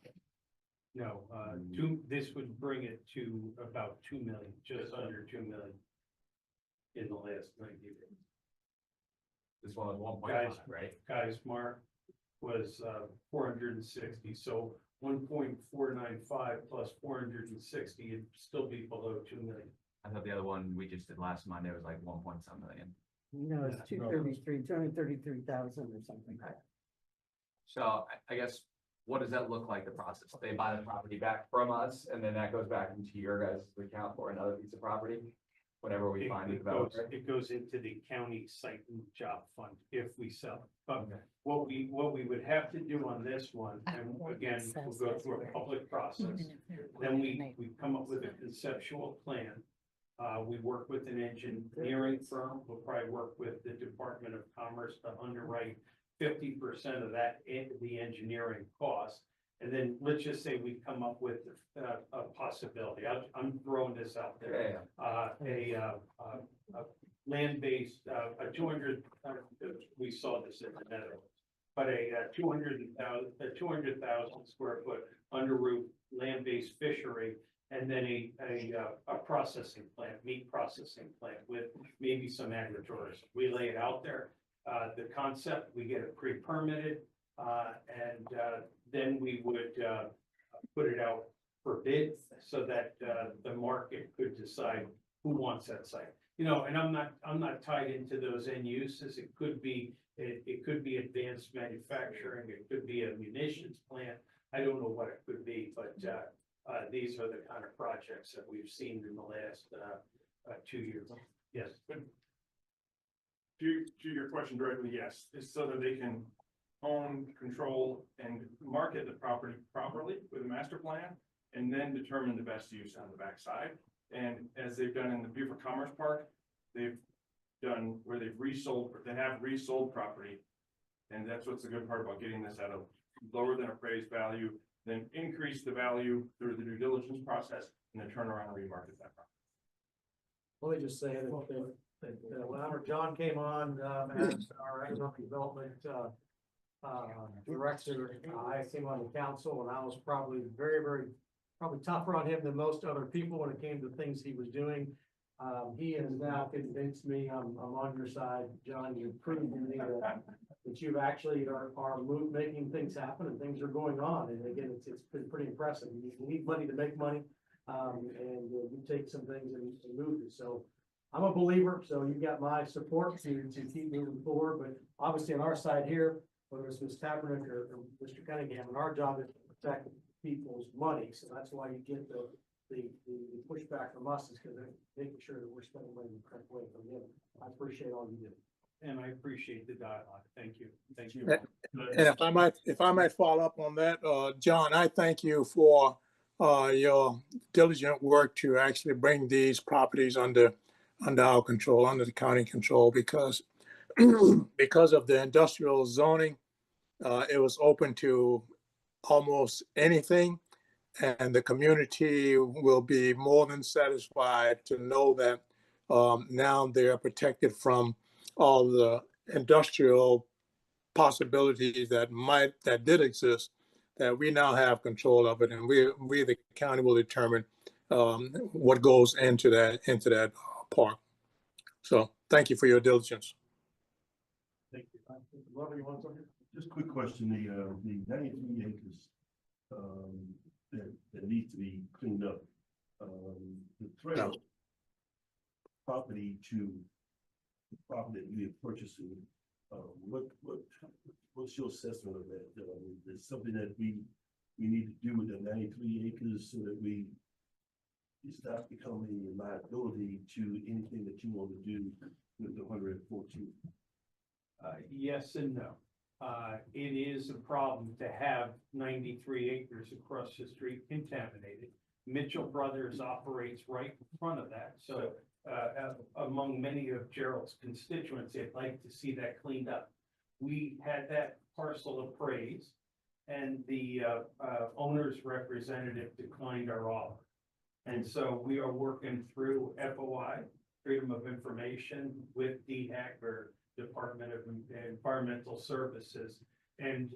No, this would bring it to about 2 million, just under 2 million. In the last 90 days. This one was 1.5, Guys, right? Guys, Mark was 460, so 1.495 plus 460, it'd still be below 2 million. I thought the other one we just did last Monday was like 1.some million. No, it's 233,000 or something. So I guess, what does that look like, the process? They buy the property back from us and then that goes back into your guys' account for another piece of property? Whenever we find a developer? It goes into the county site and job fund if we sell it. But what we would have to do on this one, and again, we'll go through a public process. Then we come up with a conceptual plan. We work with an engineering firm. We'll probably work with the Department of Commerce to underwrite 50% of that, the engineering cost. And then let's just say we come up with a possibility. I'm throwing this out there. A land-based, a 200, we saw this in the Netherlands, but a 200,000 square foot under roof land-based fishery, and then a processing plant, meat processing plant with maybe some agritourism. We lay it out there. The concept, we get it pre-permitted, and then we would put it out for bid so that the market could decide who wants that site. You know, and I'm not tied into those end uses. It could be advanced manufacturing. It could be a munitions plant. I don't know what it could be, but these are the kind of projects that we've seen in the last 2 years. Yes. To your question directly, yes, it's so that they can own, control, and market the property properly with a master plan, and then determine the best use on the backside. And as they've done in the Beaufort Commerce Park, they've done where they have resold property. And that's what's the good part about getting this at a lower than appraised value, then increase the value through the due diligence process, and then turn around and remarket that property. Let me just say that whenever John came on, as our economic development, director, I came on the council and I was probably probably tougher on him than most other people when it came to things he was doing. He has now convinced me I'm on your side, John. You've proven to me that you actually are making things happen and things are going on. And again, it's been pretty impressive. You need money to make money. And you take some things and move it. So I'm a believer, so you've got my support to keep moving forward. But obviously on our side here, whether it's Ms. Kaepernick or Mr. Cunningham, and our job is to protect people's money. So that's why you get the pushback from us, is because they're making sure that we're spending money in the correct way from them. I appreciate all you do. And I appreciate the dialogue. Thank you. Thank you. And if I might follow up on that, John, I thank you for your diligent work to actually bring these properties under our control, under the county control, because because of the industrial zoning, it was open to almost anything. And the community will be more than satisfied to know that now they're protected from all the industrial possibilities that did exist, that we now have control of it, and we the county will determine what goes into that park. So thank you for your diligence. Thank you. Whoever you want to. Just a quick question, the 93 acres that needs to be cleaned up, the trail property to property that you're purchasing, what's your assessment of that? It's something that we need to do with the 93 acres so that it's not becoming a liability to anything that you want to do with the 114. Yes and no. It is a problem to have 93 acres across the street contaminated. Mitchell Brothers operates right in front of that, so among many of Gerald's constituents, they'd like to see that cleaned up. We had that parcel appraised, and the owner's representative declined our offer. And so we are working through FOI, Freedom of Information, with DHEC, or Department of Environmental Services. And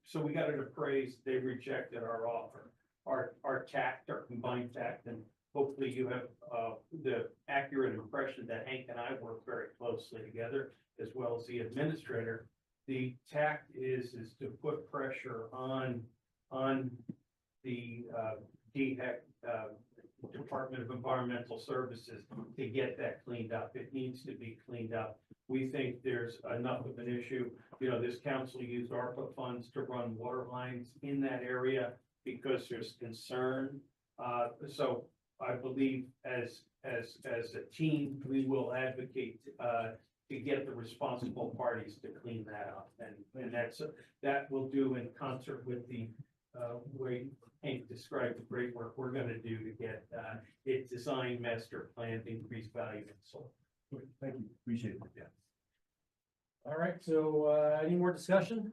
so we got it appraised, they rejected our offer. Our TACT, our combined TACT, and hopefully you have the accurate impression that Hank and I work very closely together, as well as the administrator. The TACT is to put pressure on the DHEC, Department of Environmental Services, to get that cleaned up. It needs to be cleaned up. We think there's enough of an issue. You know, this council used ARPA funds to run water lines in that area because there's concern. So I believe as a team, we will advocate to get the responsible parties to clean that up. And that will do in concert with the way Hank described the great work we're gonna do to get it designed master plan to increase value in soil. Thank you, appreciate it. Yeah. All right, so any more discussion?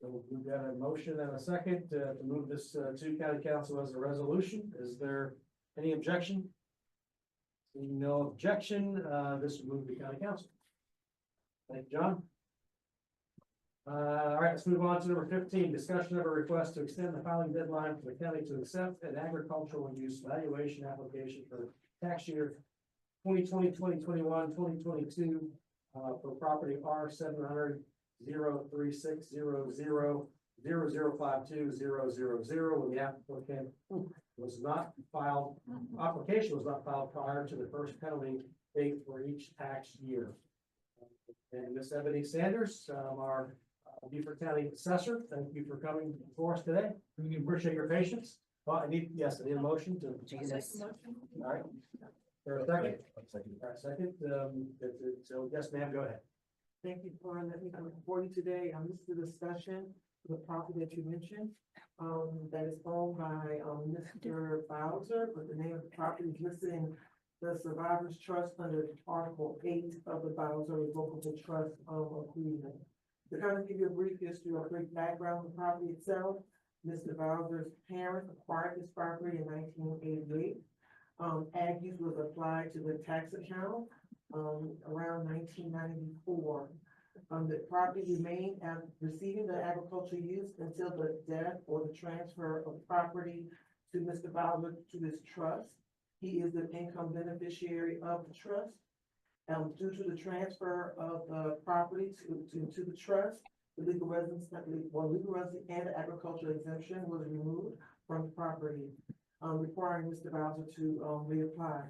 So we've got a motion and a second to move this to county council as a resolution. Is there any objection? Seeing no objection, this will move to county council. Thank you, John. All right, let's move on to number 15, discussion of a request to extend the filing deadline for the county to accept an agricultural use valuation application for tax year 2020, 2021, 2022 for property R 700 036 00 0052 000 when the applicant was not filed, application was not filed prior to the first penalty date for each tax year. And Ms. Ebony Sanders, our Beaufort County Assessor, thank you for coming before us today. We appreciate your patience. Well, I need a motion to. Jesus. All right. For a second. All right, second. So yes, ma'am, go ahead. Thank you for letting me come before you today. This is a discussion of the property that you mentioned, that is owned by, Mr. Bowser, but the name of the property is listed in the Survivors Trust under Article 8 of the Bowser Revocable Trust Agreement. To kind of give you a brief history or brief background of the property itself, Mr. Bowser's parents acquired this property in 1988. Ag use was applied to the tax account around 1994. The property remained receiving the agricultural use until the death or the transfer of property to Mr. Bowser to his trust. He is the income beneficiary of the trust. Due to the transfer of the property to the trust, the legal residence and the agricultural exemption was removed from the property, requiring Mr. Bowser to reapply.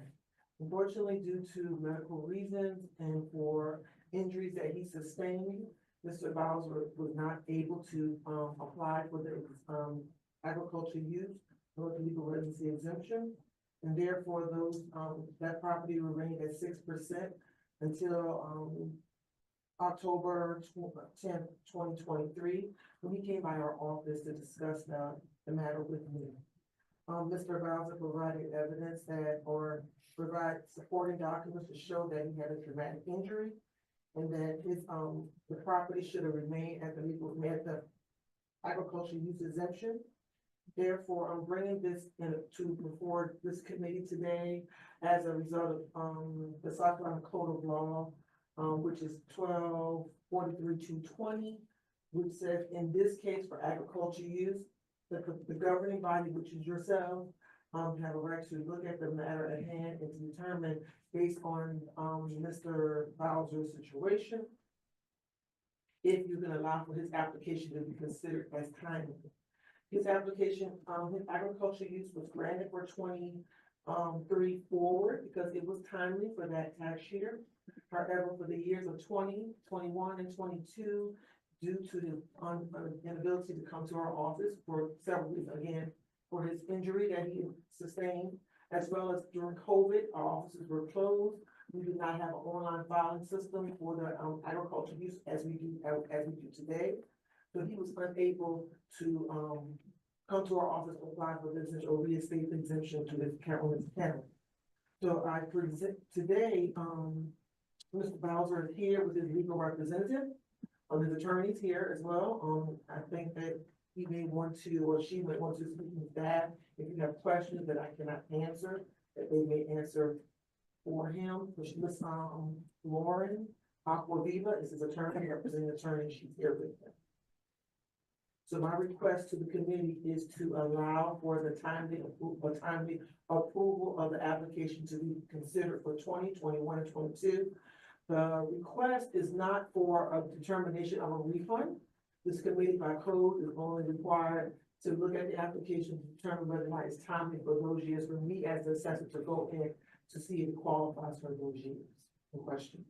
Unfortunately, due to medical reasons and for injuries that he sustained, Mr. Bowser was not able to apply for the agricultural use or the legal residency exemption. And therefore, that property remained at 6% until October 10th, 2023, when he came by our office to discuss the matter with me. Mr. Bowser provided evidence or provide supporting documents to show that he had a traumatic injury and that the property should have remained at the agricultural use exemption. Therefore, I'm bringing this before this committee today as a result of the South Carolina Code of Law, which is 1243-220, which says in this case for agricultural use, the governing body, which is yourself, have a right to look at the matter at hand and to determine based on Mr. Bowser's situation if you can allow for his application to be considered as timely. His application, his agricultural use was granted for three forward because it was timely for that tax year. However, for the years of 20, 21, and 22, due to the inability to come to our office for several reasons, again, for his injury that he sustained, as well as during COVID, our offices were closed. We did not have an online filing system for the agriculture use as we do today. So he was unable to come to our office, apply for business or reinstate the exemption to his account. So I present today, Mr. Bowser is here with his legal representative, his attorneys here as well. I think that he may want to, or she might want to speak with that. If you have questions that I cannot answer, that they may answer for him. Ms. Lauren Aquaviva is his attorney, representing attorney. She's here with him. So my request to the committee is to allow for the timely approval of the application to be considered for 20, 21, and 22. The request is not for a determination of a refund. This committee by code is only required to look at the application to determine whether or not it's timely for those years, for me as the assessor to go in to see if it qualifies for those years. The question.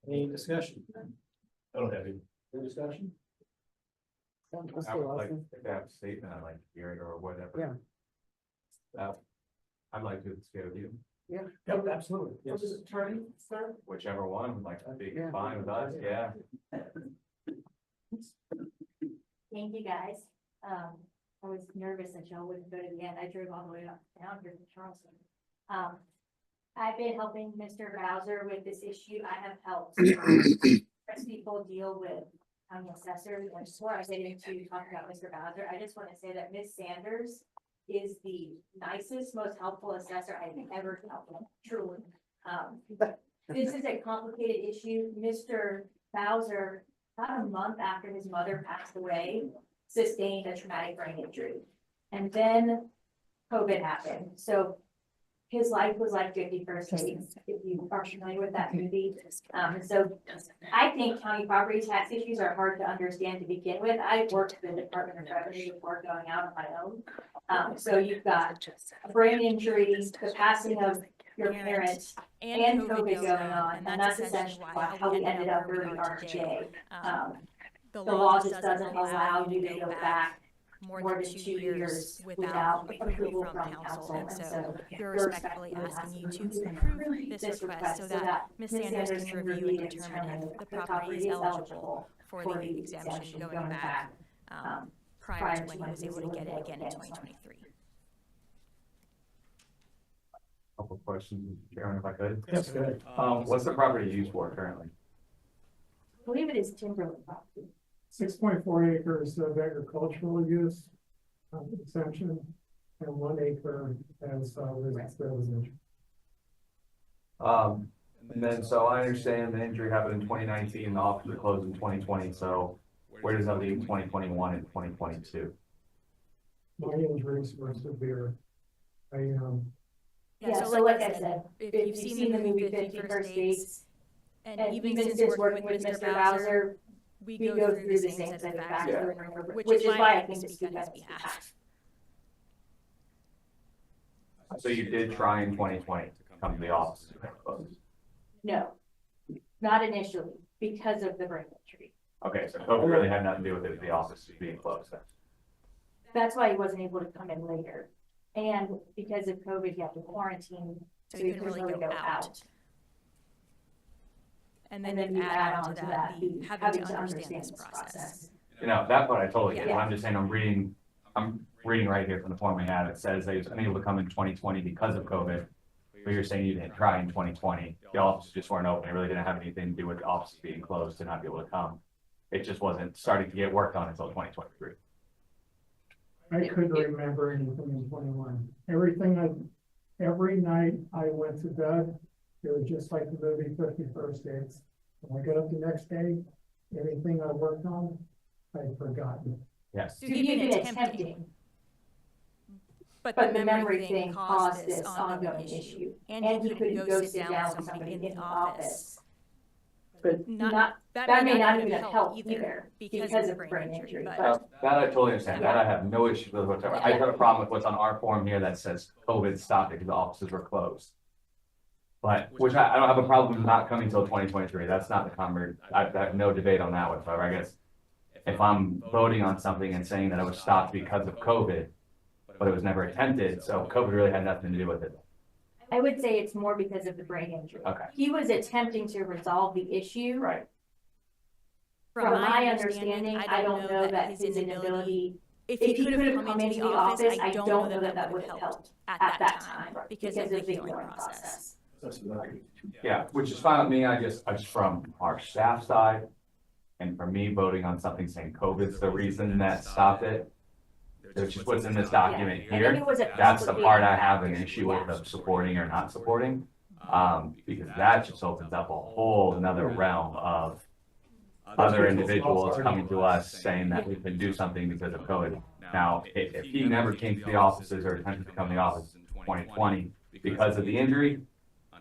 Any discussion? I don't have any. Any discussion? I would like to have a statement, I'd like to hear it or whatever. Yeah. I'd like to stay with you, Yeah. Yep, absolutely. Yes. Yes. Attorney, sir? whichever one would like to be Yeah. fine with us, yeah. Thank you, guys. I was nervous that y'all wouldn't go to the end. I drove all the way up down here to Charleston. I've been helping Mr. Bowser with this issue. I have helped press people deal with county assessors. And before I get into talking about Mr. Bowser, I just want to say that Ms. Sanders is the nicest, most helpful assessor I've ever dealt with, truly. This is a complicated issue. Mr. Bowser, about a month after his mother passed away, sustained a traumatic brain injury. And then COVID happened. So his life was like 50 First Dates, if you are familiar with that movie. So I think county property tax issues are hard to understand to begin with. I worked in the Department of Revenue before going out on my own. So you've got a brain injury, the passing of your parents, and COVID going on, and that's essentially how we ended up where we are today. The law just doesn't allow you to go back more than 2 years without approval from council. And so we're respectfully asking you to approve this request so that Ms. Sanders can review and determine if the property is eligible for the exemption going back prior to when he was able to get it again in 2023. Couple of questions, Chairman, if I could. Yes, go ahead. What's the property used for currently? I believe it is timberland property. 6.4 acres of agricultural use, exemption, and 1 acre as residential. And then, so I understand the injury happened in 2019, the office was closed in 2020, so where does that leave 2021 and 2022? My injuries were severe. Yeah, so like I said, if you've seen the movie 50 First Dates, and even since working with Mr. Bowser, we go through the same set of facts, which is why I think we speak on his behalf. So you did try in 2020 to come to the office. No, not initially, because of the brain injury. Okay, so COVID really had nothing to do with it, the office being closed then. That's why he wasn't able to come in later. And because of COVID, you have to quarantine, so you couldn't really go out. And then you add on to that, the having to understand this process. You know, that part I totally get, but I'm just saying, I'm reading right here from the form we have, it says they was unable to come in 2020 because of COVID. But you're saying you didn't try in 2020, the offices just weren't open, it really didn't have anything to do with the offices being closed to not be able to come. It just wasn't starting to get worked on until 2023. I couldn't remember anything in 21. Every night I went to bed, it was just like the movie 50 First Dates. When I got up the next day, anything I worked on, I'd forgotten. Yes. So you've been attempting. But the memory thing caused this ongoing issue. And he couldn't go sit down with somebody in the office But that may not even help either because of the brain injury, but. That I totally understand. That I have no issue with whatsoever. I have a problem with what's on our form here that says COVID stopped because the offices were closed. But, which I don't have a problem with not coming till 2023. That's not the I have no debate on that whatsoever. I guess if I'm voting on something and saying that it was stopped because of COVID, but it was never attempted, so COVID really had nothing to do with it. I would say it's more because of the brain injury. Okay. He was attempting to resolve the issue. Right. From my understanding, I don't know that his inability, if he could have come into the office, I don't know that that would have helped at that time because of the healing process. Yeah, which is fine with me. I just from our staff side, and for me voting on something saying COVID's the reason that stopped it, which is what's in this document here. That's the part I have an issue with of supporting or not supporting. Because that just opens up a whole another realm of other individuals coming to us saying that we can do something because of COVID. Now, if he never came to the offices or attempted to come to the office in 2020 because of the injury,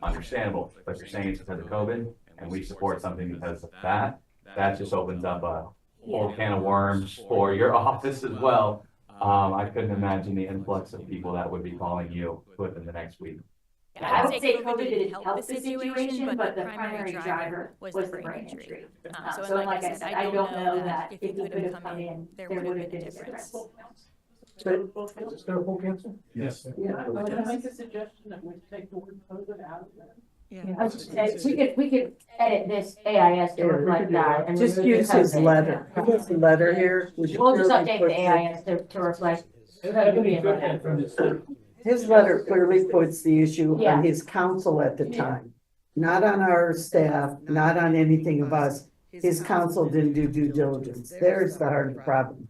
understandable. But you're saying it's because of COVID and we support something because of that, that just opens up a whole can of worms for your office as well. I couldn't imagine the influx of people that would be calling you within the next week. I would say COVID didn't help the situation, but the primary driver was the brain injury. So like I said, I don't know that if he could have come in, there would have been a difference. Is there a full council? Yes. Yeah, I would make a suggestion that we take the word COVID out of that. We could edit this AIS to reflect that. And just use his letter. He has a letter here. We'll just update the AIS to reflect. His letter clearly puts the issue on his counsel at the time, not on our staff, not on anything of us. His counsel didn't do due diligence. There's the heart of the problem.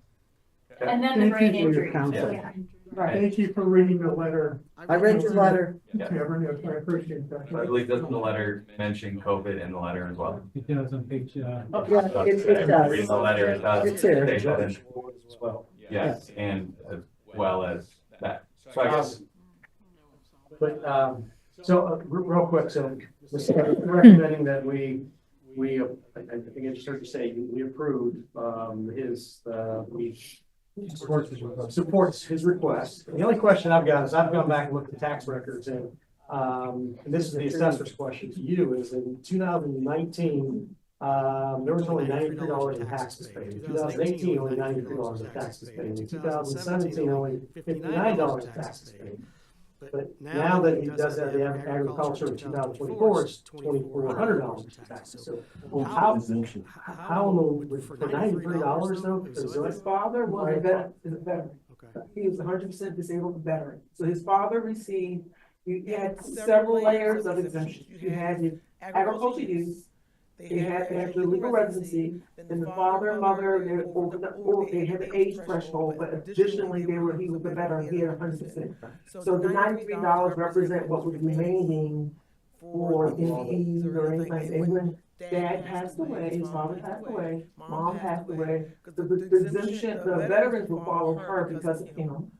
And then the brain injury. Right. Thank you for reading the letter. I read your letter. I appreciate that. I believe doesn't the letter mention COVID in the letter as well? It does on page, Yeah, it does. Read the letter, it does. It's here. state that in- As well. Yes, and as well as that. So I guess, But, real quick, so we're recommending that we, I think I just heard you say, we approved, we supports his request. The only question I've got is I've gone back and looked at the tax records and this is the assessor's question to you is in 2019, there was only $93 in taxes paid. In 2018, only $93 in taxes paid. In 2017, only $59 in taxes paid. But now that he does have the agriculture in 2024, it's $2,400 in taxes. So how for $93 though? So his father was a veteran. He was 100% disabled veteran. So his father received, you had several layers of exemption. You had the agriculture use, they had the legal residency, and the father and mother, they had the age threshold, but additionally, he was a veteran, he had 100%. So the $93 represent what was remaining for MPs or anything. And when dad passed away, his father passed away, mom passed away, the exemption, the veterans will follow her because of him.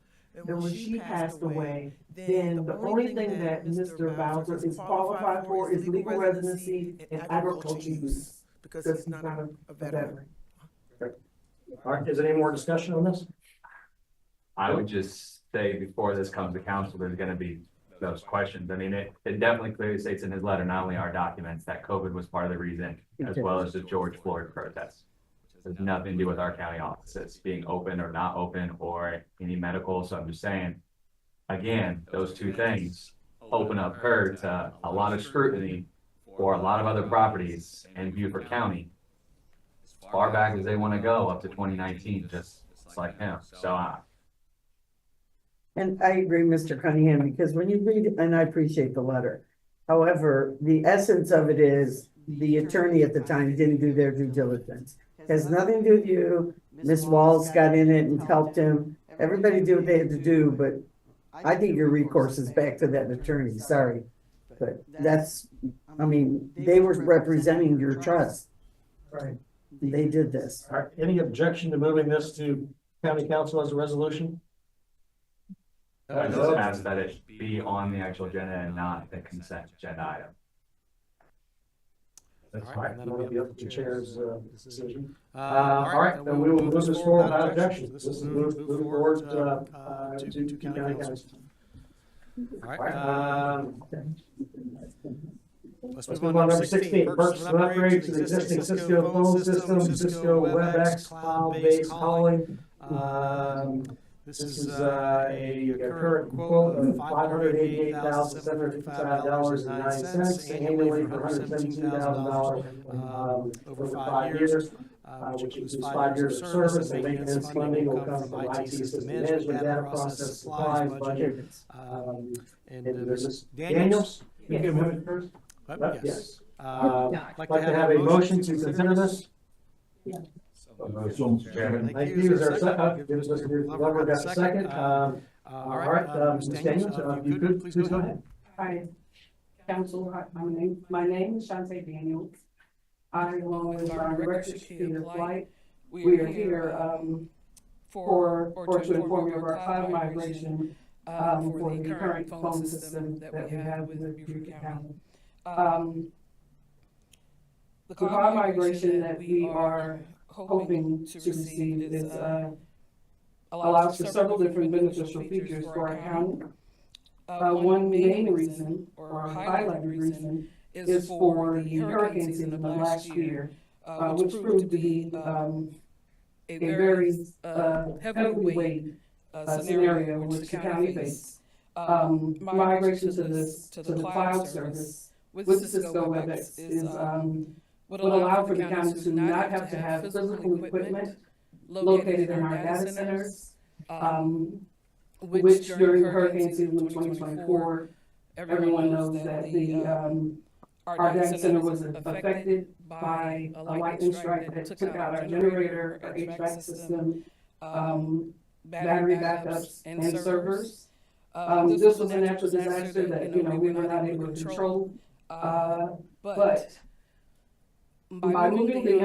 Then when she passed away, then the only thing that Mr. Bowser is qualified for is legal residency and agriculture use, because he's not a veteran. All right, is there any more discussion on this? I would just say before this comes to council, there's gonna be those questions. I mean, it definitely clearly states in his letter, not only our documents, that COVID was part of the reason, as well as the George Floyd protests. There's nothing to do with our county offices being open or not open or any medical. So I'm just saying, again, those two things open up her to a lot of scrutiny for a lot of other properties in Beaufort County. As far back as they want to go up to 2019, just like him. So And I agree, Mr. Cunningham, because when you read, and I appreciate the letter. However, the essence of it is the attorney at the time didn't do their due diligence. Has nothing to do with you. Ms. Walls got in it and helped him. Everybody did what they had to do, but I think your recourse is back to that attorney. Sorry. But that's, I mean, they were representing your trust. Right. They did this. All right, any objection to moving this to county council as a resolution? I just ask that it be on the actual agenda and not the consent agenda item. That's All right. right, and That'll be up to the chair's decision. All right, then we will move this forward without objection. This This is is move forward to county council. All Right, right, let's move on to number 16, purchase and upgrade to the existing Cisco phone system, Cisco WebEx cloud-based calling. This is a current quote of $588,755.90 annually for $117,000 over 5 years, which includes 5 years of service and maintenance. Funding will come from IT system management, data process, supplies, budget. And there's this, Daniels? You can move it first? Yes. Like to have a motion to consider this? Thank you. Is there a second? Give us a Glover got a second. All right, Ms. Daniels, if you could, please go ahead. Hi, council. Hi, my name is Shante Daniels. I, along with our director, Peter Flight, we are here to inform you of our cloud migration for the current phone system that we have with Beaufort County. The cloud migration that we are hoping to receive is allows for several different beneficial features for our county. One main reason, or highlighted reason, is for the hurricane season of last year, which proved to be a very heavily weighed scenario which the county faced. Migration to the cloud service with Cisco WebEx is would allow for the county to not have to have physical equipment located in our data centers, which during hurricane season of 2024, everyone knows that our data center was affected by a lightning strike that took out our generator, our HVAC system, battery backups, and servers. This was a natural disaster that, we were not able to control, but by moving the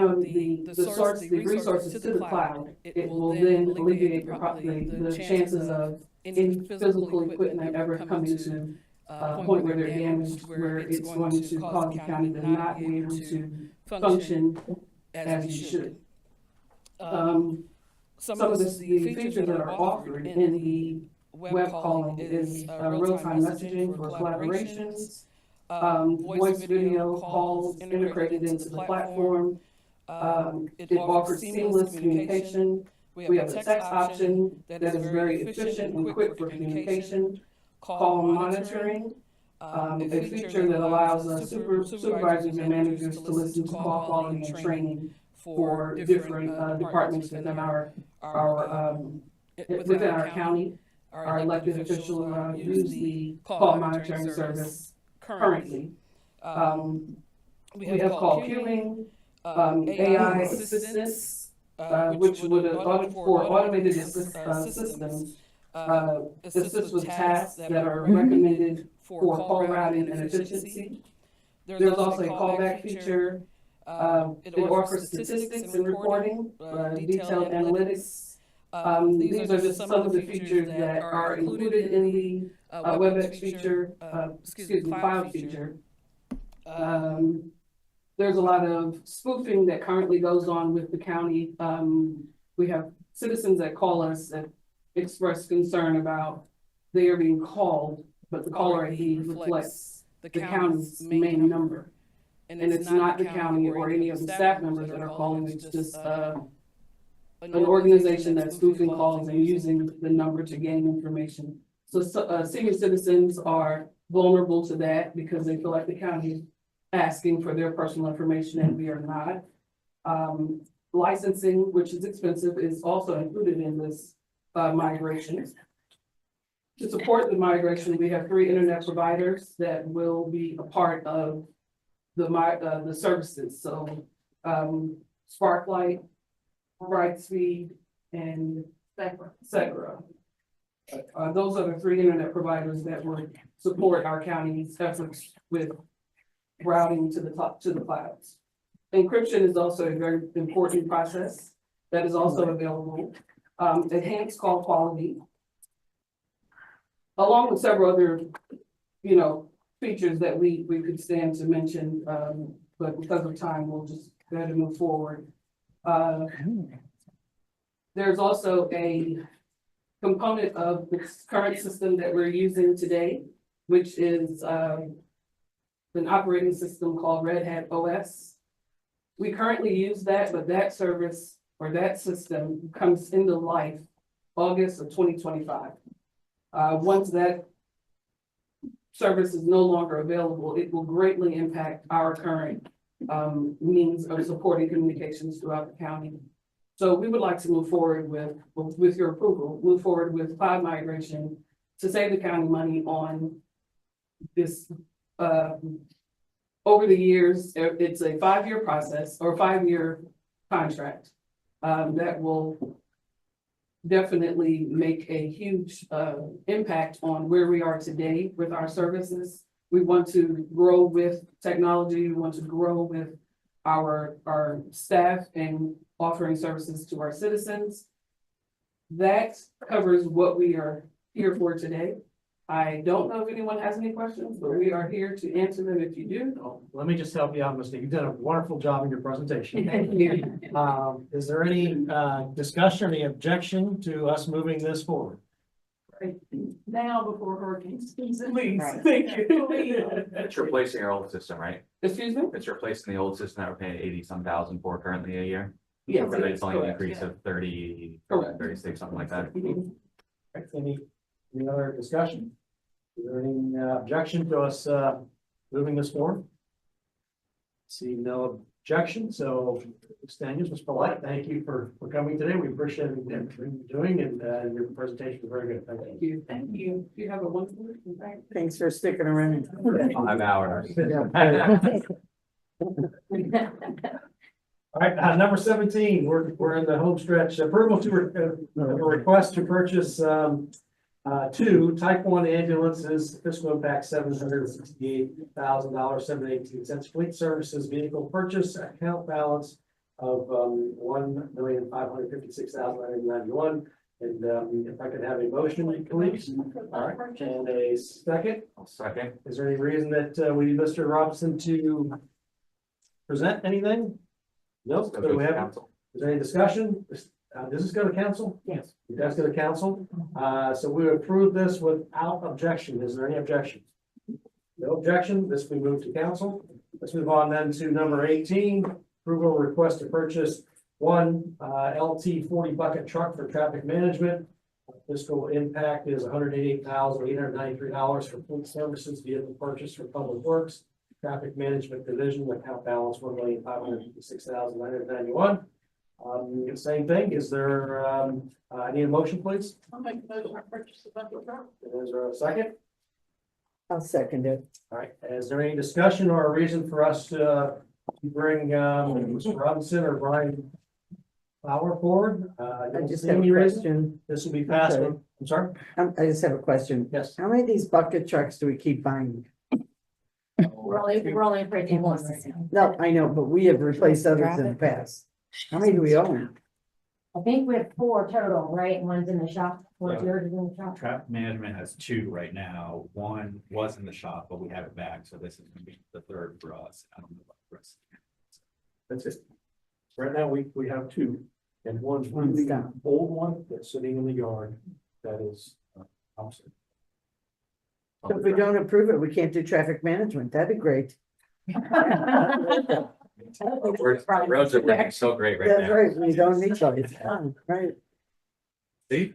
resources to the cloud, it will then alleviate the chances of any physical equipment ever coming to a point where they're damaged, where it's going to cause the county to not be able to function as we should. Some of the features that are offered in the web calling is real-time messaging for collaborations, voice, video, calls integrated into the platform. It offers seamless communication. We have a text option that is very efficient and quick for communication. Call monitoring, a feature that allows supervisors and managers to listen to call quality and training for different departments within our county. Our elected officials use the call monitoring service currently. We have call queuing, AI assistance, which would for automated systems assist with tasks that are recommended for call routing and efficiency. There's also a callback feature. It offers statistics and reporting, detailed analytics. These are just some of the features that are included in the WebEx feature, cloud feature. There's a lot of spoofing that currently goes on with the county. We have citizens that call us that express concern about they are being called, but the caller ID reflects the county's main number. And it's not the county or any of the staff members that are calling, it's just an organization that's spoofing calls and using the number to gain information. So senior citizens are vulnerable to that because they feel like the county is asking for their personal information and we are not. Licensing, which is expensive, is also included in this migration. To support the migration, we have 3 internet providers that will be a part of the services. So Sparklight, Brightspeed, and Segra. Those are the 3 internet providers that will support our county's efforts with routing to the clouds. Encryption is also a very important process that is also available. Enhanced call quality, along with several other, features that we could stand to mention. but because of time, we'll just go ahead and move forward. There's also a component of the current system that we're using today, which is an operating system called Red Hat OS. We currently use that, but that service or that system comes into life August of 2025. Once that service is no longer available, it will greatly impact our current means of supporting communications throughout the county. So we would like to move forward with your approval, move forward with cloud migration to save the county money on this. Over the years, it's a 5-year process or 5-year contract that will definitely make a huge impact on where we are today with our services. We want to grow with technology. We want to grow with our staff and offering services to our citizens. That covers what we are here for today. I don't know if anyone has any questions, but we are here to answer them if you do. Let me just help you out, Mr. You've done a wonderful job in your presentation. Thank you. Is there any discussion, any objection to us moving this forward? Right now before hurricane season, please, thank you. It's replacing our old system, right? Excuse me? It's replacing the old system that we're paying 80-some thousand for currently a year. Yes. But it's only an correct, increase yeah. of 30, Correct. 36, something like that. Any other discussion? Is there any objection to us moving this forward? See no objection, so Stanius, Mr. Polite, thank you for coming today. We appreciate everything you're doing, and your presentation was very good. Thank you. Thank you. You have a wonderful day. Thanks for sticking around. 5 hours. All right, number 17, we're in the home stretch. Approval to a request to purchase 2 Type 1 ambulances, fiscal impact $768,000, 718 fleet services vehicle purchase account balance of $1,556,991. And if I could have a motion, please. All right, and a second. I'll second. Is there any reason that we need Mr. Robinson to present anything? No. Let's go So we to have. council. Is there any discussion? Does this go to council? Yes. It does go to council. So we approve this without objection. Is there any objection? No objection. This we move to council. Let's move on then to number 18. Approval request to purchase 1 LT 40 bucket truck for traffic management. Fiscal impact is $188,893 for fleet services, vehicle purchase for public works, traffic management division, account balance $1,556,991. Same thing. Is there, I need a motion, please? I'll make a motion to purchase the bucket truck. Is there a second? I'll second it. All right. Is there any discussion or a reason for us to bring Mr. Robinson or Brian Flower forward? I just have a question. This will be passed. Okay. I'm sorry? I just have a question. Yes. How many of these bucket trucks do we keep buying? We're only operating one right now. No, I know, but we have replaced others in the past. How many do we own? I think we have 4 total, right? One's in the shop, one's yours is in the shop. Traffic management has 2 right now. One was in the shop, but we have it back, so this is gonna be the 3rd for us. I don't know about the rest. That's it. Right now, we have 2, and one's One's the down. old one that's sitting in the yard. That is, opposite. So if we don't approve it, we can't do traffic management. That'd be great. Roads are working so great right That's now. right. We don't need those. Right. See?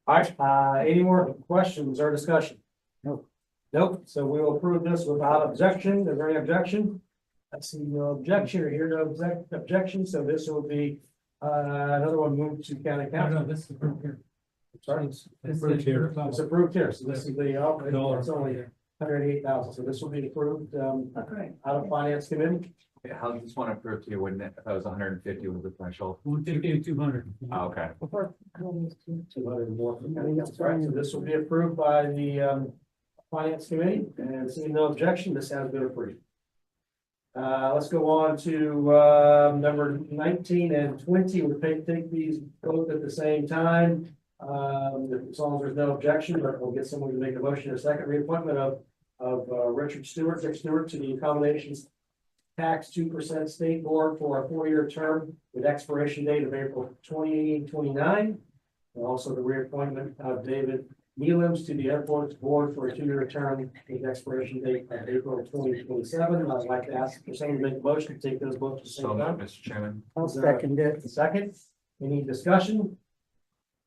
All right, any more questions or discussion? Nope. Nope, so we will approve this without objection. Is there any objection? I see no objection or hear no objection, so this will be, another one moved to county No, council. this is approved here. Sorry, It's approved here. it's approved here, so this is the, it's only 188,000, so this will be approved, out of finance committee. Yeah, how does this one approve to you, wouldn't it? If that was 150 was the threshold. 150 to 200. Oh, okay. 200 more from county council, right? So this will be approved by the, finance committee, and seeing no objection, this has been approved. Let's go on to, number 19 and 20. We'll take these both at the same time. As long as there's no objection, but we'll get someone to make a motion in a second. Reappointment of of Rick Stewart to the accommodations tax 2% state board for a 4-year term with expiration date of April 2029. And also the reappointment of David Nealams to the airport's board for a 2-year term with expiration date of April 2027. I'd like to ask for someone to make a motion to take those votes at the So, same time. Mr. Chairman. I'll second it. A second, any discussion?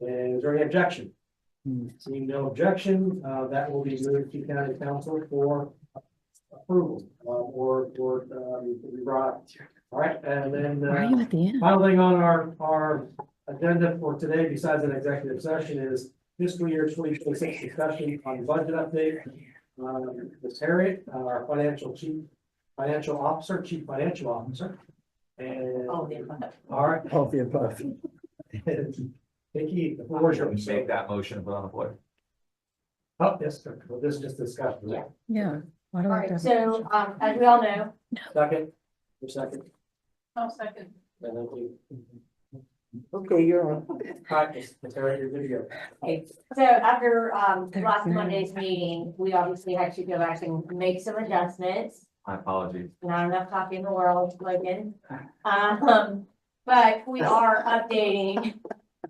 And is there any objection? Seeing no objection, that will be moved to county council for approval, or be brought up. All right, and then, final thing on our agenda for today, besides an executive session, is fiscal year 2026 discussion on budget update. Ms. Harriet, our chief financial officer, and. Oh, the All right. All the above. Vicky, the floor is yours. Make that motion and put on the floor. Oh, yes, sir. Well, this is just discussion. Yeah. Yeah. Why do All I have right, to- so, as we all know, Second, your second. I'll second. And then we. Okay, you're on. Practice, Terry, you're good to go. okay, so after, last Monday's meeting, we obviously had to go back and make some adjustments. My apologies. Not enough coffee in the world, Logan. But we are updating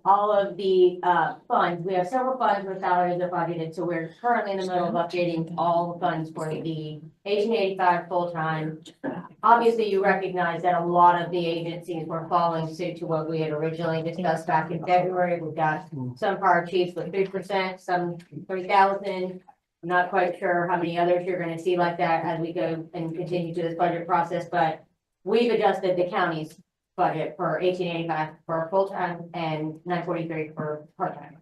all of the, funds. We have several funds where salaries are budgeted, so we're currently in the middle of updating all the funds for the 1885 full-time. Obviously, you recognize that a lot of the agencies were following suit to what we had originally discussed back in February. We've got some fire chiefs with 3%, some 3,000. I'm not quite sure how many others you're gonna see like that as we go and continue to this budget process, but we've adjusted the county's budget for 1885 for full-time and 943 for part-time.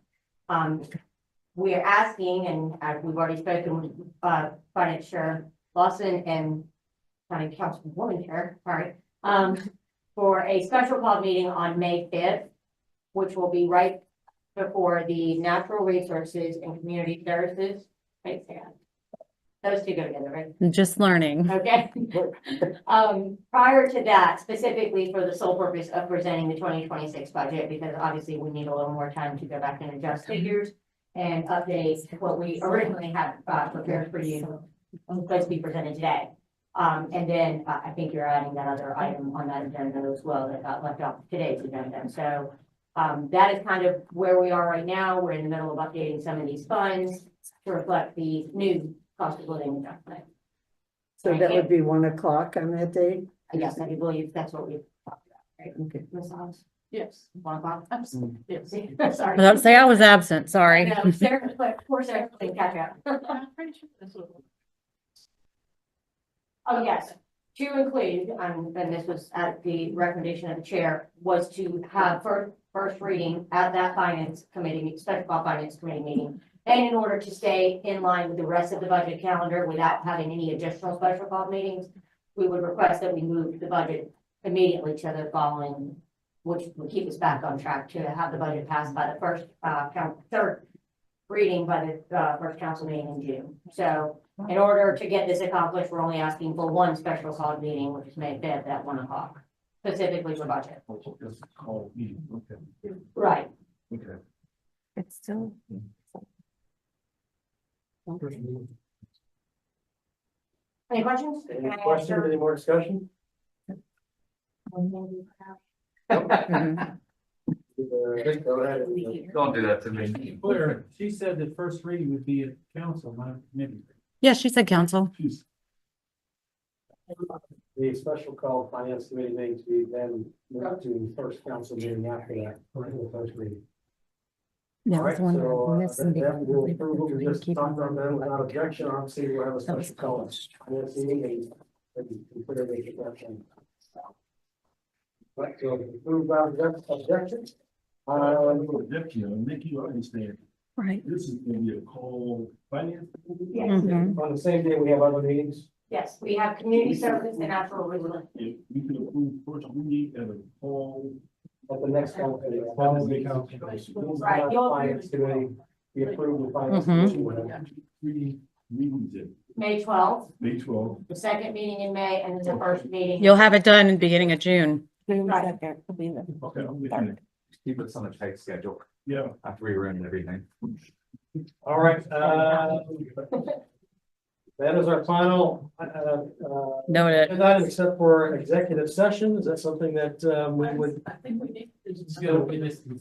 We are asking, and as we've already spoken with, Finance Chair Lawson and County Councilwoman Chair, sorry, for a special call meeting on May 5th, which will be right before the Natural Resources and Community Services. Thanks, Dan. Those two go together, right? Just learning. Okay. Prior to that, specifically for the sole purpose of presenting the 2026 budget, because obviously we need a little more time to go back and adjust figures and update what we originally had prepared for you, supposed to be presented today. And then I think you're adding that other item on that agenda as well that got left off today's agenda. So that is kind of where we are right now. We're in the middle of updating some of these funds to reflect the new cost of living adjustment. So that would be 1 o'clock on that day? Yes, I do believe that's what we talked about, right? Okay. Ms. Hobbs? Yes. 1 o'clock? Absolutely. Yes. I Sorry. was about to say I was absent, sorry. No, Sarah, but poor Sarah, can catch up. I'm pretty sure that's what. Oh, yes, to include, and this was at the recommendation of the chair, was to have first reading at that finance committee, special call finance committee meeting. And in order to stay in line with the rest of the budget calendar without having any additional special call meetings, we would request that we move the budget immediately to the following, which would keep us back on track to have the budget passed by the first, third reading by the first council meeting in June. So in order to get this accomplished, we're only asking for one special call meeting, which is May 5th at 1 o'clock, specifically for budget. Just call me, okay. Right. Okay. It's still. Any questions? Any questions, any more discussion? Go ahead. Don't do that to me. Claire, she said that first reading would be at council, not committee. Yeah, she said council. The special call finance committee meeting to be then moved to the first council meeting after that, for the first reading. Yeah, All I right, was so, wondering. That's then something that will we approve what we just keep talked on about then without objection, obviously we'll have a That was special call. Finance meeting and consider the exception. Right, so approve without objection. Nick, you understand, Right. this is gonna be a call finance. Yes. Mhm. On the same day, we have other meetings. Yes, we have community service and natural resources. If we could approve first reading and a call. At the next one. Right, you'll Finance committee, we approve the finance. Mhm. committee, whatever. Three meetings in May 12th, May 12th. the second meeting in May, and then the first meeting. You'll have it done in the beginning of June. Right. Okay, I'm with you. Keep us on a tight schedule Yeah. after we run everything. All right, That is our final, Noted. item except for executive session. Is that something that, we would? I think we need. It's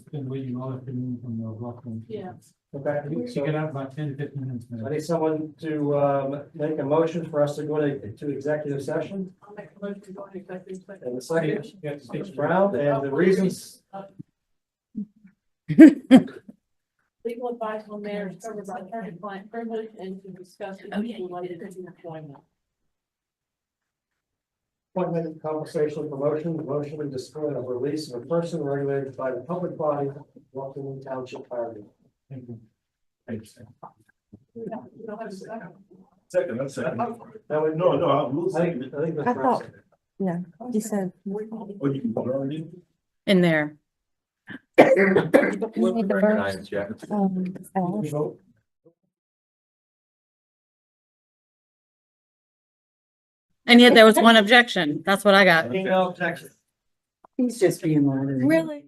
been waiting all afternoon from the Rockland. Yeah. Okay. You get out about 10 to 15 minutes. I need someone to, make a motion for us to go to executive session. I'll make a motion to go into executive session. And the second, You have to speak. Mr. Brown, and the reasons. Legal advice on matters covered by attorney-client privilege and to discuss issues related to employment. Appointment, compensation, promotion, demotion, and discipline of release of a person regulated by the public body, Washington Township Fire. Thank you. You don't have a second. Second, that's second. Now, we- No, I will I think, second it. I think I Mr. Brown thought- said it. Yeah, he said Oh, you can put it already? in there. Recognize Jeff. We vote. And yet there was one objection. That's what I got. No objection. He's just being moderated. Really?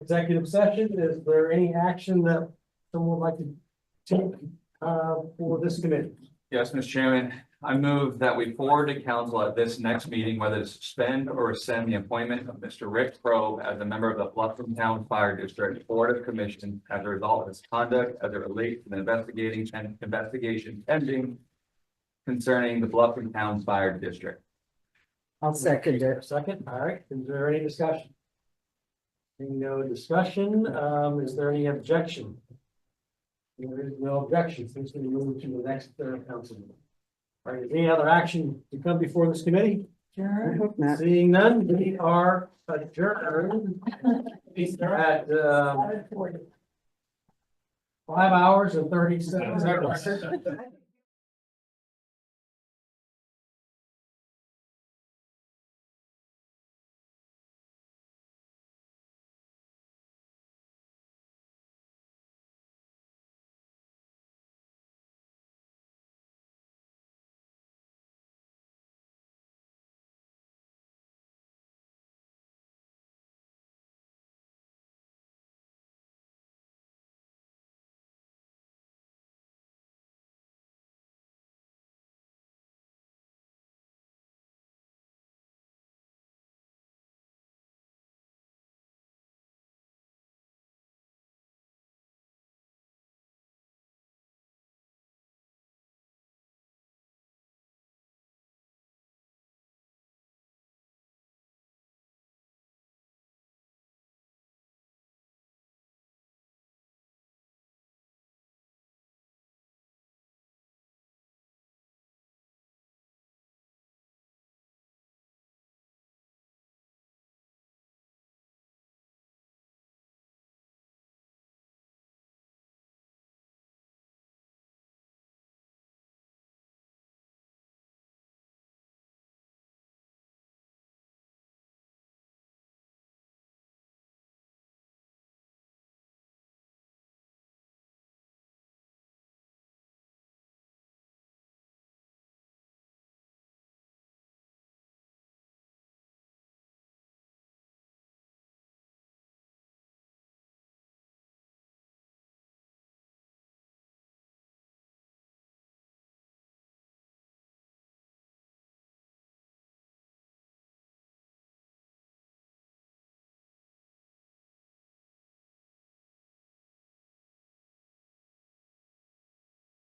executive session. Is there any action that someone would like to take for this committee? Yes, Mr. Chairman, I move that we forward to council at this next meeting whether to suspend or rescind the appointment of Mr. Rick Probe as a member of the Bluffton Town Fire District Board of Commission as a result of his conduct as it relates to the investigation pending concerning the Bluffton Town Fire District. I'll second it. Second, all right. Is there any discussion? Seeing no discussion, is there any objection? There is no objection, since we move to the next council meeting. All right, is any other action to come before this committee? I hope not. Seeing none, we are adjourned at 5 hours and 37 minutes.